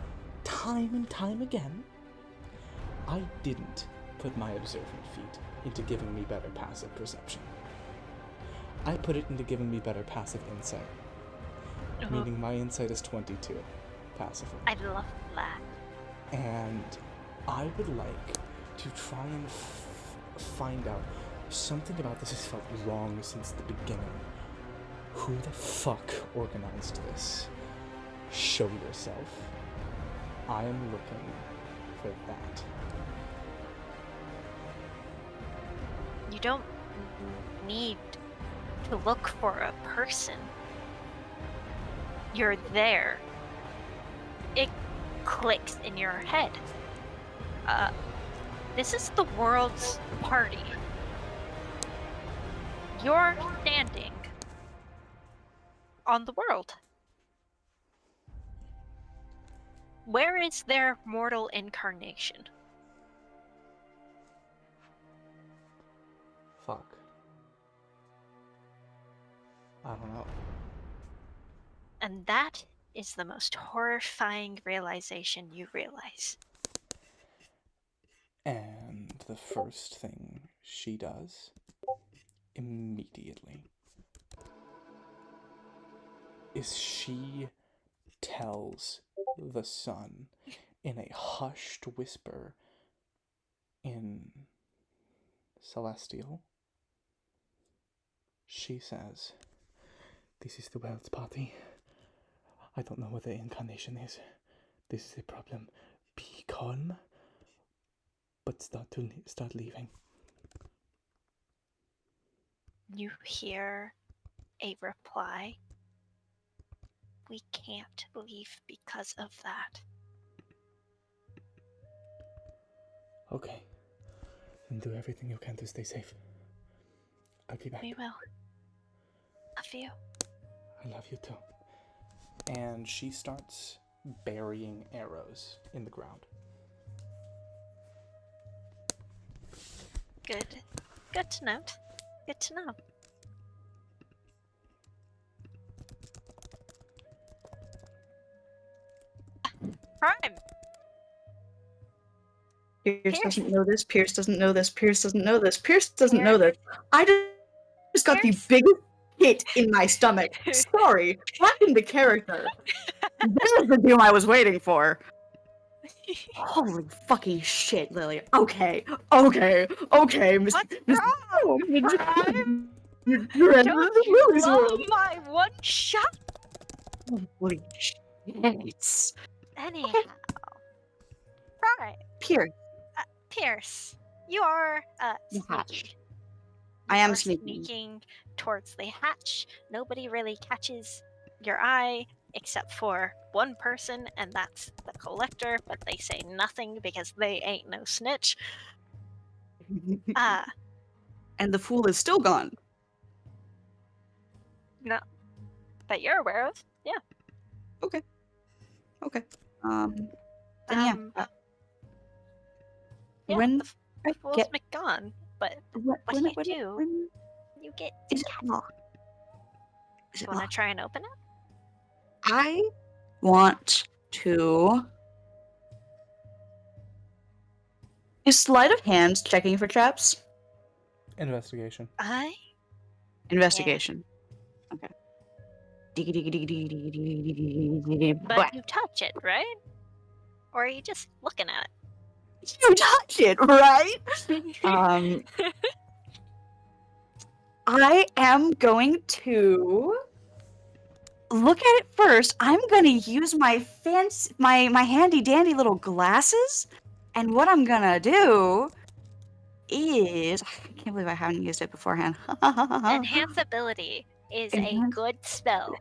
A: time and time again, I didn't put my observant feat into giving me better passive perception. I put it into giving me better passive insight. Meaning my insight is 22 passively.
C: I love that.
A: And I would like to try and find out something about this has felt wrong since the beginning. Who the fuck organized this? Show yourself. I am looking for that.
C: You don't need to look for a person. You're there. It clicks in your head. This is the world's party. You're standing on the world. Where is their mortal incarnation?
A: Fuck. I don't know.
C: And that is the most horrifying realization you realize.
A: And the first thing she does, immediately. is she tells the sun in a hushed whisper in Celestial. She says, "This is the world's party. I don't know what the incarnation is. This is a problem. Be calm, but start leaving."
C: You hear a reply. We can't leave because of that.
A: Okay. Then do everything you can to stay safe. I'll be back.
C: We will. Love you.
A: I love you too. And she starts burying arrows in the ground.
C: Good. Good to note. Good to know. Prime.
B: Pierce doesn't know this. Pierce doesn't know this. Pierce doesn't know this. Pierce doesn't know this. I just got the
C: Pierce?
B: biggest hit in my stomach. Sorry, back into character. This is the doom I was waiting for. Holy fucking shit, Lily. Okay, Miss.
C: What's wrong, Prime? Don't you
B: Lily's
C: love
B: world.
C: my one shot?
B: Holy shit.
C: Anyhow. Prime.
B: Pierce,
C: Pierce, you are
B: The hatch.
C: sneaky.
B: I
C: You
B: am
C: are
B: sneaky.
C: sneaking towards the hatch. Nobody really catches your eye except for one person, and that's the collector, but they say nothing because they ain't no snitch.
B: And the fool is still gone.
C: No, that you're aware of. Yeah.
B: Okay. Then yeah.
C: Yeah,
B: when
C: the
B: I
C: fool's
B: get
C: gone, but
B: when,
C: what
B: when,
C: do you
B: when,
C: do?
B: when
C: you get
B: is it locked? Is
C: You
B: it
C: want to
B: locked?
C: try and open it?
B: I want to. Is sleight of hand checking for traps?
A: Investigation.
B: Investigation. Okay. Diggy diggy diggy diggy diggy diggy diggy diggy diggy.
C: But you touch it, right? Or are you just looking at
B: You touch it, right?
C: it?
B: I am going to look at it first. I'm gonna use my my handy dandy little glasses, and what I'm gonna do is I can't believe I haven't used it beforehand.
C: Enhance ability is a
B: Enhance-
C: good spell.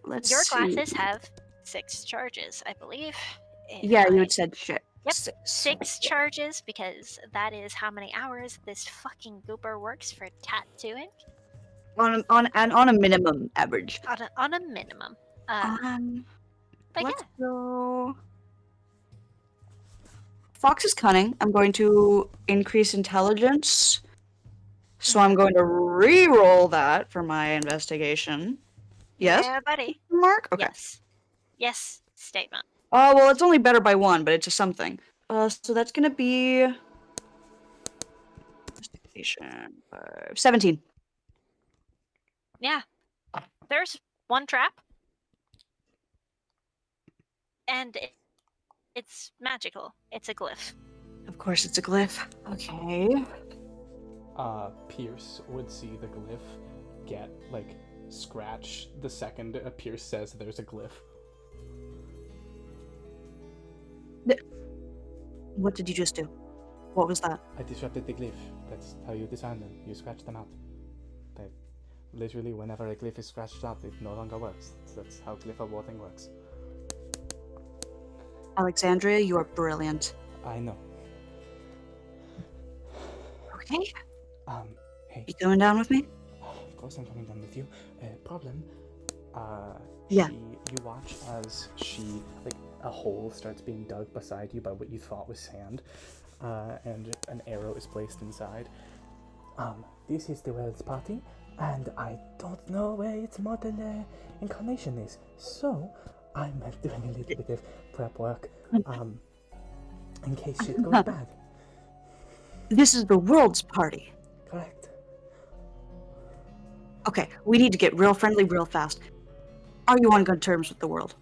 B: Let's
C: Your
B: see.
C: glasses have 6 charges, I believe. if
B: Yeah, you
C: I-
B: had said shit.
C: Yep,
B: 6.
C: 6 charges because that is how many hours this fucking goober works for tattooing
B: On a minimum average.
C: on a minimum. But
B: Let's
C: yeah,
B: go. Fox is cunning. I'm going to increase intelligence. So I'm going to re-roll that for my investigation. Yes?
C: yeah, buddy.
B: Mark? Okay.
C: Yes, statement.
B: Oh, well, it's only better by 1, but it's a something. So that's gonna be... Investigation. 17.
C: Yeah, there's one trap, and it's magical. It's a glyph.
B: Of course, it's a glyph. Okay.
A: Pierce would see the glyph get, like, scratch the second Pierce says there's a glyph.
B: What did you just do? What was that?
A: I disrupted the glyph. That's how you disarm them. You scratch them out. They, literally, whenever a glyph is scratched out, it no longer works. That's how glyph warding works.
B: Alexandria, you are brilliant.
A: I know.
B: Okay.
A: Hey.
B: You coming down with me?
A: Of course I'm coming down with you. Problem.
B: Yeah.
A: You watch as she, like, a hole starts being dug beside you by what you thought was sand, and an arrow is placed inside. This is the world's party, and I don't know where its model incarnation is, so I'm doing a little bit of prep work, in case shit goes bad.
B: This is the world's party.
A: Correct.
B: Okay, we need to get real friendly real fast. Are you on good terms with the world?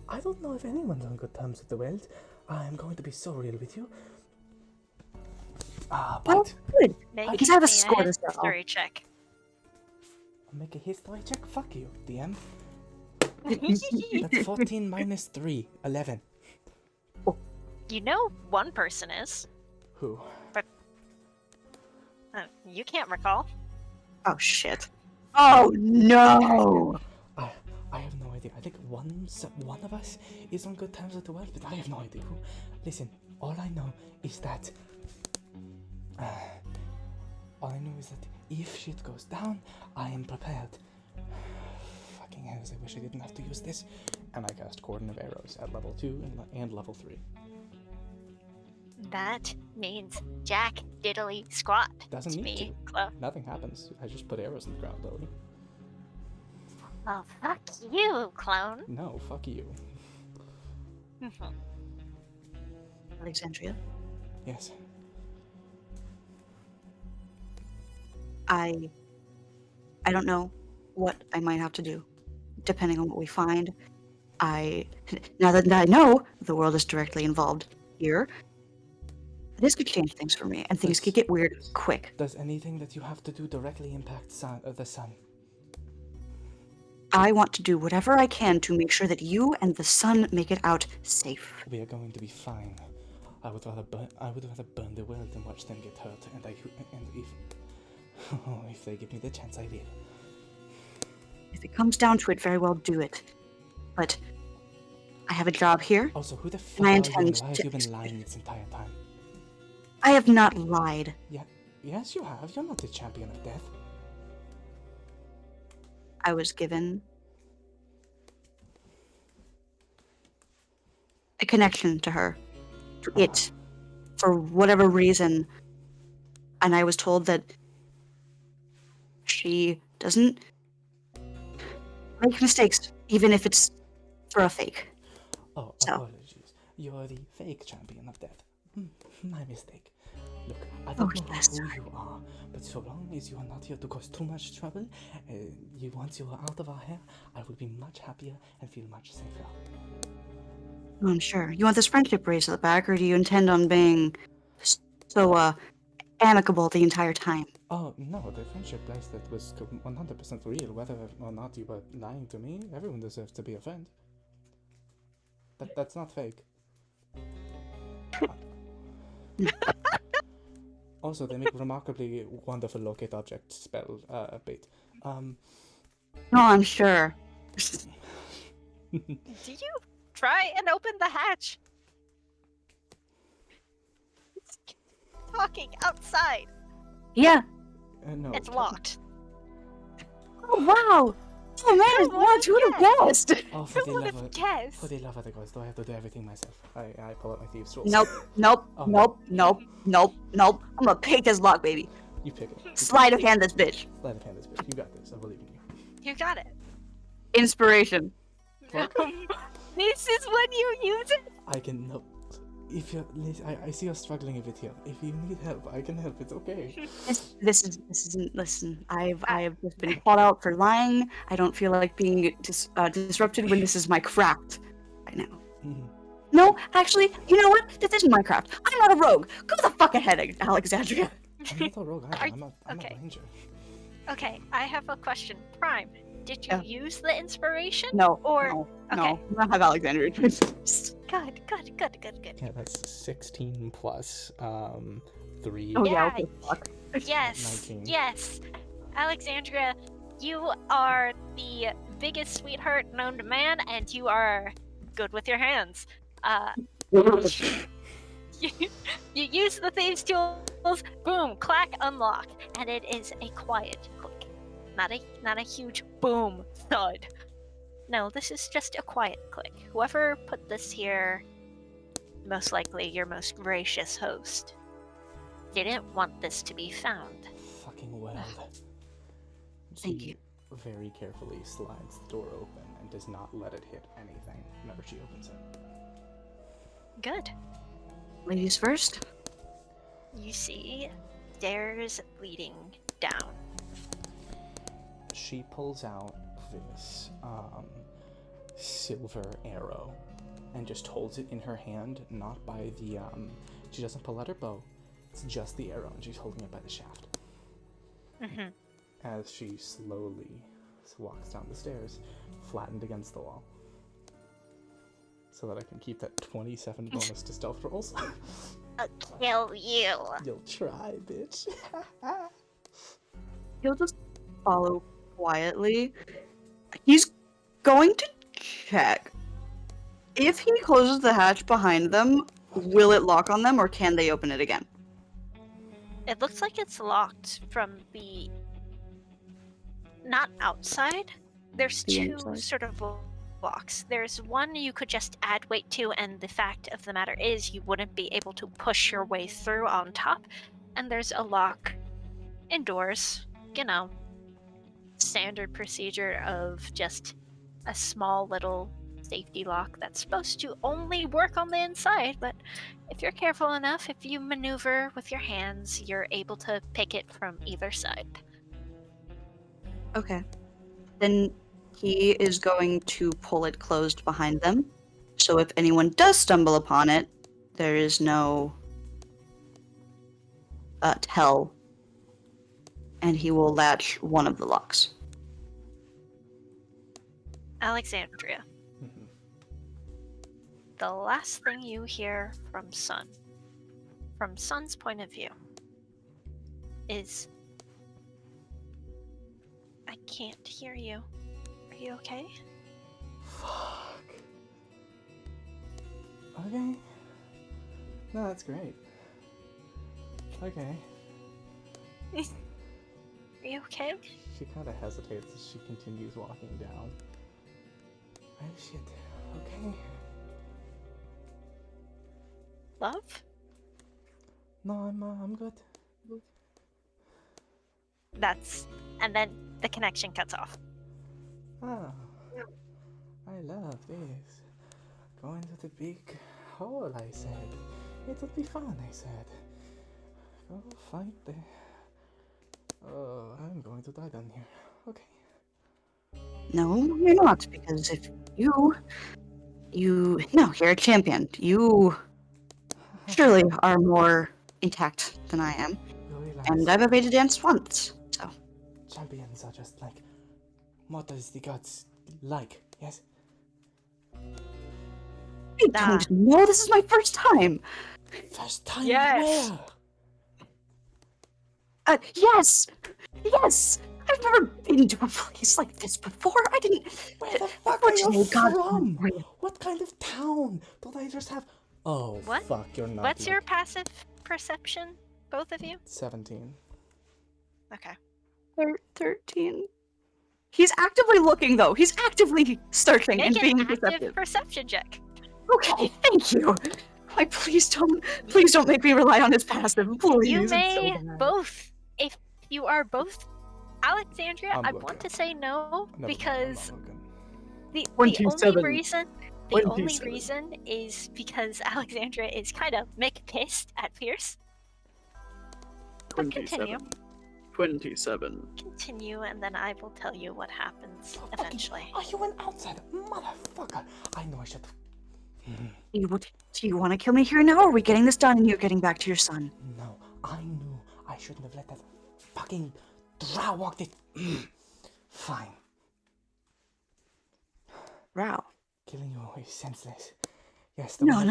D: I don't know if anyone's on good terms with the world. I'm going to be so real with you.
B: Well,
D: But
B: good.
C: Make
B: Because I have a
C: me
B: score to settle.
C: history check.
D: make a history check. Fuck you, DM. That's 14 minus 3, 11.
C: You know one person is.
D: Who?
C: You can't recall.
B: Oh, shit. Oh, no!
D: I have no idea. I think one of us is on good terms with the world, but I have no idea who. Listen, all I know is that if shit goes down, I am prepared. Fucking hells, I wish I didn't have to use this. And I cast Cordon of Arrows at level 2 and level 3.
C: That means Jack Diddly Squat.
D: Doesn't
C: to
D: need
C: me.
D: to. Nothing happens. I just put arrows in the ground, Lily.
C: Well, fuck you, clone.
D: No, fuck you.
B: Alexandria,
D: Yes.
B: I don't know what I might have to do, depending on what we find. Now that I know the world is directly involved here, this could change things for me, and things could get weird quick.
D: Does anything that you have to do directly impact the sun?
B: I want to do whatever I can to make sure that you and the sun make it out safe.
D: We are going to be fine. I would rather burn the world than watch them get hurt. And if they give me the chance, I will.
B: If it comes down to it, very well do it. But I have a job here.
D: Also, who the fuck
B: And I
D: are you?
B: intend
D: Why have
B: to
D: you been
B: execute
D: lying
B: it.
D: this entire time?
B: I have not lied.
D: Yeah. Yes, you have. You're not the champion of death.
B: I was given a connection to her, to it, for whatever reason. And I was told that she doesn't make mistakes, even if it's for a fake.
D: Oh,
B: So.
D: apologies. You're the fake champion of death. My mistake. Look, I
B: Oh,
D: don't know
B: yes,
D: who you are, but so long as you are not here to cause too much trouble, once you are out of our hair, I will be much happier and feel much safer.
B: I'm sure. You want this friendship bracelet back, or do you intend on being so, amicable the entire time?
D: Oh, no, the friendship bracelet was 100% real. Whether or not you were lying to me, everyone deserves to be a friend. That's not fake. Also, they make remarkably wonderful locate object spell bait.
B: No, I'm sure.
C: Do you try and open the hatch? It's talking outside.
B: Yeah.
D: No.
C: It's locked.
B: Oh, wow. Oh, man, it's locked. Who would have guessed?
D: Oh,
C: Who would have guessed?
D: for the love of the gods, do I have to do everything myself? I pull out my thieves' tools.
B: Nope, nope,
D: Oh.
B: nope, nope, nope, nope. I'm gonna pick this lock, baby.
D: You pick it.
B: Sleight of hand this bitch.
D: Sleight of hand this bitch. You got this. I believe in you.
C: You got it.
B: Inspiration.
C: This is when you use it.
D: I can no. If you're, I see you're struggling a bit here. If you need help, I can help. It's okay.
B: This isn't. Listen, I've just been called out for lying. I don't feel like being disrupted when this is my craft right now. No, actually, you know what? This isn't my craft. I'm not a rogue. Go the fuck ahead, Alexandria.
D: I'm not a rogue either. I'm a
C: okay.
D: ranger.
C: Okay, I have a question. Prime, did you
B: Yeah.
C: use the inspiration?
B: No,
C: Or
B: no,
C: okay.
B: no. I don't have Alexandria.
C: Good.
D: Yeah, that's 16 plus 3.
B: Oh
C: Yeah.
B: yeah. Okay, fuck.
C: Yes,
D: 19.
C: yes. Alexandria, you are the biggest sweetheart known to man, and you are good with your hands. You use the thieves' tools, boom, clack, unlock, and it is a quiet click, not a huge boom thud. No, this is just a quiet click. Whoever put this here, most likely your most gracious host, didn't want this to be found.
D: Fucking well.
B: Thank
D: She
B: you.
D: very carefully slides the door open and does not let it hit anything whenever she opens it.
C: Good.
B: Ladies first.
C: You see stairs leading down.
D: She pulls out
A: this silver arrow and just holds it in her hand, not by the she doesn't pull out her bow. It's just the arrow, and she's holding it by the shaft.
C: Mm-hmm.
A: As she slowly walks down the stairs, flattened against the wall. So that I can keep that 27 bonus to stealth rolls.
C: I'll kill you.
A: You'll try, bitch.
B: He'll just follow quietly. He's going to check. If he closes the hatch behind them, will it lock on them, or can they open it again?
C: It looks like it's locked from the... Not outside. There's
B: The
C: two
B: inside.
C: sort of locks. There's one you could just add weight to, and the fact of the matter is you wouldn't be able to push your way through on top. And there's a lock indoors. You know, standard procedure of just a small little safety lock that's supposed to only work on the inside, but if you're careful enough, if you maneuver with your hands, you're able to pick it from either side.
B: Okay. Then he is going to pull it closed behind them. So if anyone does stumble upon it, there is no tell. And he will latch one of the locks.
C: Alexandria, the last thing you hear from Sun's point of view, is, I can't hear you. Are you okay?
A: Fuck. Okay. No, that's great. Okay.
C: Are you okay?
A: She kind of hesitates as she continues walking down. Oh shit. Okay.
C: Love?
A: No, I'm good.
C: And then the connection cuts off.
A: Ah. I love this. Going to the big hole, I said. It would be fun, I said. Go fight the... Oh, I'm going to die down here. Okay.
B: No, you're not, because if no, you're a champion. You surely are more intact than I am.
A: You realize
B: And I've evaded dance once, so.
A: champions are just like... What does the gods like, yes?
B: I don't know, this is my first time.
A: First time
C: Yes.
A: where?
B: Yes! Yes! I've never been to a place like this before. I didn't...
A: Where the fuck are you
B: God,
A: from? What kind of town? Don't I just have... Oh,
C: What?
A: fuck, you're not
C: What's your
A: like-
C: passive perception, both of you?
A: 17.
C: Okay.
B: 13. He's actively looking, though. He's actively searching and
C: Make
B: being
C: an active
B: perceptive.
C: perception check.
B: Okay, thank you. Like, please don't make me rely on his passive. Please.
C: You
B: it's so
C: may
B: bad.
C: both, if you are both Alexandria,
A: I'm
C: I
A: looking.
C: want to say no,
A: Never mind,
C: because
A: I'm not looking.
C: the
B: 27.
C: only reason is because Alexandria is kind of pissed at Pierce. But continue.
B: 27.
C: Continue, and then I will tell you what happens
A: Fucking-
C: eventually.
A: Are you an outsider? Motherfucker! I know I should...
B: Do you want to kill me here now, or are we getting this done and you're getting back to your son?
A: No, I knew I shouldn't have let that fucking drow walk it. Fine.
B: Drow.
A: Killing you is senseless. Yes,
B: No.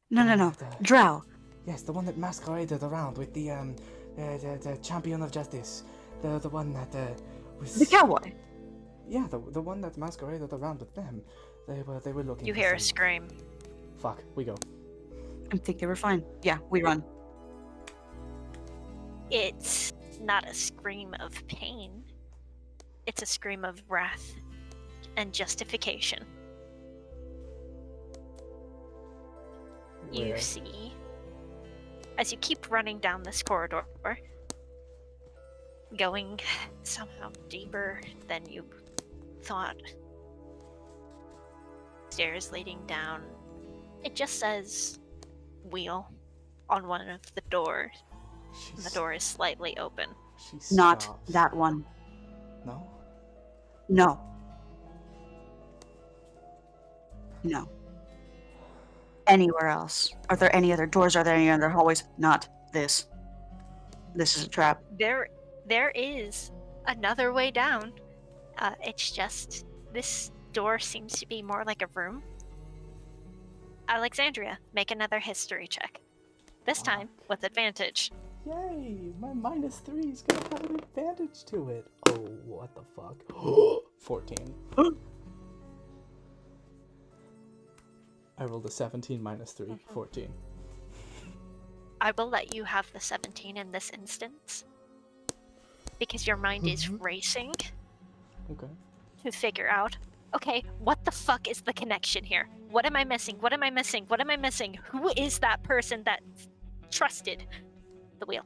A: No.
B: Drow.
A: Yes, the one that masqueraded around with the champion of justice. The one that was...
B: The cowboy.
A: Yeah, the one that masqueraded around with them. They were looking
C: You
A: for
C: hear a
A: some-
C: scream.
A: Fuck, we go.
B: I think they were fine. Yeah, we run.
C: It's not a scream of pain. It's a scream of wrath and justification. You
A: Where?
C: see, as you keep running down this corridor, going somehow deeper than you thought, stairs leading down, it just says wheel on one of the doors. And the door is slightly open.
A: She
B: Not
A: stops.
B: that one.
A: No?
B: No. No. Anywhere else? Are there any other doors? Are there any other hallways? Not this. This is a trap.
C: There is another way down. It's just this door seems to be more like a room. Alexandria, make another history check. This time with advantage.
A: Yay! My -3 is gonna have an advantage to it. Oh, what the fuck? 14. I rolled a 17 -3, 14.
C: I will let you have the 17 in this instance. Because your mind is racing
A: Okay.
C: to figure out, okay, what the fuck is the connection here? What am I missing? What am I missing? What am I missing? Who is that person that trusted the wheel?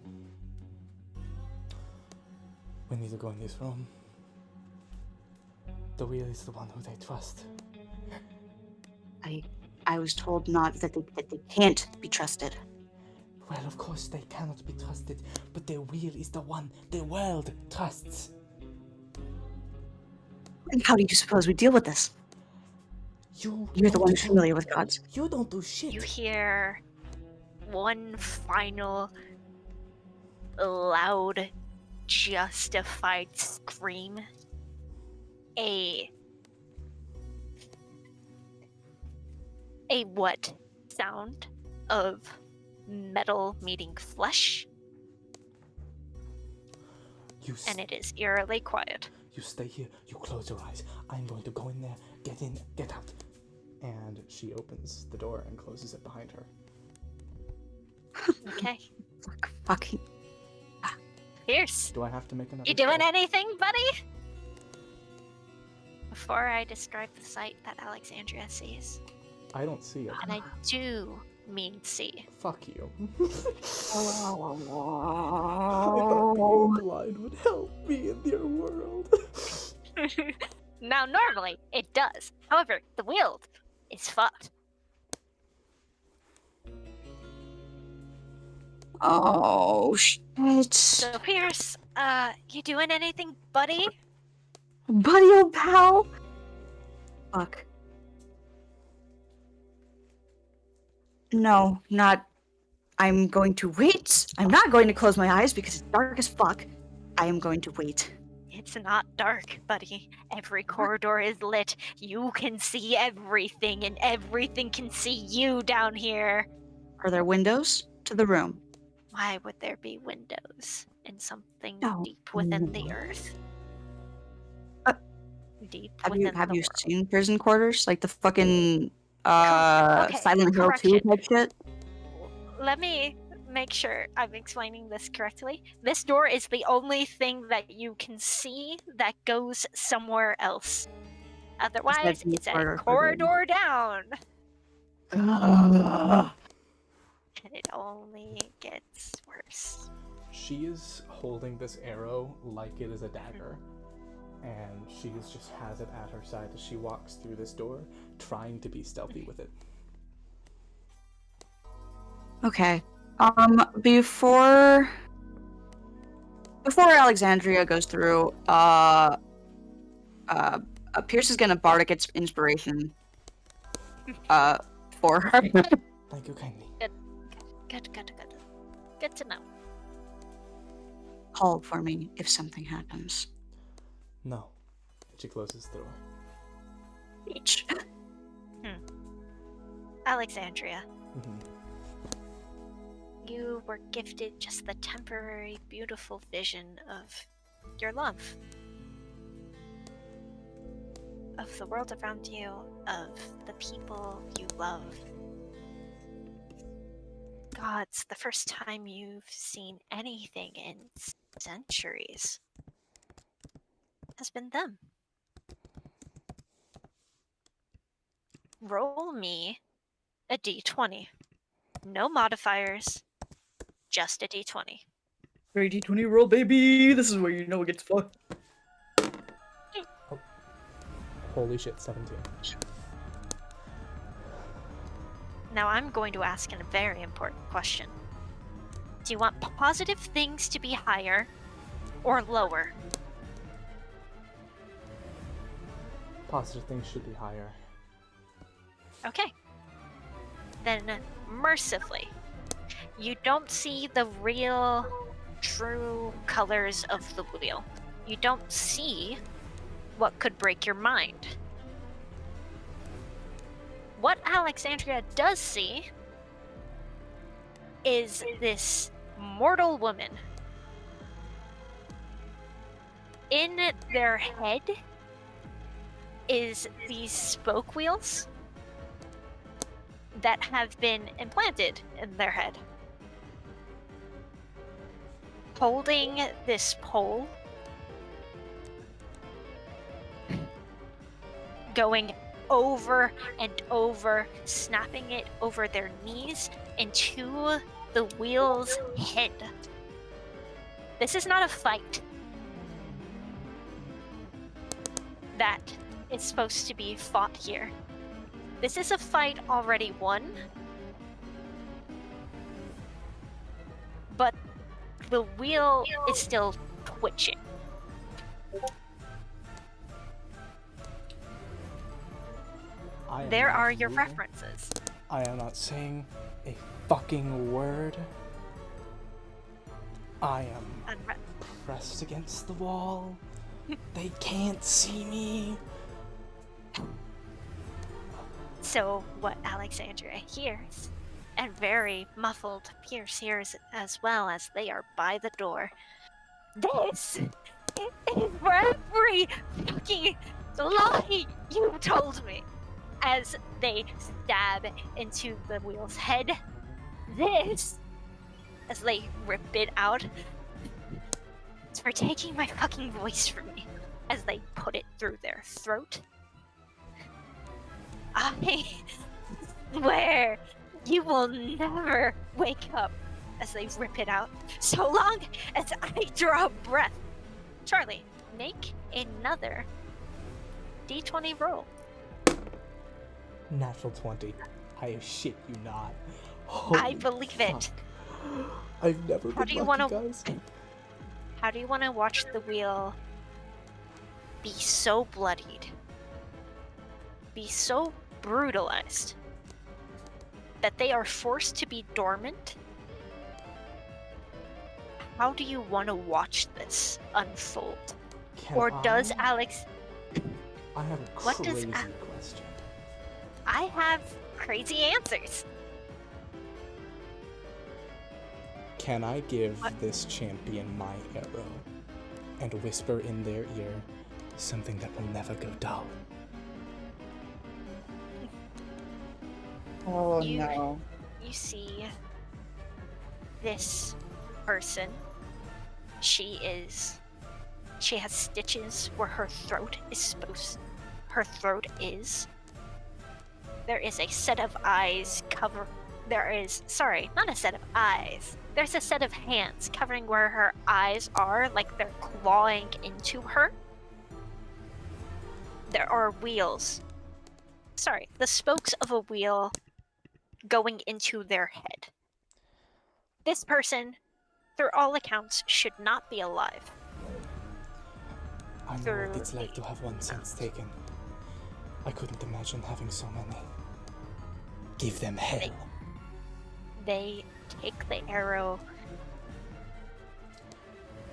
A: We need to go in this room. The wheel is the one who they trust.
B: I was told not that they can't be trusted.
A: Well, of course they cannot be trusted, but the wheel is the one the world trusts.
B: And how do you suppose we deal with this? You're the one who's familiar with gods.
A: You don't do shit.
C: You hear one final loud, justified scream. A what sound of metal meeting flesh, and it is eerily quiet.
A: You stay here, you close your eyes. I'm going to go in there, get in, get out. And she opens the door and closes it behind her.
C: Okay.
B: Fucking.
C: Pierce,
A: Do I have to make another
C: you doing
A: roll?
C: anything, buddy? Before I describe the sight that Alexandria sees,
A: I don't see it.
C: and I do mean see.
A: Fuck you.
B: Oh.
A: I thought being blind would help me in your world.
C: Now, normally, it does. However, the wield is fucked.
B: Oh, shit.
C: So, Pierce, you doing anything, buddy?
B: Buddy, old pal. Fuck. No, not. I'm going to wait. I'm not going to close my eyes because it's dark as fuck. I am going to wait.
C: It's not dark, buddy. Every corridor is lit. You can see everything, and everything can see you down here.
B: Are there windows to the room?
C: Why would there be windows in something
B: No.
C: deep within the earth? Deep
B: Have
C: within
B: you
C: the world.
B: seen prison quarters? Like the fucking
C: Okay,
B: Silent Hill 2
C: correction.
B: type shit?
C: Let me make sure I'm explaining this correctly. This door is the only thing that you can see that goes somewhere else. Otherwise,
B: the
C: it's a
B: corridor for
C: corridor down.
B: Ugh.
C: And it only gets worse.
A: She is holding this arrow like it is a dagger. And she just has it at her side as she walks through this door, trying to be stealthy with it.
B: Okay. Before Alexandria goes through, Pierce is gonna bardic its inspiration, for her.
A: Thank you kindly.
C: Good to know.
B: Call for me if something happens.
A: No. And she closes the door.
B: Bitch.
C: Alexandria,
A: Mm-hmm.
C: you were gifted just the temporary, beautiful vision of your love. Of the world around you, of the people you love. God, it's the first time you've seen anything in centuries. Has been them. Roll me a d20. No modifiers, just a d20.
B: 3d20 roll, baby! This is where you know it gets fucked.
A: Holy shit, 17.
C: Now I'm going to ask a very important question. Do you want positive things to be higher or lower?
A: Positive things should be higher.
C: Okay. Then, mercifully, you don't see the real, true colors of the wheel. You don't see what could break your mind. What Alexandria does see is this mortal woman. In their head is these spoke wheels that have been implanted in their head. Holding this pole, going over and over, snapping it over their knees into the wheel's head. This is not a fight that is supposed to be fought here. This is a fight already won, but the wheel is still twitching. There are your references.
A: I am not saying a fucking word. I am pressed against the wall. They can't see me.
C: So what Alexandria hears, and very muffled Pierce hears as well as they are by the door. This is for every fucking lie you told me. As they stab into the wheel's head. This, as they rip it out, it's for taking my fucking voice from me. As they put it through their throat. I swear you will never wake up as they rip it out, so long as I draw breath. Charlie, make another D20 roll.
A: Natural 20. I shit you not.
C: I believe it.
A: I've never been lucky, guys.
C: How do you want to watch the wheel be so bloodied, be so brutalized, that they are forced to be dormant? How do you want to watch this unfold? Does Alex...
A: I have a crazy question.
C: I have crazy answers.
A: Can I give this champion my arrow and whisper in their ear something that will never go dull?
B: Oh no.
C: You see this person. She has stitches where her throat is. There is a set of eyes not a set of eyes. There's a set of hands covering where her eyes are, like they're clawing into her. There are wheels. The spokes of a wheel going into their head. This person, through all accounts, should not be alive.
A: I know what it's like to have one sense taken. I couldn't imagine having so many. Give them hell.
C: They take the arrow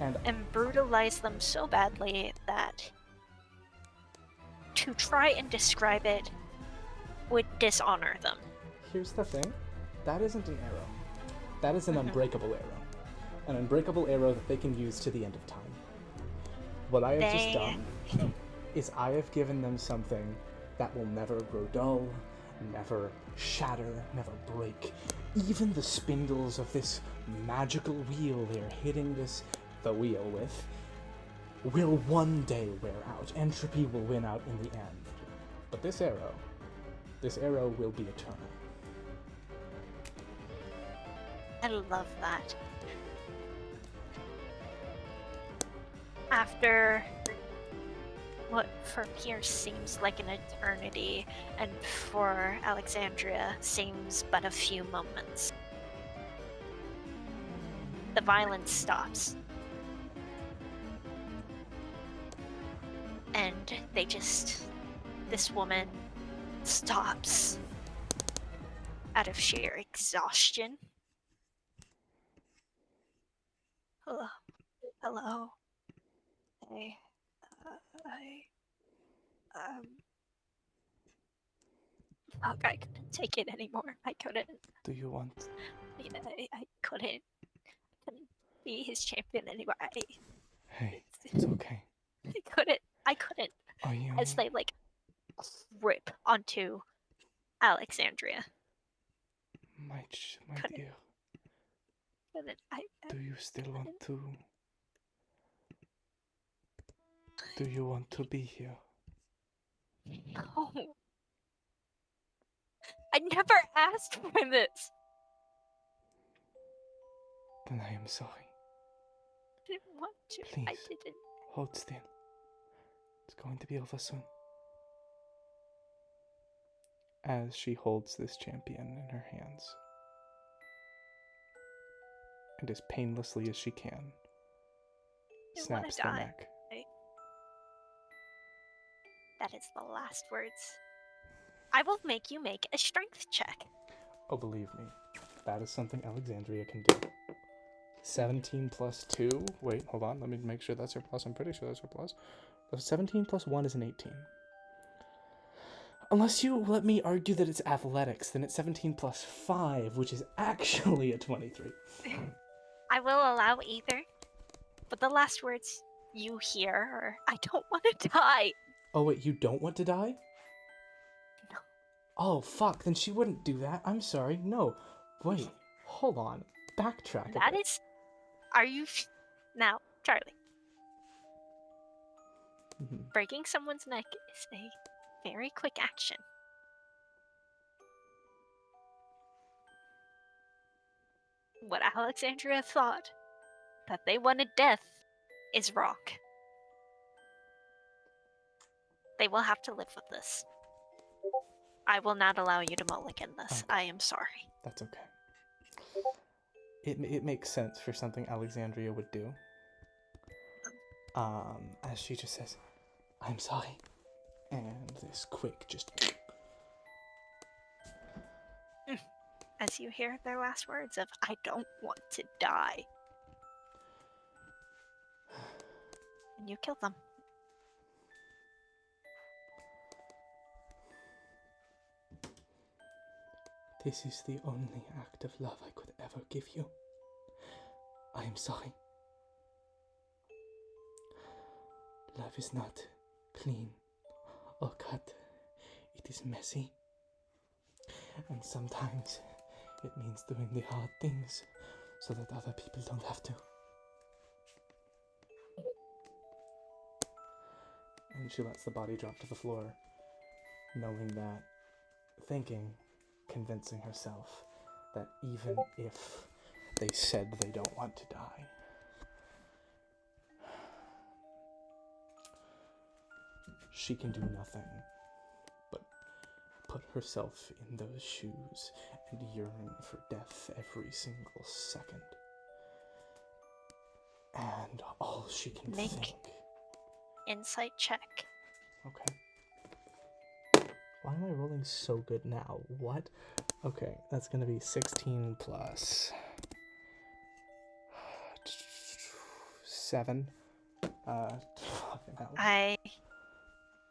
A: and
C: brutalize them so badly that to try and describe it would dishonor them.
A: Here's the thing. That isn't an arrow. That is an unbreakable arrow. An unbreakable arrow that they can use to the end of time. What I have just done is I have given them something that will never grow dull, never shatter, never break. Even the spindles of this magical wheel they're hitting the wheel with will one day wear out. Entropy will win out in the end. But this arrow will be eternal.
C: I love that. After what for Pierce seems like an eternity, and for Alexandria seems but a few moments, the violence stops. And they just this woman stops out of sheer exhaustion. Hello. Hello. Hey. Fuck, I couldn't take it anymore. I couldn't.
A: Do you want?
C: I couldn't be his champion anymore.
A: Hey, it's okay.
C: I couldn't.
A: Are you?
C: As they like rip onto Alexandria.
A: My
C: Couldn't.
A: dear,
C: Couldn't.
A: do you still want to? Do you want to be here?
C: No. I never asked for this.
A: Then I am sorry.
C: I didn't want to. I
A: Please.
C: didn't.
A: Hold still. It's going to be over soon. As she holds this champion in her hands, and as painlessly as she can,
C: I
A: snaps
C: wanna
A: the
C: die.
A: neck.
C: That is the last words. I will make you make a strength check.
A: Oh, believe me, that is something Alexandria can do. 17 plus 2. Wait, hold on. Let me make sure that's her plus. I'm pretty sure that's her plus. 17 plus 1 is an 18. Unless you let me argue that it's athletics, then it's 17 plus 5, which is actually a 23.
C: I will allow either, but the last words you hear are, I don't want to die.
A: Oh, wait, you don't want to die?
C: No.
A: Oh, fuck, then she wouldn't do that. I'm sorry. No. Wait, hold on. Backtrack.
C: That is... Are you... Now, Charlie. Breaking someone's neck is a very quick action. What Alexandria thought, that they wanted death, is wrong. They will have to live with this. I will not allow you to mulligan this.
A: Okay.
C: I am sorry.
A: That's okay. It makes sense for something Alexandria would do. As she just says, I'm sorry. And this quick just...
C: As you hear their last words of, I don't want to die. And you kill them.
A: This is the only act of love I could ever give you. I am sorry. Love is not clean or cut. It is messy. And sometimes it means doing the hard things so that other people don't have to. And she lets the body drop to the floor, knowing that, thinking, convincing herself that even if they said they don't want to die, she can do nothing but put herself in those shoes and yearn for death every single second. And all she can
C: Make
A: think...
C: Insight check.
A: Okay. Why am I rolling so good now? What? Okay, that's gonna be 16 plus 7. Fucking hell.
C: I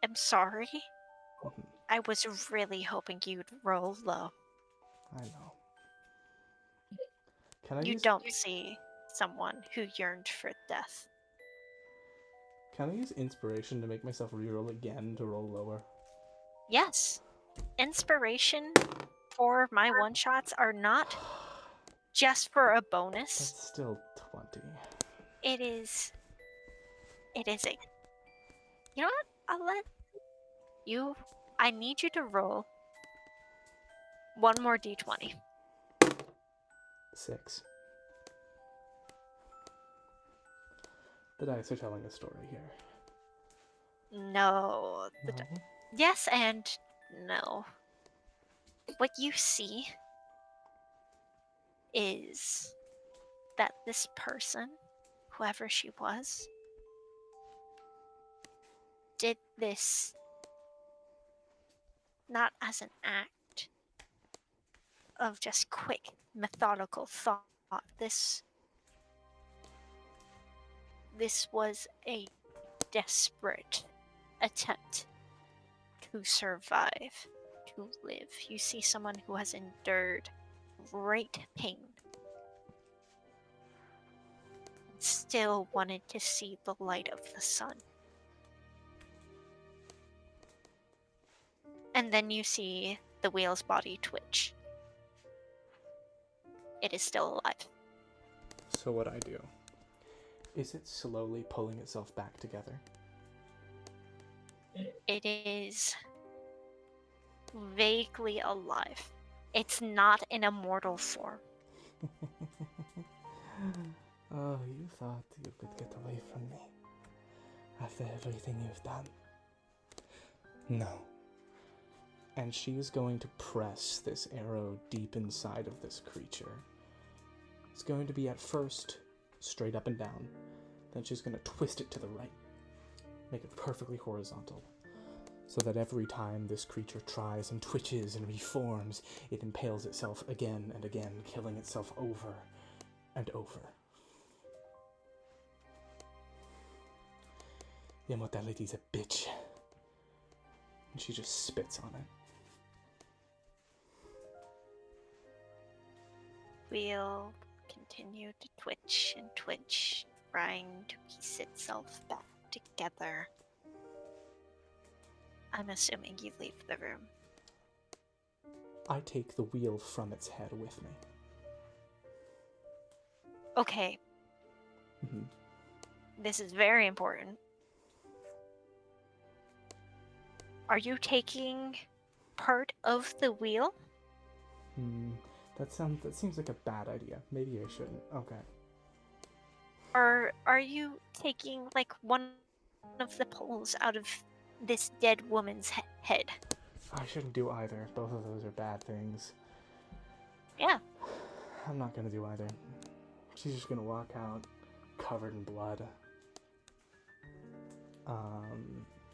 C: am sorry.
A: Mhm.
C: I was really hoping you'd roll low.
A: I know. Can I
C: You
A: use,
C: don't see someone who yearned for death.
A: Can I use inspiration to make myself reroll again to roll lower?
C: Yes. Inspiration for my one-shots are not just for a bonus.
A: That's still 20.
C: It is a... You know what? I'll let you... I need you to roll one more d20.
A: 6. The dice are telling a story here.
C: No.
A: No?
C: Yes and no. What you see is that this person, whoever she was, did this not as an act of just quick, methodical thought. This was a desperate attempt to survive, to live. You see someone who has endured great pain, still wanted to see the light of the sun. And then you see the whale's body twitch. It is still alive.
A: So what I do, is it slowly pulling itself back together?
C: It is vaguely alive. It's not in a mortal form.
A: Oh, you thought you could get away from me after everything you've done. No. And she's going to press this arrow deep inside of this creature. It's going to be at first straight up and down. Then she's going to twist it to the right. Make it perfectly horizontal. So that every time this creature tries and twitches and reforms, it impales itself again and again, killing itself over and over. Immortality's a bitch. And she just spits on it.
C: Wheel continued to twitch and twitch, trying to piece itself back together. I'm assuming you leave the room.
A: I take the wheel from its head with me.
C: Okay.
A: Mm-hmm.
C: This is very important. Are you taking part of the wheel?
A: That seems like a bad idea. Maybe I shouldn't. Okay.
C: Or are you taking, like, one of the poles out of this dead woman's head?
A: I shouldn't do either. Both of those are bad things.
C: Yeah.
A: I'm not gonna do either. She's just gonna walk out covered in blood.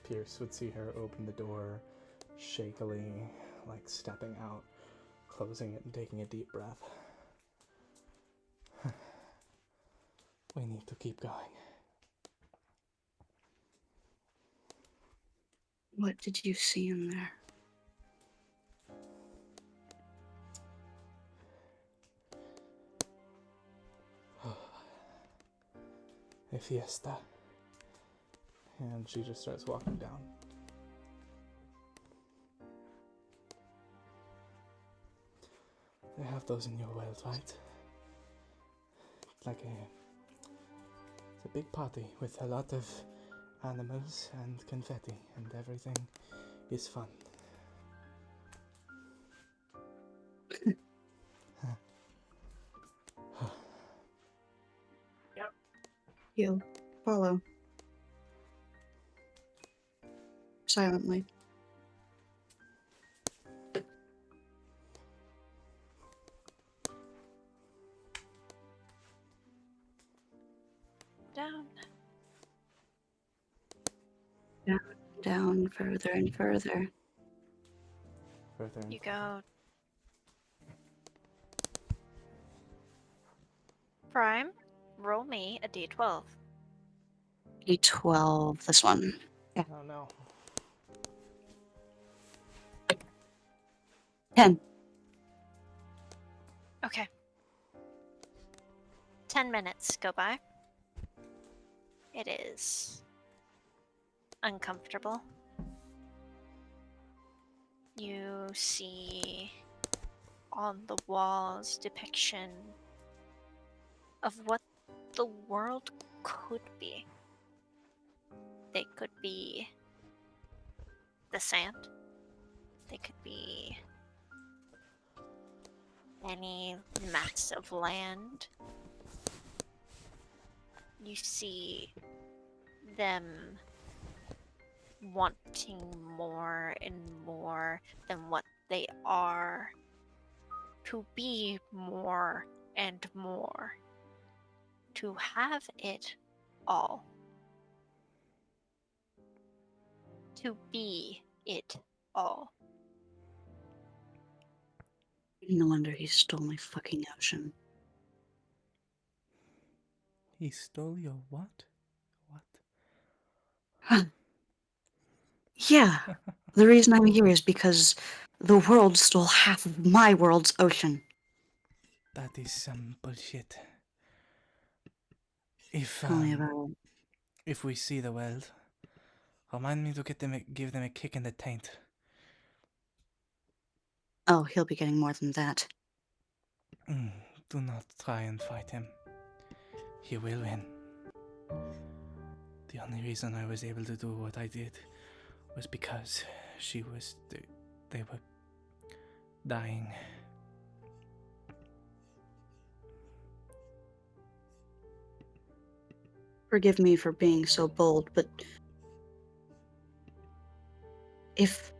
A: Pierce would see her open the door shakily, like stepping out, closing it and taking a deep breath. We need to keep going.
B: What did you see in there?
A: A fiesta. And she just starts walking down. They have those in your world, right? It's like it's a big party with a lot of animals and confetti, and everything is fun.
B: You follow. Silently.
C: Down.
B: Down further and further.
A: Further and
C: You go. Prime, roll me a d12.
B: D12, this one. Yeah.
A: Oh no.
B: 10.
C: Okay. 10 minutes go by. It is uncomfortable. You see on the walls depiction of what the world could be. They could be the sand. They could be any mass of land. You see them wanting more and more than what they are, to be more and more, to have it all, to be it all.
B: No wonder he stole my fucking ocean.
D: He stole your what? What?
B: Yeah, the reason I'm here is because the world stole half of my world's ocean.
D: That is some bullshit. If
B: Tell me about it.
D: if we see the world, remind me to give them a kick in the taint.
B: Oh, he'll be getting more than that.
D: Do not try and fight him. He will win. The only reason I was able to do what I did was because they were dying.
B: Forgive me for being so bold, but if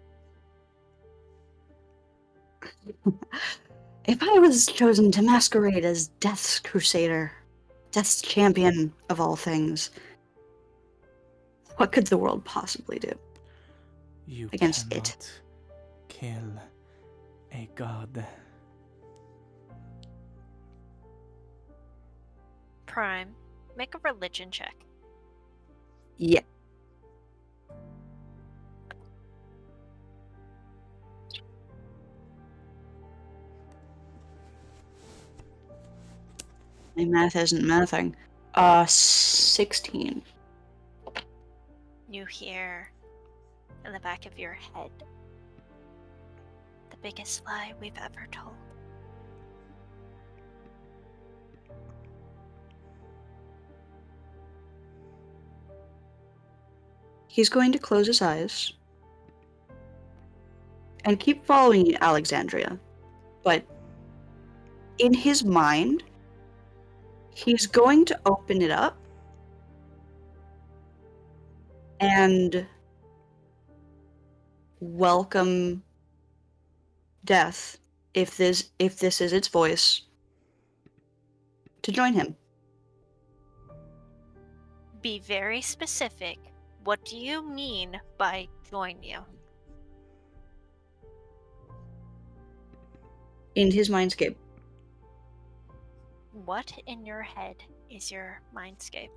B: if I was chosen to masquerade as Death's Crusader, Death's champion of all things, what could the world possibly do
D: You
B: against
D: cannot
B: it?
D: kill a god.
C: Prime, make a religion check.
B: Yeah. My math isn't mathing. 16.
C: You hear in the back of your head the biggest lie we've ever told.
B: He's going to close his eyes and keep following you, Alexandria. But in his mind, he's going to open it up and welcome death, if this is its voice, to join him.
C: Be very specific. What do you mean by join you?
B: In his mindscape.
C: What in your head is your mindscape?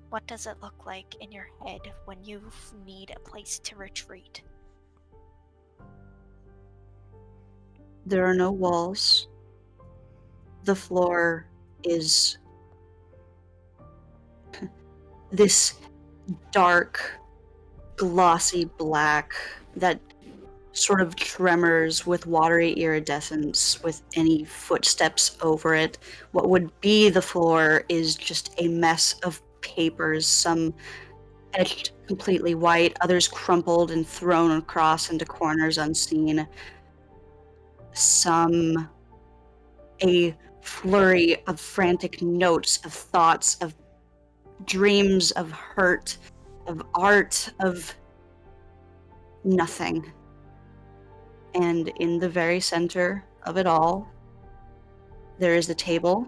C: What does it look like in your head when you need a place to retreat?
B: There are no walls. The floor is this dark, glossy black that sort of tremors with watery iridescence with any footsteps over it. What would be the floor is just a mess of papers, some etched completely white, others crumpled and thrown across into corners unseen. Some a flurry of frantic notes, of thoughts, of dreams, of hurt, of art, of nothing. And in the very center of it all, there is a table,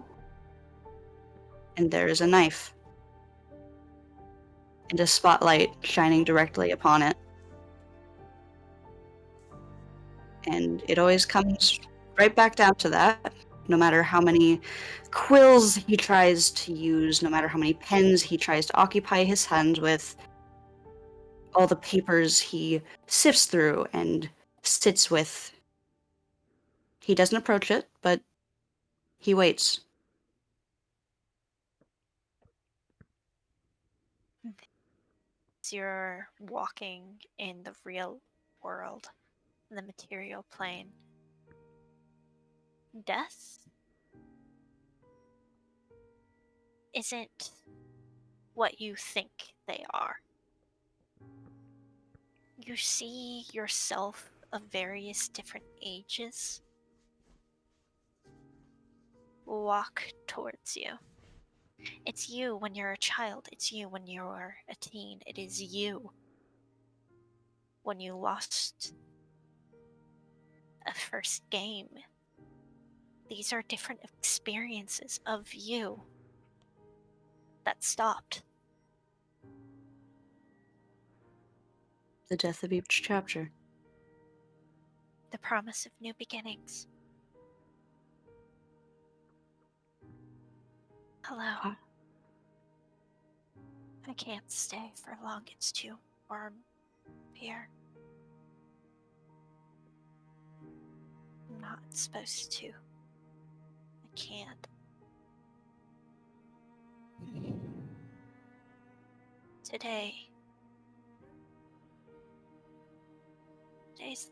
B: and there is a knife, and a spotlight shining directly upon it. And it always comes right back down to that. No matter how many quills he tries to use, no matter how many pens he tries to occupy his hands with, all the papers he sifts through and sits with, he doesn't approach it, but he waits.
C: As you're walking in the real world, in the material plane, death isn't what you think they are. You see yourself of various different ages walk towards you. It's you when you're a child. It's you when you're a teen. It is you when you lost a first game. These are different experiences of you that stopped.
B: The death of each chapter.
C: The promise of new beginnings. Hello.
B: What?
C: I can't stay for long. It's too warm here. I'm not supposed to. I can't. Today's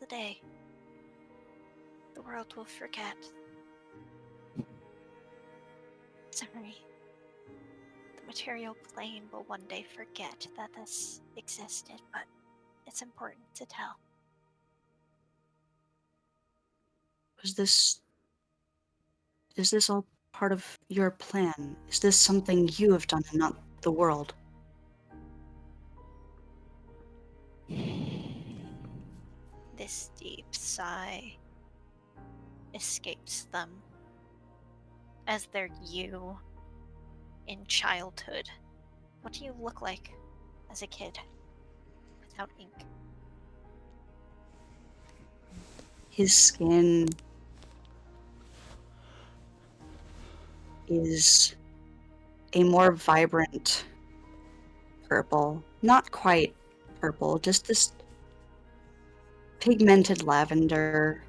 C: the day. The world will forget. Sorry. The material plane will one day forget that this existed, but it's important to tell.
B: Is this all part of your plan? Is this something you have done and not the world?
C: This deep sigh escapes them as they're you in childhood. What do you look like as a kid without ink?
B: His skin is a more vibrant purple. Not quite purple, just this pigmented lavender.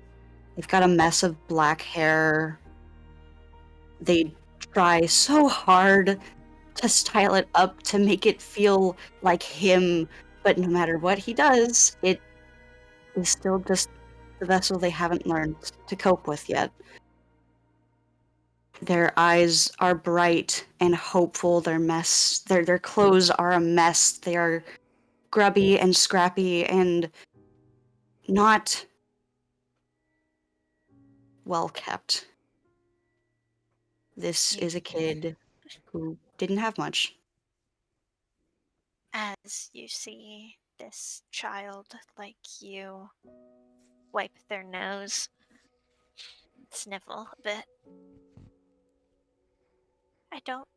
B: They've got a mess of black hair. They try so hard to style it up to make it feel like him, but no matter what he does, it is still just the vessel they haven't learned to cope with yet. Their eyes are bright and hopeful. Their clothes are a mess. They are grubby and scrappy and not well kept. This is a kid who didn't have much.
C: As you see this child like you wipe their nose, sniffle a bit. I don't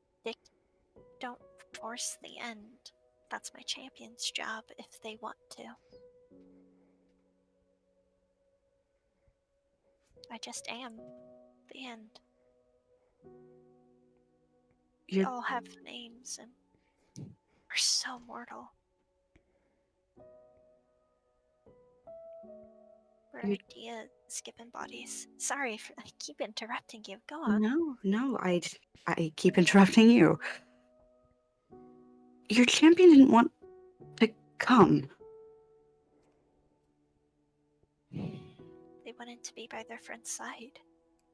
C: force the end. That's my champion's job if they want to. I just am the end. We
B: You're-
C: all have names and we're so mortal. We're
B: You-
C: ideas given bodies. Sorry, I keep interrupting you. Go on.
B: No, I keep interrupting you. Your champion didn't want to come.
C: They wanted to be by their friend's side.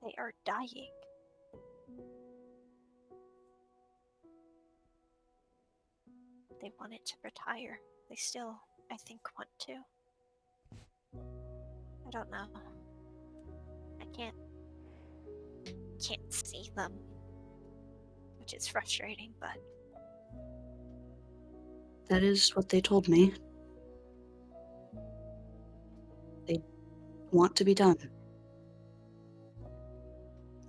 C: They are dying. They wanted to retire. They still, I think, want to. I don't know. I can't see them, which is frustrating, but
B: That is what they told me. They want to be done.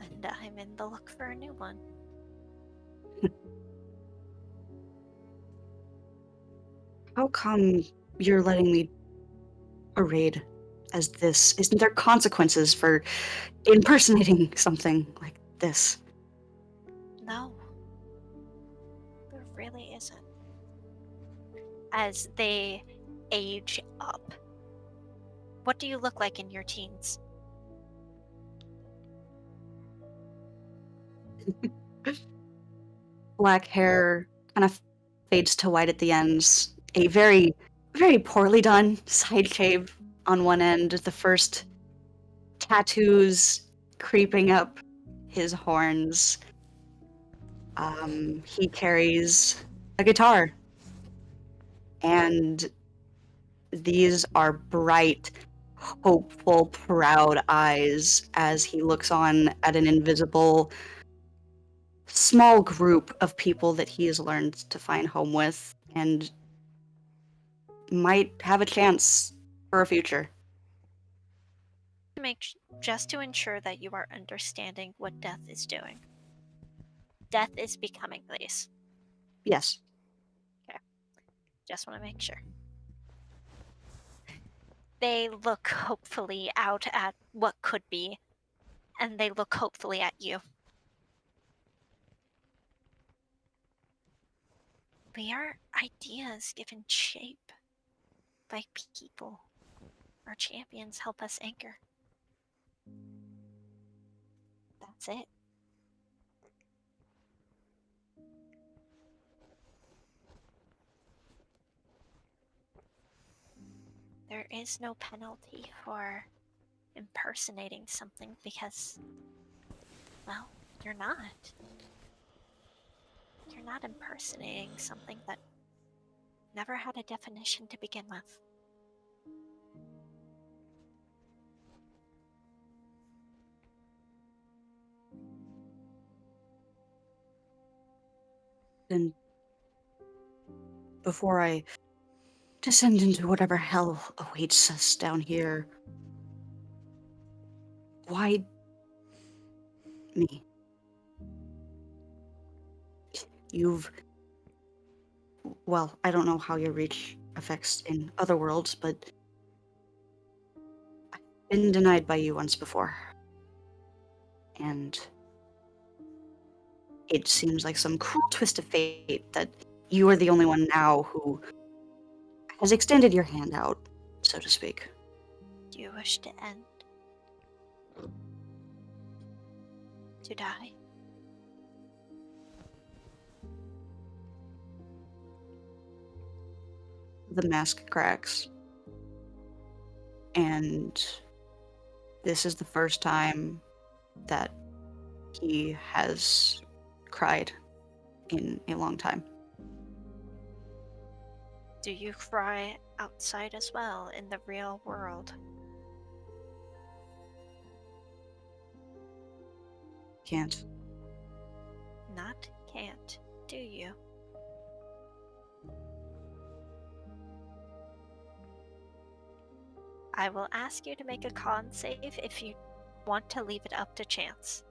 C: and I'm in the look for a new one.
B: How come you're letting me parade as this? Isn't there consequences for impersonating something like this?
C: No, there really isn't. As they age up, what do you look like in your teens?
B: Black hair kind of fades to white at the ends. A very, very poorly done side shave on one end. The first tattoos creeping up his horns. He carries a guitar. And these are bright, hopeful, proud eyes as he looks on at an invisible small group of people that he has learned to find home with and might have a chance for a future.
C: Just to ensure that you are understanding what death is doing. Death is becoming these.
B: Yes.
C: Just want to make sure. They look hopefully out at what could be, and they look hopefully at you. We are ideas given shape by people. Our champions help us anchor. That's it. There is no penalty for impersonating something because, well, you're not. You're not impersonating something that never had a definition to begin with.
B: Then, before I descend into whatever hell awaits us down here, why me? You've... Well, I don't know how your reach affects in other worlds, but I've been denied by you once before. And it seems like some cruel twist of fate that you are the only one now who has extended your hand out, so to speak.
C: Do you wish to end? To die?
B: The mask cracks. And this is the first time that he has cried in a long time.
C: Do you cry outside as well in the real world?
B: Can't.
C: Not can't, do you? I will ask you to make a con save if you want to leave it up to chance.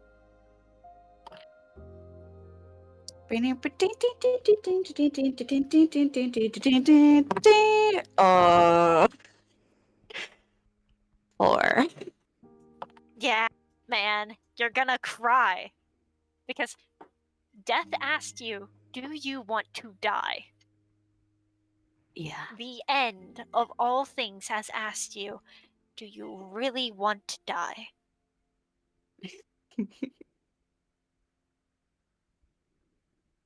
B: Four.
C: Yeah, man, you're gonna cry. Because Death asked you, do you want to die?
B: Yeah.
C: The end of all things has asked you, do you really want to die?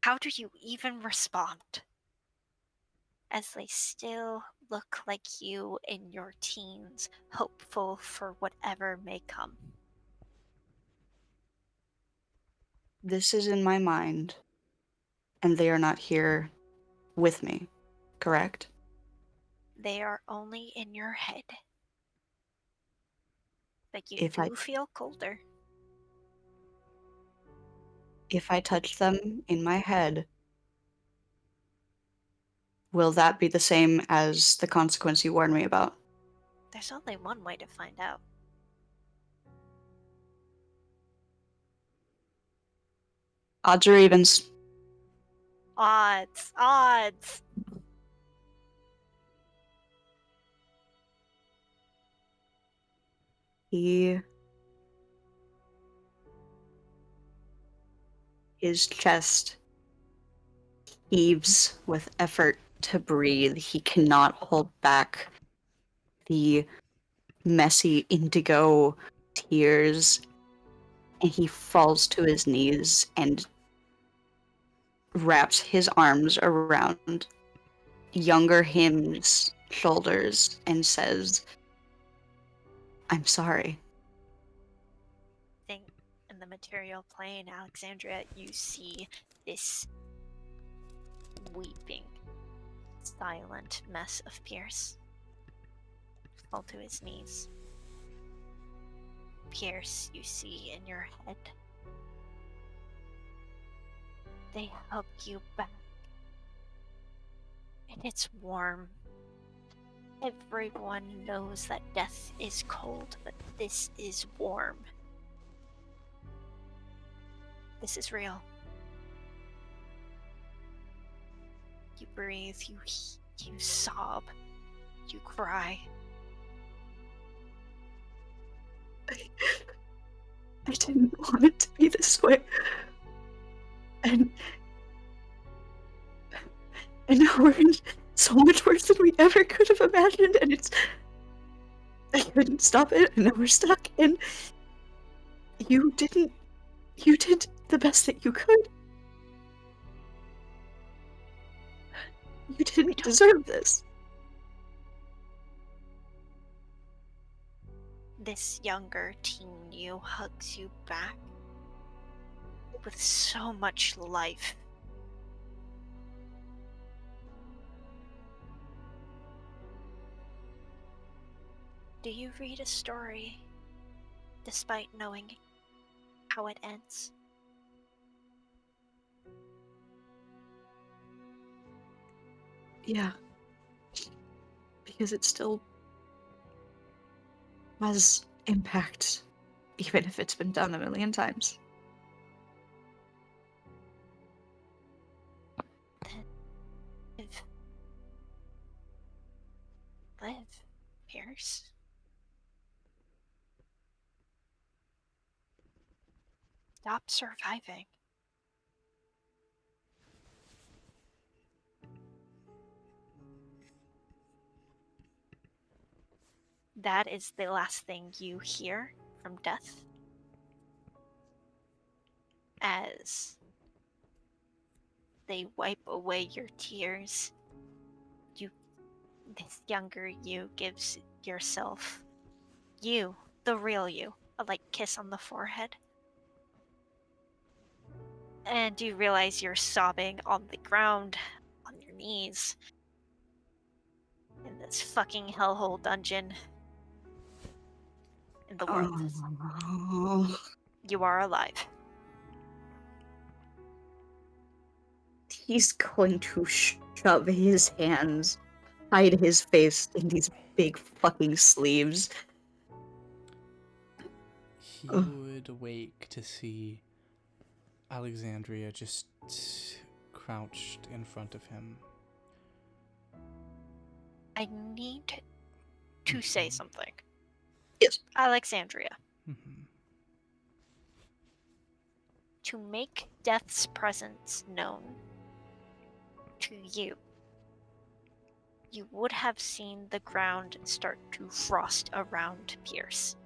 C: How do you even respond? As they still look like you in your teens, hopeful for whatever may come.
B: This is in my mind, and they are not here with me, correct?
C: They are only in your head. But you
B: If
C: do feel colder.
B: I touch them in my head, will that be the same as the consequence you warned me about?
C: There's only one way to find out.
B: Odds or evens?
C: Odds. Odds.
B: His chest heaves with effort to breathe. He cannot hold back the messy indigo tears, and he falls to his knees and wraps his arms around younger him's shoulders and says, I'm sorry.
C: Think in the material plane, Alexandria, you see this weeping, silent mess of Pierce fall to his knees. Pierce, you see in your head. They hug you back. And it's warm. Everyone knows that death is cold, but this is warm. This is real. You breathe, you sob, you cry.
B: I didn't want it to be this way. And now we're in so much worse than we ever could have imagined, and I couldn't stop it, and now we're stuck, and you did the best that you could. You didn't deserve this.
C: This younger teen you hugs you back with so much life. Do you read a story despite knowing how it ends?
B: Yeah. Because it still has impact, even if it's been done a million times.
C: Live, Pierce. Stop surviving. That is the last thing you hear from Death. As they wipe away your tears, this younger you gives yourself, you, the real you, a light kiss on the forehead. And you realize you're sobbing on the ground, on your knees, in this fucking hellhole dungeon in the world.
B: Oh.
C: You are alive.
B: He's going to shove his hands, hide his face in these big fucking sleeves.
A: He would awake to see Alexandria just crouched in front of him.
C: I need to say something.
B: Yes.
C: Alexandria.
A: Mm-hmm.
C: To make Death's presence known to you, you would have seen the ground start to frost around Pierce.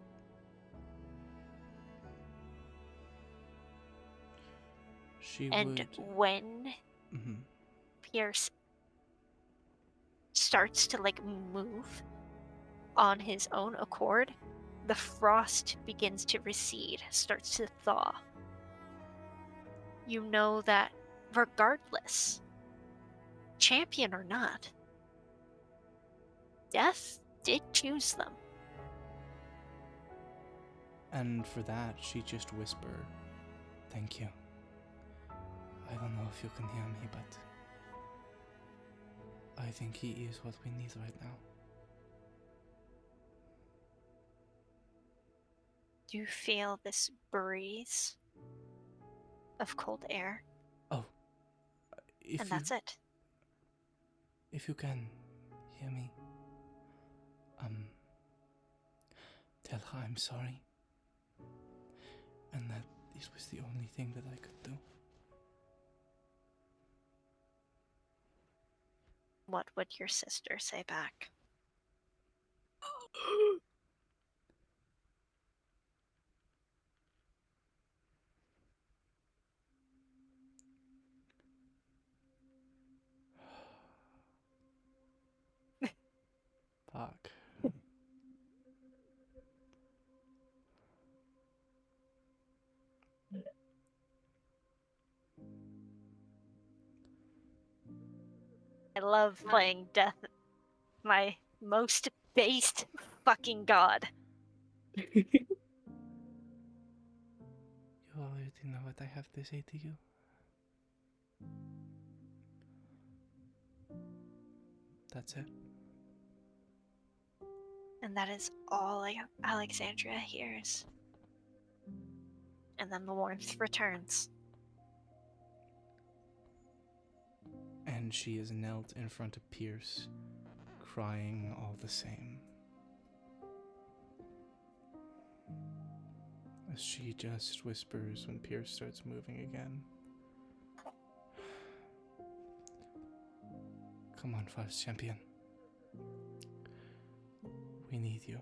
C: And when Pierce starts to move on his own accord, the frost begins to recede, starts to thaw. You know that regardless, champion or not, Death did choose them.
A: And for that, she just whispered, "Thank you. I don't know if you can hear me, but I think he is what we need right now."
C: Do you feel this breeze of cold air?
A: Oh,
C: and that's it.
A: If you can hear me, tell her I'm sorry, and that this was the only thing that I could do.
C: What would your sister say back?
A: Fuck.
C: I love playing Death, my most based fucking god.
A: You already know what I have to say to you. That's it.
C: And that is all Alexandria hears. And then the warmth returns.
A: And she is knelt in front of Pierce, crying all the same. She just whispers when Pierce starts moving again. Come on, Fuzz Champion. We need you.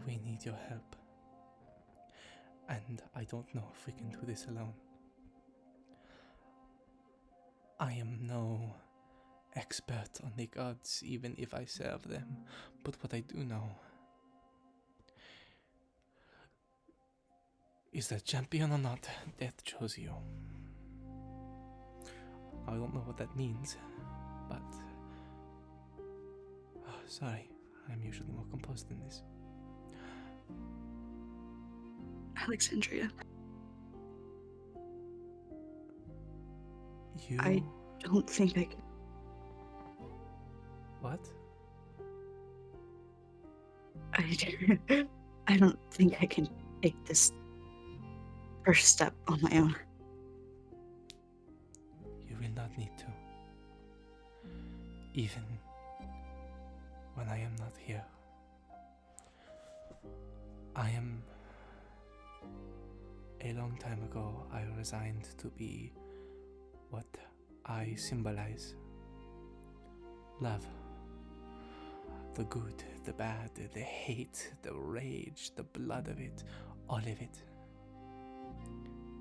A: We need your help. And I don't know if we can do this alone. I am no expert on the gods, even if I serve them. But what I do know is that champion or not, death chose you. I don't know what that means, but... Oh, sorry, I'm usually more composed than this.
B: Alexandria,
A: You...
B: I don't think I can.
A: What?
B: I don't think I can take this first step on my own.
A: You will not need to. Even when I am not here. A long time ago, I resigned to be what I symbolize. Love. The good, the bad, the hate, the rage, the blood of it, all of it.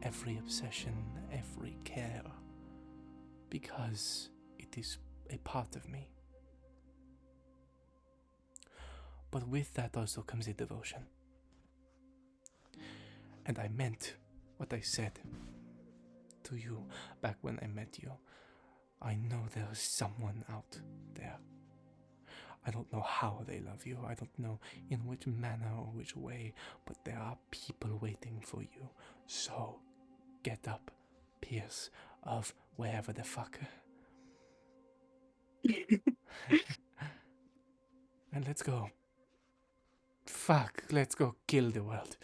A: Every obsession, every care. Because it is a part of me. But with that also comes a devotion. And I meant what I said to you back when I met you. I know there is someone out there. I don't know how they love you. I don't know in which manner or which way, but there are people waiting for you. So, get up, Pierce of wherever the fuck. And let's go. Fuck, let's go kill the world.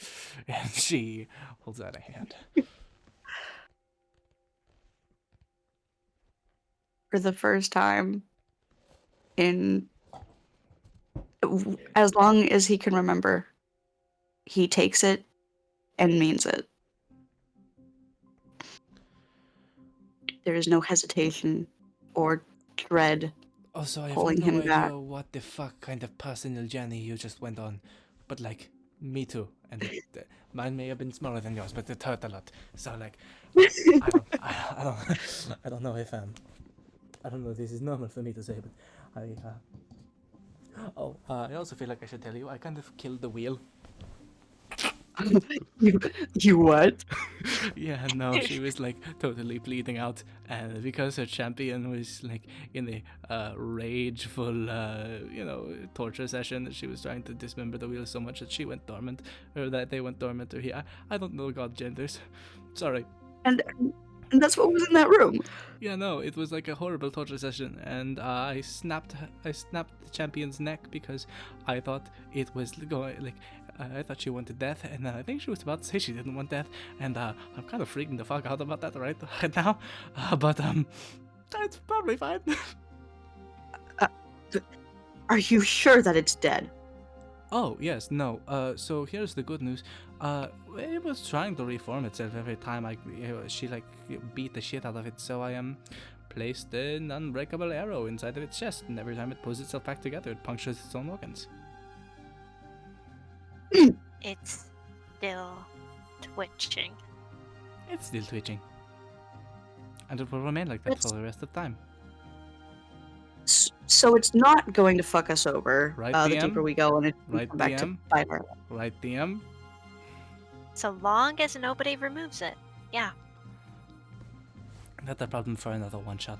A: And she holds out a hand.
B: For the first time in as long as he can remember, he takes it and means it. There is no hesitation or dread
A: Also, I have
B: pulling
A: no
B: him
A: idea
B: back.
A: what the fuck kind of personal journey you just went on. But, like, me too. And mine may have been smaller than yours, but it hurt a lot. So, like, I don't know if, I don't know if this is normal for me to say, but I also feel like I should tell you, I kind of killed the wheel.
B: You what?
A: Yeah, no, she was like totally bleeding out, and because her champion was like in a rageful, torture session, she was trying to dismember the wheel so much that she went dormant, or that they went dormant, or I don't know god genders. Sorry.
B: And that's what was in that room.
A: Yeah, no, it was like a horrible torture session, and I snapped the champion's neck because I thought it was going like. I thought she wanted death, and I think she was about to say she didn't want death, and I'm kind of freaking the fuck out about that right now, but it's probably fine.
B: Are you sure that it's dead?
A: Oh, yes, no, so here's the good news. It was trying to reform itself every time she beat the shit out of it, so I placed an unbreakable arrow inside of its chest, and every time it pulls itself back together, it punctures its own organs.
C: It's still twitching.
A: It's still twitching. And it will remain like that for the rest of time.
B: So it's not going to fuck us over.
A: Right,
B: the
A: DM?
B: deeper we go, and it's
A: Right,
B: come back to
A: DM?
B: bite her.
A: Right, DM?
C: So long as nobody removes it. Yeah.
A: That's a problem for another one shot.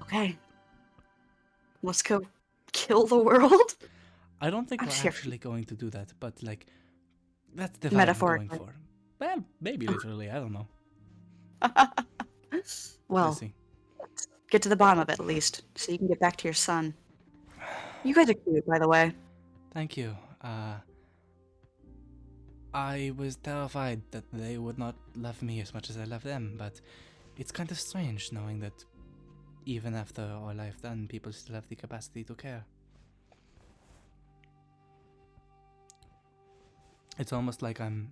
B: Okay. Let's go kill the world.
A: I don't think
B: I'm
A: we're
B: serious.
A: actually going to do that, but like, that's the vibe I'm
B: Metaphorically.
A: going for. Well, maybe literally, I don't know.
B: Well,
A: We'll see.
B: get to the bottom of it at least, so you can get back to your son. You guys are cute, by the way.
A: Thank you. I was terrified that they would not love me as much as I love them, but It's kind of strange knowing that even after our life done, people still have the capacity to care. It's almost like I'm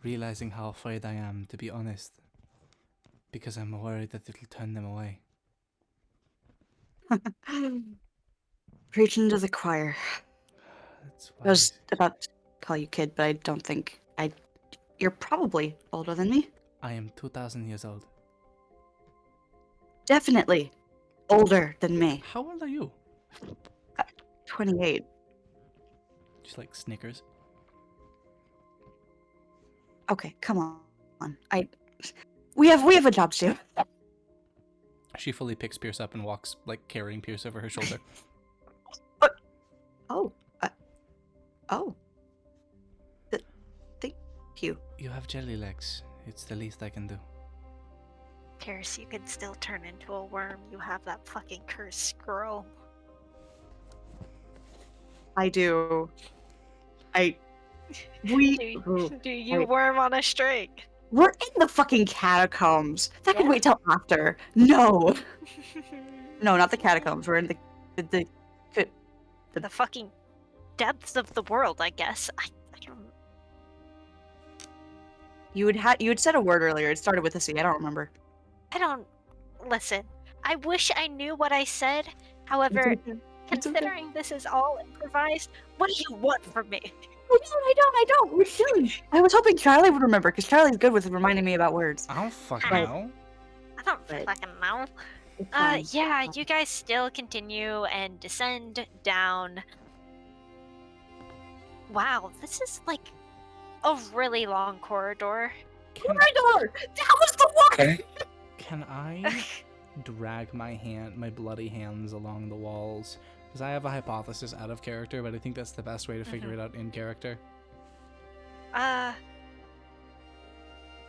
A: realizing how afraid I am, to be honest, because I'm worried that it'll turn them away.
B: Preaching to the choir.
A: That's
B: I was
A: why
B: about to call you kid, but I don't think I. You're probably older than me.
A: I am 2,000 years old.
B: Definitely older than me.
A: How old are you?
B: 28.
A: Just like Snickers.
B: Okay, come on. We have a job to do.
A: She fully picks Pierce up and walks, like, carrying Pierce over her shoulder.
B: Oh. Oh. Thank you.
A: You have jelly legs. It's the least I can do.
C: Pierce, you can still turn into a worm. You have that fucking cursed scroll.
B: I do.
C: Do you
B: Wait.
C: worm on a string?
B: We're in the fucking catacombs. That could
C: Yeah.
B: wait till after. No. No, not the catacombs. We're in the
C: The fucking depths of the world, I guess. I don't.
B: You had said a word earlier. It started with a C. I don't remember.
C: Listen, I wish I knew what I said. However,
B: It's okay.
C: considering this is all improvised, what do you want from me?
B: I don't. We're chilling. I was hoping Charlie would remember, because Charlie's good with reminding me about words.
A: I don't fucking
C: Right.
A: know.
C: I don't
B: Right.
C: fucking know.
B: It's fine.
C: Yeah, you guys still continue and descend down. Wow, this is like a really long corridor.
B: Corridor! That was the one!
A: Can I drag my bloody hands along the walls? Because I have a hypothesis out of character, but I think that's the best way to figure it out in character.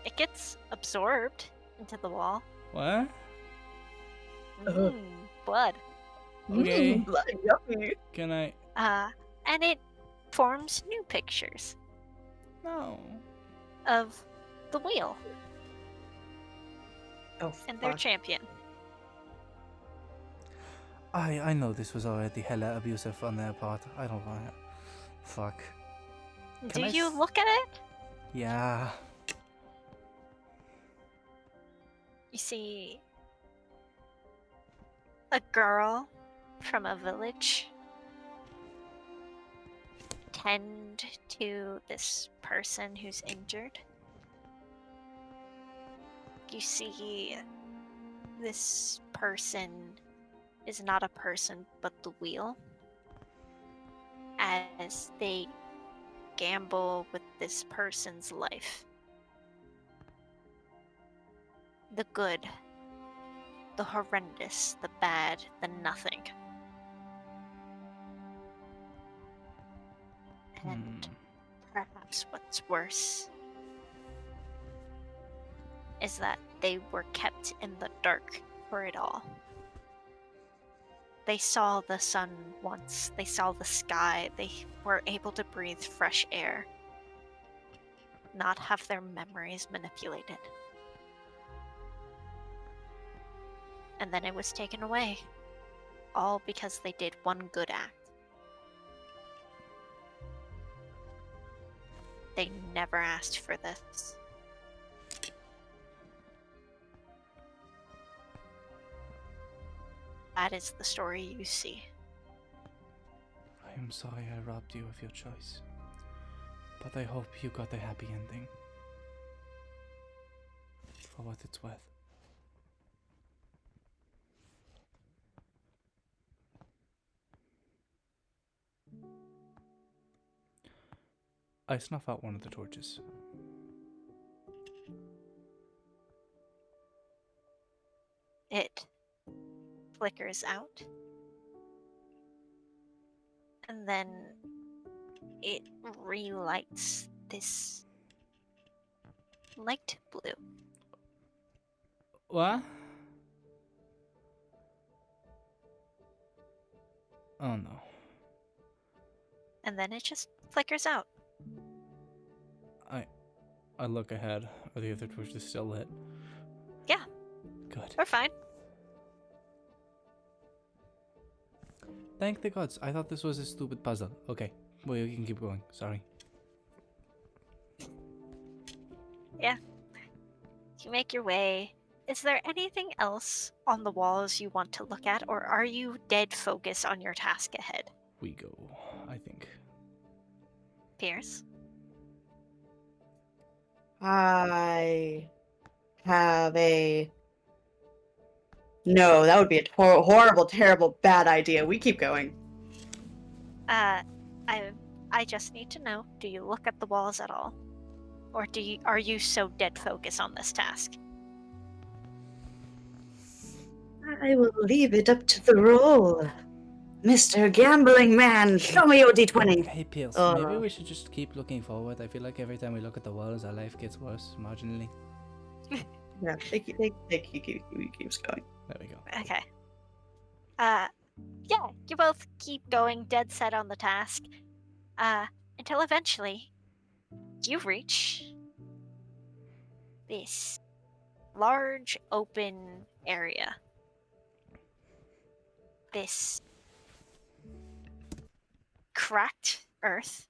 C: It gets absorbed into the wall.
A: What?
C: Blood.
A: Okay.
B: Blood, yummy.
A: Can I?
C: And it forms new pictures
A: No.
C: of the wheel
B: Oh,
C: and their
B: fuck.
C: champion.
A: I know this was already hella abusive on their part. I don't want it. Fuck.
C: Do
A: Can I
C: you
A: s-
C: look at it?
A: Yeah.
C: You see a girl from a village tend to this person who's injured. You see this person is not a person but the wheel, as they gamble with this person's life. The good, the horrendous, the bad, the nothing. And perhaps what's worse is that they were kept in the dark for it all. They saw the sun once, they saw the sky, they were able to breathe fresh air, not have their memories manipulated. And then it was taken away, all because they did one good act. They never asked for this. That is the story you see.
A: I am sorry I robbed you of your choice. But I hope you got a happy ending. For what it's worth. I snuff out one of the torches.
C: It flickers out. And then it relights this light blue.
A: What? Oh no.
C: And then it just flickers out.
A: I look ahead. Are the other torches still lit? Good.
C: We're fine.
A: Thank the gods. I thought this was a stupid puzzle. Okay. Well, you can keep going. Sorry.
C: You make your way. Is there anything else on the walls you want to look at, or are you dead focused on your task ahead?
A: We go, I think.
C: Pierce?
B: I have a. No, that would be a horrible, terrible, bad idea. We keep going.
C: I just need to know, do you look at the walls at all? Or are you so dead focused on this task?
B: I will leave it up to the roll. Mr. Gambling Man, show me your d20.
A: Hey, Pierce,
B: Uh.
A: maybe we should just keep looking forward. I feel like every time we look at the walls, our life gets worse, marginally.
B: Yeah, they keeps going.
A: There we go.
C: Okay. Yeah, you both keep going dead set on the task. Until eventually, you reach this large open area. This cracked earth,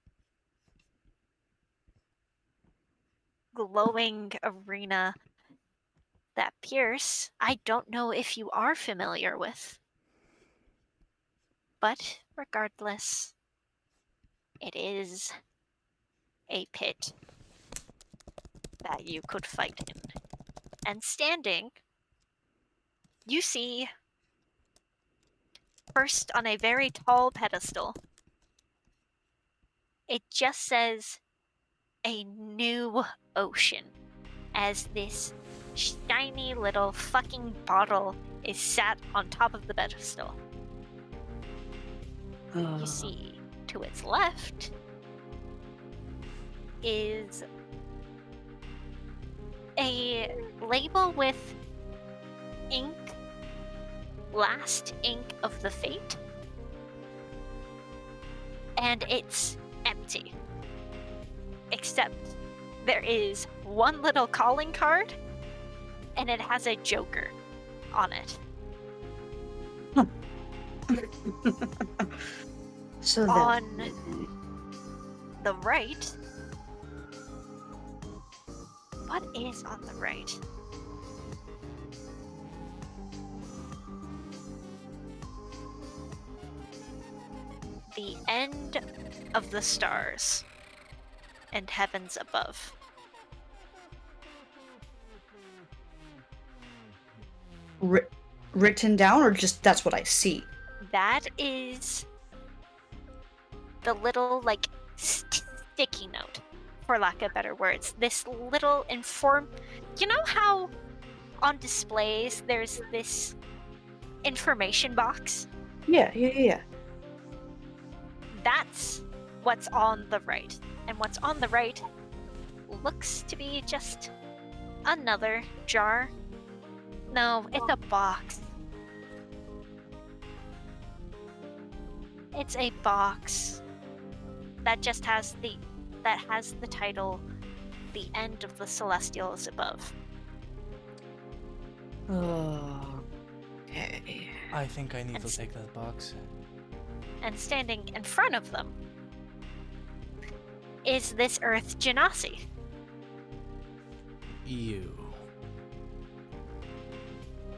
C: glowing arena that Pierce, I don't know if you are familiar with. But regardless, it is a pit that you could fight in. And standing, you see, first on a very tall pedestal, it just says a new ocean, as this shiny little fucking bottle is sat on top of the pedestal. You see, to its left is a label with ink, last ink of the fate, and it's empty. Except there is one little calling card, and it has a joker on it.
B: So then,
C: On the right, what is on the right? The end of the stars and heavens above.
B: written down, or just that's what I see?
C: That is the little, like, sticky note, for lack of better words. This little you know how on displays there's this information box?
B: Yeah.
C: That's what's on the right. And what's on the right looks to be just another jar. No, it's a box. It's a box that just has the title, "The End of the Celestials Above."
B: Okay.
A: I think I need
C: And
A: to take that box.
C: And standing in front of them is this Earth Genasi.
A: You.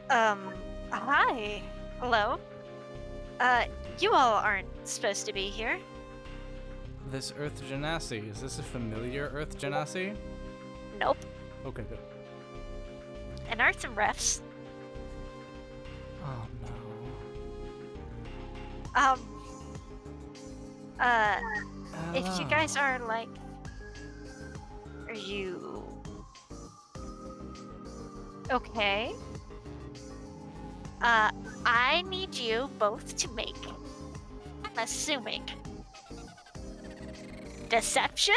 C: Hi. Hello. You all aren't supposed to be here.
A: This Earth Genasi, is this a familiar Earth Genasi?
C: Nope.
A: Okay, good.
C: And arts and refs.
A: Oh no.
C: If you guys are like, are you okay? I need you both to make, I'm assuming, deception?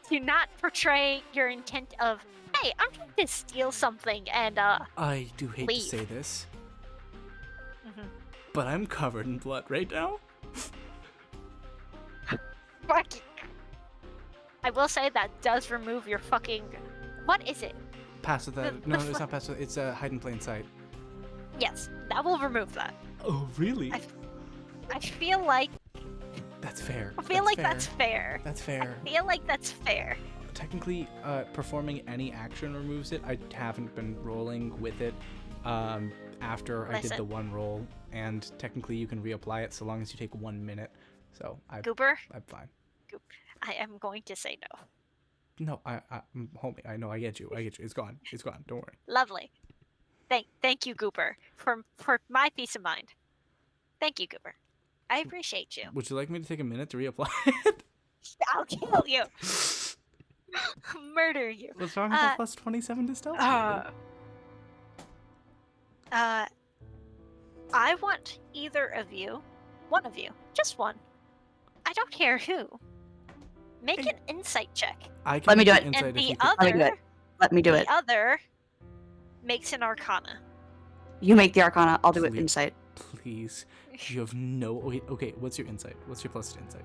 C: To not portray your intent of, hey, I'm trying to steal something and,
A: I do hate
C: leave.
A: to say this,
C: Mhm.
A: but I'm covered in blood right now.
C: Fuck it. I will say that does remove your fucking, what is it?
A: Pass with that.
C: The
A: No,
C: fl-
A: it's not pass with. It's hide in plain sight.
C: Yes, that will remove that.
A: Oh, really?
C: I feel like
A: That's fair.
C: that's fair.
A: That's fair.
C: I feel like that's fair.
A: Technically, performing any action removes it. I haven't been rolling with it after I did the
C: Listen.
A: one roll, and technically you can reapply it so long as you take 1 minute. So
C: Goober,
A: I'm fine.
C: I am going to say no.
A: No, homie, I know, I get you. It's gone. It's gone. Don't worry.
C: Lovely. Thank you, Goober, for my peace of mind. Thank you, Goober. I appreciate you.
A: Would you like me to take a minute to reapply it?
C: I'll kill you. Murder you.
A: What's wrong with the plus 27 to stealth?
C: I want either of you, one of you, just one. I don't care who. Make an insight check.
A: I can
B: Let me
A: make
B: do
A: an
B: it.
A: insight
C: And
A: if
C: the
A: you could-
B: Let me do
C: other,
B: it. Let me do it.
C: the other makes an arcana.
B: You make the Arcana. I'll do it
A: Please.
B: insight.
A: Please. You have no. Wait, okay, what's your insight? What's your plus to insight?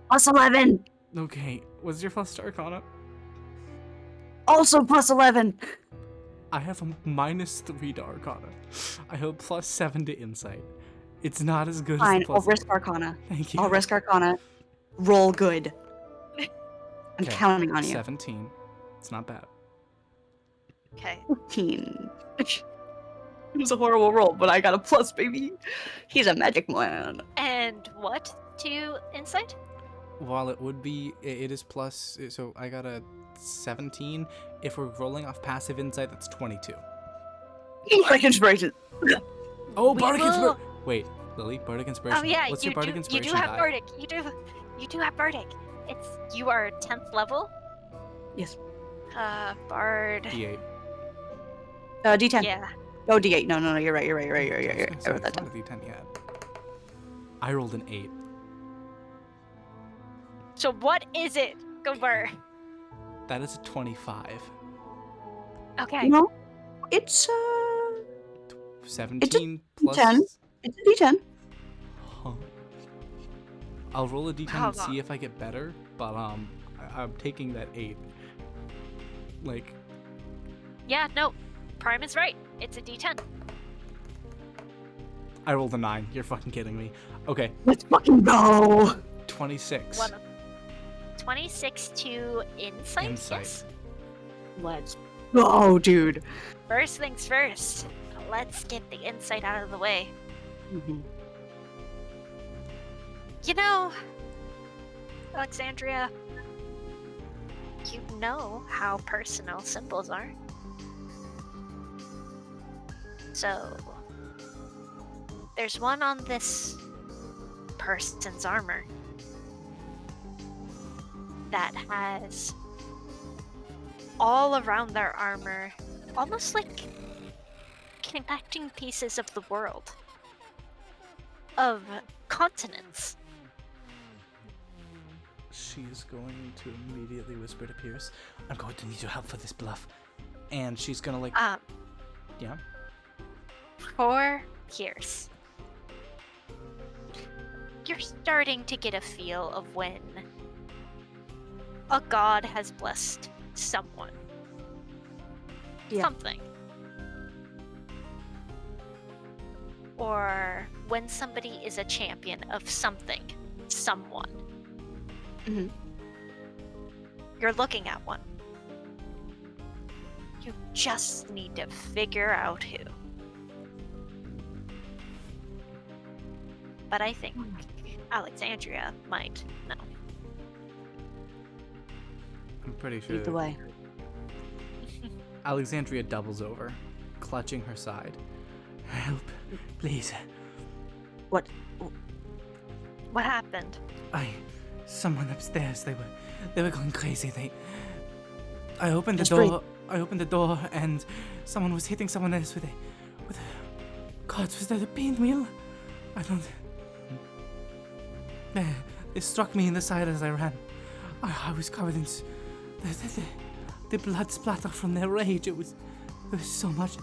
B: Plus 11.
A: Okay, what's your plus to arcana?
B: Also plus 11.
A: I have a -3 to arcana. I have a +7 to insight. It's not as good
B: Fine,
A: as the
B: I'll
A: plus.
B: risk Arcana.
A: Thank you.
B: I'll risk Arcana. Roll good. I'm
A: Okay,
B: counting on you.
A: 17. It's not bad.
C: Okay.
B: 15. It was a horrible roll, but I got a plus, baby. He's a magic man.
C: And what to insight?
A: While it would be, it is plus. So I got a 17. If we're rolling off passive insight, that's 22.
B: Bardic Inspiration.
A: Oh,
C: We
A: Bardic
C: will-
A: Inspiration. Wait, Lily, Bardic Inspiration.
C: Oh yeah,
A: What's
C: you
A: your Bardic
C: do. You
A: Inspiration
C: do have
A: die?
C: Bardic. You do have Bardic. You are 10th level.
B: Yes.
C: Bard.
A: D8.
B: D10.
C: Yeah.
B: Oh, D8. No, you're right.
A: I
B: I wrote that down.
A: a D10 yet. I rolled an 8.
C: So what is it, Goober?
A: That is a 25.
C: Okay.
B: No, it's
A: 17 plus.
B: 10. It's a D10.
A: Huh. I'll roll a D10 and
C: Hold on.
A: see if I get better, but I'm taking that 8. Like,
C: Yeah. No. Prime is right. It's a D10.
A: I rolled a 9. You're fucking kidding me. Okay,
B: Let's fucking go.
A: 26.
C: 26 to insight.
A: Insight.
C: Yes.
B: Let's go, dude.
C: First things first. Let's get the insight out of the way.
B: Mhm.
C: You know, Alexandria, you know how personal symbols are. So, there's one on this person's armor that has all around their armor, almost like connecting pieces of the world, of continents.
A: She is going to immediately whisper to Pierce, I'm going to need your help for this bluff. And she's gonna like, yeah.
C: For Pierce, you're starting to get a feel of when a god has blessed someone.
B: Yeah.
C: Something. Or when somebody is a champion of something, someone.
B: Mhm.
C: You're looking at one. You just need to figure out who. But I think Alexandria might know.
A: I'm pretty sure
B: Lead the way.
A: Alexandria doubles over, clutching her side. Help, please.
B: What?
C: What happened?
A: Someone upstairs, they were going crazy. I opened the
B: Just breathe.
A: door. I opened the door and someone was hitting someone else with a God, was that a pinwheel? I don't. They struck me in the side as I ran. I was covered in the blood splatter from their rage. It was so much.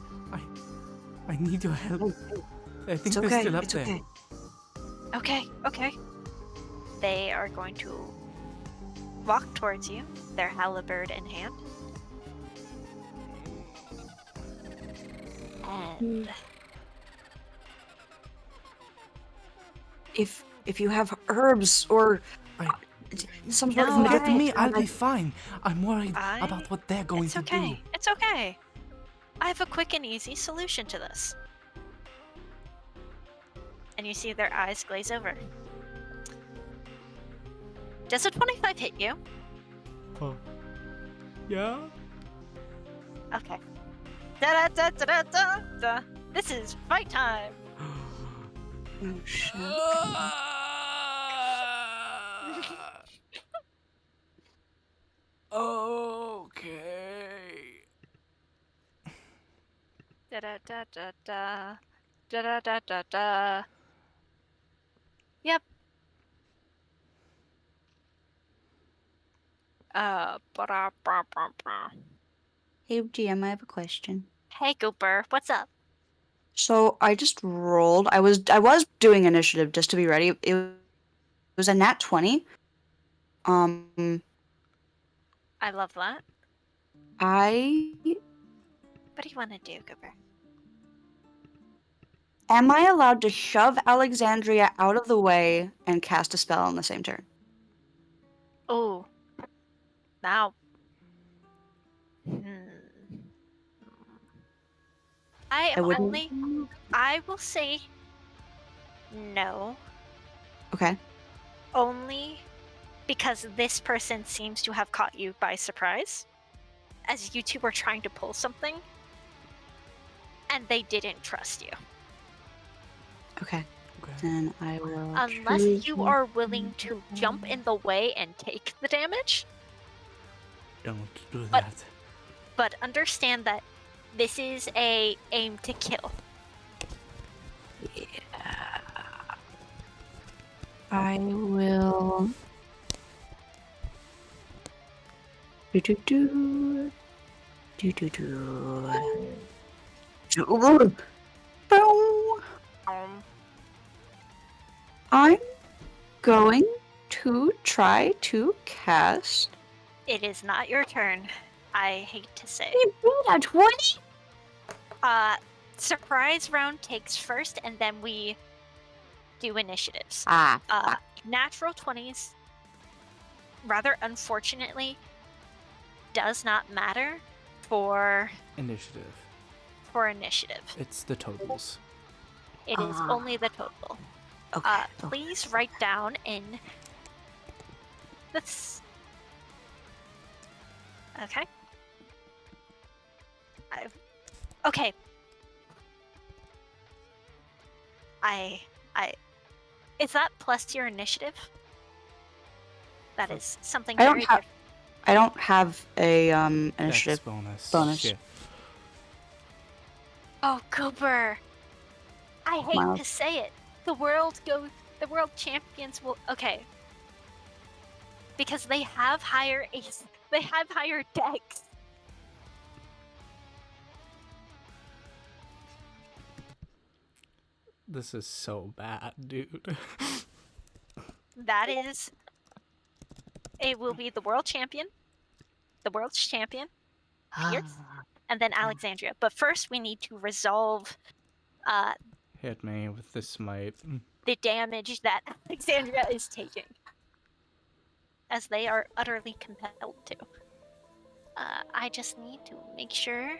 A: I need your help. I think
B: It's
A: they're
B: okay.
A: still up
B: It's
A: there.
B: okay.
C: Okay. They are going to walk towards you, their halberd in hand. And
B: If you have herbs or some sort of
C: No,
A: Forget
B: medical
A: me, I'll
B: term,
A: be fine. I'm worried
C: I-
A: about what they're going
C: it's
A: to
C: okay.
A: do.
C: It's okay. I have a quick and easy solution to this. And you see their eyes glaze over. Does a 25 hit you?
A: Oh. Yeah?
C: Okay. Da da da da da da da. This is fight time.
B: Oh, shit.
A: Okay.
C: Da da da da da. Da da da da da. Yep. Ba-da-ba-ba-ba.
B: Hey, GM, I have a question.
C: Hey Gooper, what's up?
B: So I just rolled. I was doing initiative just to be ready. It was a nat 20.
C: I love that.
B: I
C: What do you want to do, Gooper?
B: am I allowed to shove Alexandria out of the way and cast a spell on the same turn?
C: Oh. Now. I am
B: wouldn't.
C: only. I will say no.
B: Okay.
C: Only because this person seems to have caught you by surprise. As you two were trying to pull something. And they didn't trust you.
B: Okay.
A: Okay.
B: Then I will.
C: Unless
B: choose
C: you
B: one.
C: are willing to jump in the way and take the damage.
A: Don't do
C: But-
A: that.
C: But understand that this is a aim to kill.
B: Yeah. I will. Do do do. Do do do. Boom. I'm going to try to cast.
C: It is not your turn. I hate to say.
B: A 20?
C: Surprise round takes first, and then we do initiatives.
B: Ah.
C: Natural 20s, rather unfortunately, does not matter for
A: Initiative.
C: initiative.
A: It's the totals.
C: It is
B: Ah.
C: only the total.
B: Okay.
C: Please write down in this. Okay. Okay. Is that plus your initiative? That is something
B: I
C: very
B: don't have. I don't have a initiative.
A: Dex bonus.
B: bonus.
A: Shit.
C: Oh, Cooper! I hate
B: Miles.
C: to say it. The world champions will. Okay. Because they have higher ace. They have higher dex.
A: This is so bad, dude.
C: That is. It will be the world champion. The world's champion. Pierce. And then Alexandria. But first, we need to resolve
A: Hit me with this smite.
C: the damage that Alexandria is taking. As they are utterly compelled to. I just need to make sure.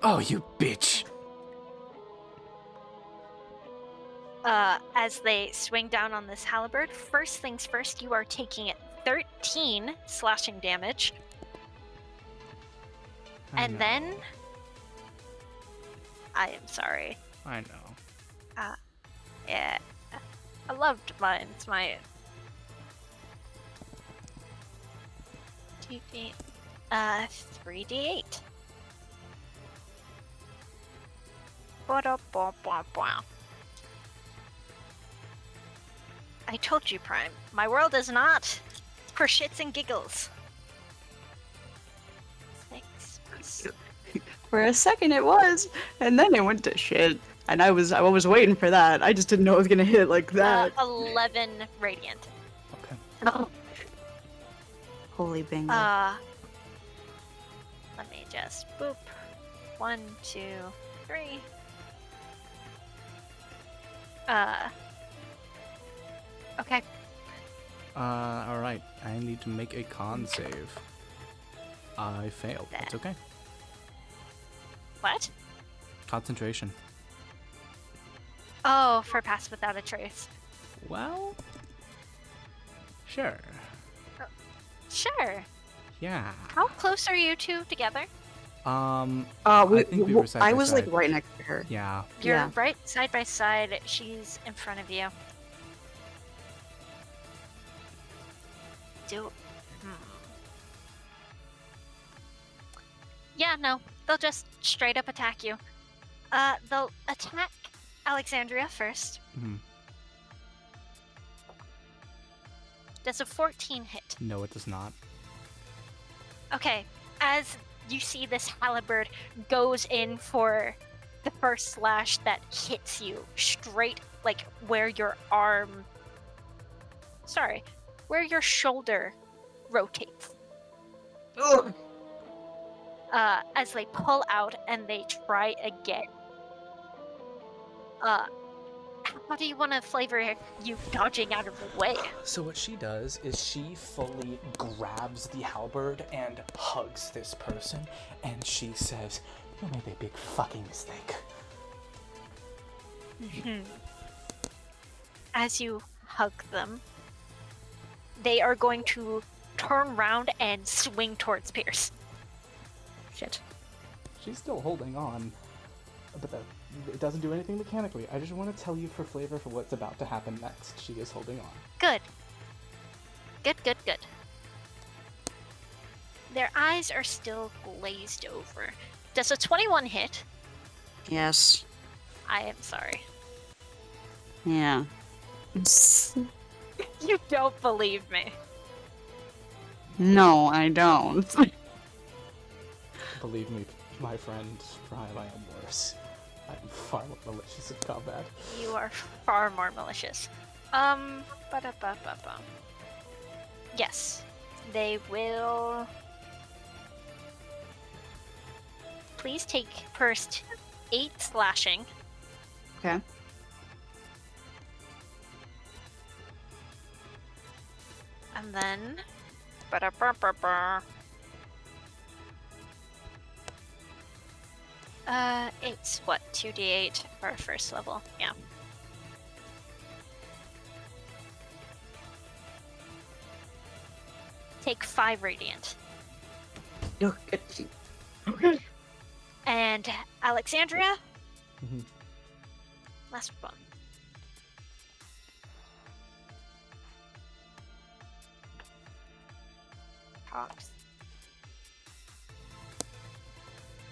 A: Oh, you bitch!
C: As they swing down on this halberd, first things first, you are taking 13 slashing damage.
A: I
C: And
A: know.
C: then. I am sorry.
A: I know.
C: Yeah. I loved mine. It's my. 2d. 3d8. Ba-da-ba-ba-ba. I told you, Prime. My world is not for shits and giggles. 6 plus.
B: For a second it was, and then it went to shit. And I was waiting for that. I just didn't know it was gonna hit like that.
C: 11 radiant.
A: Okay.
B: Holy bingo.
C: Let me just boop. 1, 2, 3. Okay.
A: All right. I need to make a con save. I failed. That's okay.
C: What?
A: Concentration.
C: Oh, for pass without a trace.
A: Well, sure.
C: Sure.
A: Yeah.
C: How close are you two together?
A: I think we were side
B: I
A: by
B: was like
A: side.
B: right next to her.
A: Yeah.
C: You're
B: Yeah.
C: right side by side. She's in front of you. Yeah, no. They'll just straight up attack you. They'll attack Alexandria first.
A: Mhm.
C: Does a 14 hit?
A: No, it does not.
C: Okay, as you see this halberd goes in for the first slash that hits you straight, like where your arm. Sorry, where your shoulder rotates.
B: Ugh.
C: As they pull out and they try again. How do you want to flavor you dodging out of the way?
A: So what she does is she fully grabs the halberd and hugs this person, and she says, "You made a big fucking mistake."
C: As you hug them, they are going to turn around and swing towards Pierce.
B: Shit.
A: She's still holding on, but it doesn't do anything mechanically. I just want to tell you for flavor for what's about to happen next. She is holding on.
C: Good. Good. Their eyes are still glazed over. Does a 21 hit?
B: Yes.
C: I am sorry.
B: Yeah.
C: You don't believe me.
B: No, I don't.
A: Believe me, my friend, I am worse. I'm far more malicious in combat.
C: You are far more malicious. Ba-da-ba-ba-ba. Yes, they will. Please take first 8 slashing.
B: Okay.
C: And then. Ba-da-ba-ba-ba. It's what, 2d8 for first level? Yeah. Take 5 radiant.
B: Okay.
C: And Alexandria?
A: Mhm.
C: Last one.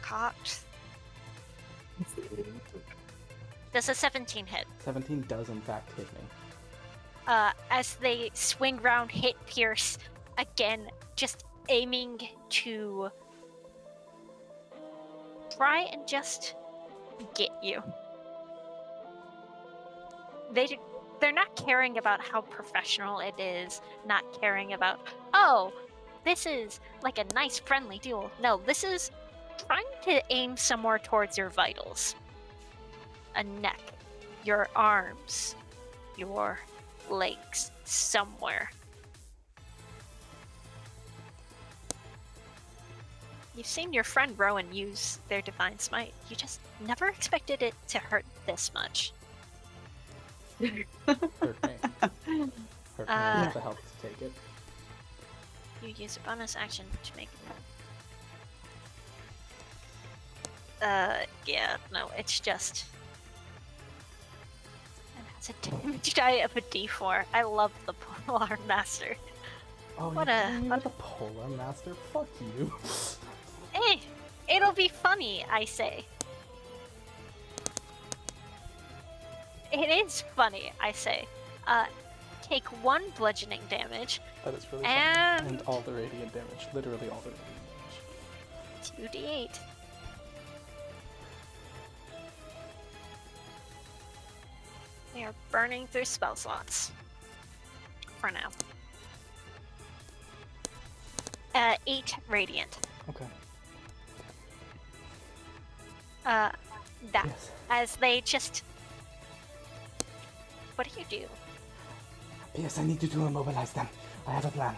C: Cocked. Does a 17 hit?
A: 17 does in fact hit me.
C: As they swing round, hit Pierce again, just aiming to try and just get you. They're not caring about how professional it is, not caring about, oh, this is like a nice friendly duel. No, this is trying to aim somewhere towards your vitals. A neck, your arms, your legs, somewhere. You've seen your friend Rowan use their Divine Smite. You just never expected it to hurt this much.
A: Hurt me. Hurt me enough to help to take it.
C: You use a bonus action to make yeah, no, it's just... And that's a damage die of a d4. I love the Polar Master.
A: Oh,
C: What
A: you
C: a-
A: calling me the Polar Master? Fuck you.
C: Eh, it'll be funny, I say. It is funny, I say. Take 1 bludgeoning damage,
A: That is really
C: And-
A: funny. And all the radiant damage. Literally all the radiant damage.
C: 2d8. They are burning through spell slots. For now. 8 radiant.
A: Okay.
C: That
A: Yes.
C: as they just. What do you do?
A: Yes, I need you to immobilize them. I have a plan.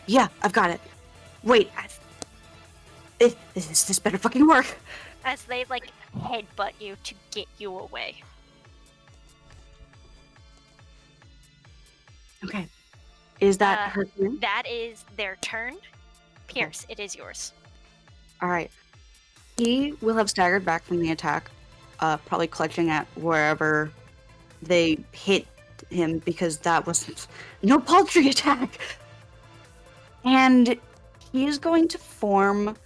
B: Yeah, I've got it. Wait,
C: As
B: this better fucking work.
C: as they like headbutt you to get you away.
B: Okay. Is that her turn?
C: That is their turn. Pierce, it is yours.
B: All right. He will have staggered back from the attack, probably clutching at wherever they hit him because that was no paltry attack. And he is going to form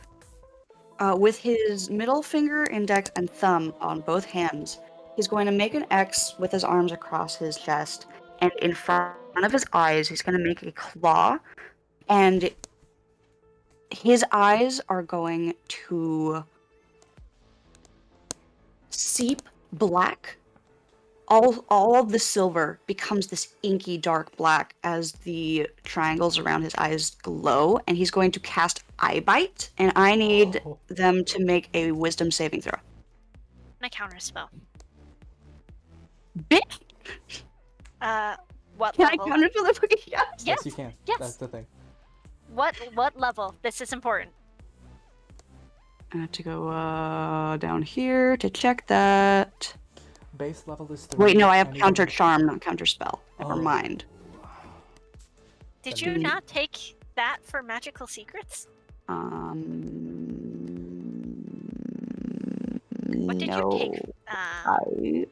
B: with his middle finger, index, and thumb on both hands. He's going to make an X with his arms across his chest, and in front of his eyes, he's going to make a claw, and his eyes are going to seep black. All of the silver becomes this inky dark black as the triangles around his eyes glow, and he's going to cast Eye Bite, and I need them to make a wisdom saving throw.
C: My counter spell.
B: Bitch!
C: What
B: Can
C: level?
B: I counter for the fucking yes?
C: Yes,
A: you can.
C: yes.
A: That's the thing.
C: What level? This is important.
B: I have to go down here to check that.
A: Base level is 3.
B: Wait, no, I have
A: need
B: counter
A: a-
B: charm, not counter spell. Never
A: Oh.
B: mind.
C: Did
A: Then
C: you
B: do we-
C: not take that for magical secrets? What did
B: no.
C: you take?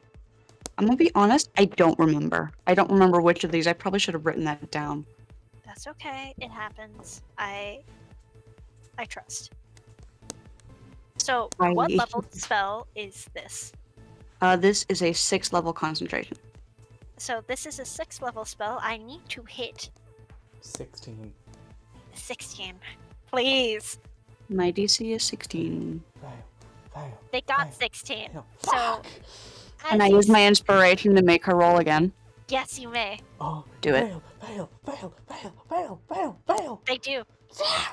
B: I'm gonna be honest, I don't remember. I don't remember which of these. I probably should have written that down.
C: That's okay. It happens. I trust. So, what
B: I-
C: level spell is this?
B: This is a 6th level concentration.
C: So this is a 6th level spell. I need to hit
A: 16.
C: 16. Please.
B: My DC is 16.
A: Fail.
C: They got
A: Fail.
C: 16.
A: Fail.
C: So,
A: Fuck!
B: Can I use my inspiration to make her roll again?
C: Yes, you may.
A: Oh,
B: Do it.
A: Fail.
C: They do.
A: Yeah!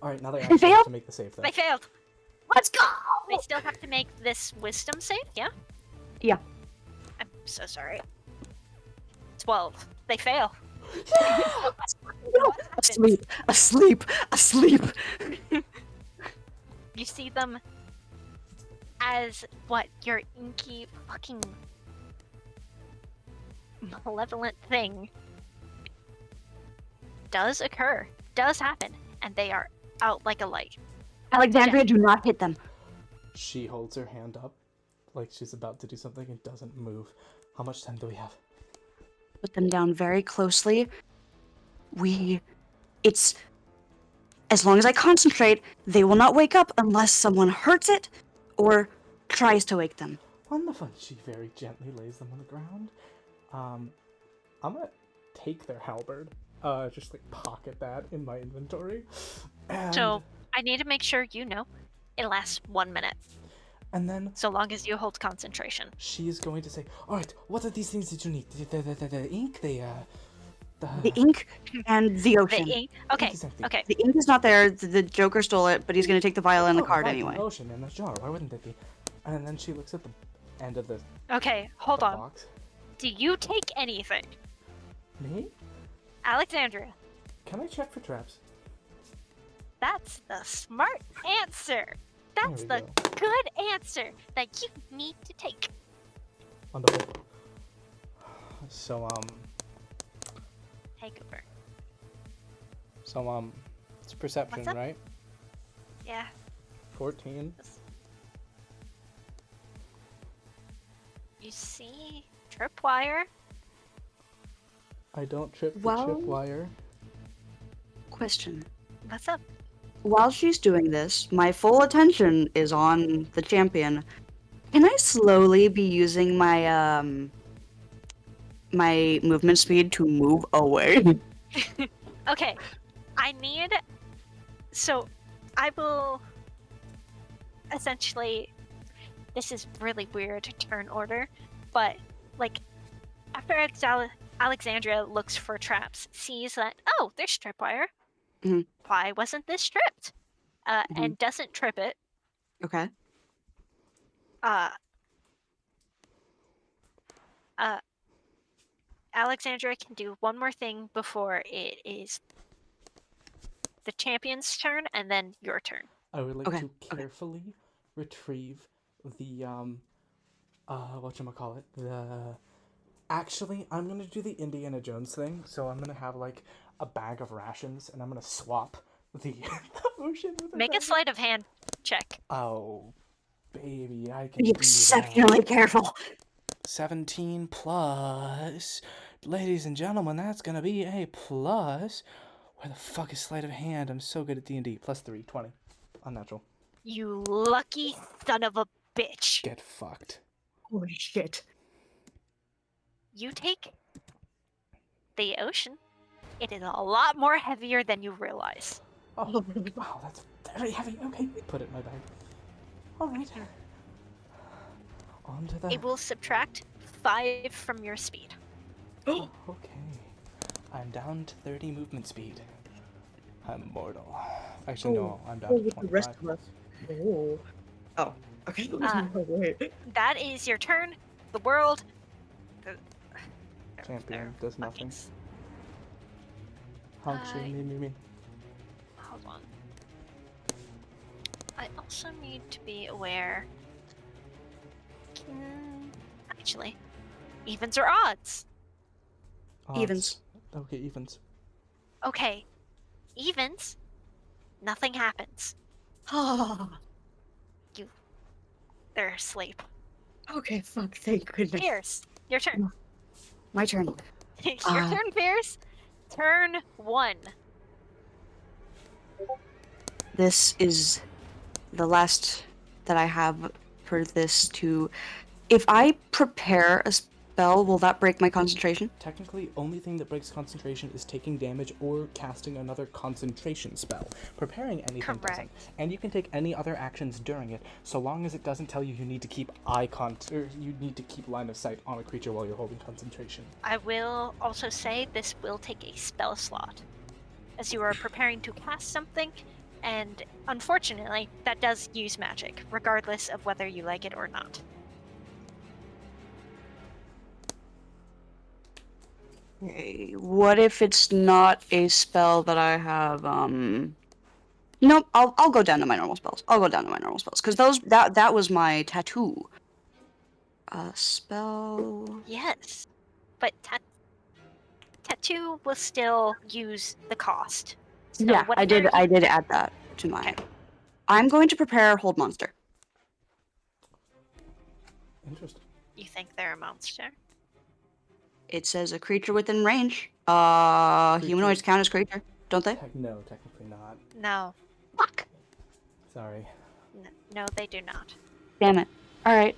A: Alright, now they actually
B: failed?
A: have to make the save, though.
C: They failed.
B: Let's go!
C: They still have to make this wisdom save, yeah?
B: Yeah.
C: I'm so sorry. 12. They fail.
B: No,
C: What happens?
B: Asleep.
C: You see them as what? Your inky fucking malevolent thing does occur, does happen, and they are out like a light.
B: Alexandria, do not hit them.
A: She holds her hand up like she's about to do something and doesn't move. How much time do we have?
B: Put them down very closely. It's as long as I concentrate, they will not wake up unless someone hurts it or tries to wake them.
A: Wonderful. She very gently lays them on the ground. I'm gonna take their halberd. Just like pocket that in my inventory. And,
C: So I need to make sure you know it lasts 1 minute,
A: and then
C: so long as you hold concentration.
A: she is going to say, "Alright, what are these things that you need? The ink, the
B: The ink and the
C: The
B: ocean.
C: ink. Okay.
A: is empty.
C: Okay.
B: The ink is not there. The Joker stole it, but he's going to take the vial and the
A: Oh,
B: card
A: right,
B: anyway.
A: An ocean in a jar. Why wouldn't it be?" And then she looks at the end of the,
C: Okay. Hold
A: the
C: on.
A: box.
C: Do you take anything,
A: Me?
C: Alexandria?
A: Can I check for traps?
C: That's the smart answer. That's
A: we
C: the
A: go.
C: good answer that you need to take.
A: Wonderful. So
C: Take over.
A: it's perception,
C: What's up?
A: right?
C: Yeah.
A: 14.
C: You see tripwire.
A: I don't trip the
B: Well-
A: tripwire.
B: Question.
C: What's up?
B: While she's doing this, my full attention is on the champion. Can I slowly be using my my movement speed to move away?
C: Okay. I need. So, I will. Essentially, this is really weird turn order, but like after Alexandria looks for traps, sees that there's tripwire.
B: Mhm.
C: Why wasn't this tripped? And doesn't trip it.
B: Okay.
C: Uh, Alexandria can do one more thing before it is the champion's turn, and then your turn.
A: I would like
B: Okay,
A: to
B: okay.
A: carefully retrieve the whatchamacallit, actually, I'm gonna do the Indiana Jones thing, so I'm gonna have like a bag of rations and I'm gonna swap the, the ocean with
C: Make a
A: bag
C: sleight of hand check.
A: Oh, baby, I can
B: Be
A: do that.
B: exceptionally careful.
A: 17 plus. Ladies and gentlemen, that's gonna be a plus. Where the fuck is sleight of hand? I'm so good at D&D. Plus 3, 20. Unnatural.
C: You lucky son of a bitch.
A: Get fucked.
B: Holy shit.
C: You take the ocean. It is a lot more heavier than you realize.
A: Oh, wow, that's very heavy. Okay, put it in my bag. Alright. On to the...
C: It will subtract 5 from your speed.
A: Oh, okay. I'm down to 30 movement speed. I'm mortal. Actually, no, I'm down to
B: with
A: 25.
B: the rest of us. Oh, okay. Wait.
C: That is your turn. The world.
A: Champion does nothing.
C: Fuckings.
A: Honk, me.
C: Hold on. I also need to be aware. Actually, evens or odds?
B: Evens.
A: Okay, evens.
C: Okay, evens. Nothing happens. They're asleep.
B: Okay, fuck, thank goodness.
C: Pierce, your turn.
B: My turn.
C: Your turn, Pierce. Turn 1.
B: This is the last that I have for this to... If I prepare a spell, will that break my concentration?
A: Technically, only thing that breaks concentration is taking damage or casting another concentration spell. Preparing anything doesn't.
C: Correct.
A: And you can take any other actions during it, so long as it doesn't tell you need to keep you need to keep line of sight on a creature while you're holding concentration.
C: I will also say this will take a spell slot, as you are preparing to cast something, and unfortunately, that does use magic, regardless of whether you like it or not.
B: Okay, what if it's not a spell that I have, Nope, I'll go down to my normal spells. Because that was my tattoo. Spell...
C: Yes, but tattoo will still use the cost. So
B: yeah, I did
C: whatever
B: add that to mine.
C: Okay.
B: I'm going to prepare Hold Monster.
A: Interesting.
C: You think they're a monster?
B: It says a creature within range. Humanoids count as creature, don't they?
A: No, technically not.
C: No.
B: Fuck!
A: Sorry.
C: No, they do not.
B: Damn it. Alright,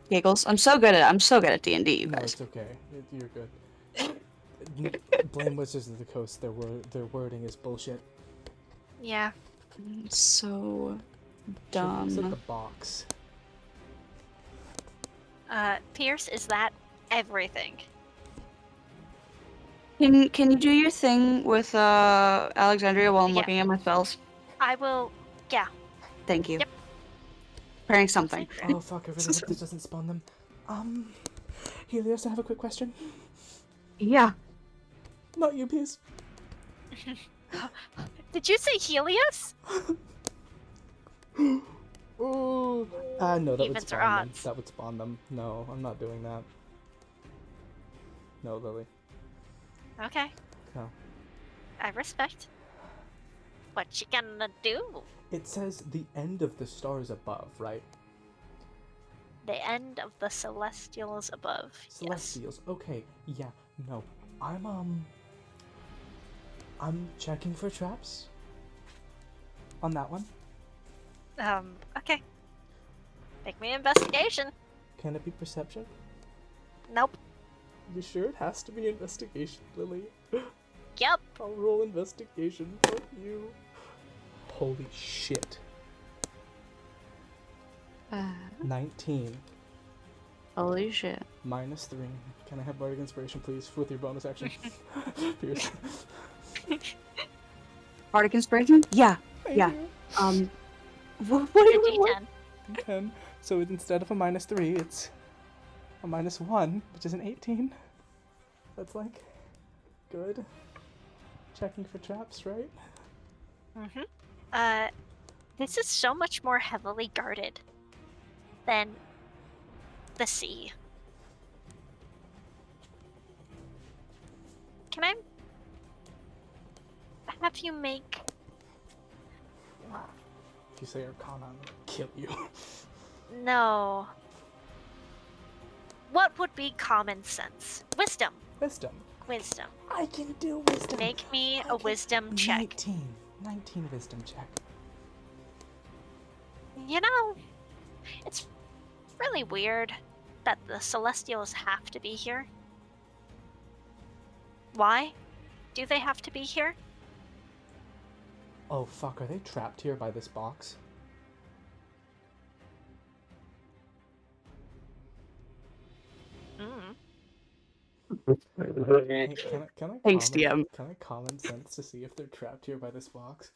B: Giggles. I'm so good at D&D, you
A: No,
B: guys.
A: it's okay. You're good. Blame Wizards of the Coast. Their wording is bullshit.
C: Yeah.
B: So
A: It's
B: dumb.
A: like the box.
C: Pierce, is that everything?
B: Can you do your thing with Alexandria while I'm
C: Yeah.
B: looking at my spells?
C: I will. Yeah.
B: Thank you.
C: Yep.
B: Preparing something.
A: Oh fuck, I really hope this doesn't spawn them. Helios, I have a quick question.
B: Yeah.
A: Not you, please.
C: Did you say Helios?
A: Ooh. No, that would
C: Evens or
A: spawn them.
C: odds?
A: That would spawn them. No, I'm not doing that. No, Lily.
C: Okay.
A: No.
C: I respect. What you gonna do?
A: It says the end of the stars above, right?
C: The end of the celestials above.
A: Celestials. Okay. Yeah. No. I'm checking for traps. On that one.
C: Yes. Okay. Make me an investigation.
A: Can it be perception?
C: Nope.
A: You sure it has to be investigation, Lily?
C: Yep.
A: I'll roll investigation. Fuck you. Holy shit. 19.
B: Holy shit.
A: Minus 3. Can I have Bardic Inspiration, please, with your bonus action? Pierce.
B: Bardic Inspiration? Yeah.
A: Thank
B: Yeah.
A: you.
B: What
C: The
B: do you
C: D10.
A: D10. So instead of a -3, it's a -1, which is an 18. That's like good. Checking for traps, right?
C: Mm-hmm. This is so much more heavily guarded than the sea. Can I have you make...
A: If you say Arcana, I'm gonna kill you.
C: No. What would be common sense? Wisdom.
A: Wisdom.
C: Wisdom.
A: I can do wisdom.
C: Make me
A: I
C: a
A: can-
C: wisdom check.
A: 19. 19 wisdom check.
C: You know, it's really weird that the Celestials have to be here. Why do they have to be here?
A: Oh fuck, are they trapped here by this box?
C: Mm.
A: Hey, can I
B: Thanks,
A: common,
B: DM.
A: Can I common sense to see if they're trapped here by this box?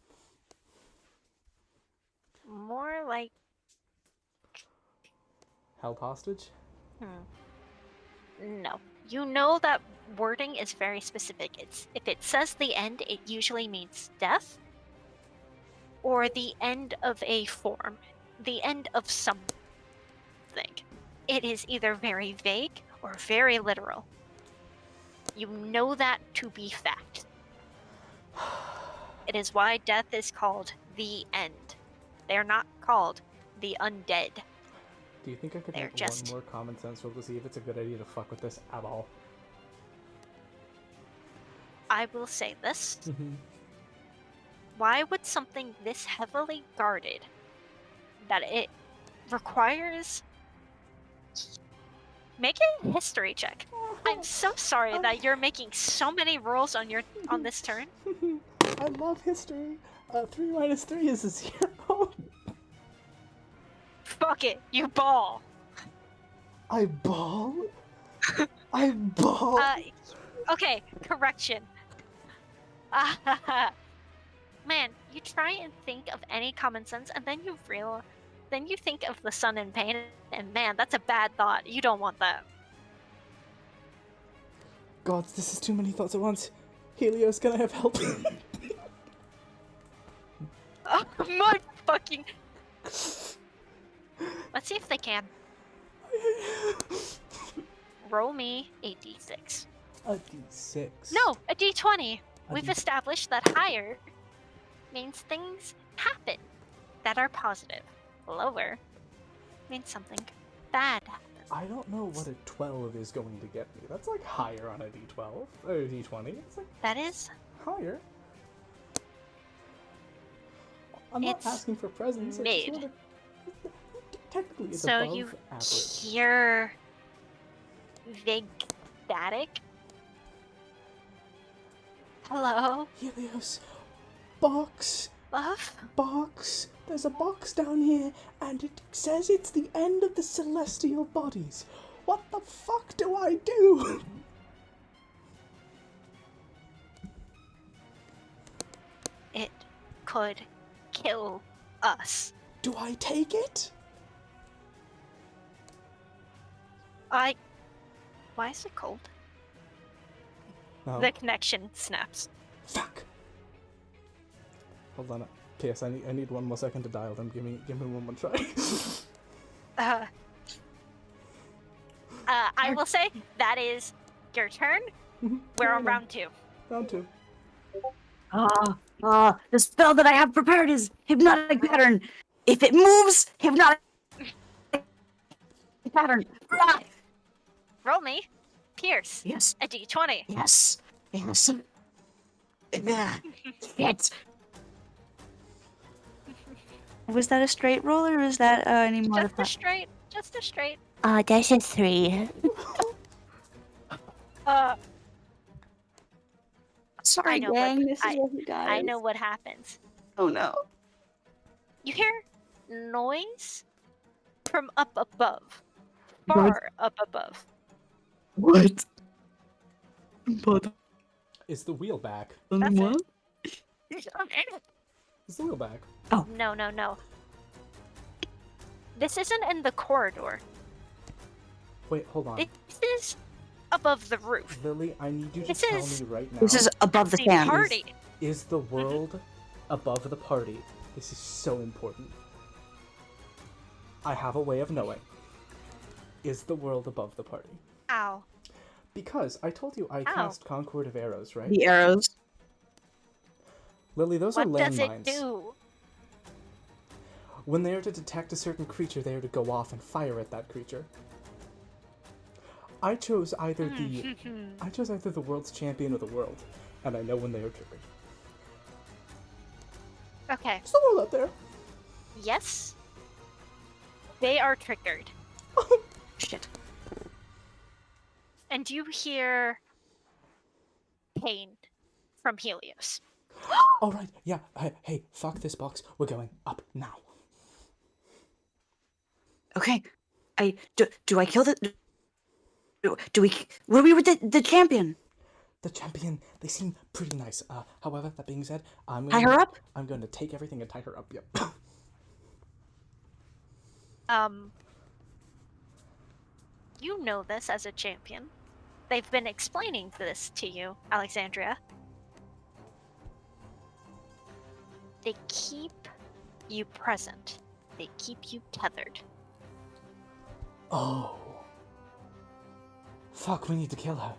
C: More like...
A: Held hostage?
C: No. You know that wording is very specific. If it says the end, it usually means death or the end of a form, the end of something. It is either very vague or very literal. You know that to be fact. It is why death is called the end. They're not called the undead.
A: Do you think I could
C: They're
A: make
C: just-
A: one more common sense roll to see if it's a good idea to fuck with this at all?
C: I will say this.
A: Mm-hmm.
C: Why would something this heavily guarded that it requires... Make a history check. I'm so sorry that you're making so many rolls on this turn.
A: I love history. 3 minus 3 is a 0.
C: Fuck it, you ball.
A: I ball? I ball?
C: Okay, correction. Man, you try and think of any common sense, and then you think of the sun in pain, and man, that's a bad thought. You don't want that.
A: Gods, this is too many thoughts at once. Helios, can I have help?
C: Oh my fucking... Let's see if they can. Roll me a d6.
A: A d6.
C: No, a d20.
A: A
C: We've
A: D-
C: established that higher means things happen that are positive. Lower means something bad happens.
A: I don't know what a 12 is going to get me. That's like higher on a d12 or a d20. It's like
C: That is
A: higher. I'm not
C: It's
A: asking for presents. I just
C: mid.
A: wanna- Technically, it's
C: so
A: above
C: you
A: average.
C: hear vague static. Hello,
A: Helios, box,
C: love?
A: box. There's a box down here, and it says it's the end of the celestial bodies. What the fuck do I do?
C: It could kill us.
A: Do I take it?
C: Why is it cold?
A: No.
C: The connection snaps.
A: Fuck. Hold on. Yes, I need 1 more second to dial them. Give me 1 more try.
C: I will say that is your turn. We're on round 2.
A: Round 2.
B: The spell that I have prepared is hypnotic pattern. If it moves, hypnotic pattern. Ah!
C: Roll me. Pierce.
B: Yes,
C: A d20.
B: yes, yes. Shit. Was that a straight roll or was that any
C: Just a
B: modifier?
C: straight. Just a straight.
B: That's a 3. Sorry,
C: I know
B: gang.
C: what-
B: This is what he does.
C: I know what happens.
B: Oh no.
C: You hear noise from up above. Far up above.
B: What? But
A: Is the wheel back?
C: That's
B: what?
A: Is the wheel back?
C: No. This isn't in the corridor.
A: Wait, hold on.
C: This is above the roof.
A: Lily, I need you to
C: This
A: tell
C: is-
A: me right now.
B: This is above the
C: The
B: stand.
C: party.
A: Is the world above the party? This is so important. I have a way of knowing. Is the world above the party?
C: Ow.
A: Because I told you I cast Concord of Arrows, right?
B: The arrows.
A: Lily, those are
C: What does it
A: landmines.
C: do?
A: When they are to detect a certain creature, they are to go off and fire at that creature. I chose either the world's champion or the world, and I know when they are triggered.
C: Okay.
A: Is the world up there?
C: Yes. They are triggered.
B: Shit.
C: And you hear pain from Helios.
A: Oh right, yeah. Hey, fuck this box. We're going up now.
B: Okay. Do I kill the? Do we? Were we with the champion?
A: The champion, they seem pretty nice. However, that being said, I'm
B: Tie
A: going
B: her up?
A: I'm going to take everything and tie her up. Yep.
C: You know this as a champion. They've been explaining this to you, Alexandria. They keep you present. They keep you tethered.
A: Oh. Fuck, we need to kill her.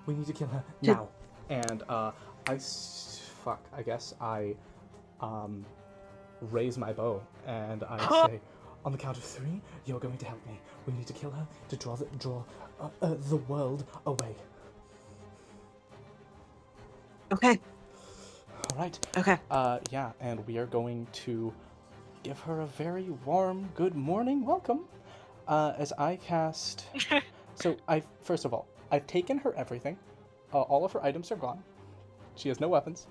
A: We need to kill her now. And, fuck, I guess I, raise my bow and I say, on the count of 3, you're going to help me. We need to kill her to draw the world away.
B: Okay.
A: All right.
B: Okay.
A: Yeah, and we are going to give her a very warm good morning welcome as I cast. So first of all, I've taken her everything. All of her items are gone. She has no weapons.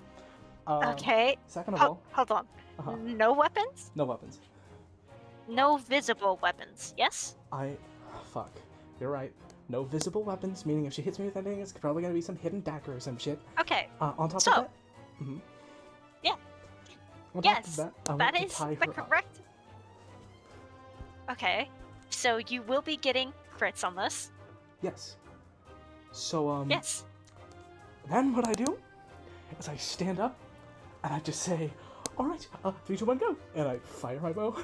C: Okay.
A: Second of all,
C: Hold on.
A: Uh-huh.
C: No weapons?
A: no weapons.
C: No visible weapons, yes?
A: Fuck. You're right. No visible weapons, meaning if she hits me with anything, it's probably gonna be some hidden dagger or some shit.
C: Okay.
A: On top
C: So,
A: of that,
C: yeah.
A: on top
C: Yes,
A: of that, I
C: that
A: want to
C: is
A: tie
C: the
A: her up.
C: correct. Okay. So you will be getting crits on this.
A: Yes. So
C: Yes.
A: then what I do is I stand up and I just say, all right, 3, 2, 1, go, and I fire my bow.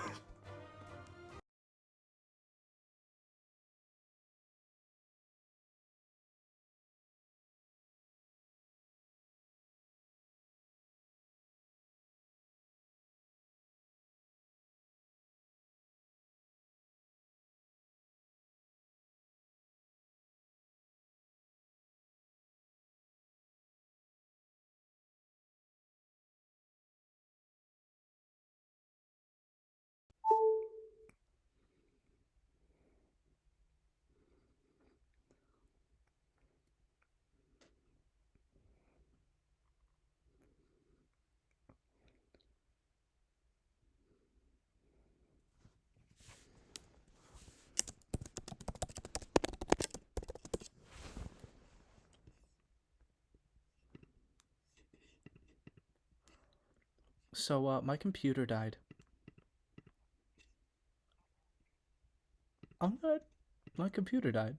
A: So, my computer died. I'm good. My computer died.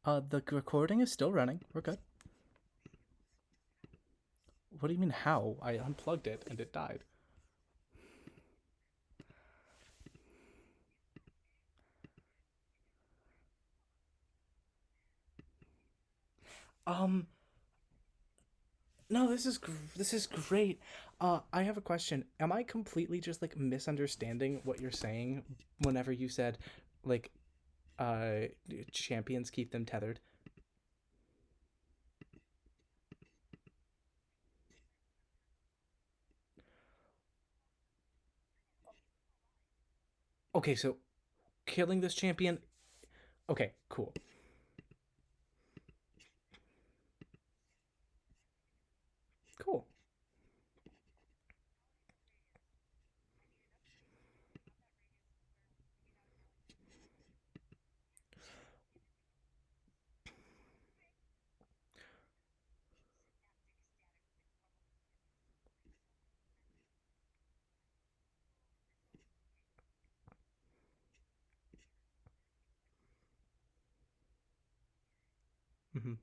A: The recording is still running. We're good. What do you mean, how? I unplugged it and it died. No, this is great. I have a question. Am I completely just like misunderstanding what you're saying whenever you said, like, champions keep them tethered? Okay, so killing this champion. Okay, cool. Cool. Mm-hmm.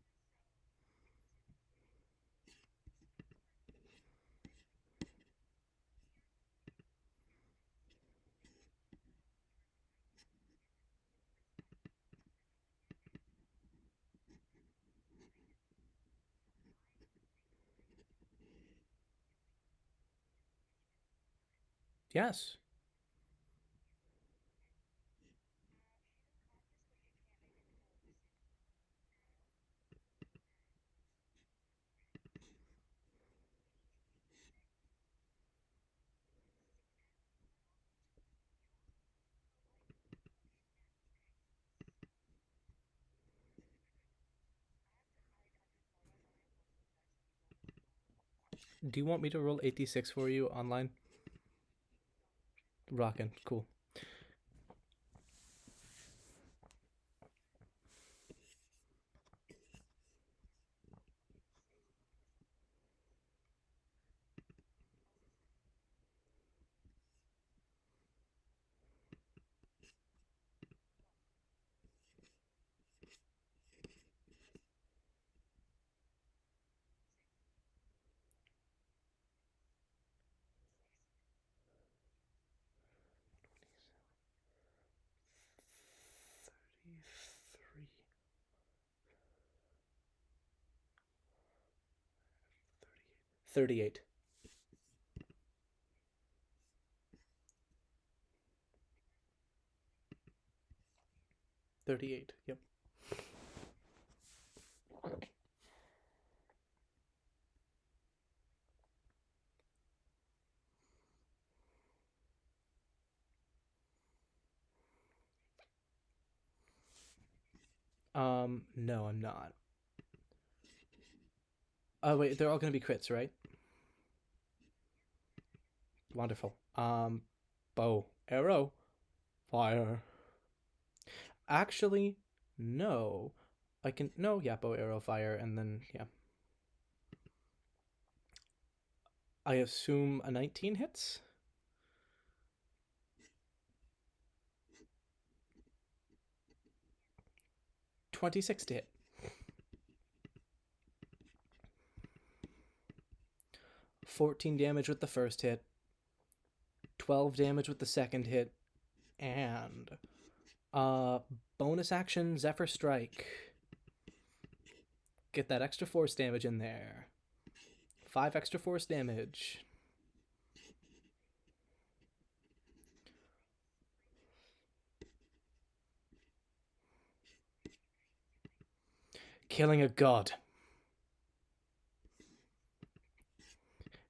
A: Yes. Do you want me to roll 86 for you online? Rockin'. Cool. Three. 38. 38. Yep. No, I'm not. Oh wait, they're all gonna be crits, right? Wonderful. Bow, arrow, fire. Actually, no. I can no, yeah, bow, arrow, fire, and then yeah. I assume a 19 hits. 26 to hit. 14 damage with the first hit. 12 damage with the second hit, and bonus action Zephyr Strike. Get that extra force damage in there. 5 extra force damage. Killing a god.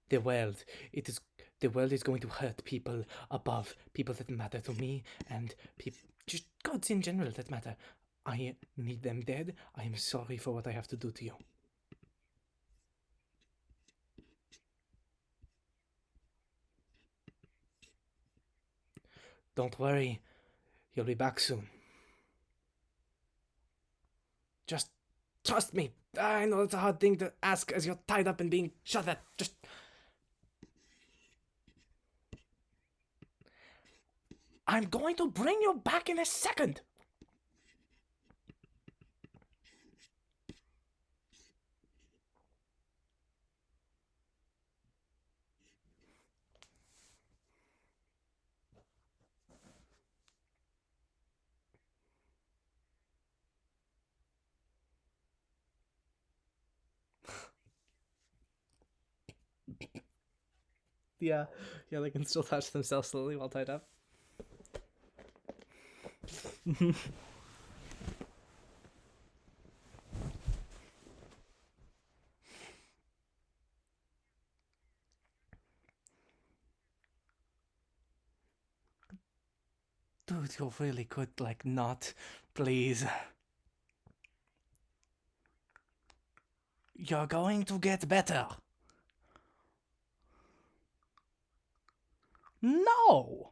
A: The world. The world is going to hurt people above, people that matter to me, and just gods in general that matter. I need them dead. I am sorry for what I have to do to you. Don't worry. You'll be back soon. Just trust me. I know it's a hard thing to ask as you're tied up and being shot at. Just... I'm going to bring you back in a second. Yeah, they can still touch themselves slowly while tied up. Dude, you really could, like, not, please. You're going to get better. No!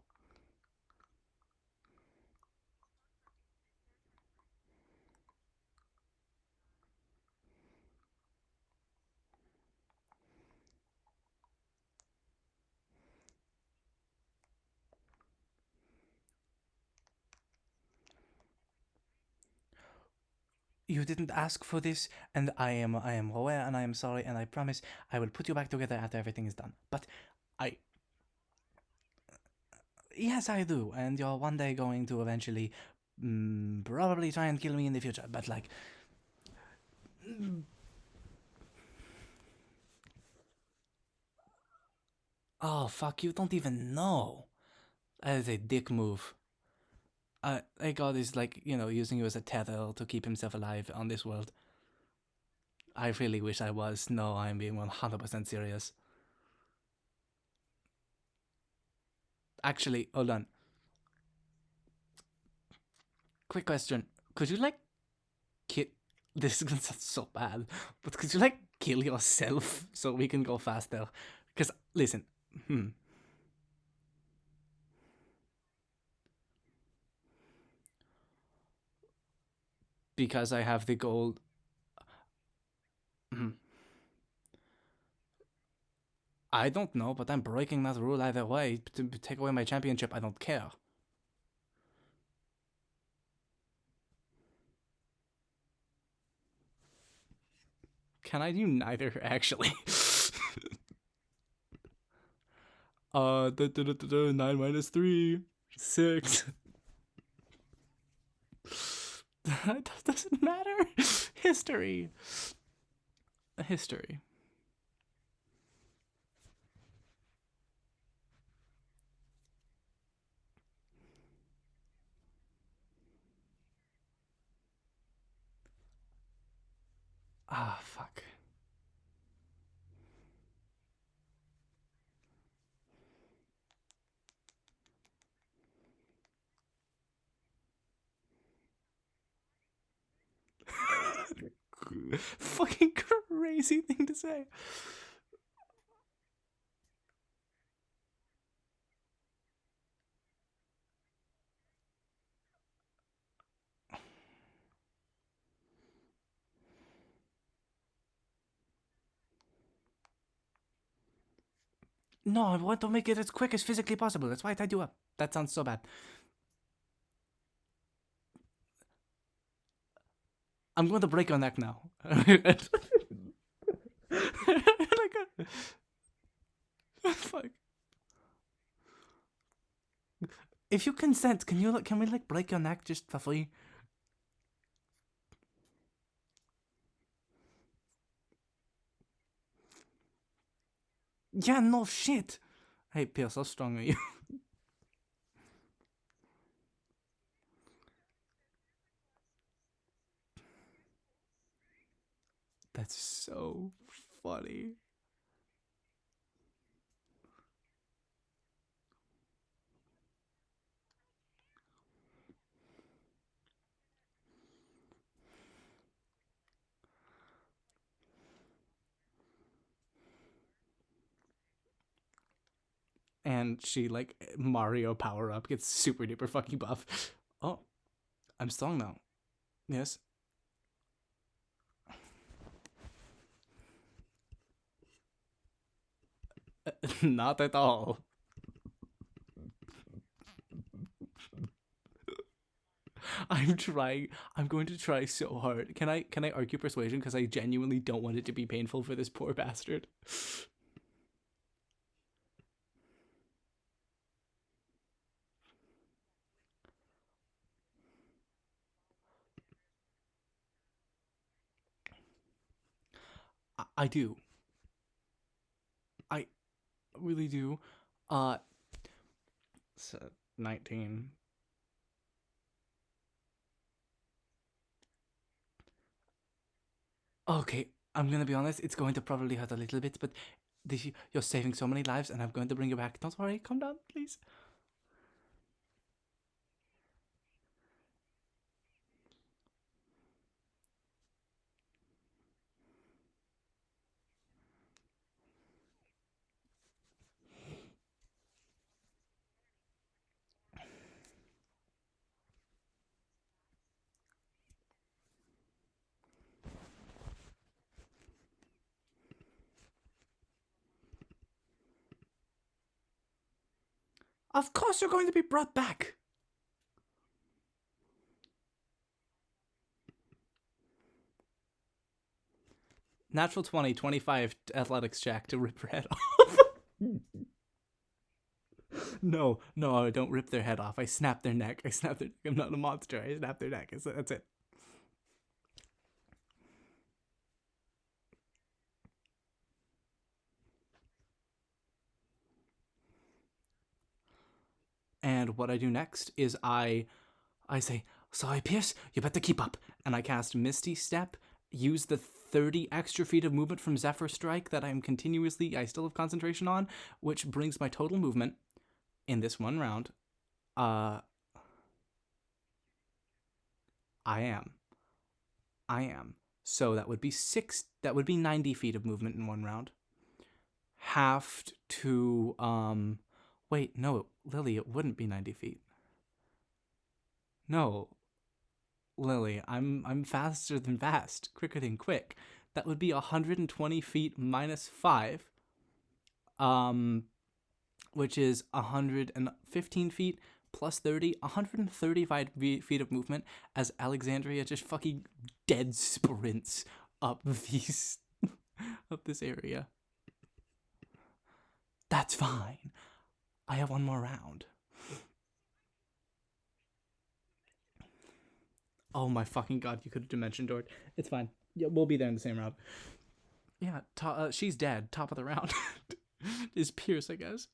D: You didn't ask for this, and I am aware, and I am sorry, and I promise I will put you back together after everything is done. But I, yes, I do, and you're one day going to eventually probably try and kill me in the future. But like, oh fuck, you don't even know. That is a dick move. God is like, using you as a tether to keep himself alive on this world. I really wish I was. No, I'm being 100% serious. Actually, hold on. Quick question. Could you, like, kill... This is gonna sound so bad, but could you, like, kill yourself so we can go faster? Because, listen, Because I have the gold... I don't know, but I'm breaking that rule either way. To take away my championship, I don't care. Can I do neither, actually? 9 minus 3. 6. That doesn't matter. History. History. Ah, fuck. Fucking crazy thing to say. No, I want to make it as quick as physically possible. That's why I tied you up. That sounds so bad. I'm going to break your neck now. Fuck. If you consent, can we like break your neck just for free? Yeah, no shit. Hey, Pierce, how strong are you? That's so funny. And she, like, Mario power up, gets super duper fucking buff. Oh, I'm strong now. Yes. Not at all. I'm trying. I'm going to try so hard. Can I argue persuasion? Because I genuinely don't want it to be painful for this poor bastard. I do. I really do. So 19. Okay, I'm gonna be honest. It's going to probably hurt a little bit, but you're saving so many lives, and I'm going to bring you back. Don't worry. Calm down, please. Of course, you're going to be brought back.
A: Natural 20, 25 athletics check to rip her head off. No, I don't rip their head off. I snap their neck. I'm not a monster. I snap their neck. That's it. And what I do next is I say, sorry, Pierce, you better keep up. And I cast Misty Step, use the 30 extra feet of movement from Zephyr Strike that I still have concentration on, which brings my total movement in this one round. I am. So that would be 90 feet of movement in one round. Halved to, wait, no, Lily, it wouldn't be 90 feet. No, Lily, I'm faster than fast, quicker than quick. That would be 120 feet minus 5, which is 115 feet plus 30, 135 feet of movement as Alexandria just fucking dead sprints up up this area. That's fine. I have one more round. Oh my fucking god, you could have dimension doored. It's fine. Yeah, we'll be there in the same round. Yeah, she's dead. Top of the round. Is Pierce, I guess.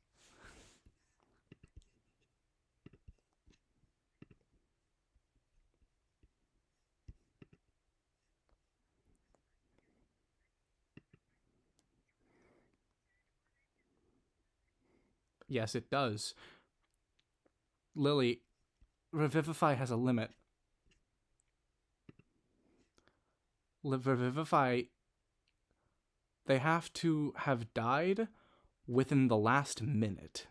A: Yes, it does. Lily, Revivify has a limit. Revivify, they have to have died within the last minute.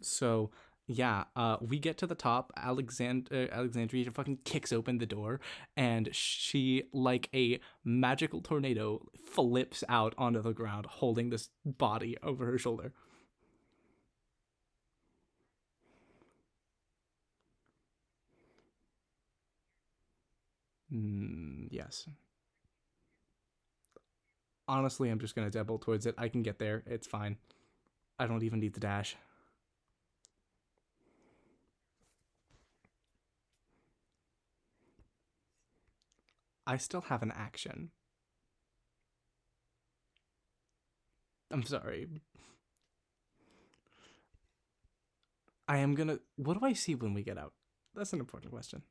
A: So, yeah, we get to the top. Alexandria fucking kicks open the door, and she, like a magical tornado, flips out onto the ground, holding this body over her shoulder. Yes. Honestly, I'm just going to deadbolt towards it. I can get there. It's fine. I don't even need the dash. I still have an action. I'm sorry. I am gonna... What do I see when we get out? That's an important question.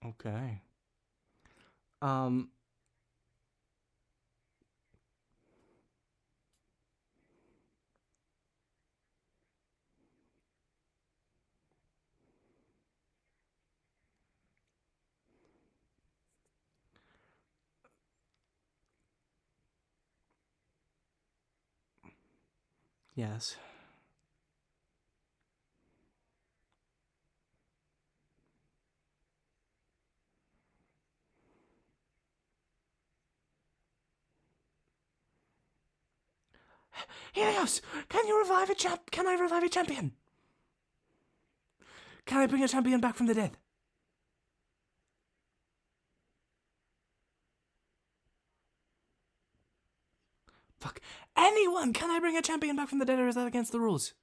A: Okay. Yes. Helios, can you revive a champ? Can I revive a champion? Can I bring a champion back from the dead? Fuck. Anyone! Can I bring a champion back from the dead, or is that against the rules?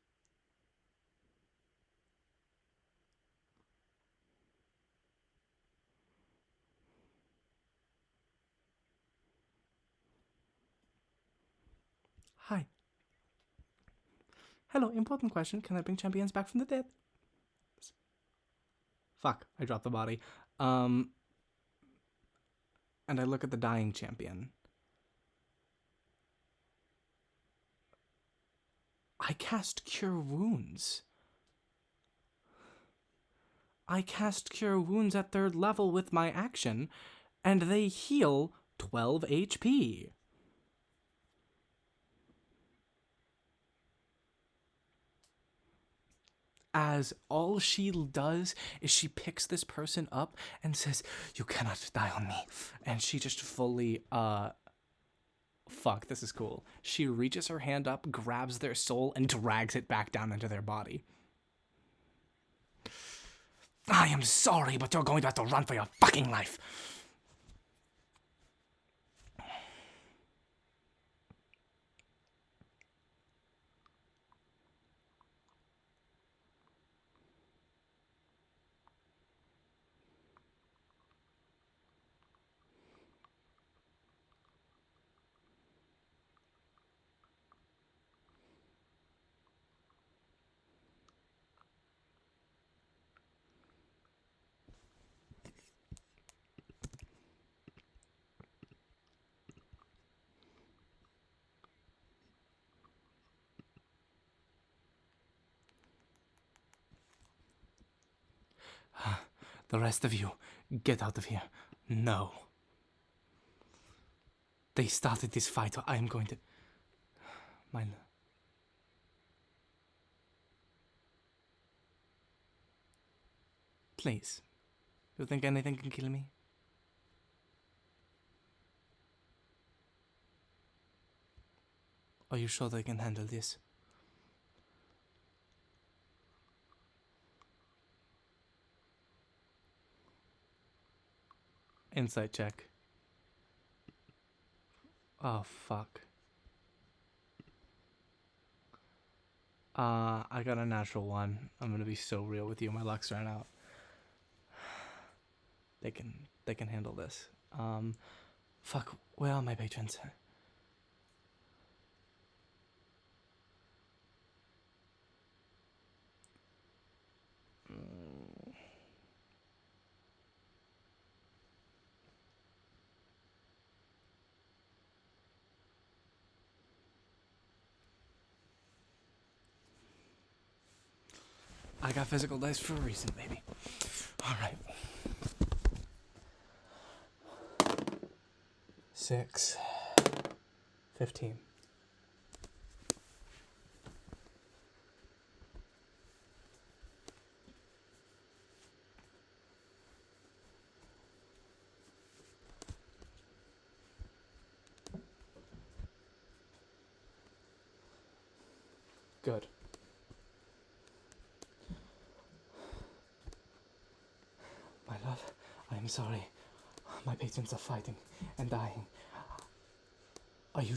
A: Hi. Hello, important question. Can I bring champions back from the dead? Fuck, I dropped the body. And I look at the dying champion. I cast Cure Wounds. I cast Cure Wounds at 3rd level with my action, and they heal 12 HP. As all she does is she picks this person up and says, "You cannot die on me." And she just fully, fuck, this is cool. She reaches her hand up, grabs their soul, and drags it back down into their body. "I am sorry, but you're going to have to run for your fucking life." The rest of you, get out of here. No. They started this fight. I am going to... Mine. Please. You think anything can kill me? Are you sure they can handle this? Insight check. Oh, fuck. I got a natural 1. I'm gonna be so real with you. My luck's ran out. They can handle this. Fuck. Where are my patrons? I got physical dice for a reason, baby. Alright. 6. 15. Good. My love, I am sorry. My patrons are fighting and dying. Are you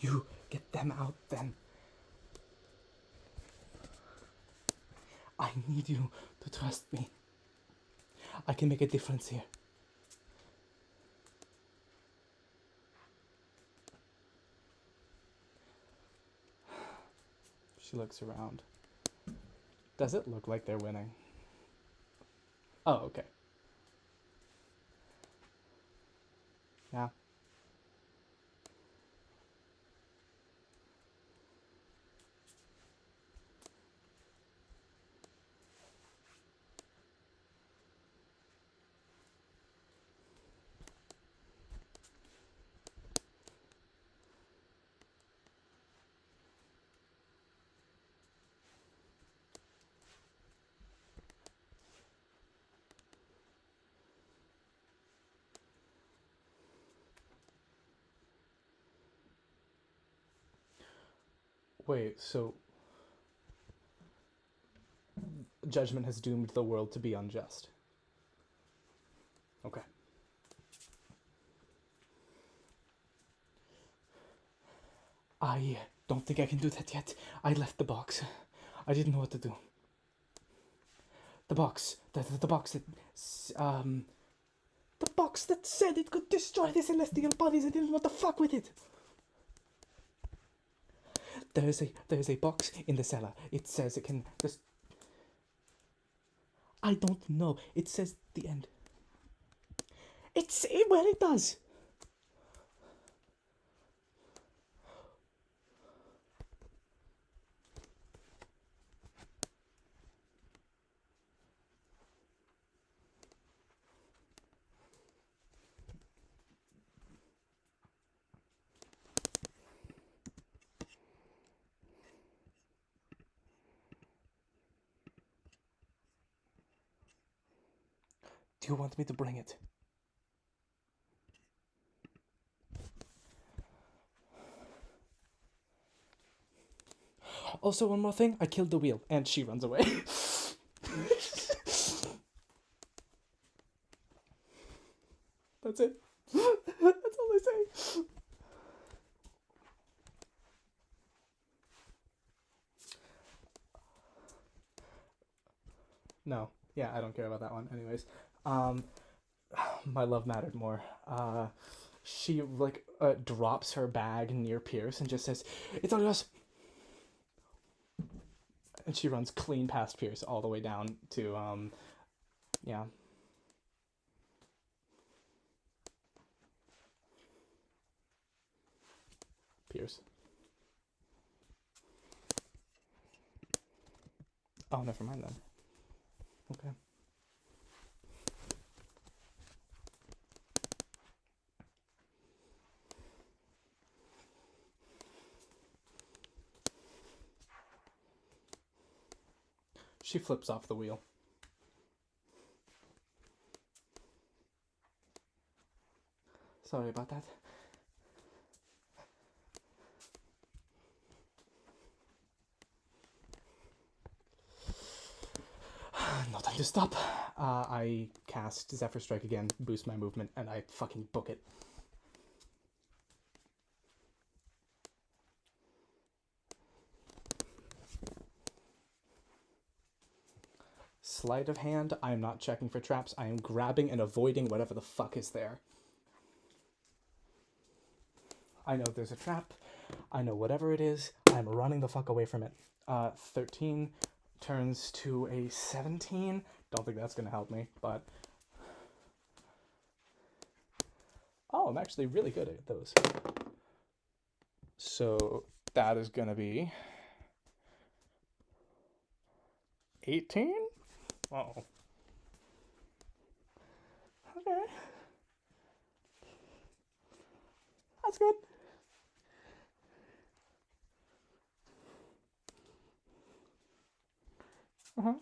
A: You get them out then. I need you to trust me. I can make a difference here. She looks around. Does it look like they're winning? Oh, okay. Yeah. Wait, so judgment has doomed the world to be unjust. Okay. I don't think I can do that yet. I left the box. I didn't know what to do. The box. The box that... The box that said it could destroy the celestial bodies. I didn't know what the fuck with it. There is a box in the cellar. It says it can just... I don't know. It says the end. Well, it does. Do you want me to bring it? Also, one more thing. I killed the wheel, and she runs away. That's it. That's all I say. No. Yeah, I don't care about that one. Anyways, my love mattered more. She drops her bag near Pierce and just says, "It's all yours." And she runs clean past Pierce all the way down to yeah. Pierce. Oh, never mind then. Okay. She flips off the wheel. Sorry about that. No time to stop. I cast Zephyr Strike again, boost my movement, and I fucking book it. Sleight of hand, I am not checking for traps. I am grabbing and avoiding whatever the fuck is there. I know there's a trap. I know whatever it is. I'm running the fuck away from it. 13 turns to a 17. Don't think that's going to help me, but... Oh, I'm actually really good at those. So that is going to be... 18? Oh. Okay. That's good. Uh-huh.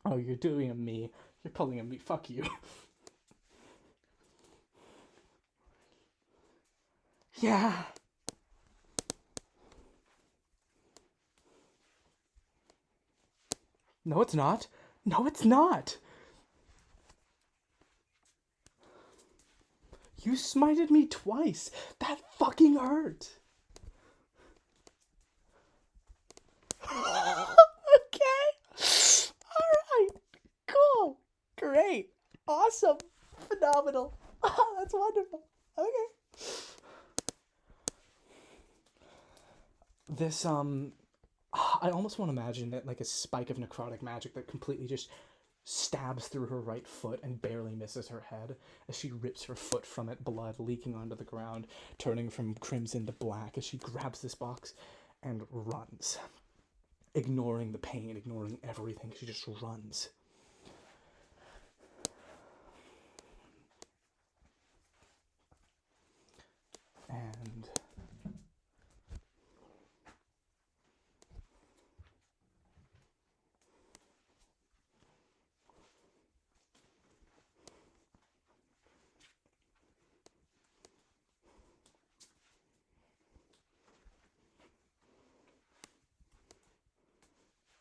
A: Oh, you're doing a me. You're pulling a me. Fuck you. Yeah. No, it's not. No, it's not. You smited me twice. That fucking hurt. Okay. Alright. Cool. Great. Awesome. Phenomenal. Oh, that's wonderful. Okay. This, I almost want to imagine that like a spike of necrotic magic that completely just stabs through her right foot and barely misses her head as she rips her foot from it, blood leaking onto the ground, turning from crimson to black as she grabs this box and runs. Ignoring the pain, ignoring everything, she just runs. And...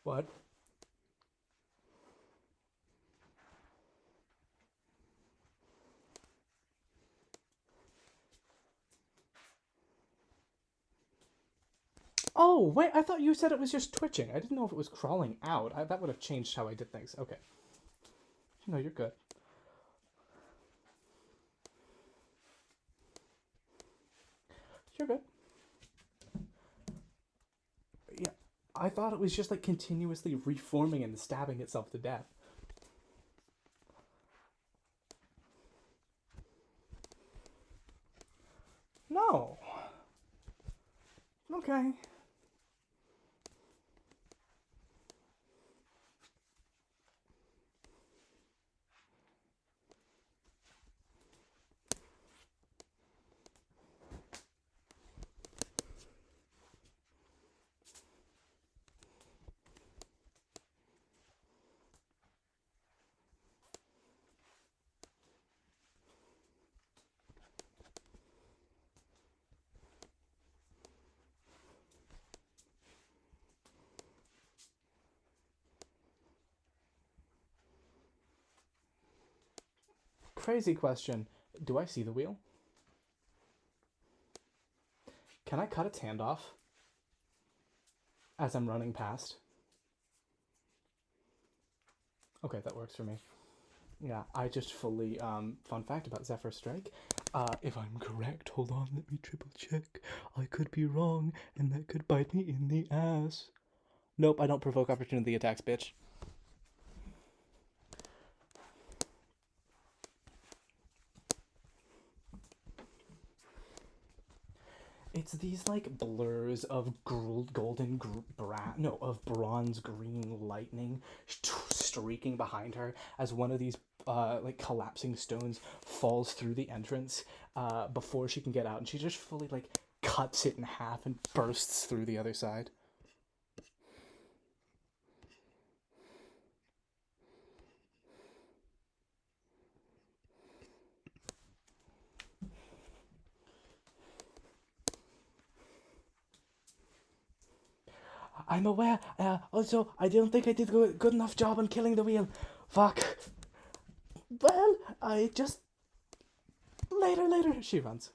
A: What? Oh, wait, I thought you said it was just twitching. I didn't know if it was crawling out. That would have changed how I did things. Okay. No, you're good. You're good. Yeah, I thought it was just like continuously reforming and stabbing itself to death. No. Okay. crazy question. Do I see the wheel? Can I cut its hand off as I'm running past? Okay, that works for me. Yeah, I just fully, fun fact about Zephyr Strike. If I'm correct, hold on, let me triple check. I could be wrong, and that could bite me in the ass. Nope, I don't provoke opportunity attacks, bitch. It's these like blurs of golden of bronze green lightning streaking behind her as one of these like collapsing stones falls through the entrance before she can get out, and she just fully like cuts it in half and bursts through the other side. I'm aware. Also, I don't think I did a good enough job on killing the wheel. Fuck. Well, I just... Later. She runs.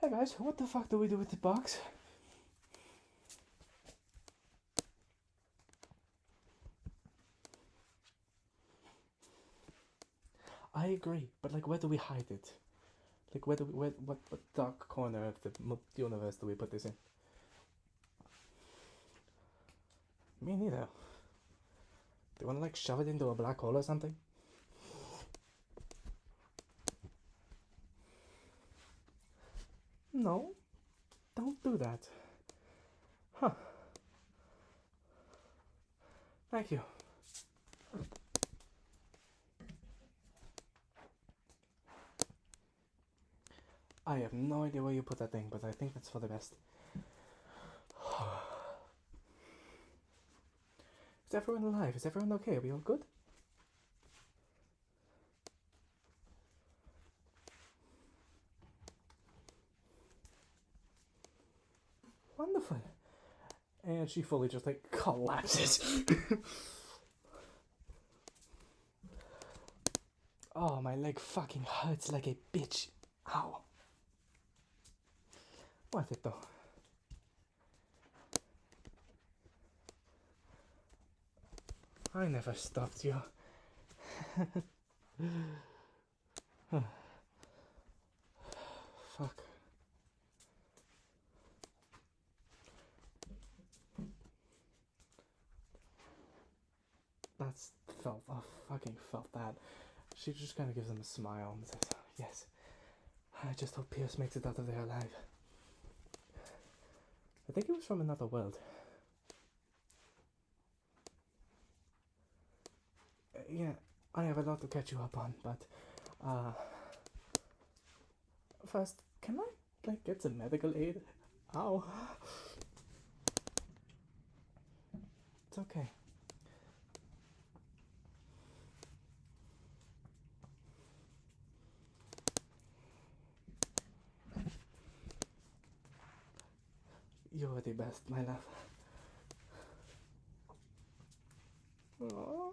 A: Hey guys, what the fuck do we do with the box? I agree, but like, where do we hide it? Like, what dark corner of the universe do we put this in? Me neither. Do you want to like shove it into a black hole or something? No, don't do that. Huh. Thank you. I have no idea where you put that thing, but I think that's for the best. Is everyone alive? Is everyone okay? Are we all good? Wonderful. And she fully just like collapses. Oh, my leg fucking hurts like a bitch. Ow. Worth it though. I never stopped you. Fuck. That's felt. I fucking felt that. She just kind of gives him a smile and says, "Yes. I just hope Pierce makes it out of there alive." I think he was from another world. Yeah, I have a lot to catch you up on, but first, can I like get some medical aid? Ow. It's okay. You're the best, my love. Aww.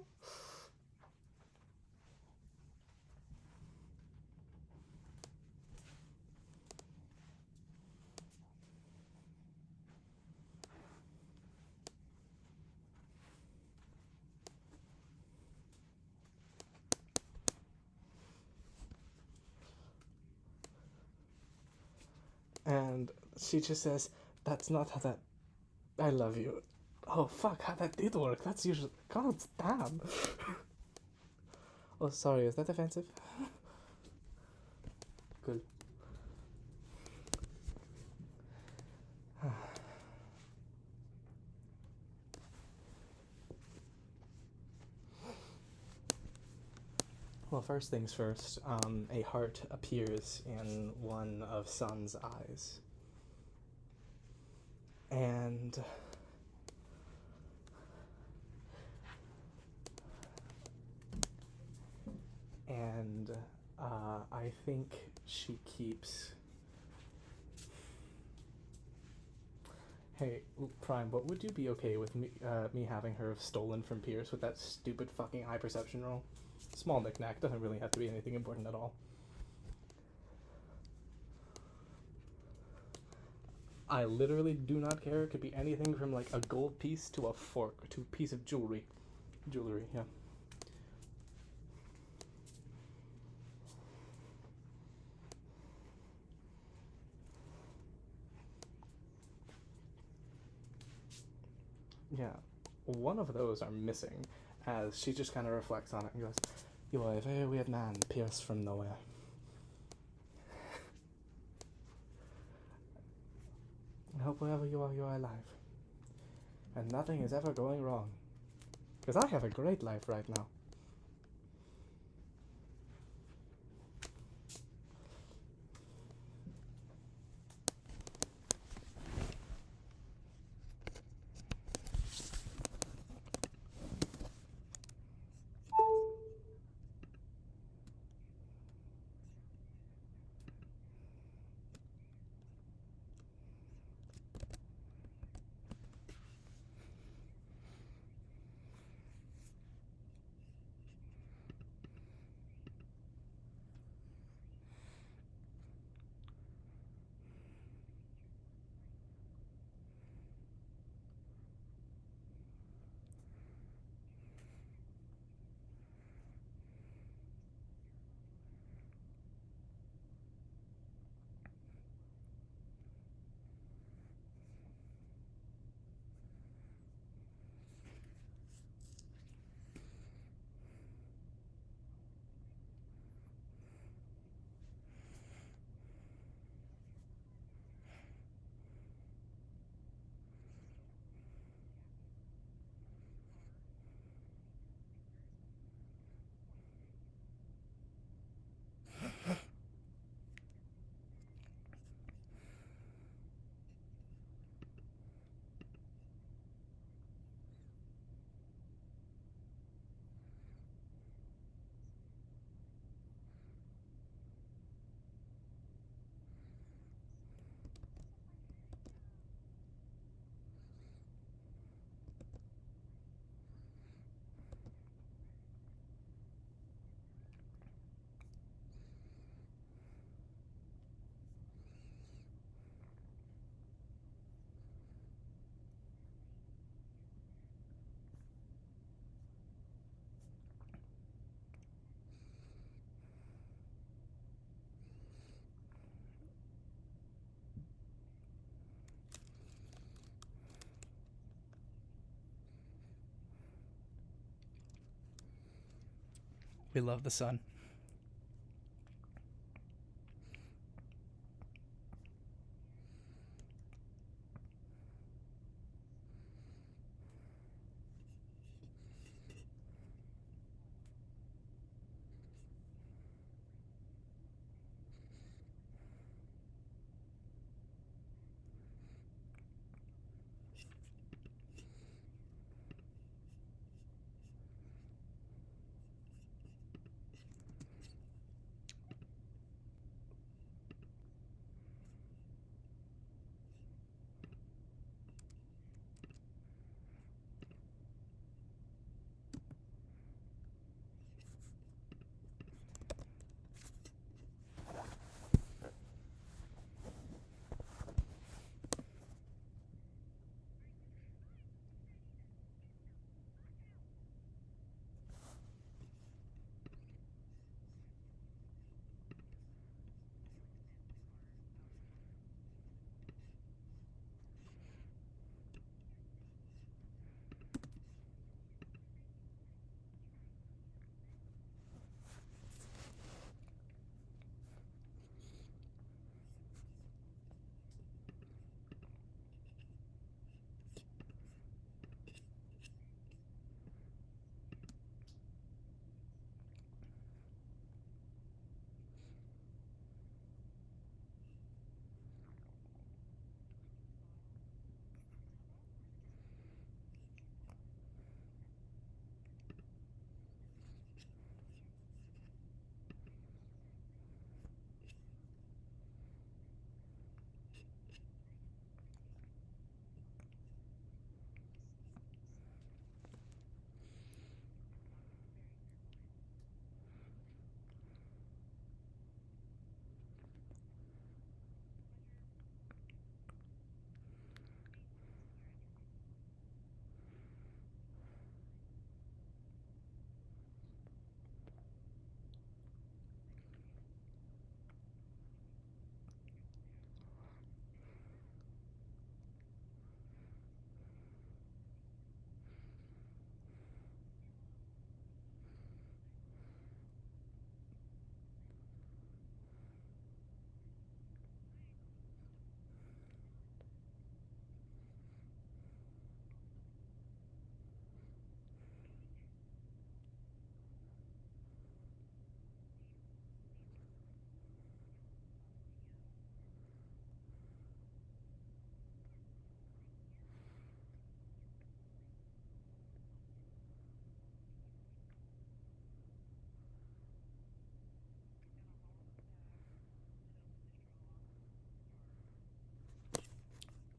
A: And she just says, "That's not how that... I love you." Oh, fuck, how that did work. That's usually... God damn. Oh, sorry, is that offensive? Well, first things first, a heart appears in one of Sun's eyes. And I think she keeps... Hey, Prime, what would you be okay with me having her have stolen from Pierce with that stupid fucking eye perception roll? Small knickknack, doesn't really have to be anything important at all. I literally do not care. It could be anything from like a gold piece to a fork to a piece of jewelry. Jewelry, yeah. Yeah, one of those are missing, as she just kind of reflects on it and goes, "You are a very weird man, Pierce from nowhere." I hope wherever you are alive. And nothing is ever going wrong. Because I have a great life right now. We love the sun.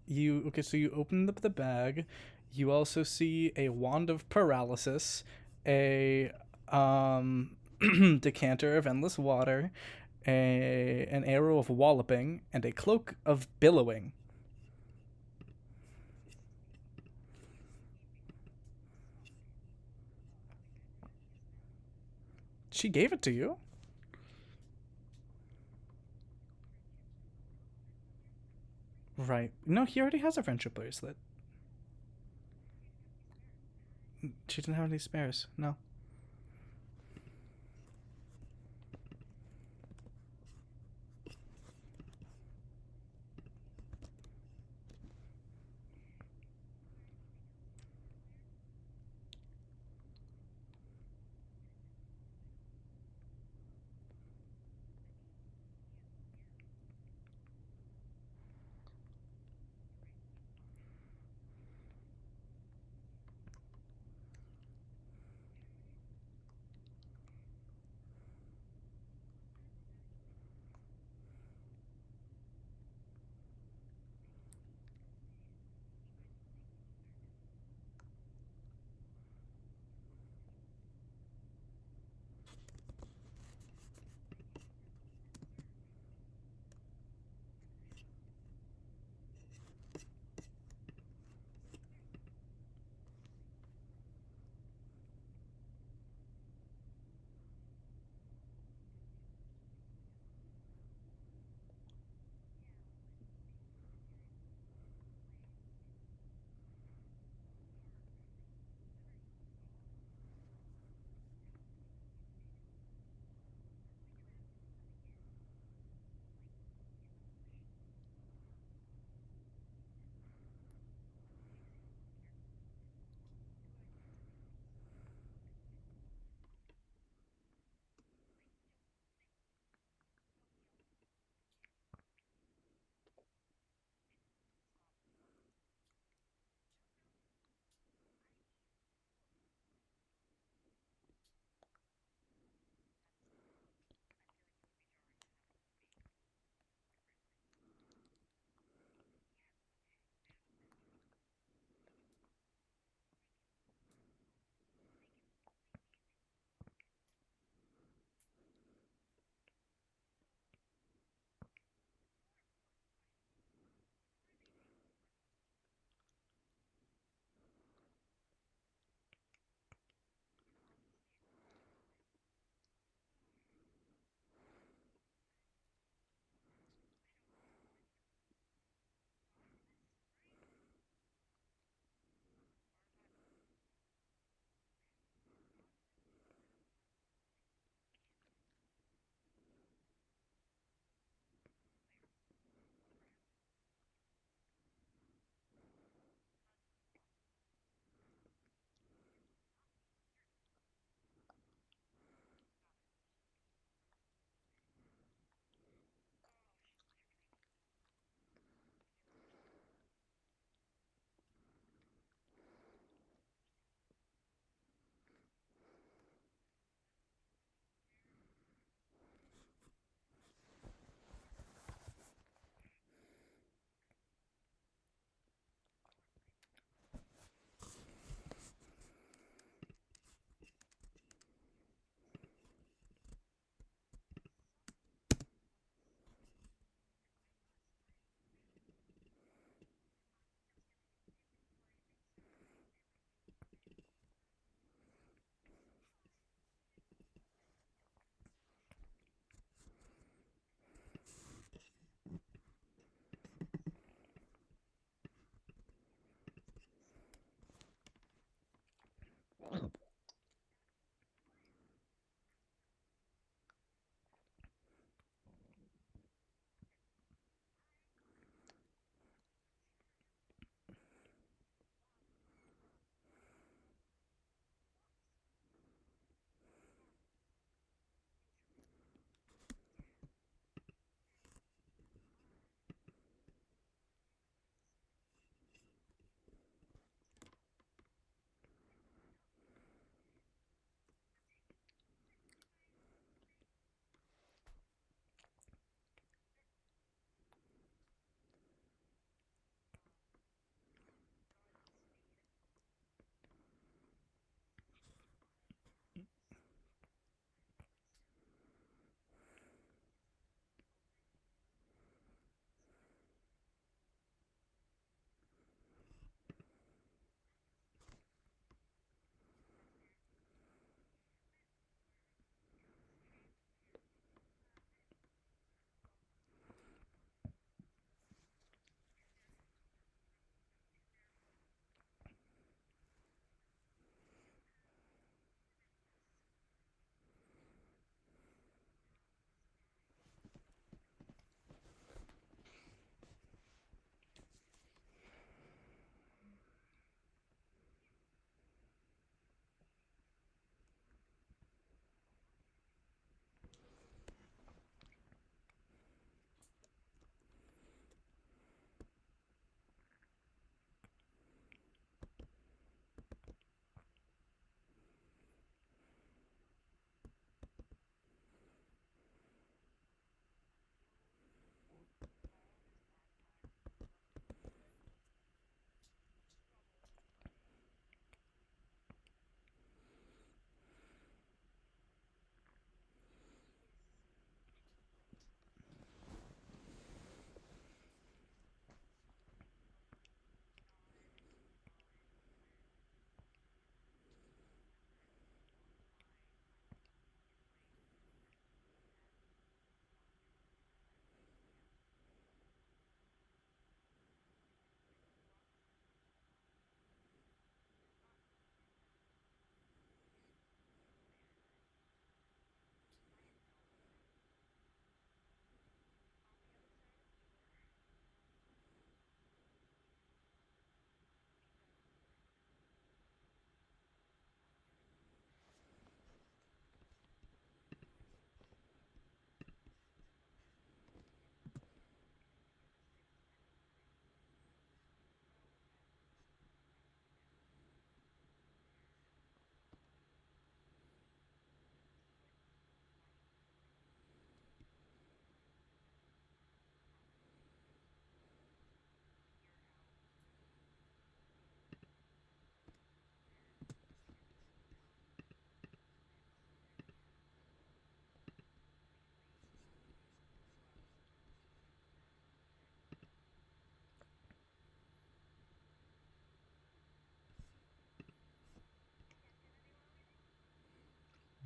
A: So you open up the bag. You also see a wand of paralysis, a decanter of endless water, an arrow of walloping, and a cloak of billowing. She gave it to you. Right. No, he already has a friendship bracelet. She didn't have any spares. No.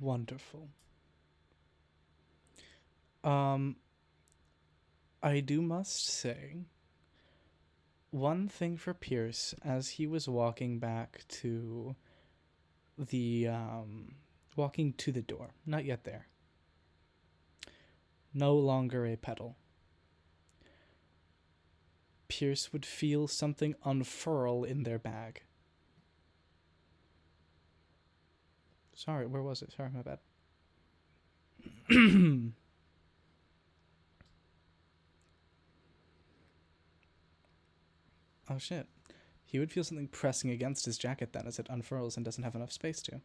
A: Wonderful. I do must say, one thing for Pierce as he was walking back to the walking to the door, not yet there. No longer a pedal. Pierce would feel something unfurl in their bag. Sorry, where was it? Sorry, my bad. Oh shit. He would feel something pressing against his jacket then as it unfurls and doesn't have enough space to.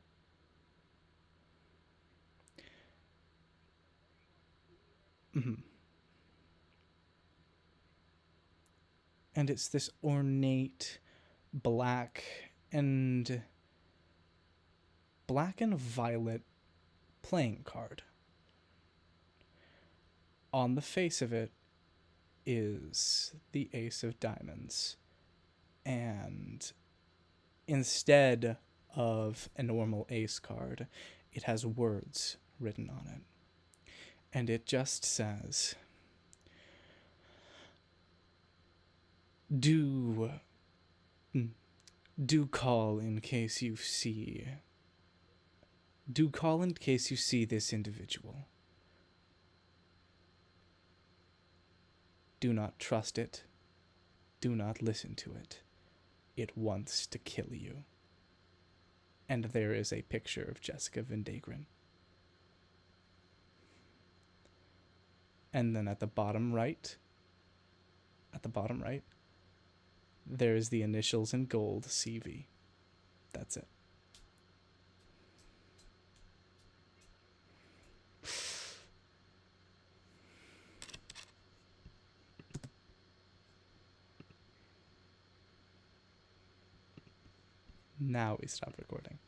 A: And it's this ornate black and violet playing card. On the face of it is the Ace of Diamonds. And instead of a normal ace card, it has words written on it. And it just says, do call in case you see this individual. Do not trust it. Do not listen to it. It wants to kill you. And there is a picture of Jessica Vindagren. And then at the bottom right, there's the initials in gold, CV. That's it. Now we stop recording.